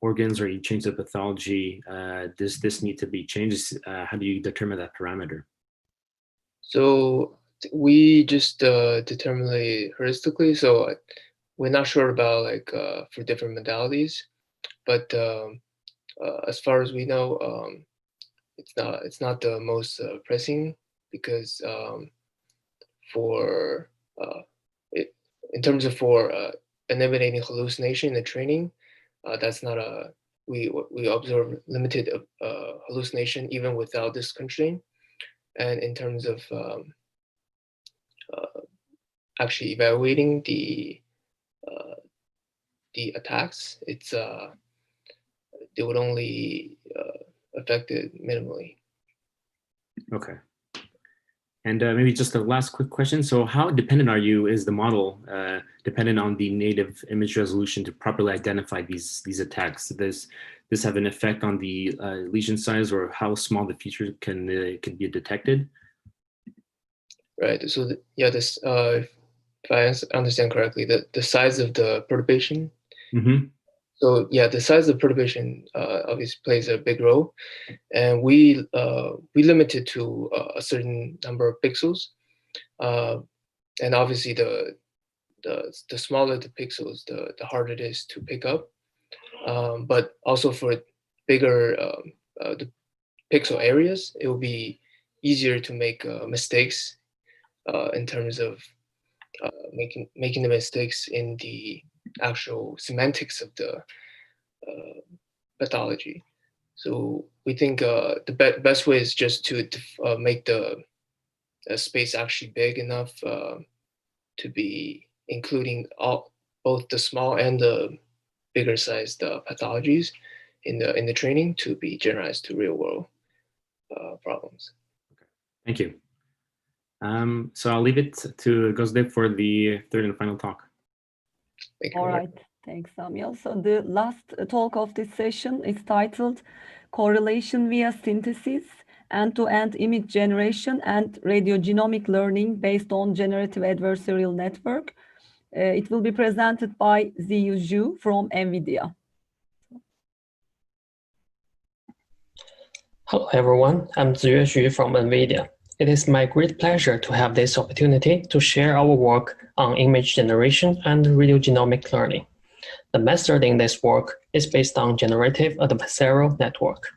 organs or you change the pathology, does this need to be changed? How do you determine that parameter? So we just determine it heuristically. So we're not sure about like for different modalities, but as far as we know, it's not the most pressing, because in terms of eliminating hallucination in the training, that's not we observe limited hallucination even without this constraint. And in terms of actually evaluating the attacks, they would only affect it minimally. Okay. And maybe just a last quick question. So how dependent is the model dependent on the native image resolution to properly identify these attacks? Does this have an effect on the lesion size, or how small the feature can be detected? Right. So this if I understand correctly, the size of the perturbation. Mm-hmm. So yeah, the size of perturbation obviously plays a big role, and we limit it to a certain number of pixels, and obviously the smaller the pixels, the harder it is to pick up. But also for bigger the pixel areas, it will be easier to make mistakes in terms of making the mistakes in the actual semantics of the pathology. So we think the best way is just to make the space actually big enough to be including both the small and the bigger sized pathologies in the training to be generalized to real world problems. Thank you. So I'll leave it to Gözde for the third and final talk. Thank you. All right, thanks, Samuel. So the last talk of this session is titled Correlation via Synthesis end-to-end image generation and radiogenomic learning based on generative adversarial network. It will be presented by Ziyu Zhu from NVIDIA. Hello everyone, I'm Ziyu Zhu from NVIDIA. It is my great pleasure to have this opportunity to share our work on image generation and radiogenomic learning. The method in this work is based on generative adversarial network.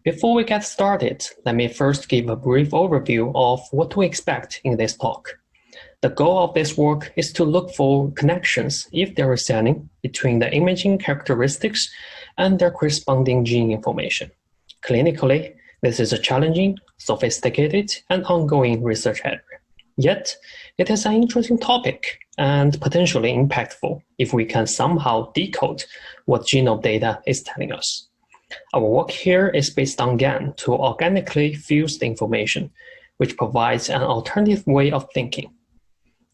Before we get started, let me first give a brief overview of what to expect in this talk. The goal of this work is to look for connections, if there is any, between the imaging characteristics and their corresponding gene information. Clinically, this is a challenging, sophisticated, and ongoing research area. Yet, it is an interesting topic and potentially impactful if we can somehow decode what genome data is telling us. Our work here is based on GAN to organically fuse the information, which provides an alternative way of thinking.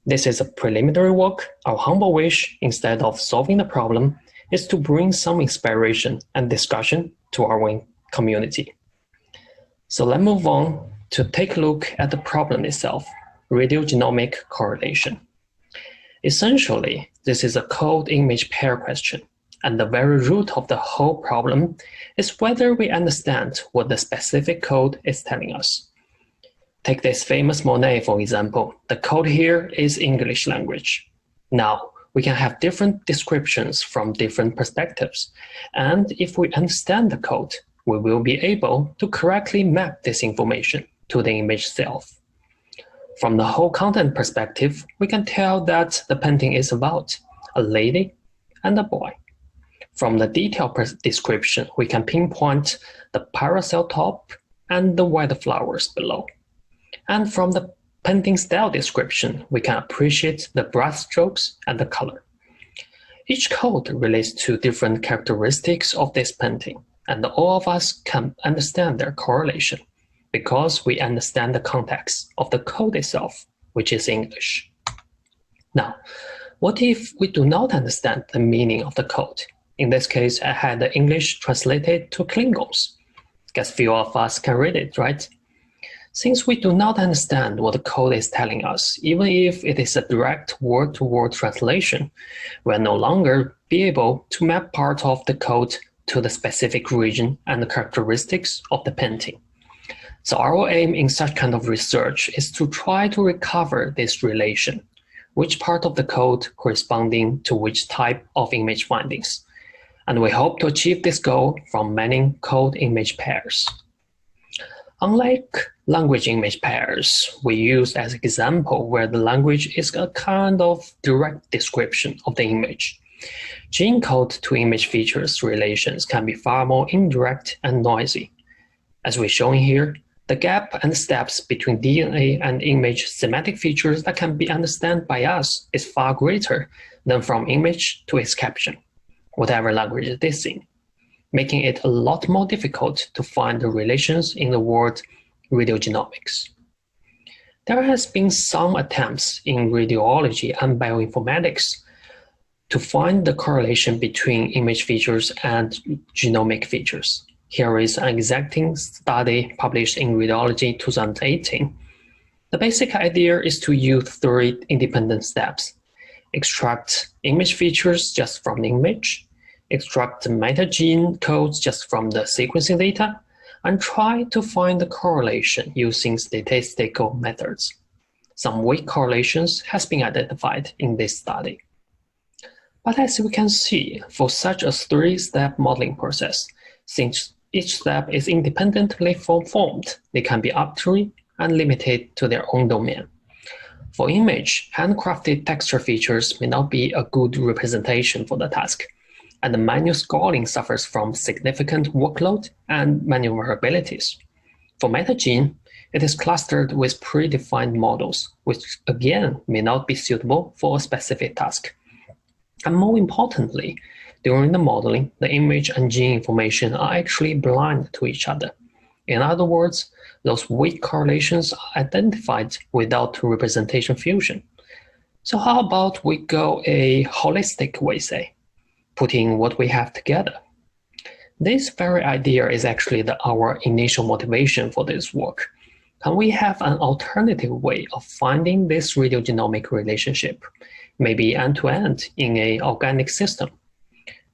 This is a preliminary work. Our humble wish, instead of solving the problem, is to bring some inspiration and discussion to our community. So let's move on to take a look at the problem itself, radiogenomic correlation. Essentially, this is a code-image pair question, and the very root of the whole problem is whether we understand what the specific code is telling us. Take this famous Monet, for example. The code here is English language. Now, we can have different descriptions from different perspectives, and if we understand the code, we will be able to correctly map this information to the image itself. From the whole content perspective, we can tell that the painting is about a lady and a boy. From the detailed description, we can pinpoint the parasol top and the white flowers below. And from the painting style description, we can appreciate the brush strokes and the color. Each code relates to different characteristics of this painting, and all of us can understand their correlation because we understand the context of the code itself, which is English. Now, what if we do not understand the meaning of the code? In this case, I had the English translated to Klingons. Guess few of us can read it, right? Since we do not understand what the code is telling us, even if it is a direct word-to-word translation, we are no longer be able to map part of the code to the specific region and the characteristics of the painting. So our aim in such kind of research is to try to recover this relation, which part of the code corresponding to which type of image findings. And we hope to achieve this goal from many code-image pairs. Unlike language-image pairs, we use as an example where the language is a kind of direct description of the image. Gene code to image features relations can be far more indirect and noisy. As we're showing here, the gap and steps between DNA and image semantic features that can be understood by us is far greater than from image to its caption, whatever language it is in, making it a lot more difficult to find the relations in the word radiogenomics. There has been some attempts in radiology and bioinformatics to find the correlation between image features and genomic features. Here is an exacting study published in Radiology 2018. The basic idea is to use 3 independent steps: extract image features just from the image, extract the metagene codes just from the sequencing data, and try to find the correlation using statistical methods. Some weak correlations has been identified in this study. But as we can see, for such a 3-step modeling process, since each step is independently formed, they can be arbitrary and limited to their own domain. For image, handcrafted texture features may not be a good representation for the task, and the manual scoring suffers from significant workload and maneuverabilities. For metagene, it is clustered with predefined models, which again may not be suitable for a specific task. And more importantly, during the modeling, the image and gene information are actually blind to each other. In other words, those weak correlations are identified without representation fusion. So how about we go a holistic way, say, putting what we have together? This very idea is actually our initial motivation for this work. Can we have an alternative way of finding this radiogenomic relationship, maybe end-to-end in an organic system?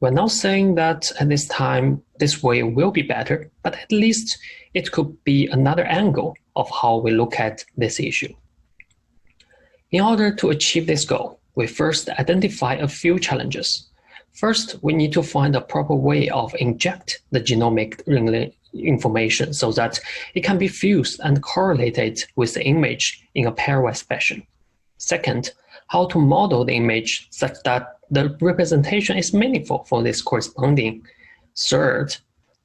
We're not saying that at this time this way will be better, but at least it could be another angle of how we look at this issue. In order to achieve this goal, we first identify a few challenges. First, we need to find a proper way of inject the genomic information so that it can be fused and correlated with the image in a pairwise fashion. Second, how to model the image such that the representation is meaningful for this corresponding. Third,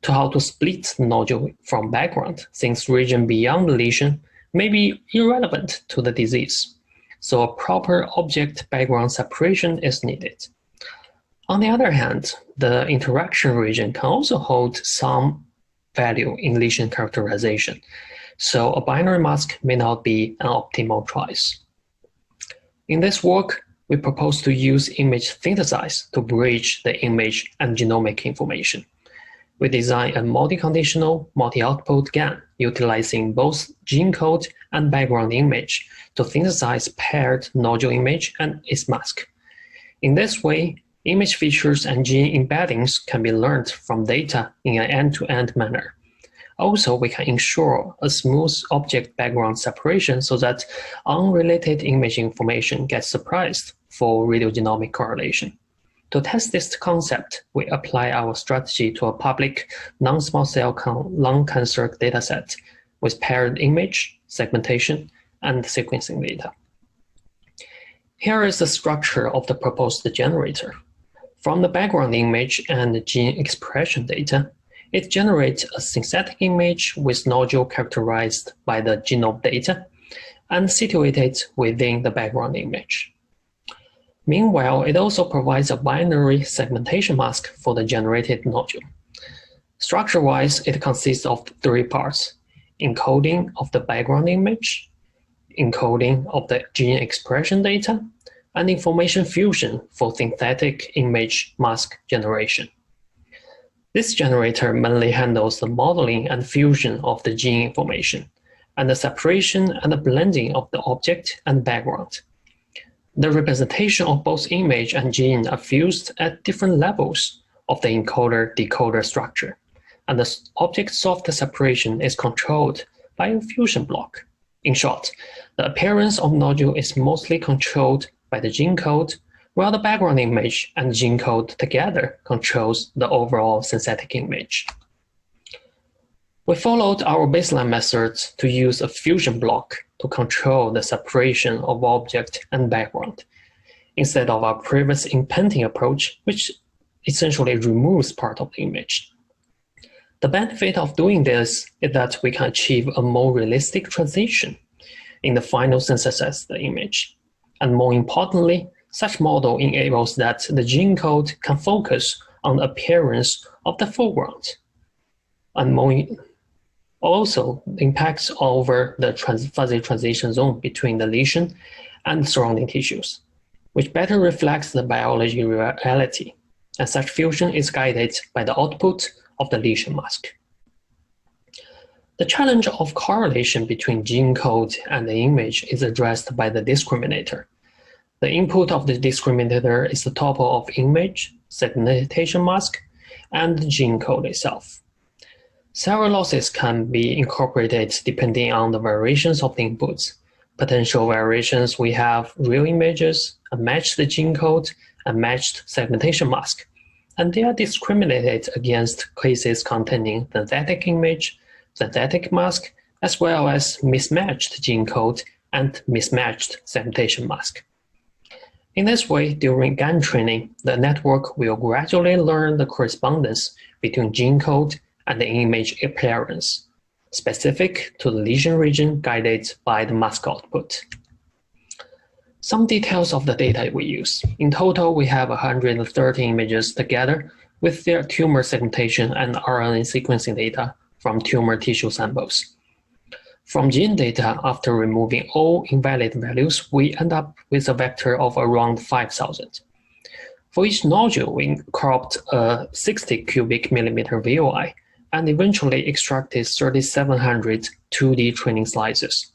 to how to split the nodule from background, since region beyond the lesion may be irrelevant to the disease. So a proper object background separation is needed. On the other hand, the interaction region can also hold some value in lesion characterization, so a binary mask may not be an optimal choice. In this work, we propose to use image synthesis to bridge the image and genomic information. We design a multi-conditional, multi-output GAN utilizing both gene code and background image to synthesize paired nodule image and its mask. In this way, image features and gene embeddings can be learned from data in an end-to-end manner. Also, we can ensure a smooth object background separation so that unrelated image information gets suppressed for radiogenomic correlation. To test this concept, we apply our strategy to a public non-small cell lung cancer dataset with paired image, segmentation, and sequencing data. Here is the structure of the proposed generator. From the background image and gene expression data, it generates a synthetic image with nodule characterized by the genome data and situated within the background image. Meanwhile, it also provides a binary segmentation mask for the generated nodule. Structure-wise, it consists of 3 parts: encoding of the background image, encoding of the gene expression data, and information fusion for synthetic image mask generation. This generator mainly handles the modeling and fusion of the gene information, and the separation and the blending of the object and background. The representation of both image and gene are fused at different levels of the encoder-decoder structure, and the object soft separation is controlled by a fusion block. In short, the appearance of nodule is mostly controlled by the gene code, while the background image and gene code together controls the overall synthetic image. We followed our baseline methods to use a fusion block to control the separation of object and background, instead of our previous implanting approach, which essentially removes part of the image. The benefit of doing this is that we can achieve a more realistic transition in the final synthesis of the image. And more importantly, such model enables that the gene code can focus on the appearance of the foreground, and also impacts over the fuzzy transition zone between the lesion and surrounding tissues, which better reflects the biology reality, and such fusion is guided by the output of the lesion mask. The challenge of correlation between gene code and the image is addressed by the discriminator. The input of the discriminator is the total of image, segmentation mask, and the gene code itself. Several losses can be incorporated depending on the variations of the inputs. Potential variations, we have real images, a matched gene code, a matched segmentation mask, and they are discriminated against cases containing synthetic image, synthetic mask, as well as mismatched gene code and mismatched segmentation mask. In this way, during GAN training, the network will gradually learn the correspondence between gene code and the image appearance, specific to the lesion region guided by the mask output. Some details of the data we use. In total, we have 130 images together with their tumor segmentation and RNA sequencing data from tumor tissue samples. From gene data, after removing all invalid values, we end up with a vector of around 5,000. For each nodule, we cropped a 60 cubic millimeter VOI and eventually extracted 3,700 2D training slices.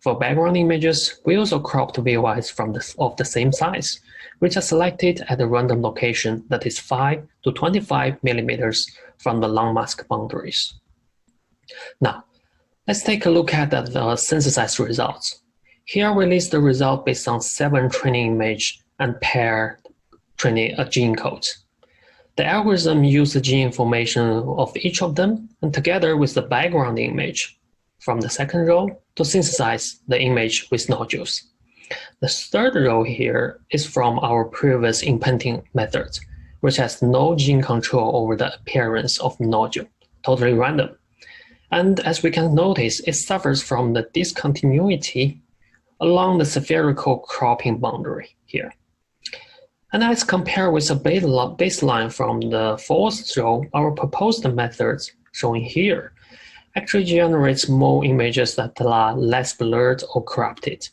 For background images, we also cropped VOIs of the same size, which are selected at a random location that is 5 to 25 millimeters from the long mask boundaries. Now, let's take a look at the synthesized results. Here we list the result based on 7 training image and paired training gene codes. The algorithm uses the gene information of each of them and together with the background image from the second row to synthesize the image with nodules. The third row here is from our previous imprinting method, which has no gene control over the appearance of nodule, totally random. And as we can notice, it suffers from the discontinuity along the spherical cropping boundary here. And as compared with a baseline from the fourth row, our proposed methods shown here actually generates more images that are less blurred or corrupted.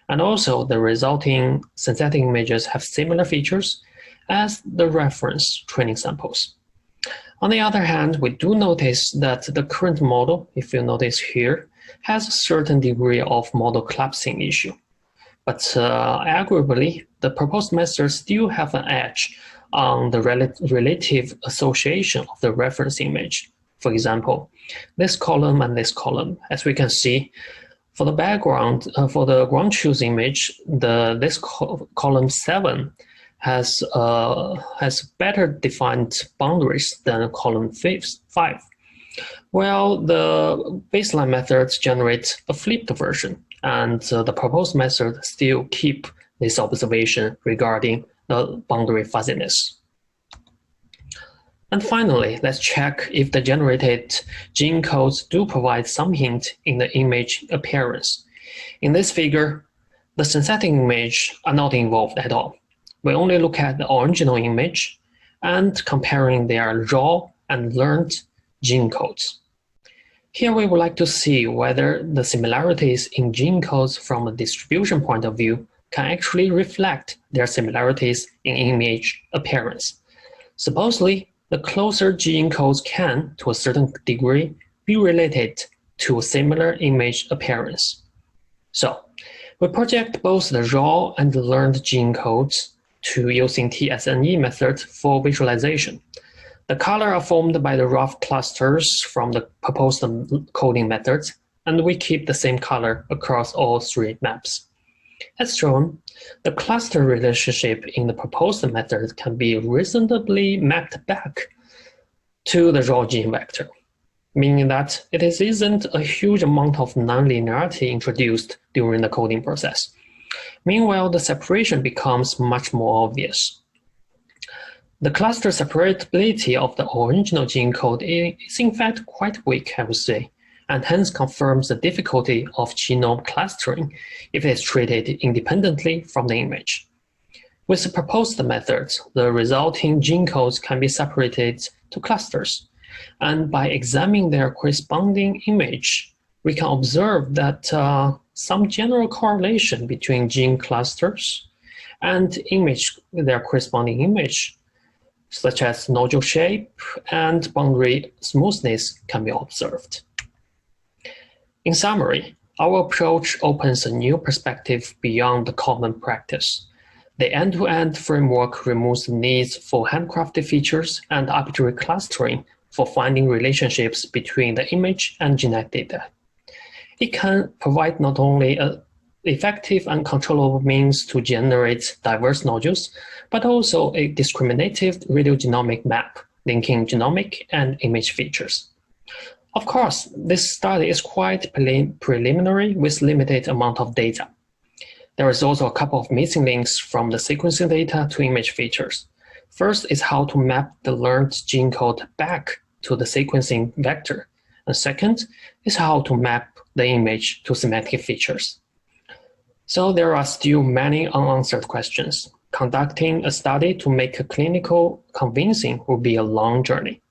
And also the resulting synthetic images have similar features as the reference training samples. On the other hand, we do notice that the current model, if you notice here, has a certain degree of model collapsing issue. But arguably, the proposed methods still have an edge on the relative association of the reference image. For example, this column and this column, as we can see, for the background, for the ground truth image, this column 7 has better defined boundaries than column 5. Well, the baseline methods generate a flipped version, and the proposed method still keep this observation regarding the boundary fuzziness. And finally, let's check if the generated gene codes do provide some hint in the image appearance. In this figure, the synthetic image are not involved at all. We only look at the original image and comparing their raw and learned gene codes. Here we would like to see whether the similarities in gene codes from a distribution point of view can actually reflect their similarities in image appearance. Supposedly, the closer gene codes can, to a certain degree, be related to a similar image appearance. So, we project both the raw and the learned gene codes to using TSNE method for visualization. The color are formed by the rough clusters from the proposed coding methods, and we keep the same color across all 3 maps. As shown, the cluster relationship in the proposed method can be reasonably mapped back to the raw gene vector, meaning that it isn't a huge amount of nonlinearity introduced during the coding process. Meanwhile, the separation becomes much more obvious. The cluster separability of the original gene code is in fact quite weak, I would say, and hence confirms the difficulty of genome clustering if it is treated independently from the image. With the proposed methods, the resulting gene codes can be separated to clusters, and by examining their corresponding image, we can observe that some general correlation between gene clusters and their corresponding image, such as nodule shape and boundary smoothness, can be observed. In summary, our approach opens a new perspective beyond the common practice. The end-to-end framework removes the needs for handcrafted features and arbitrary clustering for finding relationships between the image and genetic data. It can provide not only an effective and controllable means to generate diverse nodules, but also a discriminative radiogenomic map linking genomic and image features. Of course, this study is quite preliminary with limited amount of data. There is also a couple of missing links from the sequencing data to image features. First is how to map the learned gene code back to the sequencing vector. And second is how to map the image to semantic features. So there are still many unanswered questions. Conducting a study to make a clinical convincing will be a long journey.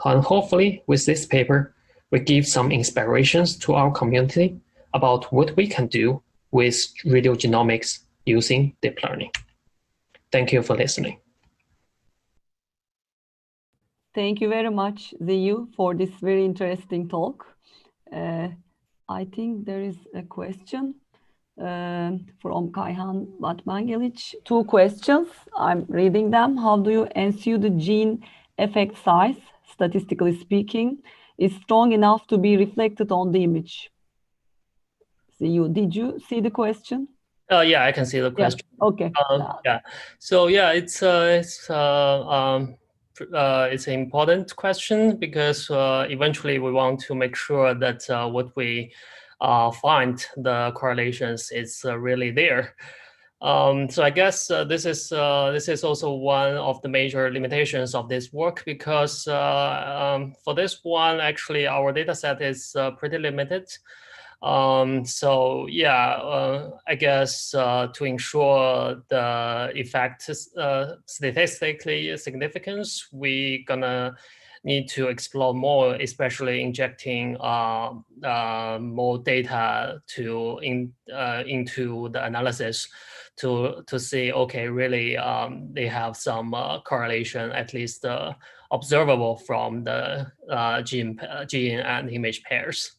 And hopefully with this paper, we give some inspirations to our community about what we can do with radiogenomics using deep learning. Thank you for listening. Thank you very much, Ziyu, for this very interesting talk. I think there is a question from Kayhan Batmangelic. 2 questions. I'm reading them. How do you ensure the gene effect size, statistically speaking, is strong enough to be reflected on the image? Ziyu, did you see the question? Yeah, I can see the question. Yeah. Okay. Yeah. So yeah, it's an important question because eventually we want to make sure that what we find, the correlations, is really there. So I guess this is also one of the major limitations of this work, because for this one, actually, our data set is pretty limited. So yeah, I guess to ensure the effect statistically significance, we're gonna need to explore more, especially injecting more data into the analysis to see, okay, really they have some correlation, at least observable from the gene and image pairs.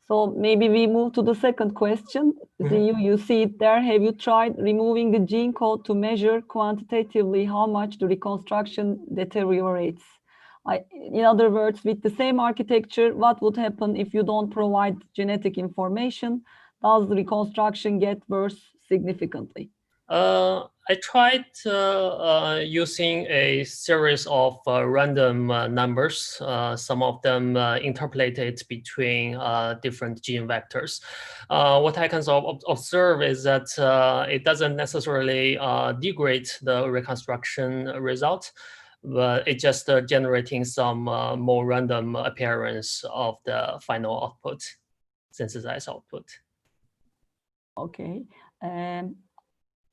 So maybe we move to the second question. You see it there. Have you tried removing the gene code to measure quantitatively how much the reconstruction deteriorates? In other words, with the same architecture, what would happen if you don't provide genetic information? Does the reconstruction get worse significantly? I tried using a series of random numbers, some of them interpolated between different gene vectors. What I can observe is that it doesn't necessarily degrade the reconstruction result, but it's just generating some more random appearance of the final output, synthesized output. Okay.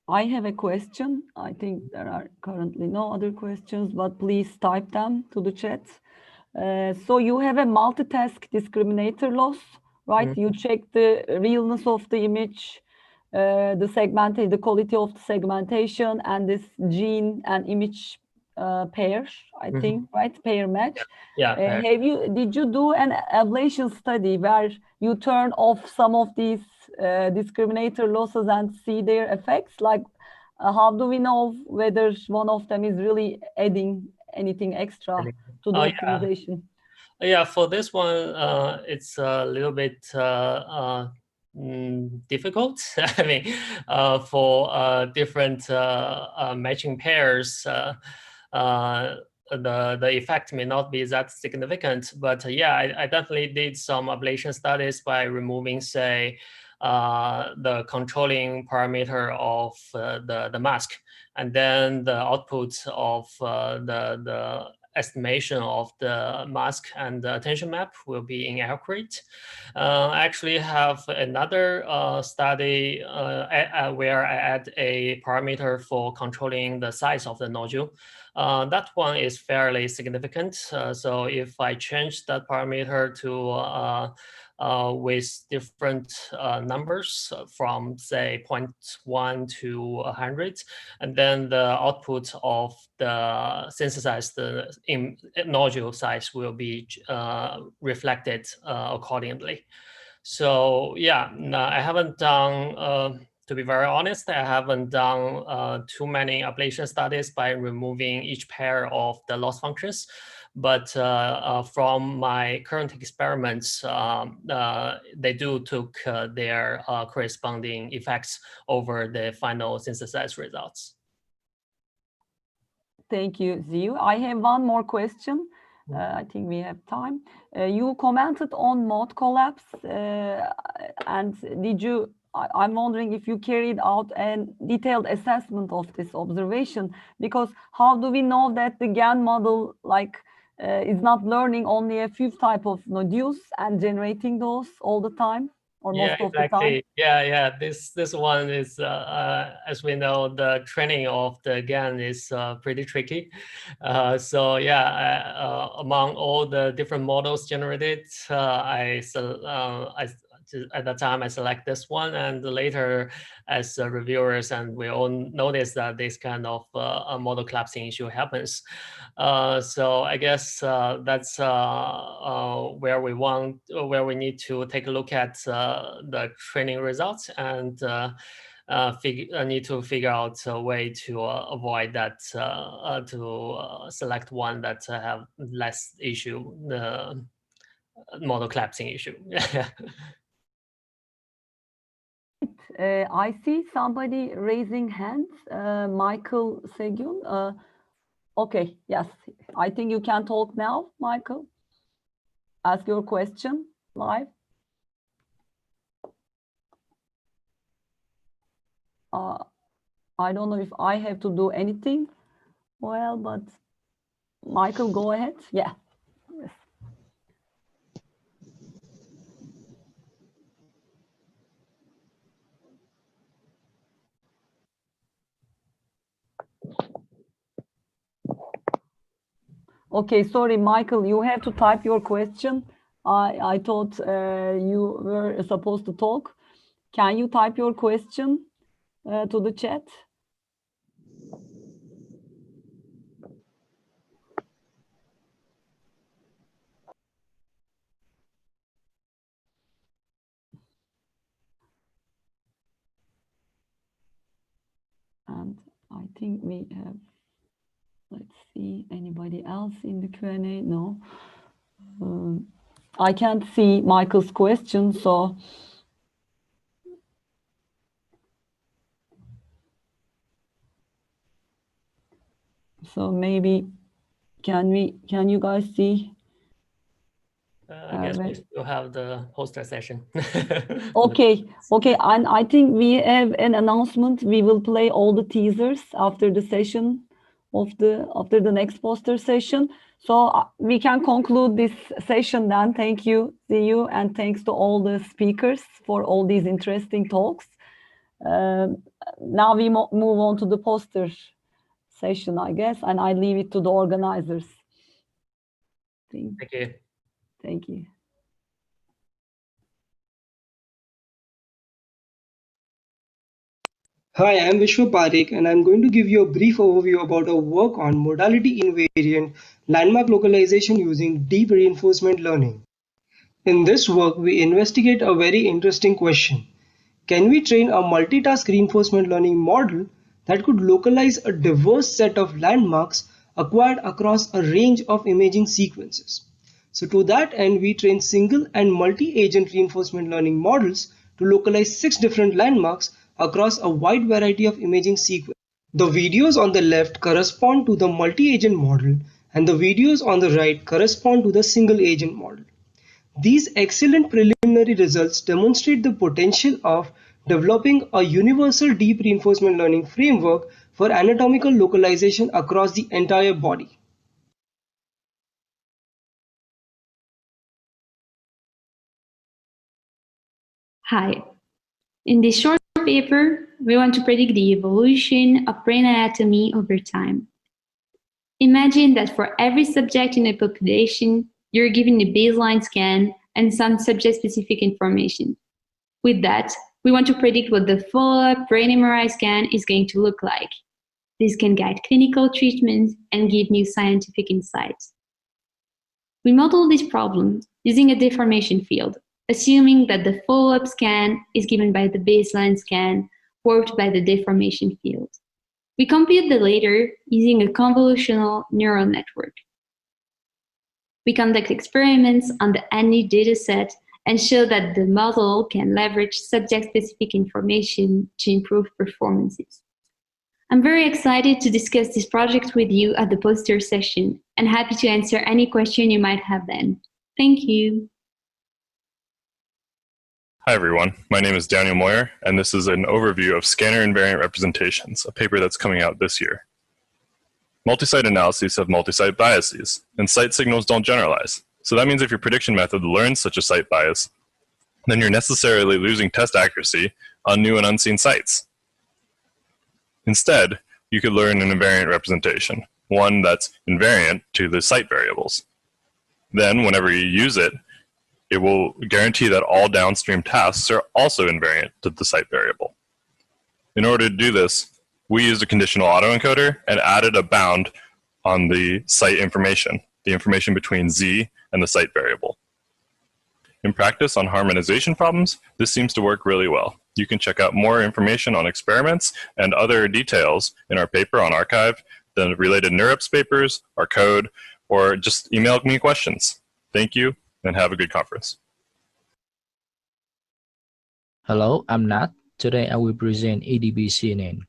I have a question. I think there are currently no other questions, but please type them to the chat. So you have a multitask discriminator loss, right? You check the realness of the image, the quality of the segmentation, and this gene and image pair, I think, right? Pair match. Yeah. Did you do an ablation study where you turn off some of these discriminator losses and see their effects? Like, how do we know whether one of them is really adding anything extra to the optimization? Yeah, for this one, it's a little bit difficult. I mean, for different matching pairs, the effect may not be that significant. But yeah, I definitely did some ablation studies by removing, say, the controlling parameter of the mask, and then the output of the estimation of the mask and the attention map will be inaccurate. I actually have another study where I add a parameter for controlling the size of the nodule. That one is fairly significant. So if I change that parameter to with different numbers from, say, 0.1 to 100, and then the output of the synthesized nodule size will be reflected accordingly. So yeah, no, I haven't done, to be very honest, I haven't done too many ablation studies by removing each pair of the loss functions. But from my current experiments, they do took their corresponding effects over the final synthesized results. Thank you, Ziyu. I have one more question. I think we have time. You commented on mode collapse, and I'm wondering if you carried out a detailed assessment of this observation, because how do we know that the GAN model is not learning only a few type of nodules and generating those all the time, or most of the time? Yeah. This one is, as we know, the training of the GAN is pretty tricky. So yeah, among all the different models generated, I at the time I select this one, and later as reviewers, and we all notice that this kind of model collapsing issue happens. So I guess that's where we need to take a look at the training results and need to figure out a way to avoid that, to select one that have less issue, model collapsing issue. I see somebody raising hands, Michael Segun. Okay, yes, I think you can talk now, Michael. Ask your question live. I don't know if I have to do anything. Well, but Michael, go ahead. Yeah. Yes. Okay, sorry, Michael, you have to type your question. I thought you were supposed to talk. Can you type your question to the chat? And I think we have, let's see, anybody else in the Q&A? No. I can't see Michael's question, so maybe can you guys see? I guess we still have the poster session. Okay, and I think we have an announcement. We will play all the teasers after the session after the next poster session. So we can conclude this session then. Thank you, see you, and thanks to all the speakers for all these interesting talks. Now we move on to the poster session, I guess, and I leave it to the organizers. Thank you. Thank you. Hi, I'm Vishwa Parekh, and I'm going to give you a brief overview about our work on modality invariant landmark localization using deep reinforcement learning. In this work, we investigate a very interesting question. Can we train a multitask reinforcement learning model that could localize a diverse set of landmarks acquired across a range of imaging sequences? So to that end, we train single and multi-agent reinforcement learning models to localize 6 different landmarks across a wide variety of imaging sequences. The videos on the left correspond to the multi-agent model, and the videos on the right correspond to the single agent model. These excellent preliminary results demonstrate the potential of developing a universal deep reinforcement learning framework for anatomical localization across the entire body. Hi. In this short paper, we want to predict the evolution of brain anatomy over time. Imagine that for every subject in a population, you're given a baseline scan and some subject-specific information. With that, we want to predict what the follow-up brain MRI scan is going to look like. This can guide clinical treatment and give new scientific insights. We model this problem using a deformation field, assuming that the follow-up scan is given by the baseline scan worked by the deformation field. We compute the latter using a convolutional neural network. We conduct experiments on the ANI dataset and show that the model can leverage subject-specific information to improve performances. I'm very excited to discuss this project with you at the poster session and happy to answer any question you might have then. Thank you. Hi everyone, my name is Daniel Moyer, and this is an overview of scanner invariant representations, a paper that's coming out this year. Multi-site analyses have multi-site biases, and site signals don't generalize. So that means if your prediction method learns such a site bias, then you're necessarily losing test accuracy on new and unseen sites. Instead, you could learn an invariant representation, one that's invariant to the site variables. Then, whenever you use it, it will guarantee that all downstream tasks are also invariant to the site variable. In order to do this, we used a conditional autoencoder and added a bound on the site information, the information between Z and the site variable. In practice on harmonization problems, this seems to work really well. You can check out more information on experiments and other details in our paper on arXiv, the related NeurIPS papers, our code, or just email me questions. Thank you, and have a good conference. Hello, I'm Nat. Today I will present ADB-CNN.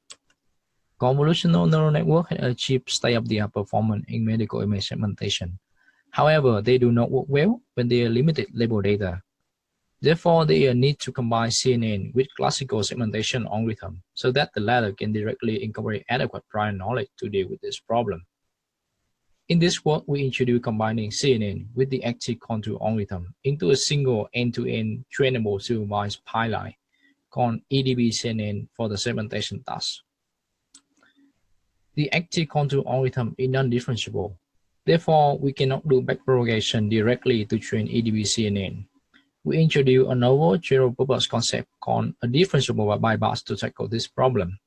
Convolutional neural networks have achieved state-of-the-art performance in medical image segmentation. However, they do not work well when they are limited label data. Therefore, they need to combine CNN with classical segmentation algorithm so that the latter can directly incorporate adequate prior knowledge to deal with this problem. In this work, we introduce combining CNN with the active control algorithm into a single end-to-end trainable supervised pipeline called ADB-CNN for the segmentation task. The active control algorithm is non-differentiable. Therefore, we cannot do backpropagation directly to train ADB-CNN. We introduce a novel general-purpose concept called a differentiable bypass to tackle this problem.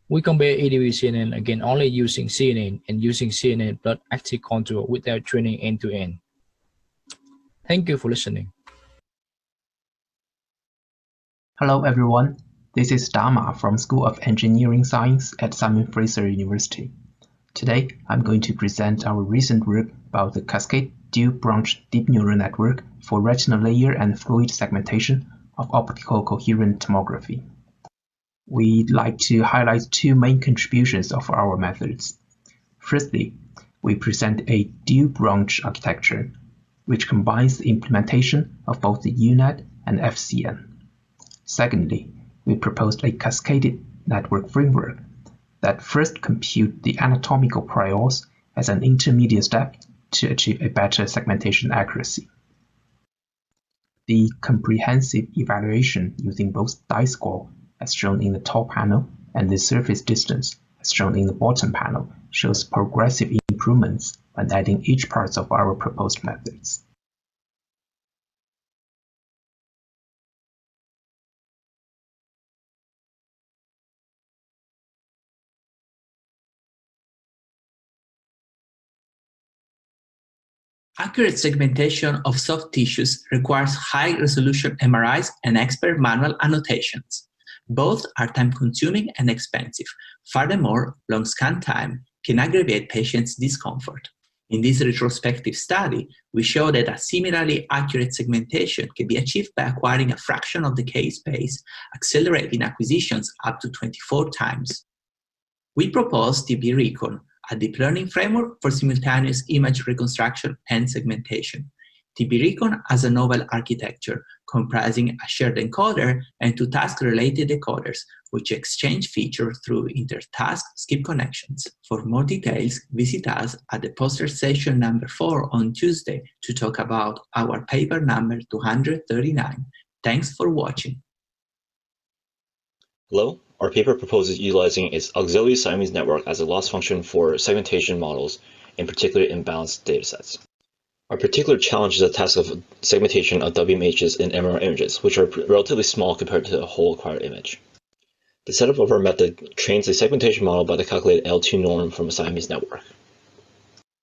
We compare ADB-CNN again only using CNN and using CNN plus active control without training end-to-end. Thank you for listening. Hello everyone, this is Dharma from School of Engineering Science at Simon Fraser University. Today, I'm going to present our recent work about the cascade dual-branch deep neural network for retinal layer and fluid segmentation of optical coherent tomography. We'd like to highlight two main contributions of our methods. Firstly, we present a dual-branch architecture, which combines the implementation of both the UNet and FCN. Secondly, we proposed a cascaded network framework that first compute the anatomical priors as an intermediate step to achieve a better segmentation accuracy. The comprehensive evaluation using both di-score, as shown in the top panel, and the surface distance, as shown in the bottom panel, shows progressive improvements when adding each part of our proposed methods. Accurate segmentation of soft tissues requires high-resolution MRIs and expert manual annotations. Both are time-consuming and expensive. Furthermore, long scan time can aggravate patients' discomfort. In this retrospective study, we show that a similarly accurate segmentation can be achieved by acquiring a fraction of the case space, accelerating acquisitions up to 24 times. We propose TB-Recon, a deep learning framework for simultaneous image reconstruction and segmentation. TB-Recon has a novel architecture comprising a shared encoder and two task-related decoders, which exchange features through inter-task skip connections. For more details, visit us at the poster session number 4 on Tuesday to talk about our paper number 239. Thanks for watching. Hello. Our paper proposes utilizing its auxiliary Siamese network as a loss function for segmentation models, in particular imbalanced datasets. Our particular challenge is the task of segmentation of WMHs in MRI images, which are relatively small compared to the whole acquired image. The setup of our method trains a segmentation model by the calculated L2 norm from a Siamese network.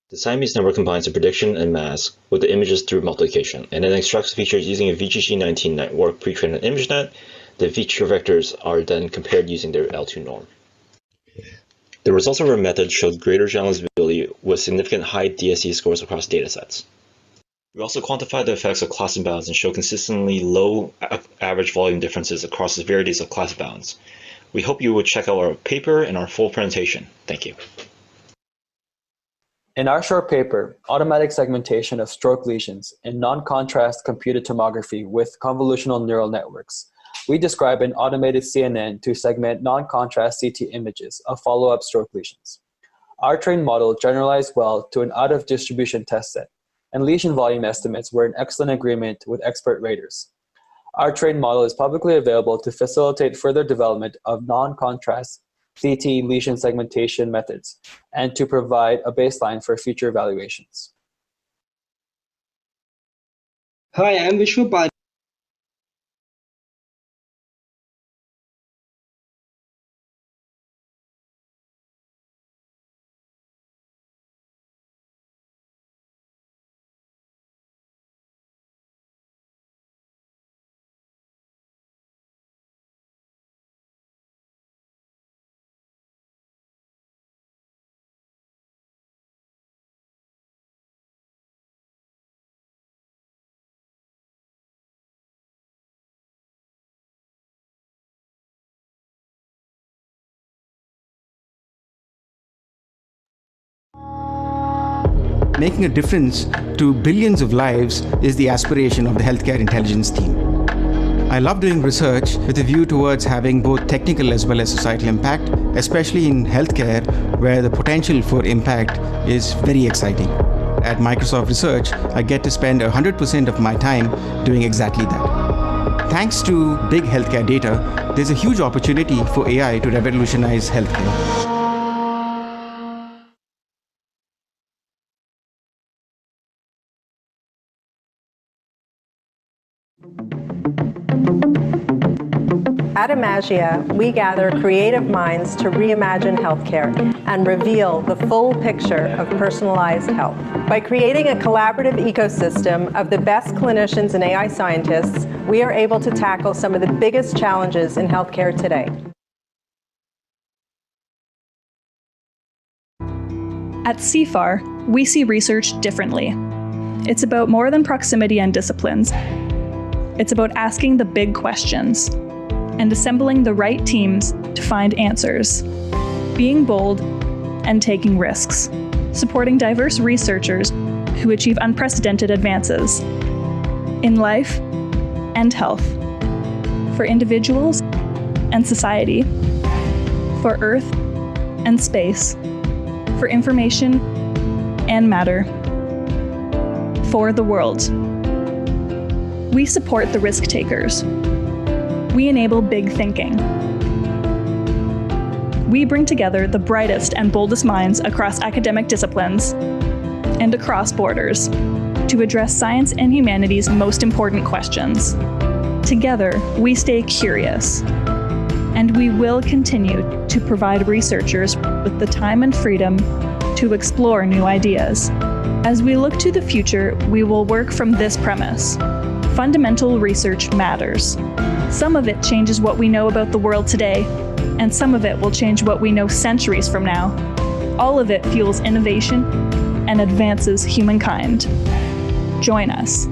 The Siamese network combines the prediction and mask with the images through multiplication, and then extracts features using a VGG19 network pre-trained on ImageNet. The feature vectors are then compared using their L2 norm. The results of our method showed greater generalizability with significant high DSE scores across datasets. We also quantified the effects of class imbalance and show consistently low average volume differences across the varieties of class bounds. We hope you will check out our paper and our full presentation. Thank you. In our short paper, Automatic Segmentation of Stroke Lesions in Non-Contrast Computed Tomography with Convolutional Neural Networks, we describe an automated CNN to segment non-contrast CT images of follow-up stroke lesions. Our trained model generalized well to an out-of-distribution test set, and lesion volume estimates were in excellent agreement with expert raters. Our trained model is publicly available to facilitate further development of non-contrast CT lesion segmentation methods and to provide a baseline for future evaluations. Hi, I'm Vishwa. Making a difference to billions of lives is the aspiration of the healthcare intelligence team. I love doing research with a view towards having both technical as well as societal impact, especially in healthcare, where the potential for impact is very exciting. At Microsoft Research, I get to spend 100% of my time doing exactly that. Thanks to big healthcare data, there's a huge opportunity for AI to revolutionize healthcare. At Imagia, we gather creative minds to reimagine healthcare and reveal the full picture of personalized health. By creating a collaborative ecosystem of the best clinicians and AI scientists, we are able to tackle some of the biggest challenges in healthcare today. At CFAR, we see research differently. It's about more than proximity and disciplines. It's about asking the big questions and assembling the right teams to find answers, being bold and taking risks, supporting diverse researchers who achieve unprecedented advances in life and health, for individuals and society, for Earth and space, for information and matter, for the world. We support the risk takers. We enable big thinking. We bring together the brightest and boldest minds across academic disciplines and across borders to address science and humanity's most important questions. Together, we stay curious, and we will continue to provide researchers with the time and freedom to explore new ideas. As we look to the future, we will work from this premise. Fundamental research matters. Some of it changes what we know about the world today, and some of it will change what we know centuries from now. All of it fuels innovation and advances humankind. Join us.